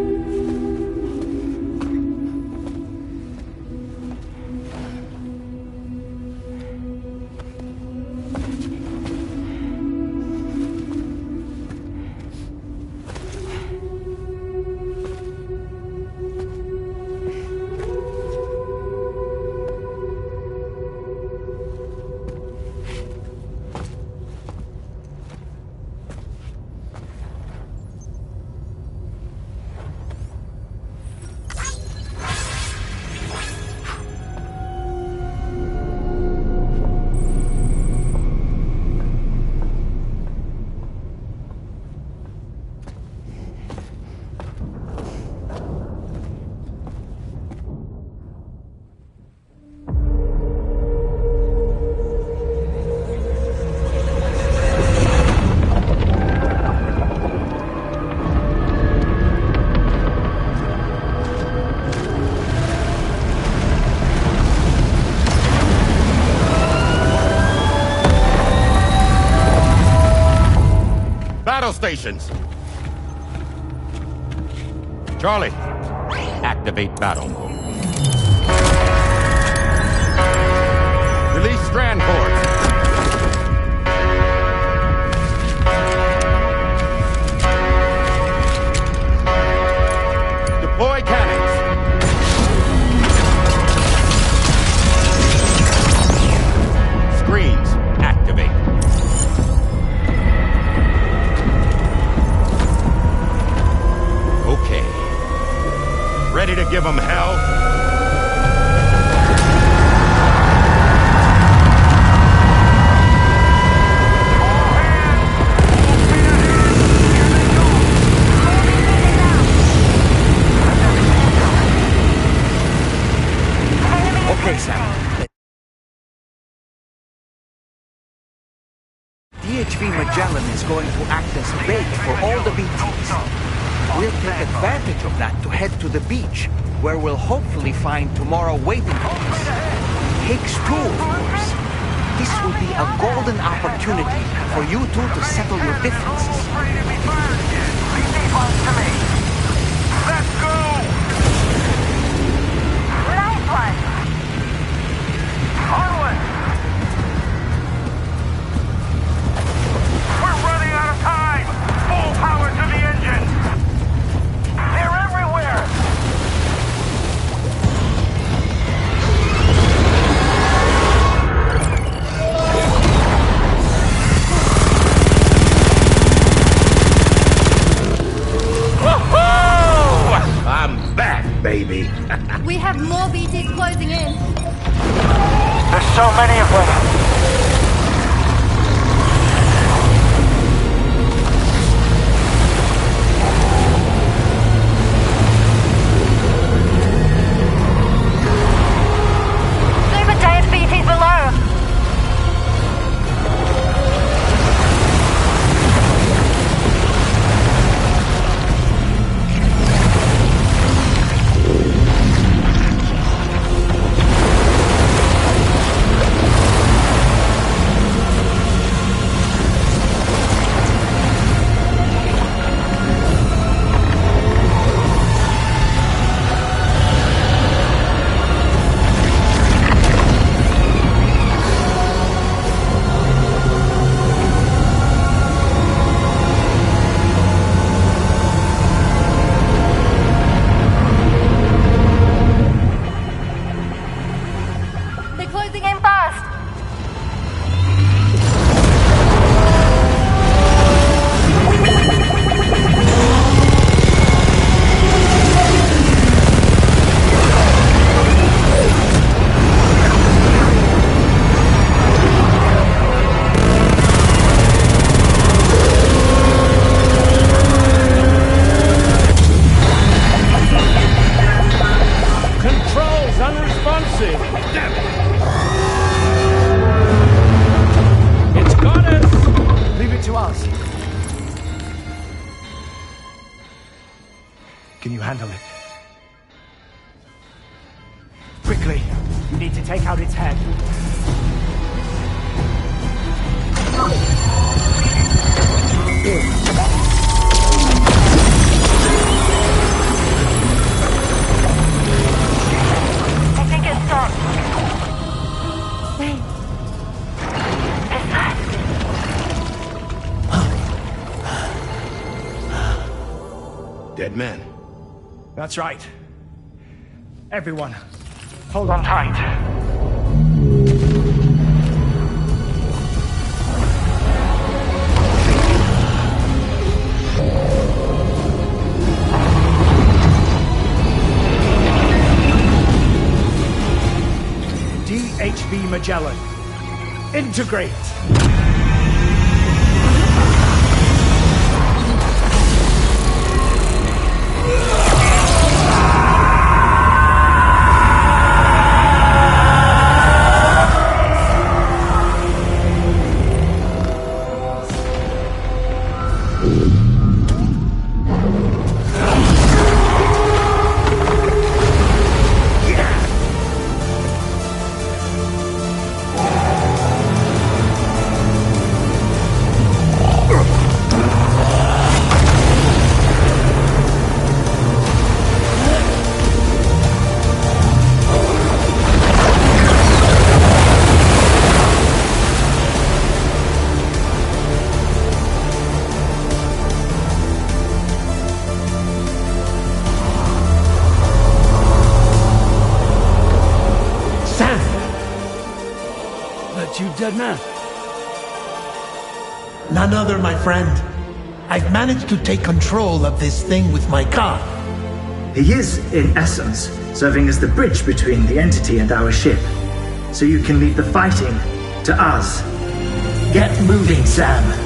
S13: Stations. Charlie, activate battle mode. Release strand cords. Deploy cannons. Ready to give them hell?
S2: Okay, Sam. DHV Magellan is going to act as bait for all the BTs. We'll take advantage of that to head to the beach, where we'll hopefully find tomorrow waiting for us. Higgs 2, of course. This will be a golden opportunity for you two to settle your differences.
S6: Let's go! Nice one! Onward! We're running out of time! Full power to the engine! They're everywhere!
S13: I'm back, baby.
S10: We have more BTs closing in.
S6: There's so many of them!
S10: Super giant BTs below. They're closing in fast.
S20: Controls unresponsive. Damn it. It's got us.
S9: Leave it to us. Can you handle it? Quickly, you need to take out its head.
S10: I think it stopped. Wait. Is that?
S13: Dead man.
S9: That's right. Everyone, hold on
S6: tight.
S9: DHV Magellan. Integrate.
S20: You dead man?
S17: None other, my friend. I've managed to take control of this thing with my car.
S5: He is, in essence, serving as the bridge between the entity and our ship. So you can leave the fighting to us. Get moving, Sam.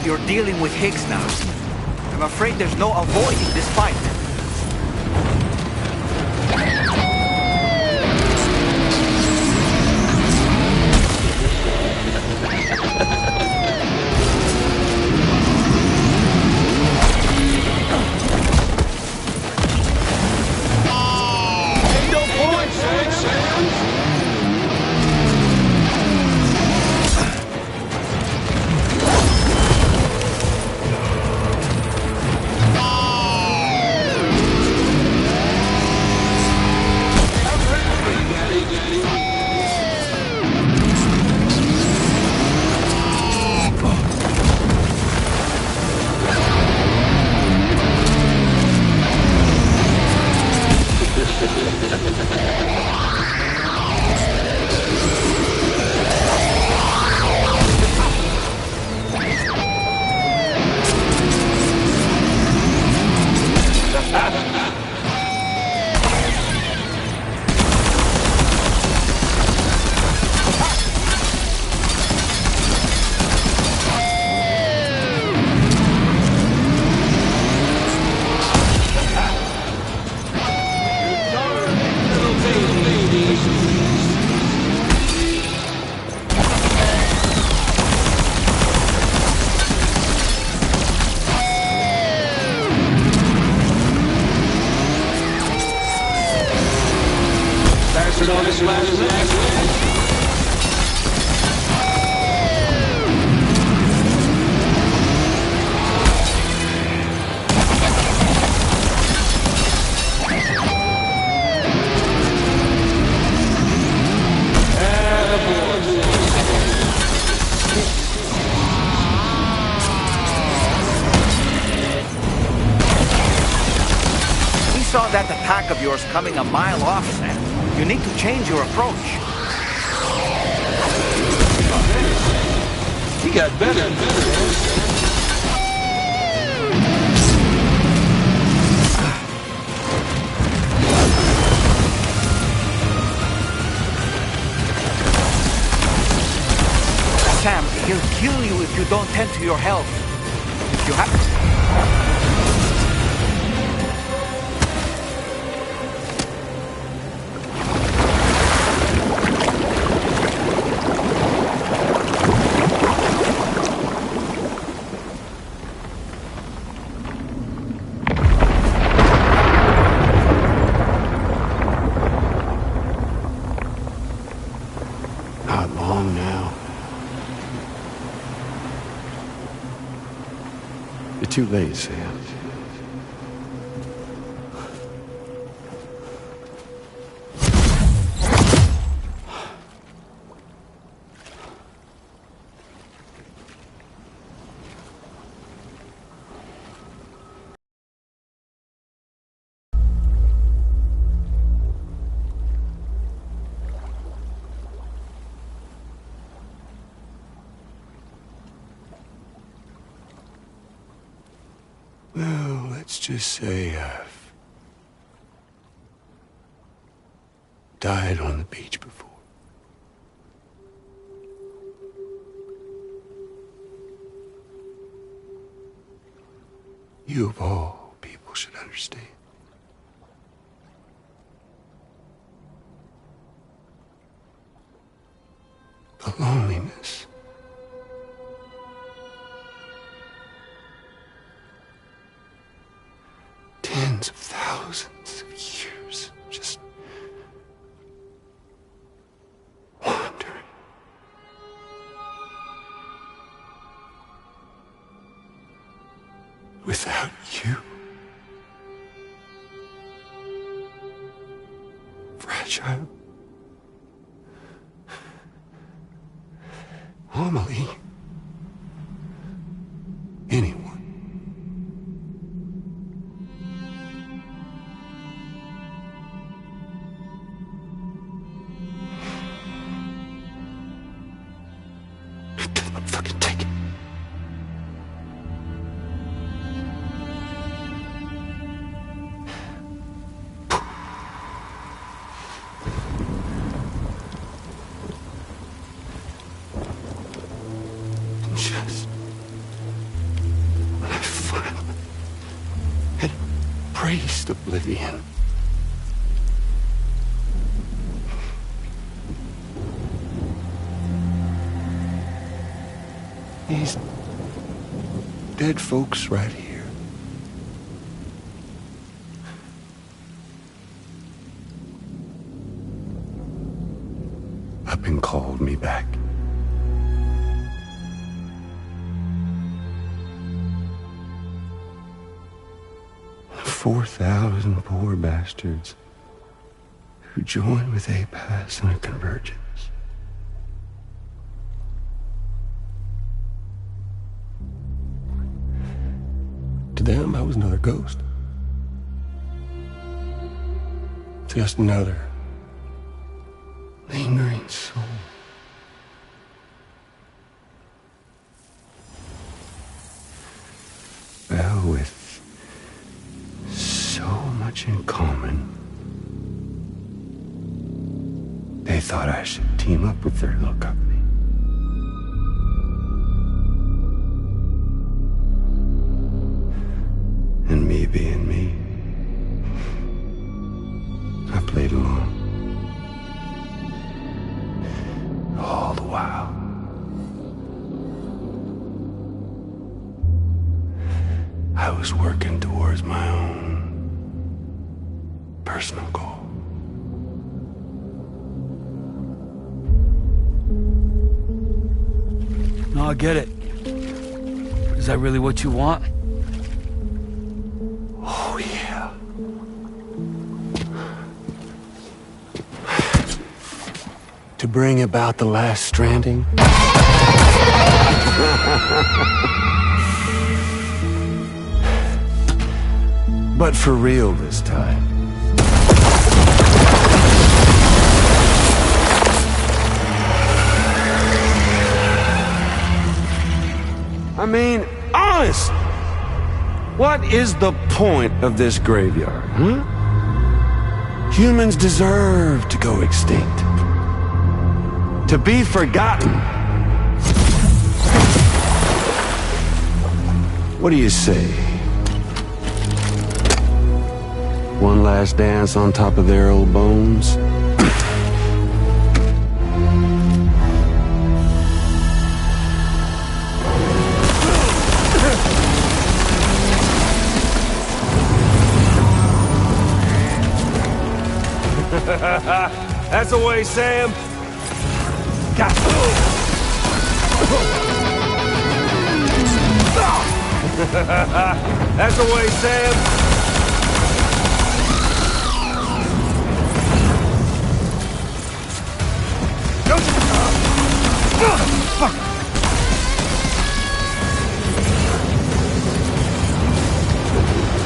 S2: You're dealing with Higgs now. I'm afraid there's no avoiding this fight. Saw that attack of yours coming a mile off, Sam. You need to change your approach.
S15: He got better and better.
S2: Sam, he'll kill you if you don't tend to your health. If you have...
S21: not long now. You're too late, Sam. Well, let's just say I've died on the beach before. You of all people should understand. The loneliness. Tens of thousands of years just wandering. Without you. Fragile. Amelie. Anyone. Fucking take it. Just when I finally had embraced oblivion, these dead folks right here. Up and called me back. The 4,000 poor bastards who joined with APAS in a convergence. To them, I was another ghost. Just another lingering soul. Well, with so much in common, they thought I should team up with their little company. And me being me, I played along. All the while. I was working towards my own personal goal.
S20: No, I get it. Is that really what you want?
S21: Oh, yeah. To bring about the last stranding? But for real this time. I mean, honest! What is the point of this graveyard, huh? Humans deserve to go extinct. To be forgotten. What do you say? One last dance on top of their old bones?
S16: That's the way, Sam.
S21: Gotcha.
S16: That's the way, Sam. Fuck.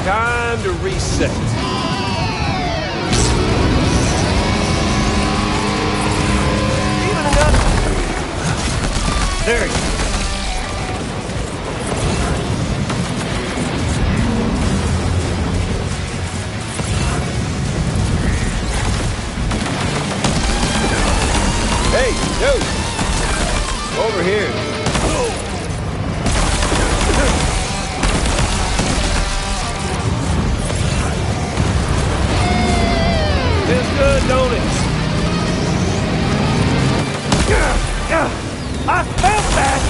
S16: Time to reset. Even enough. There you go. Hey, yo! Over here. Feels good, don't it? I felt that!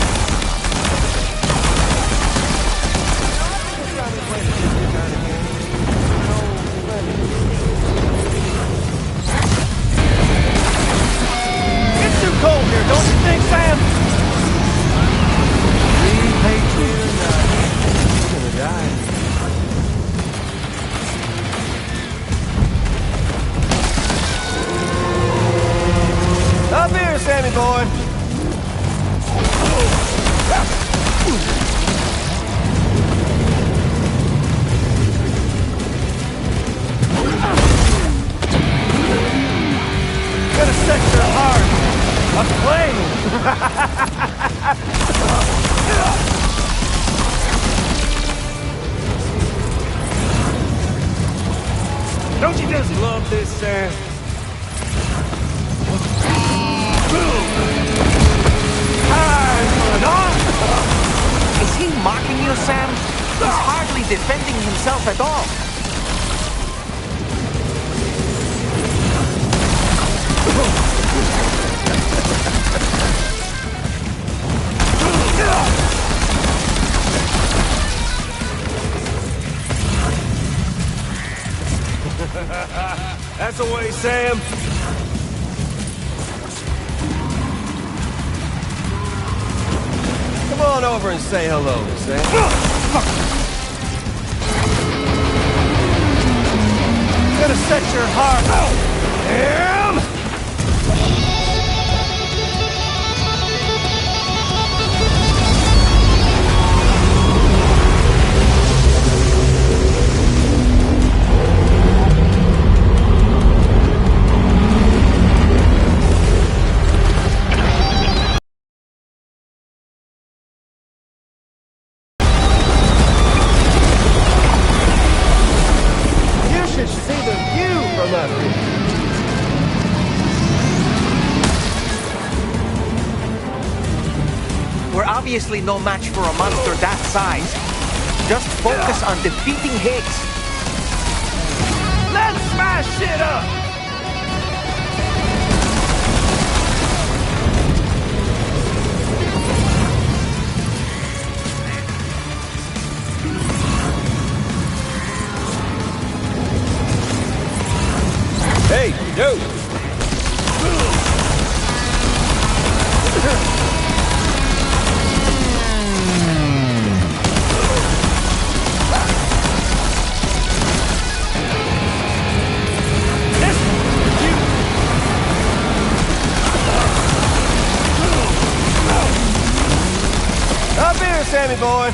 S16: It's too cold here, don't you think, Sam? Repatriate he's gonna die. Up here, Sammy boy. Gonna set your heart aflame. Don't you just love this, Sam?
S2: Is he mocking you, Sam? He's hardly defending himself at all.
S16: That's the way, Sam. Come on over and say hello, Sam. Gonna set your heart. Damn!
S2: We're obviously no match for a monster that size. Just focus on defeating Higgs.
S16: Let's smash shit up! Hey, yo! Up here, Sammy boy!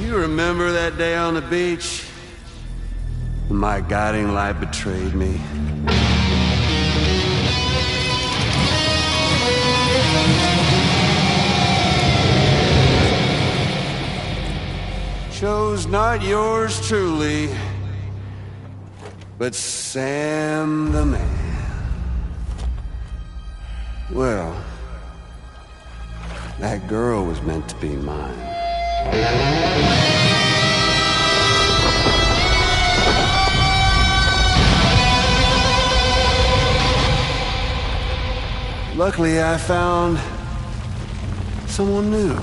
S21: Remember that day on the beach? My guiding light betrayed me. Chose not yours truly, but Sam the man. Well, that girl was meant to be mine. Luckily, I found someone new.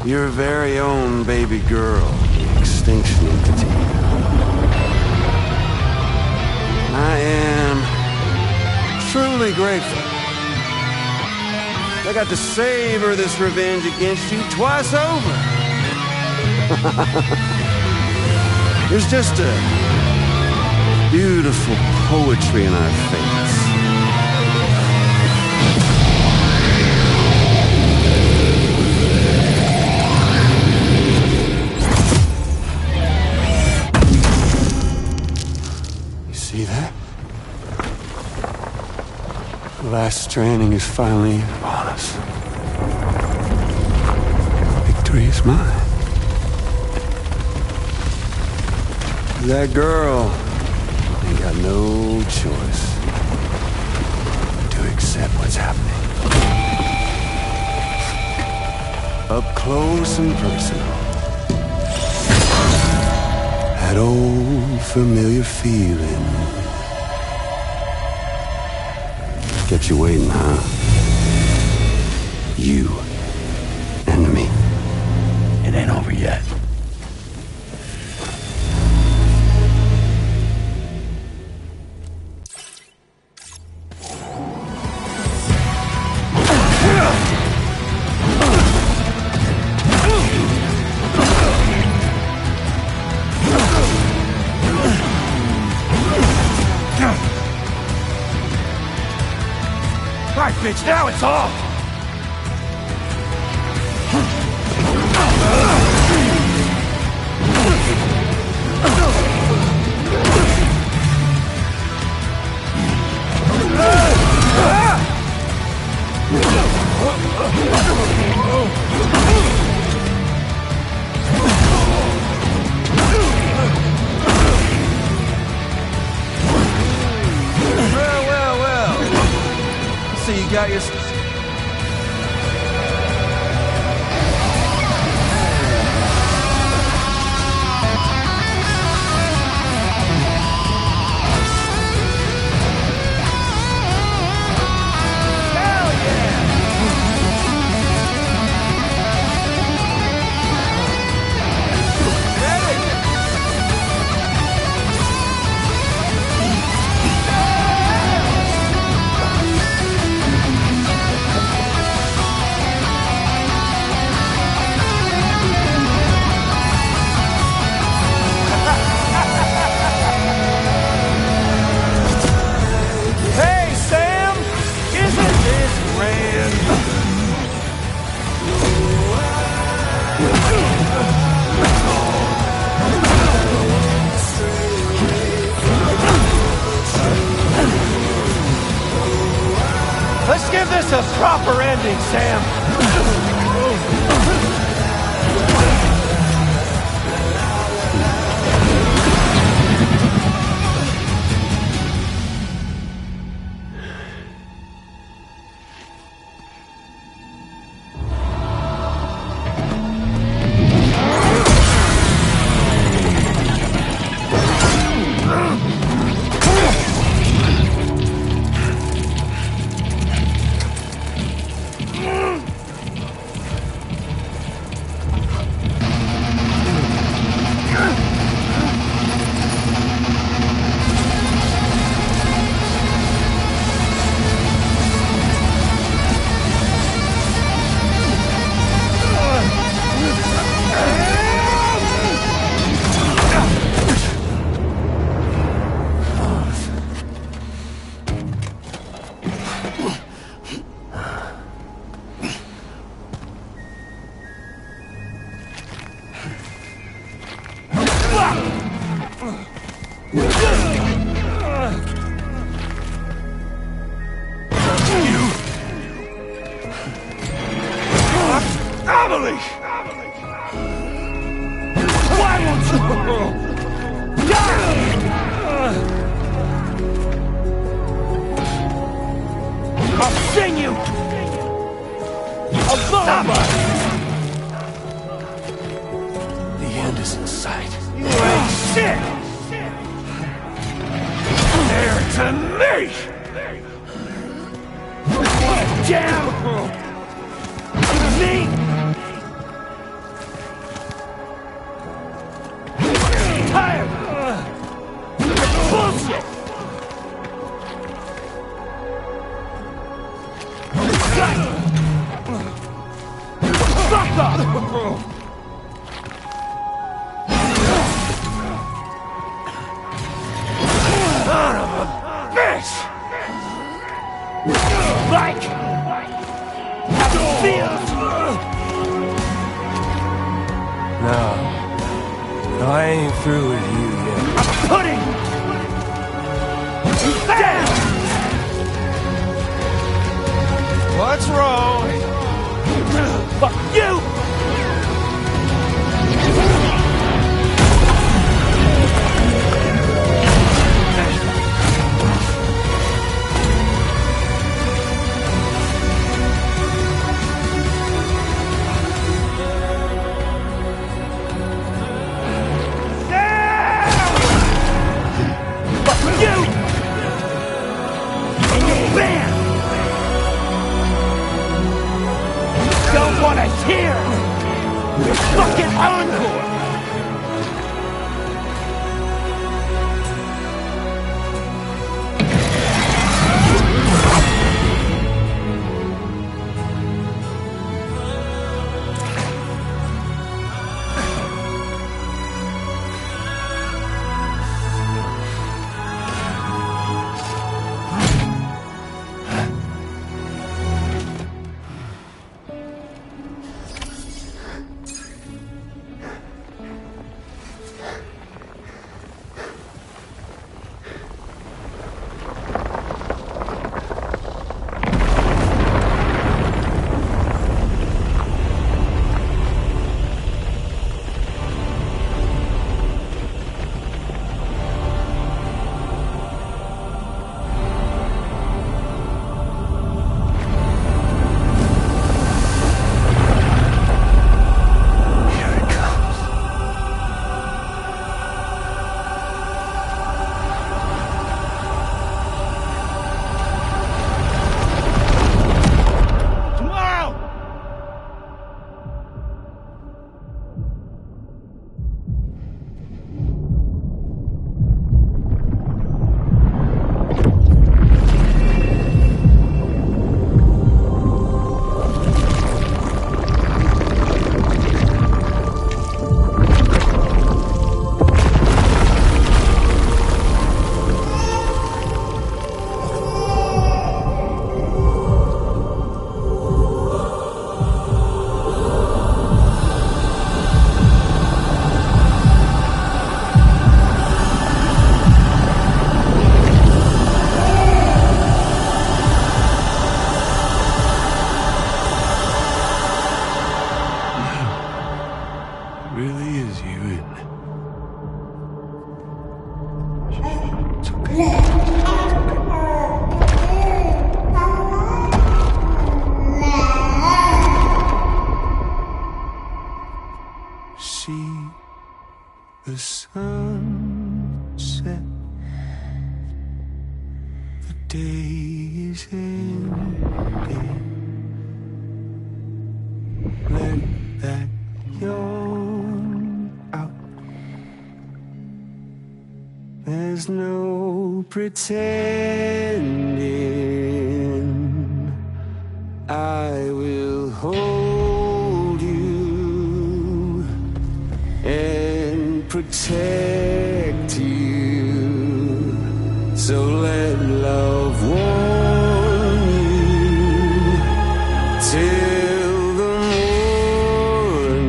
S21: Your very own baby girl, the Extinction Entity. I am truly grateful. I got to savor this revenge against you twice over. There's just a beautiful poetry in our fates. See that? The last stranding is finally upon us. Victory is mine. That girl ain't got no choice to accept what's happening. Up close and personal. That old familiar feeling. Kept you waiting, huh? You and me.
S20: It ain't over yet.
S16: Right, bitch, now it's off!
S21: Well. So you got your...
S16: Hey, Sam! Isn't this grand? Let's give this a proper ending, Sam! Emily! Why won't you? I'll sing you a lullaby!
S20: The end is in sight.
S16: You ain't shit! There to me! Down! Me! Tired! Bullshit! Fuck off! Son of a bitch! Like how it feels!
S20: No, I ain't through with you yet.
S16: I'm putting you down!
S21: What's wrong?
S16: Fuck you! Don't wanna hear your fucking encore!
S20: Really is you, isn't it? See the sunset. The day is ending. Let that yawn out. There's no pretending. I will hold you and protect you. So let love warm you till the morning.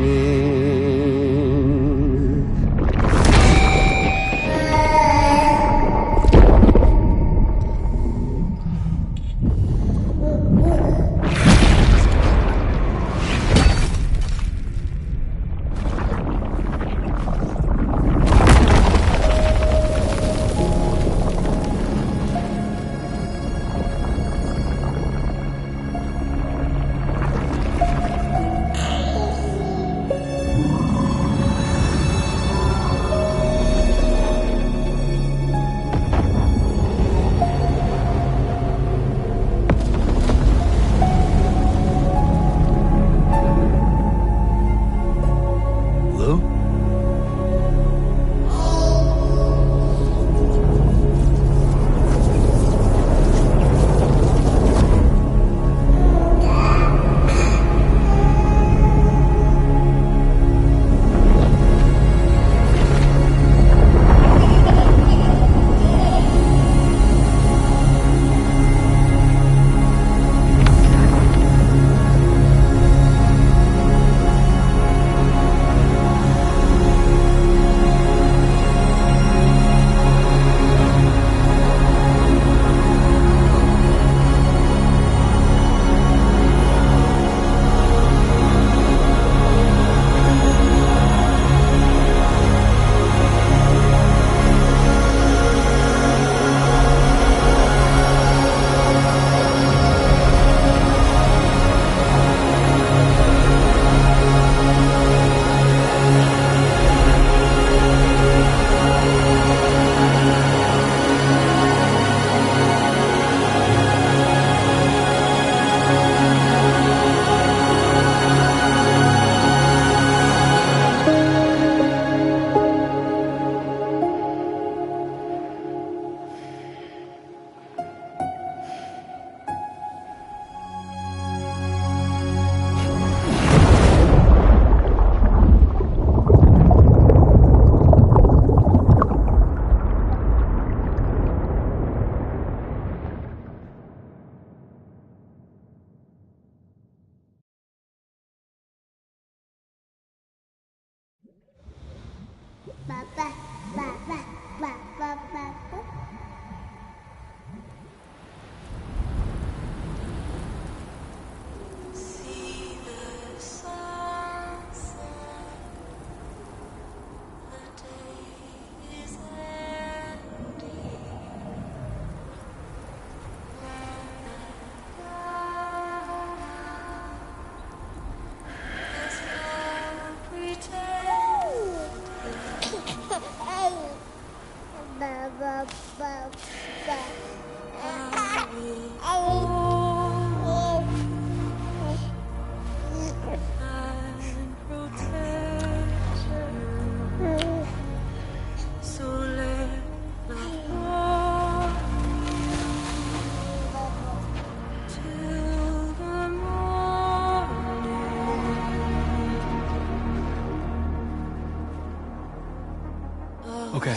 S20: Okay,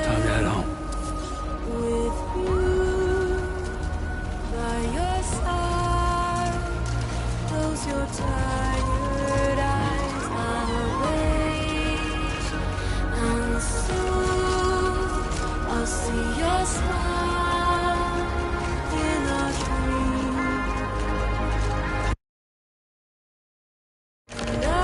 S20: time to head home.
S8: With you by your side, close your tired eyes, I'll wait, and soon I'll see your smile in a dream. And I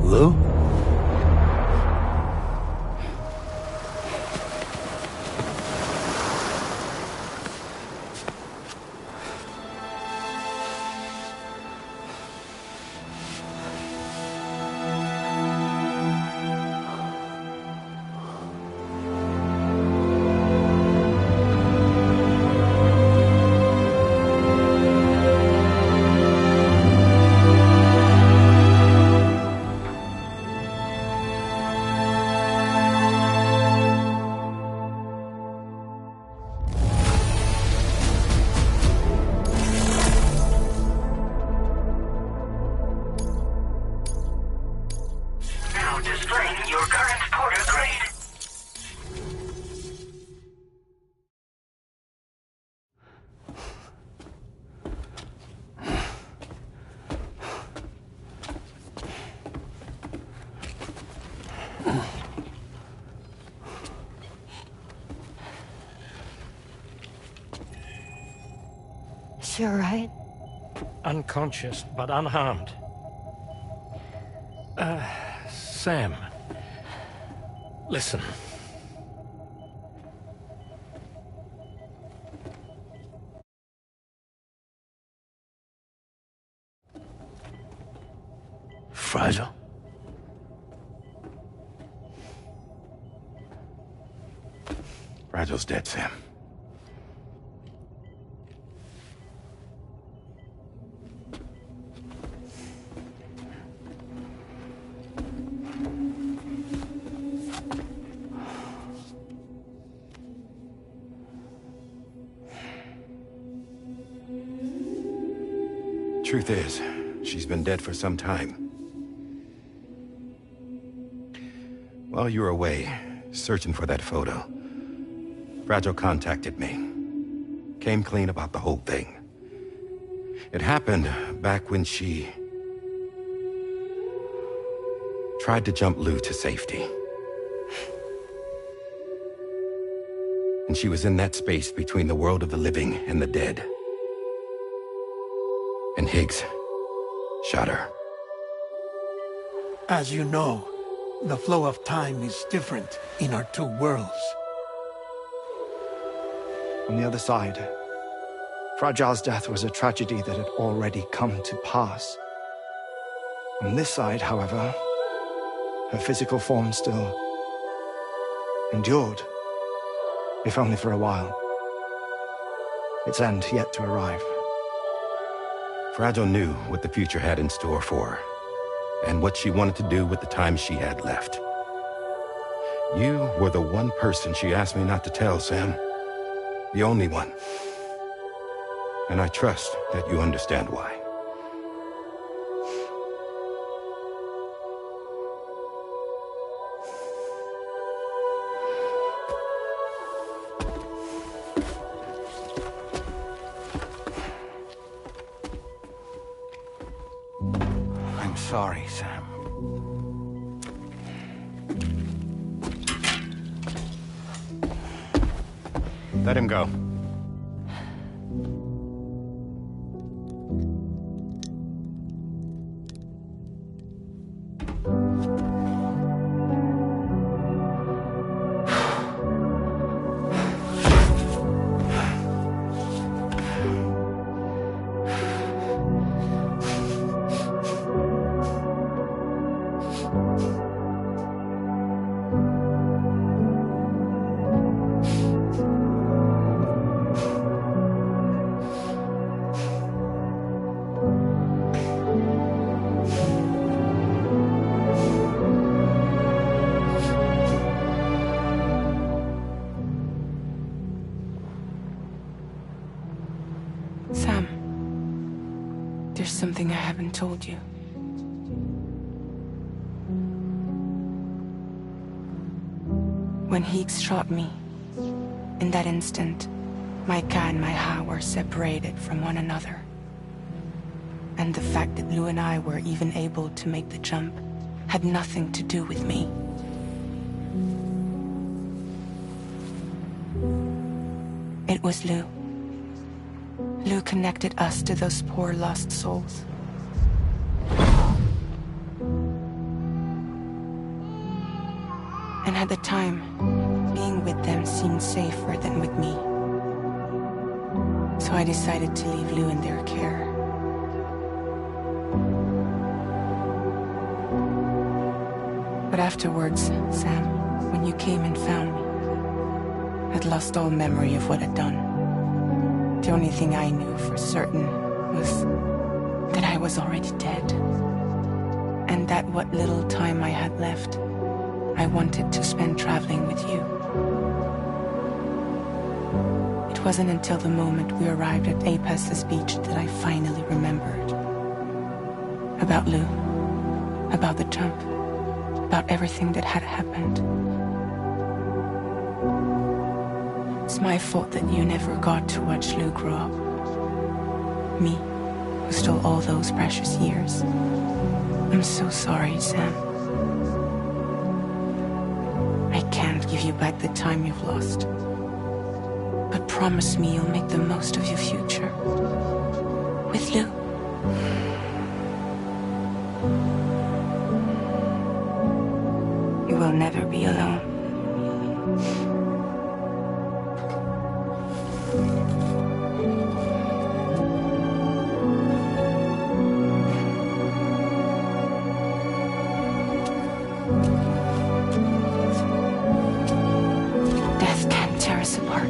S20: Lou?
S6: Now displaying your current porter grade.
S1: Is she alright?
S4: Unconscious, but unharmed. Sam. Listen.
S20: Fragile?
S13: Fragile's dead, Sam. Truth is, she's been dead for some time. While you were away, searching for that photo, Fragile contacted me. Came clean about the whole thing. It happened back when she tried to jump Lou to safety. And she was in that space between the world of the living and the dead. And Higgs shot her.
S17: As you know, the flow of time is different in our two worlds.
S9: On the other side, Fragile's death was a tragedy that had already come to pass. On this side, however, her physical form still endured, if only for a while. Its end yet to arrive.
S13: Fragile knew what the future had in store for her, and what she wanted to do with the time she had left. You were the one person she asked me not to tell, Sam. The only one. And I trust that you understand why.
S2: I'm sorry, Sam.
S13: Let him go.
S19: Sam, there's something I haven't told you. When Higgs shot me, in that instant, my Ka and my Ha were separated from one another. And the fact that Lou and I were even able to make the jump had nothing to do with me. It was Lou. Lou connected us to those poor lost souls. And at the time, being with them seemed safer than with me. So I decided to leave Lou in their care. But afterwards, Sam, when you came and found me, I'd lost all memory of what I'd done. The only thing I knew for certain was that I was already dead. And that what little time I had left, I wanted to spend traveling with you. It wasn't until the moment we arrived at Apas's beach that I finally remembered. About Lou, about the jump, about everything that had happened. It's my fault that you never got to watch Lou grow up. Me, who stole all those precious years. I'm so sorry, Sam. I can't give you back the time you've lost. But promise me you'll make the most of your future. With Lou. You will never be alone. Death can't tear us apart.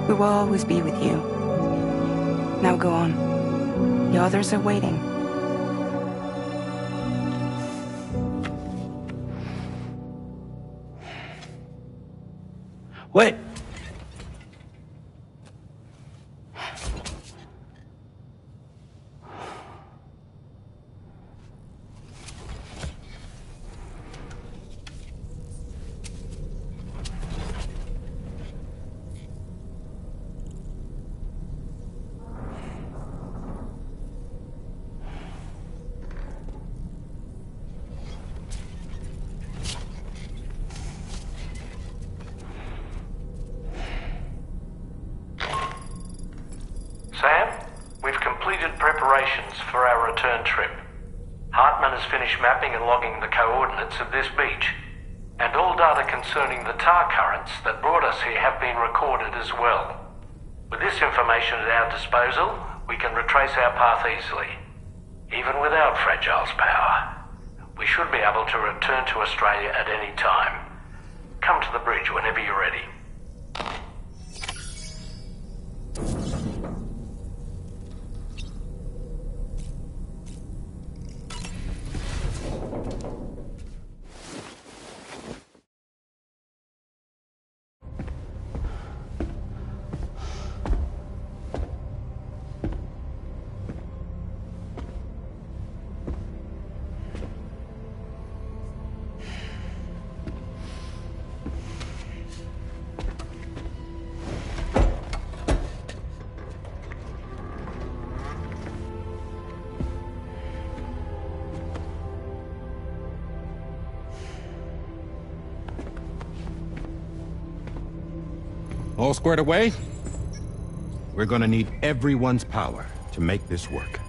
S19: We will always be with you. Now go on. The others are waiting.
S20: Wait!
S4: Sam, we've completed preparations for our return trip. Hartman has finished mapping and logging the coordinates of this beach. And all data concerning the tar currents that brought us here have been recorded as well. With this information at our disposal, we can retrace our path easily. Even without Fragile's power, we should be able to return to Australia at any time. Come to the bridge whenever you're ready.
S13: All squared away? We're gonna need everyone's power to make this work.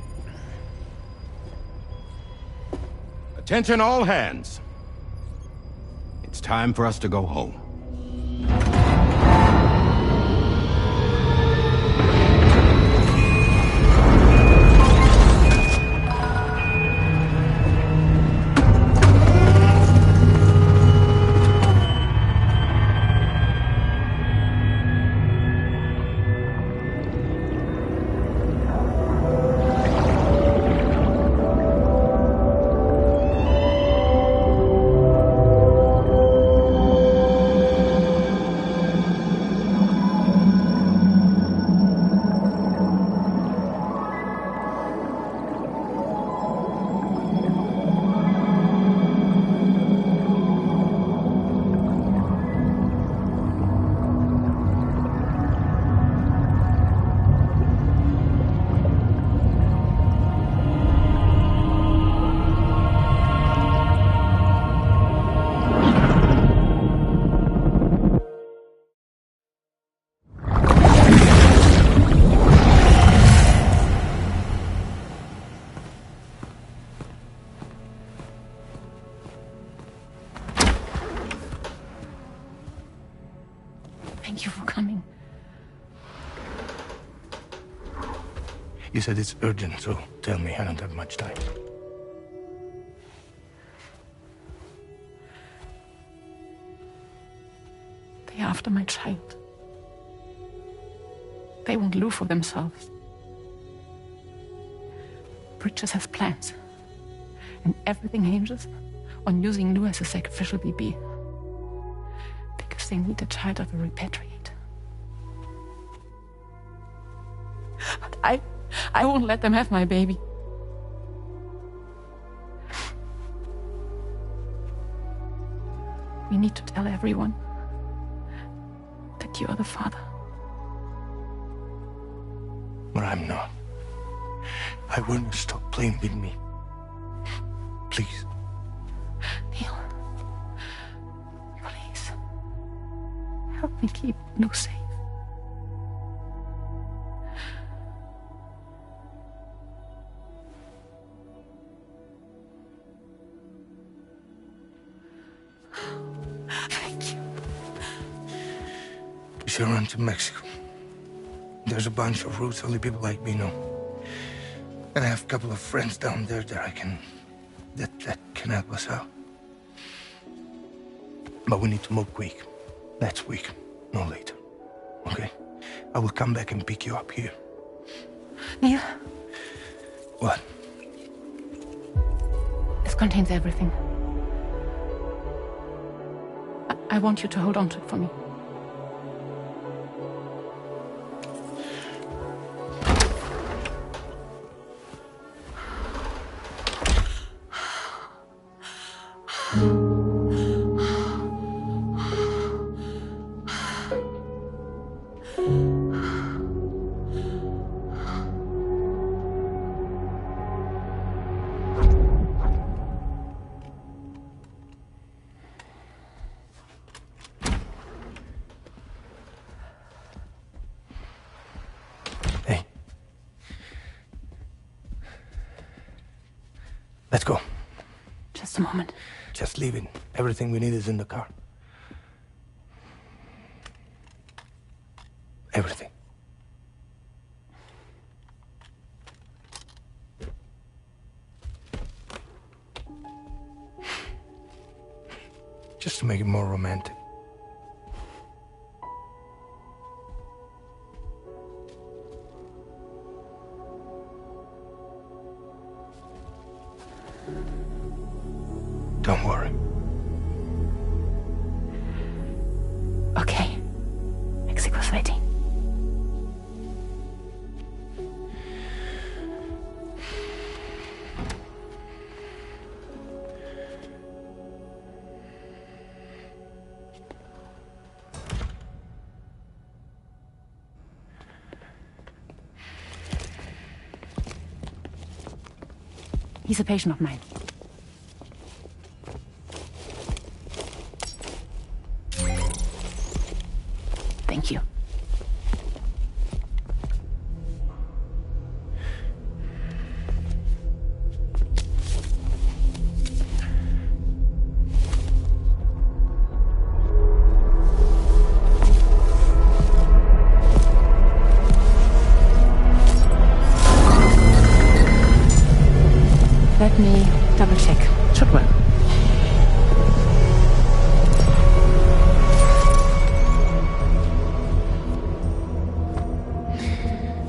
S13: Attention all hands. It's time for us to go home.
S20: You said it's urgent, so tell me. I don't have much time.
S14: They're after my child. They won't live for themselves. Bridges has plans. And everything hinges on using Lou as a sacrificial BB. Because they need the child of a repatriate. But I won't let them have my baby. We need to tell everyone that you are the father.
S20: But I'm not. I want you to stop playing with me. Please.
S14: Neil. Please. Help me keep Lou safe. Thank you.
S20: We should run to Mexico. There's a bunch of routes only people like me know. And I have a couple of friends down there that can help us out. But we need to move quick. Next week, no later. Okay? I will come back and pick you up here.
S14: Neil.
S20: What?
S14: This contains everything. I want you to hold on to it for me.
S20: Let's go.
S14: Just a moment.
S20: Just leave it. Everything we need is in the car. Everything. Just to make it more romantic. Don't worry.
S14: Okay. Mexico's waiting. He's a patient of mine. Thank you. Let me double check. Should work.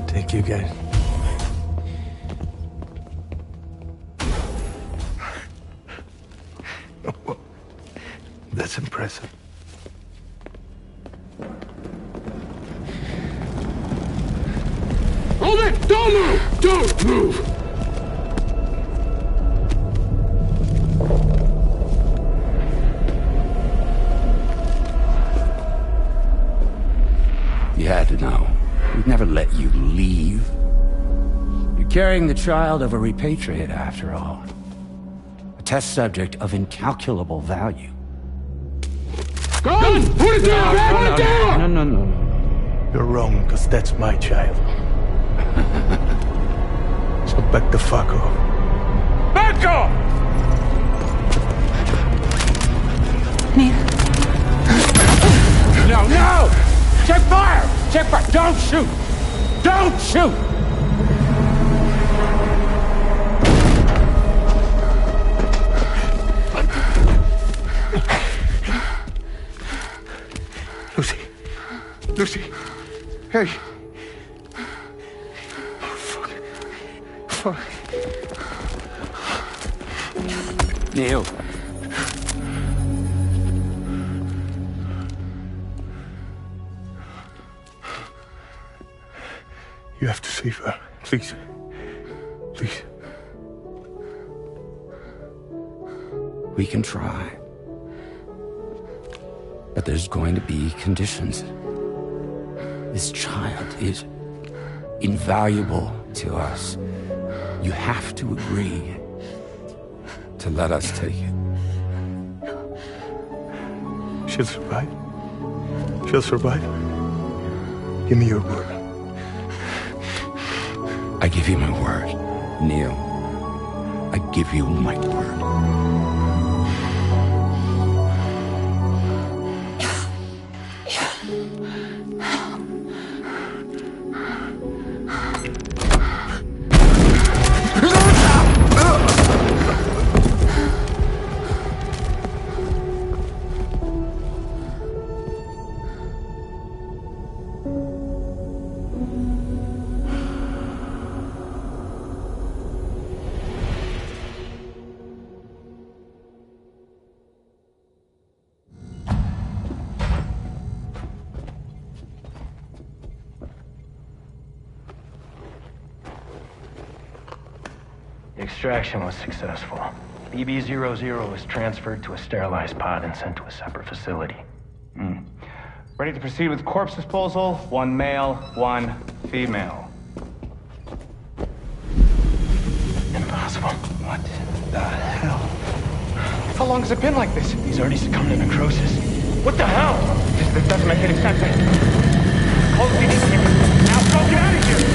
S20: Thank you, guys. That's impressive.
S15: Hold it! Don't move! Don't move!
S22: You had to know. We'd never let you leave. You're carrying the child of a repatriate, after all. A test subject of incalculable value.
S15: Gun! Put it down! Put it down!
S20: No. You're wrong, because that's my child. So back the fuck off.
S15: Back off!
S14: Neil.
S22: No! Check fire! Check fire! Don't shoot! Don't shoot!
S20: Lucy. Hey. Oh, fuck.
S22: Neil.
S20: You have to save her. Please. Please.
S22: We can try. But there's going to be conditions. This child is invaluable to us. You have to agree to let us take it.
S20: She'll survive. She'll survive. Give me your word.
S22: I give you my word, Neil. I give you my word.
S7: The extraction was successful. BB-00 was transferred to a sterilized pod and sent to a separate facility.
S18: Ready to proceed with corpse disposal. 1 male, 1 female.
S7: Impossible. What the hell?
S18: How long has it been like this?
S7: He's already succumbed to necrosis.
S18: What the hell? This doesn't make any sense. Call the PD team. Now go, get out of here!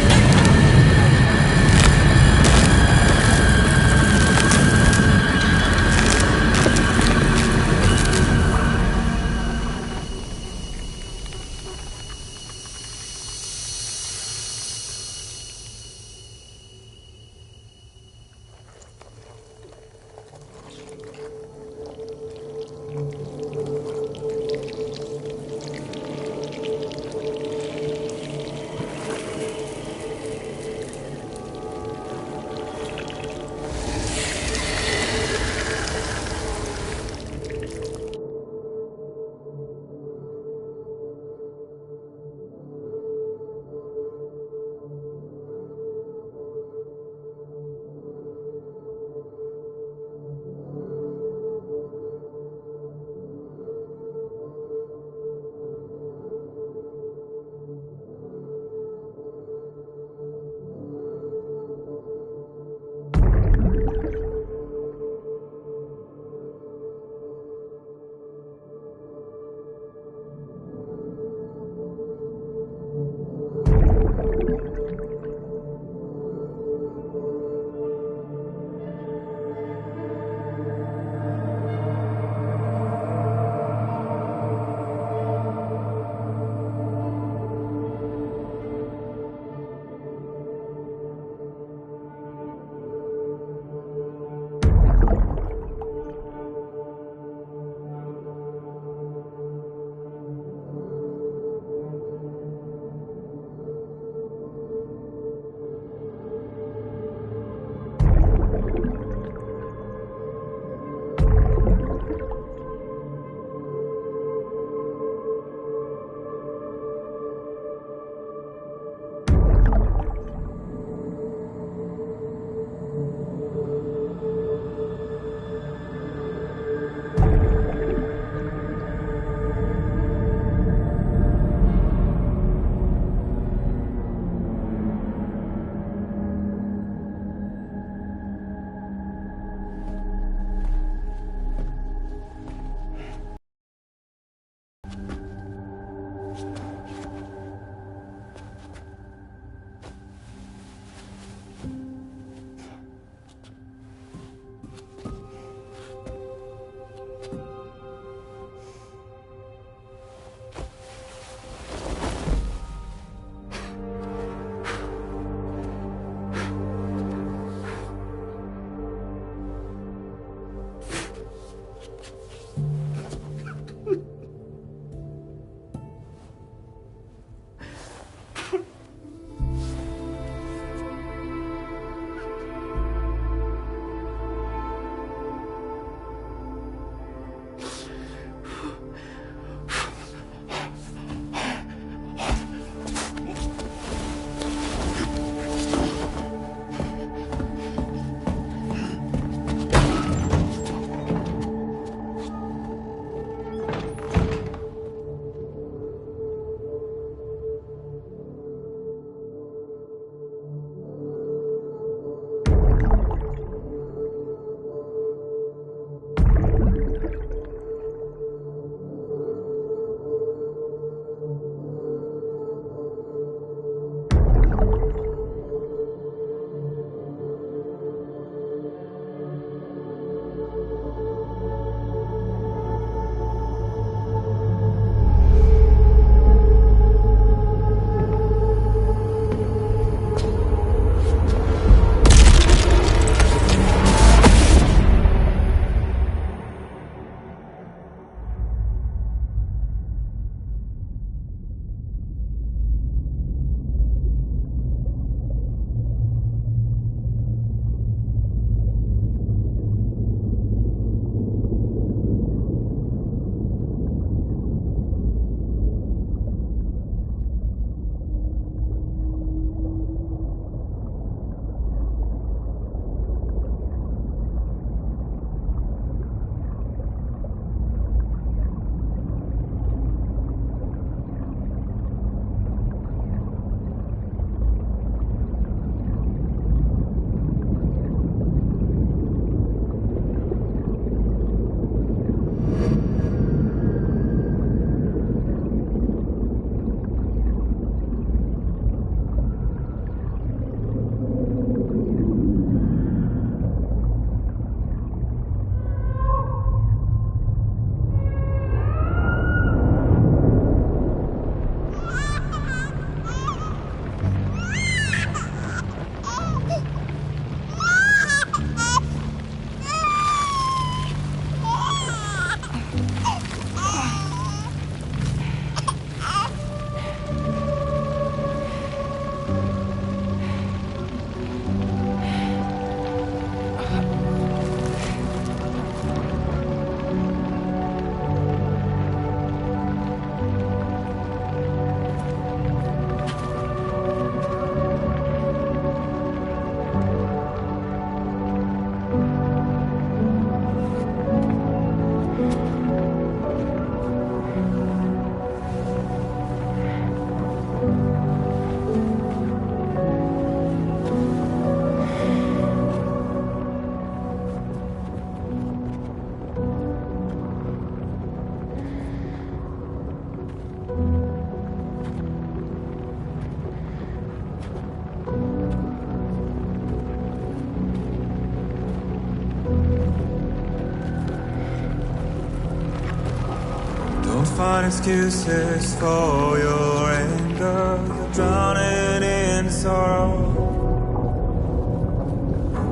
S11: find excuses for your anger. You're drowning in sorrow,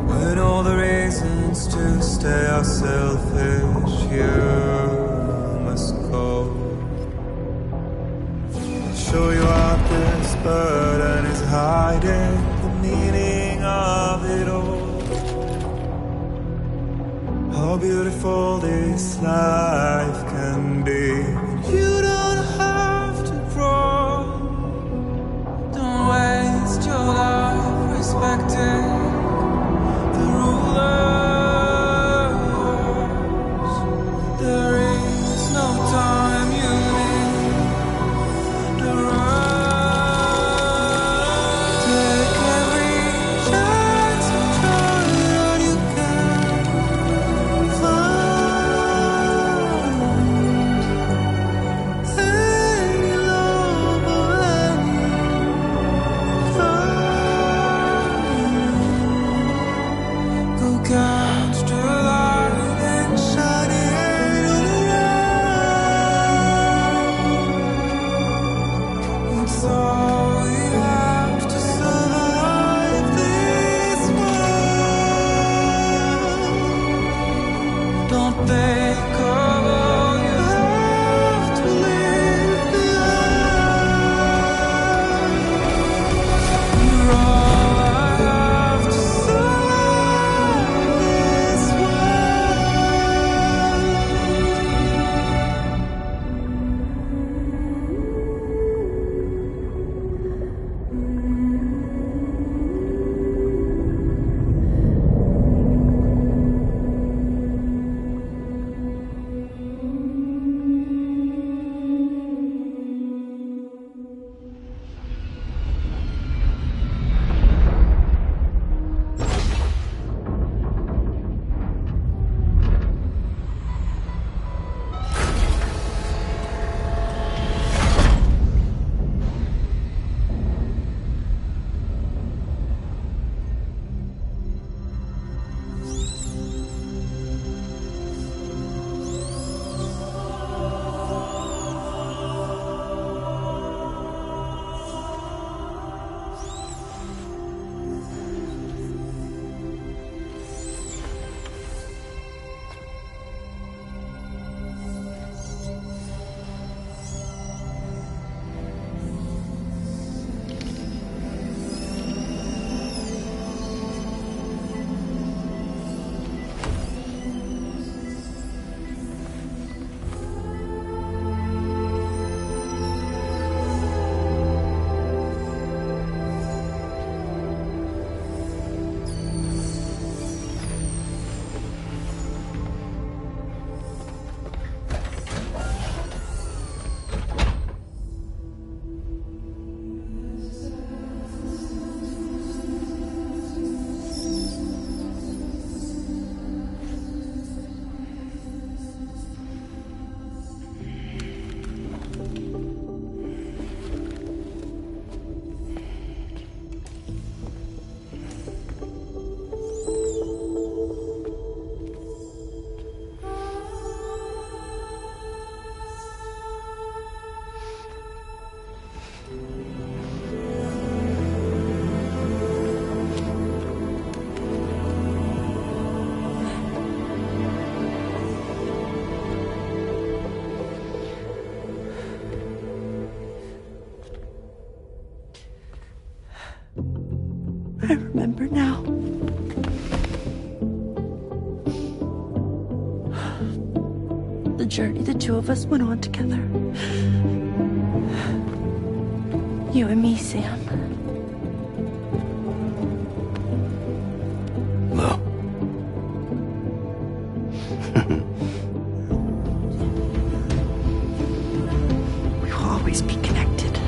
S11: when all the reasons to stay are selfish. You must go. I'll show you how this burden is hiding the meaning of it all. How beautiful this life can be. You don't have to grow. Don't waste your life respecting the rulers. There is no time you need to run. Take every chance and try that you can. Catch the light and shine it all around. It's all we have to survive this world. Don't think of all you have to leave behind. You're all I have to survive this
S12: I remember now. The journey the two of us went on together. You and me, Sam.
S22: No.
S12: We will always be connected.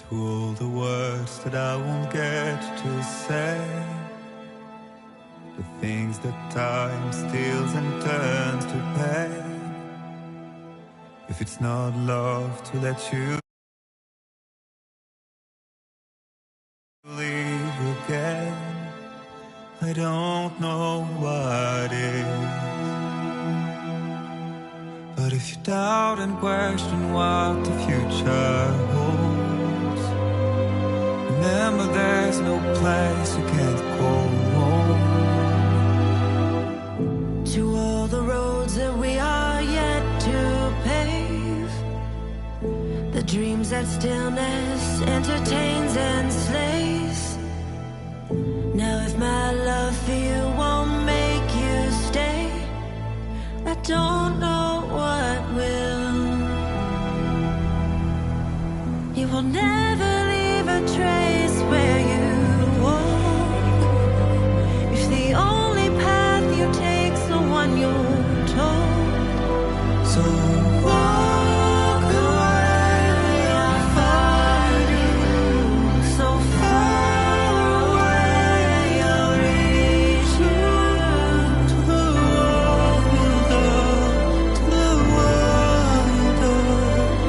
S11: To all the words that I won't get to say, the things that time steals and turns to pain. If it's not love to let you leave again, I don't know what is. But if you doubt and question what the future holds, remember there's no place you can't go home.
S8: To all the roads that we are yet to pave, the dreams that stillness entertains and slays. Now if my love for you won't make you stay, I don't know what will. You will never leave a trace where you walk. If the only path you take's the one you're told, so walk the way I'll follow you. So far away I'll reach you. To the wild, to the wild,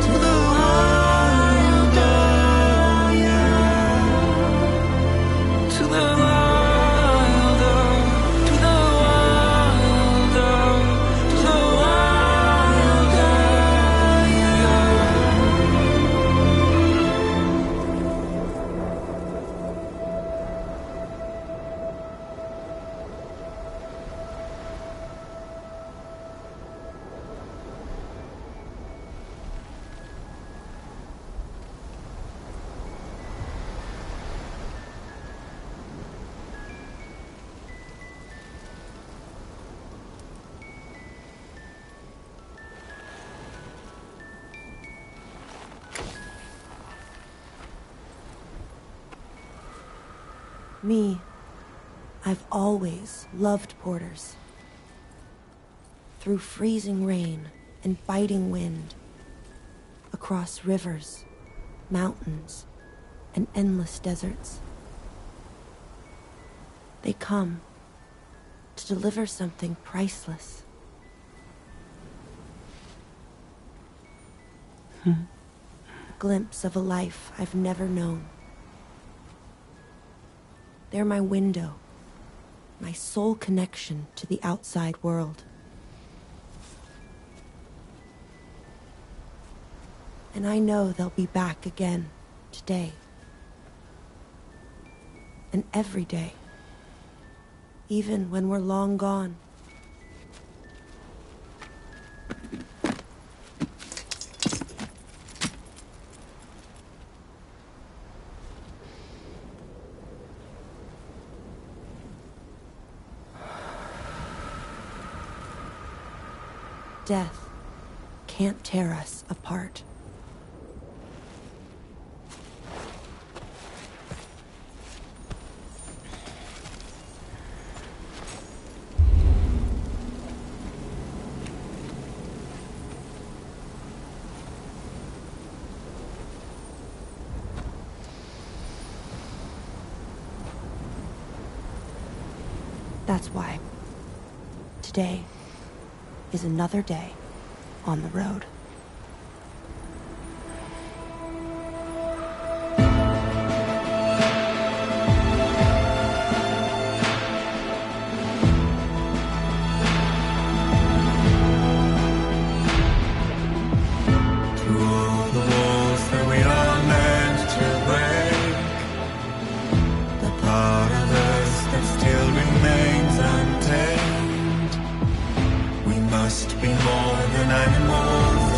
S8: to the wild, yeah. To the wild, to the wild, to the wild, yeah.
S3: Me, I've always loved porters. Through freezing rain and biting wind, across rivers, mountains, and endless deserts. They come to deliver something priceless. A glimpse of a life I've never known. They're my window, my sole connection to the outside world. And I know they'll be back again today. And every day. Even when we're long gone. Death can't tear us apart. That's why today is another day on the road.
S11: To all the walls that we are meant to break, the part of us that still remains untamed. We must be more than animals.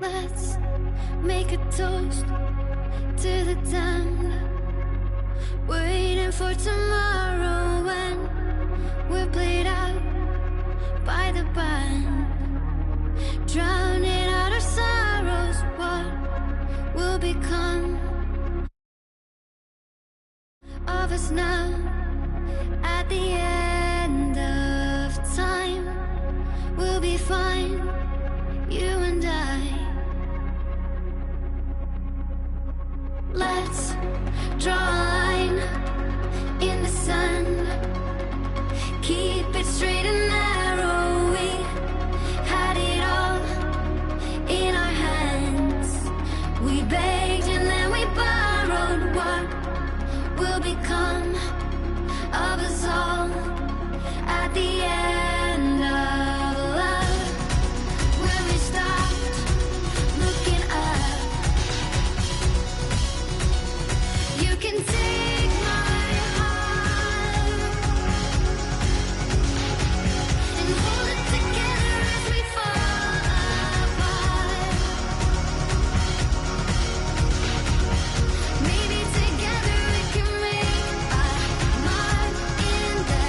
S8: Let's make a toast to the damned, waiting for tomorrow when we're played out by the band, drowning out our sorrows. What will become of us now at the end of time? We'll be fine, you and I. Let's draw a line in the sand, keep it straight and narrow. We had it all in our hands. We begged and then we borrowed. What will become of us all at the end of love? When we stopped looking up, you can take my heart and hold it together as we fall apart. Maybe together we can make a mark in the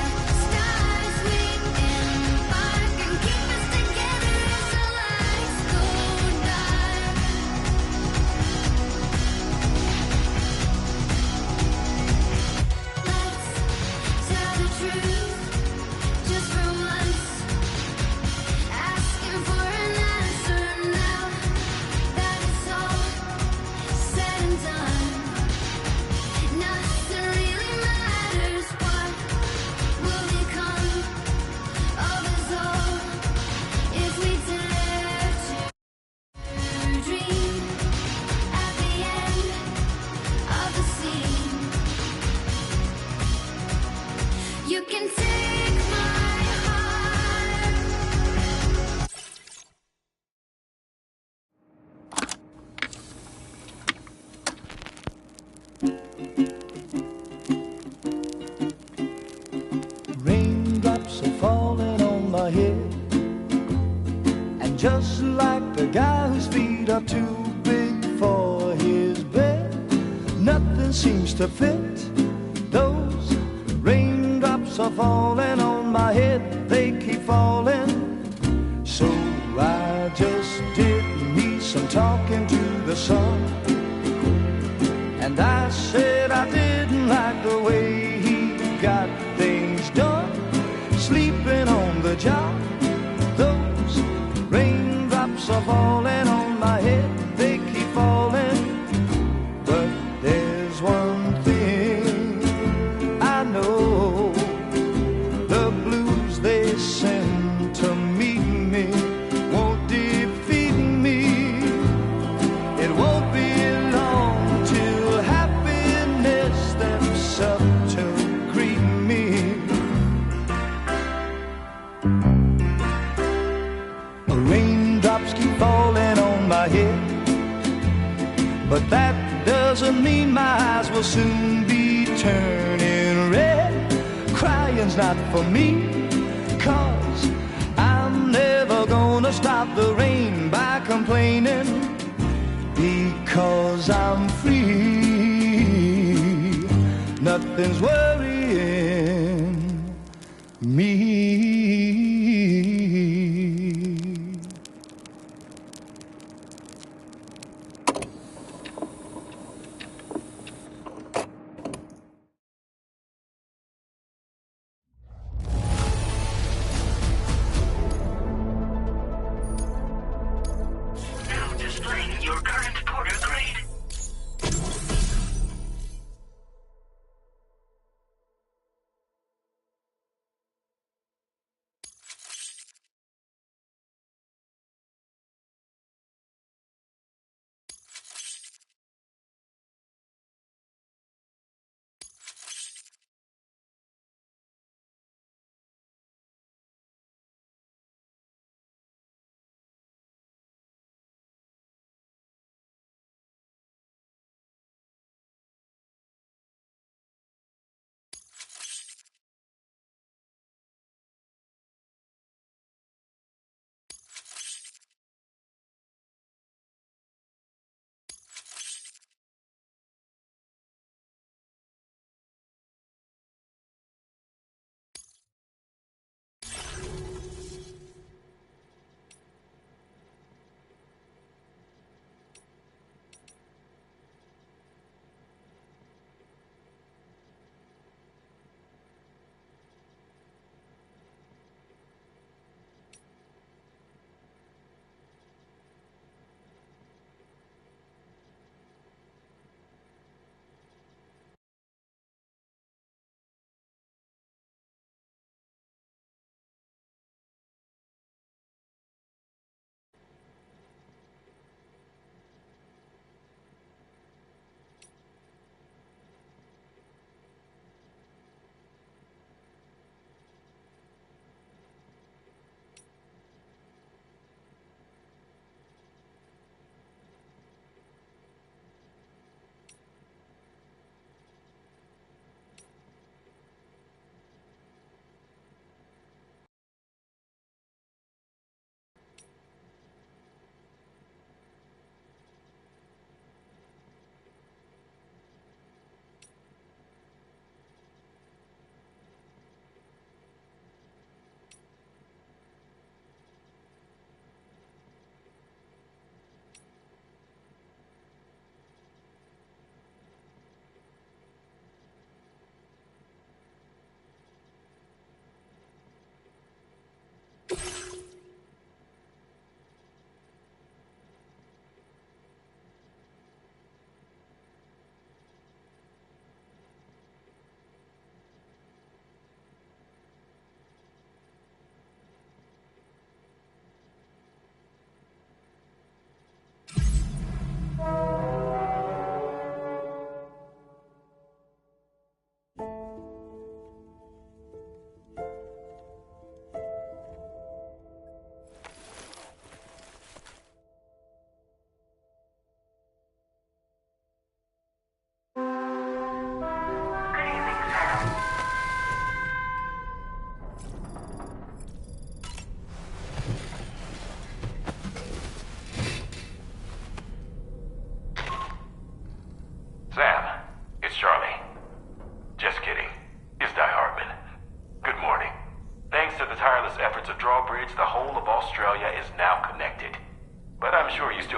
S5: are too big for his bed. Nothing seems to fit. Those raindrops are falling on my head, they keep falling. So I just did me some talking to the sun. And I said I didn't like the way he got things done. Sleeping on the job, those raindrops are falling on my head, they keep falling. But there's one thing I know, the blues they send to meet me won't defeat me. It won't be long till happiness steps up to greet me. Raindrops keep falling on my head, but that doesn't mean my eyes will soon be turning red. Crying's not for me, 'cause I'm never gonna stop the rain by complaining, because I'm free. Nothing's worrying me.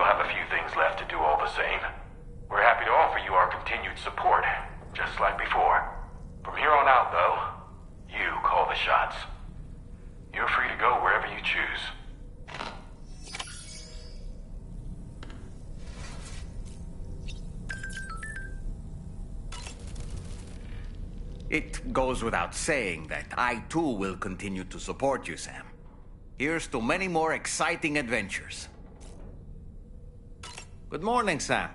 S10: have a few things left to do all the same. We're happy to offer you our continued support, just like before. From here on out, though, you call the shots. You're free to go wherever you choose.
S2: It goes without saying that I too will continue to support you, Sam. Here's to many more exciting adventures. Good morning, Sam.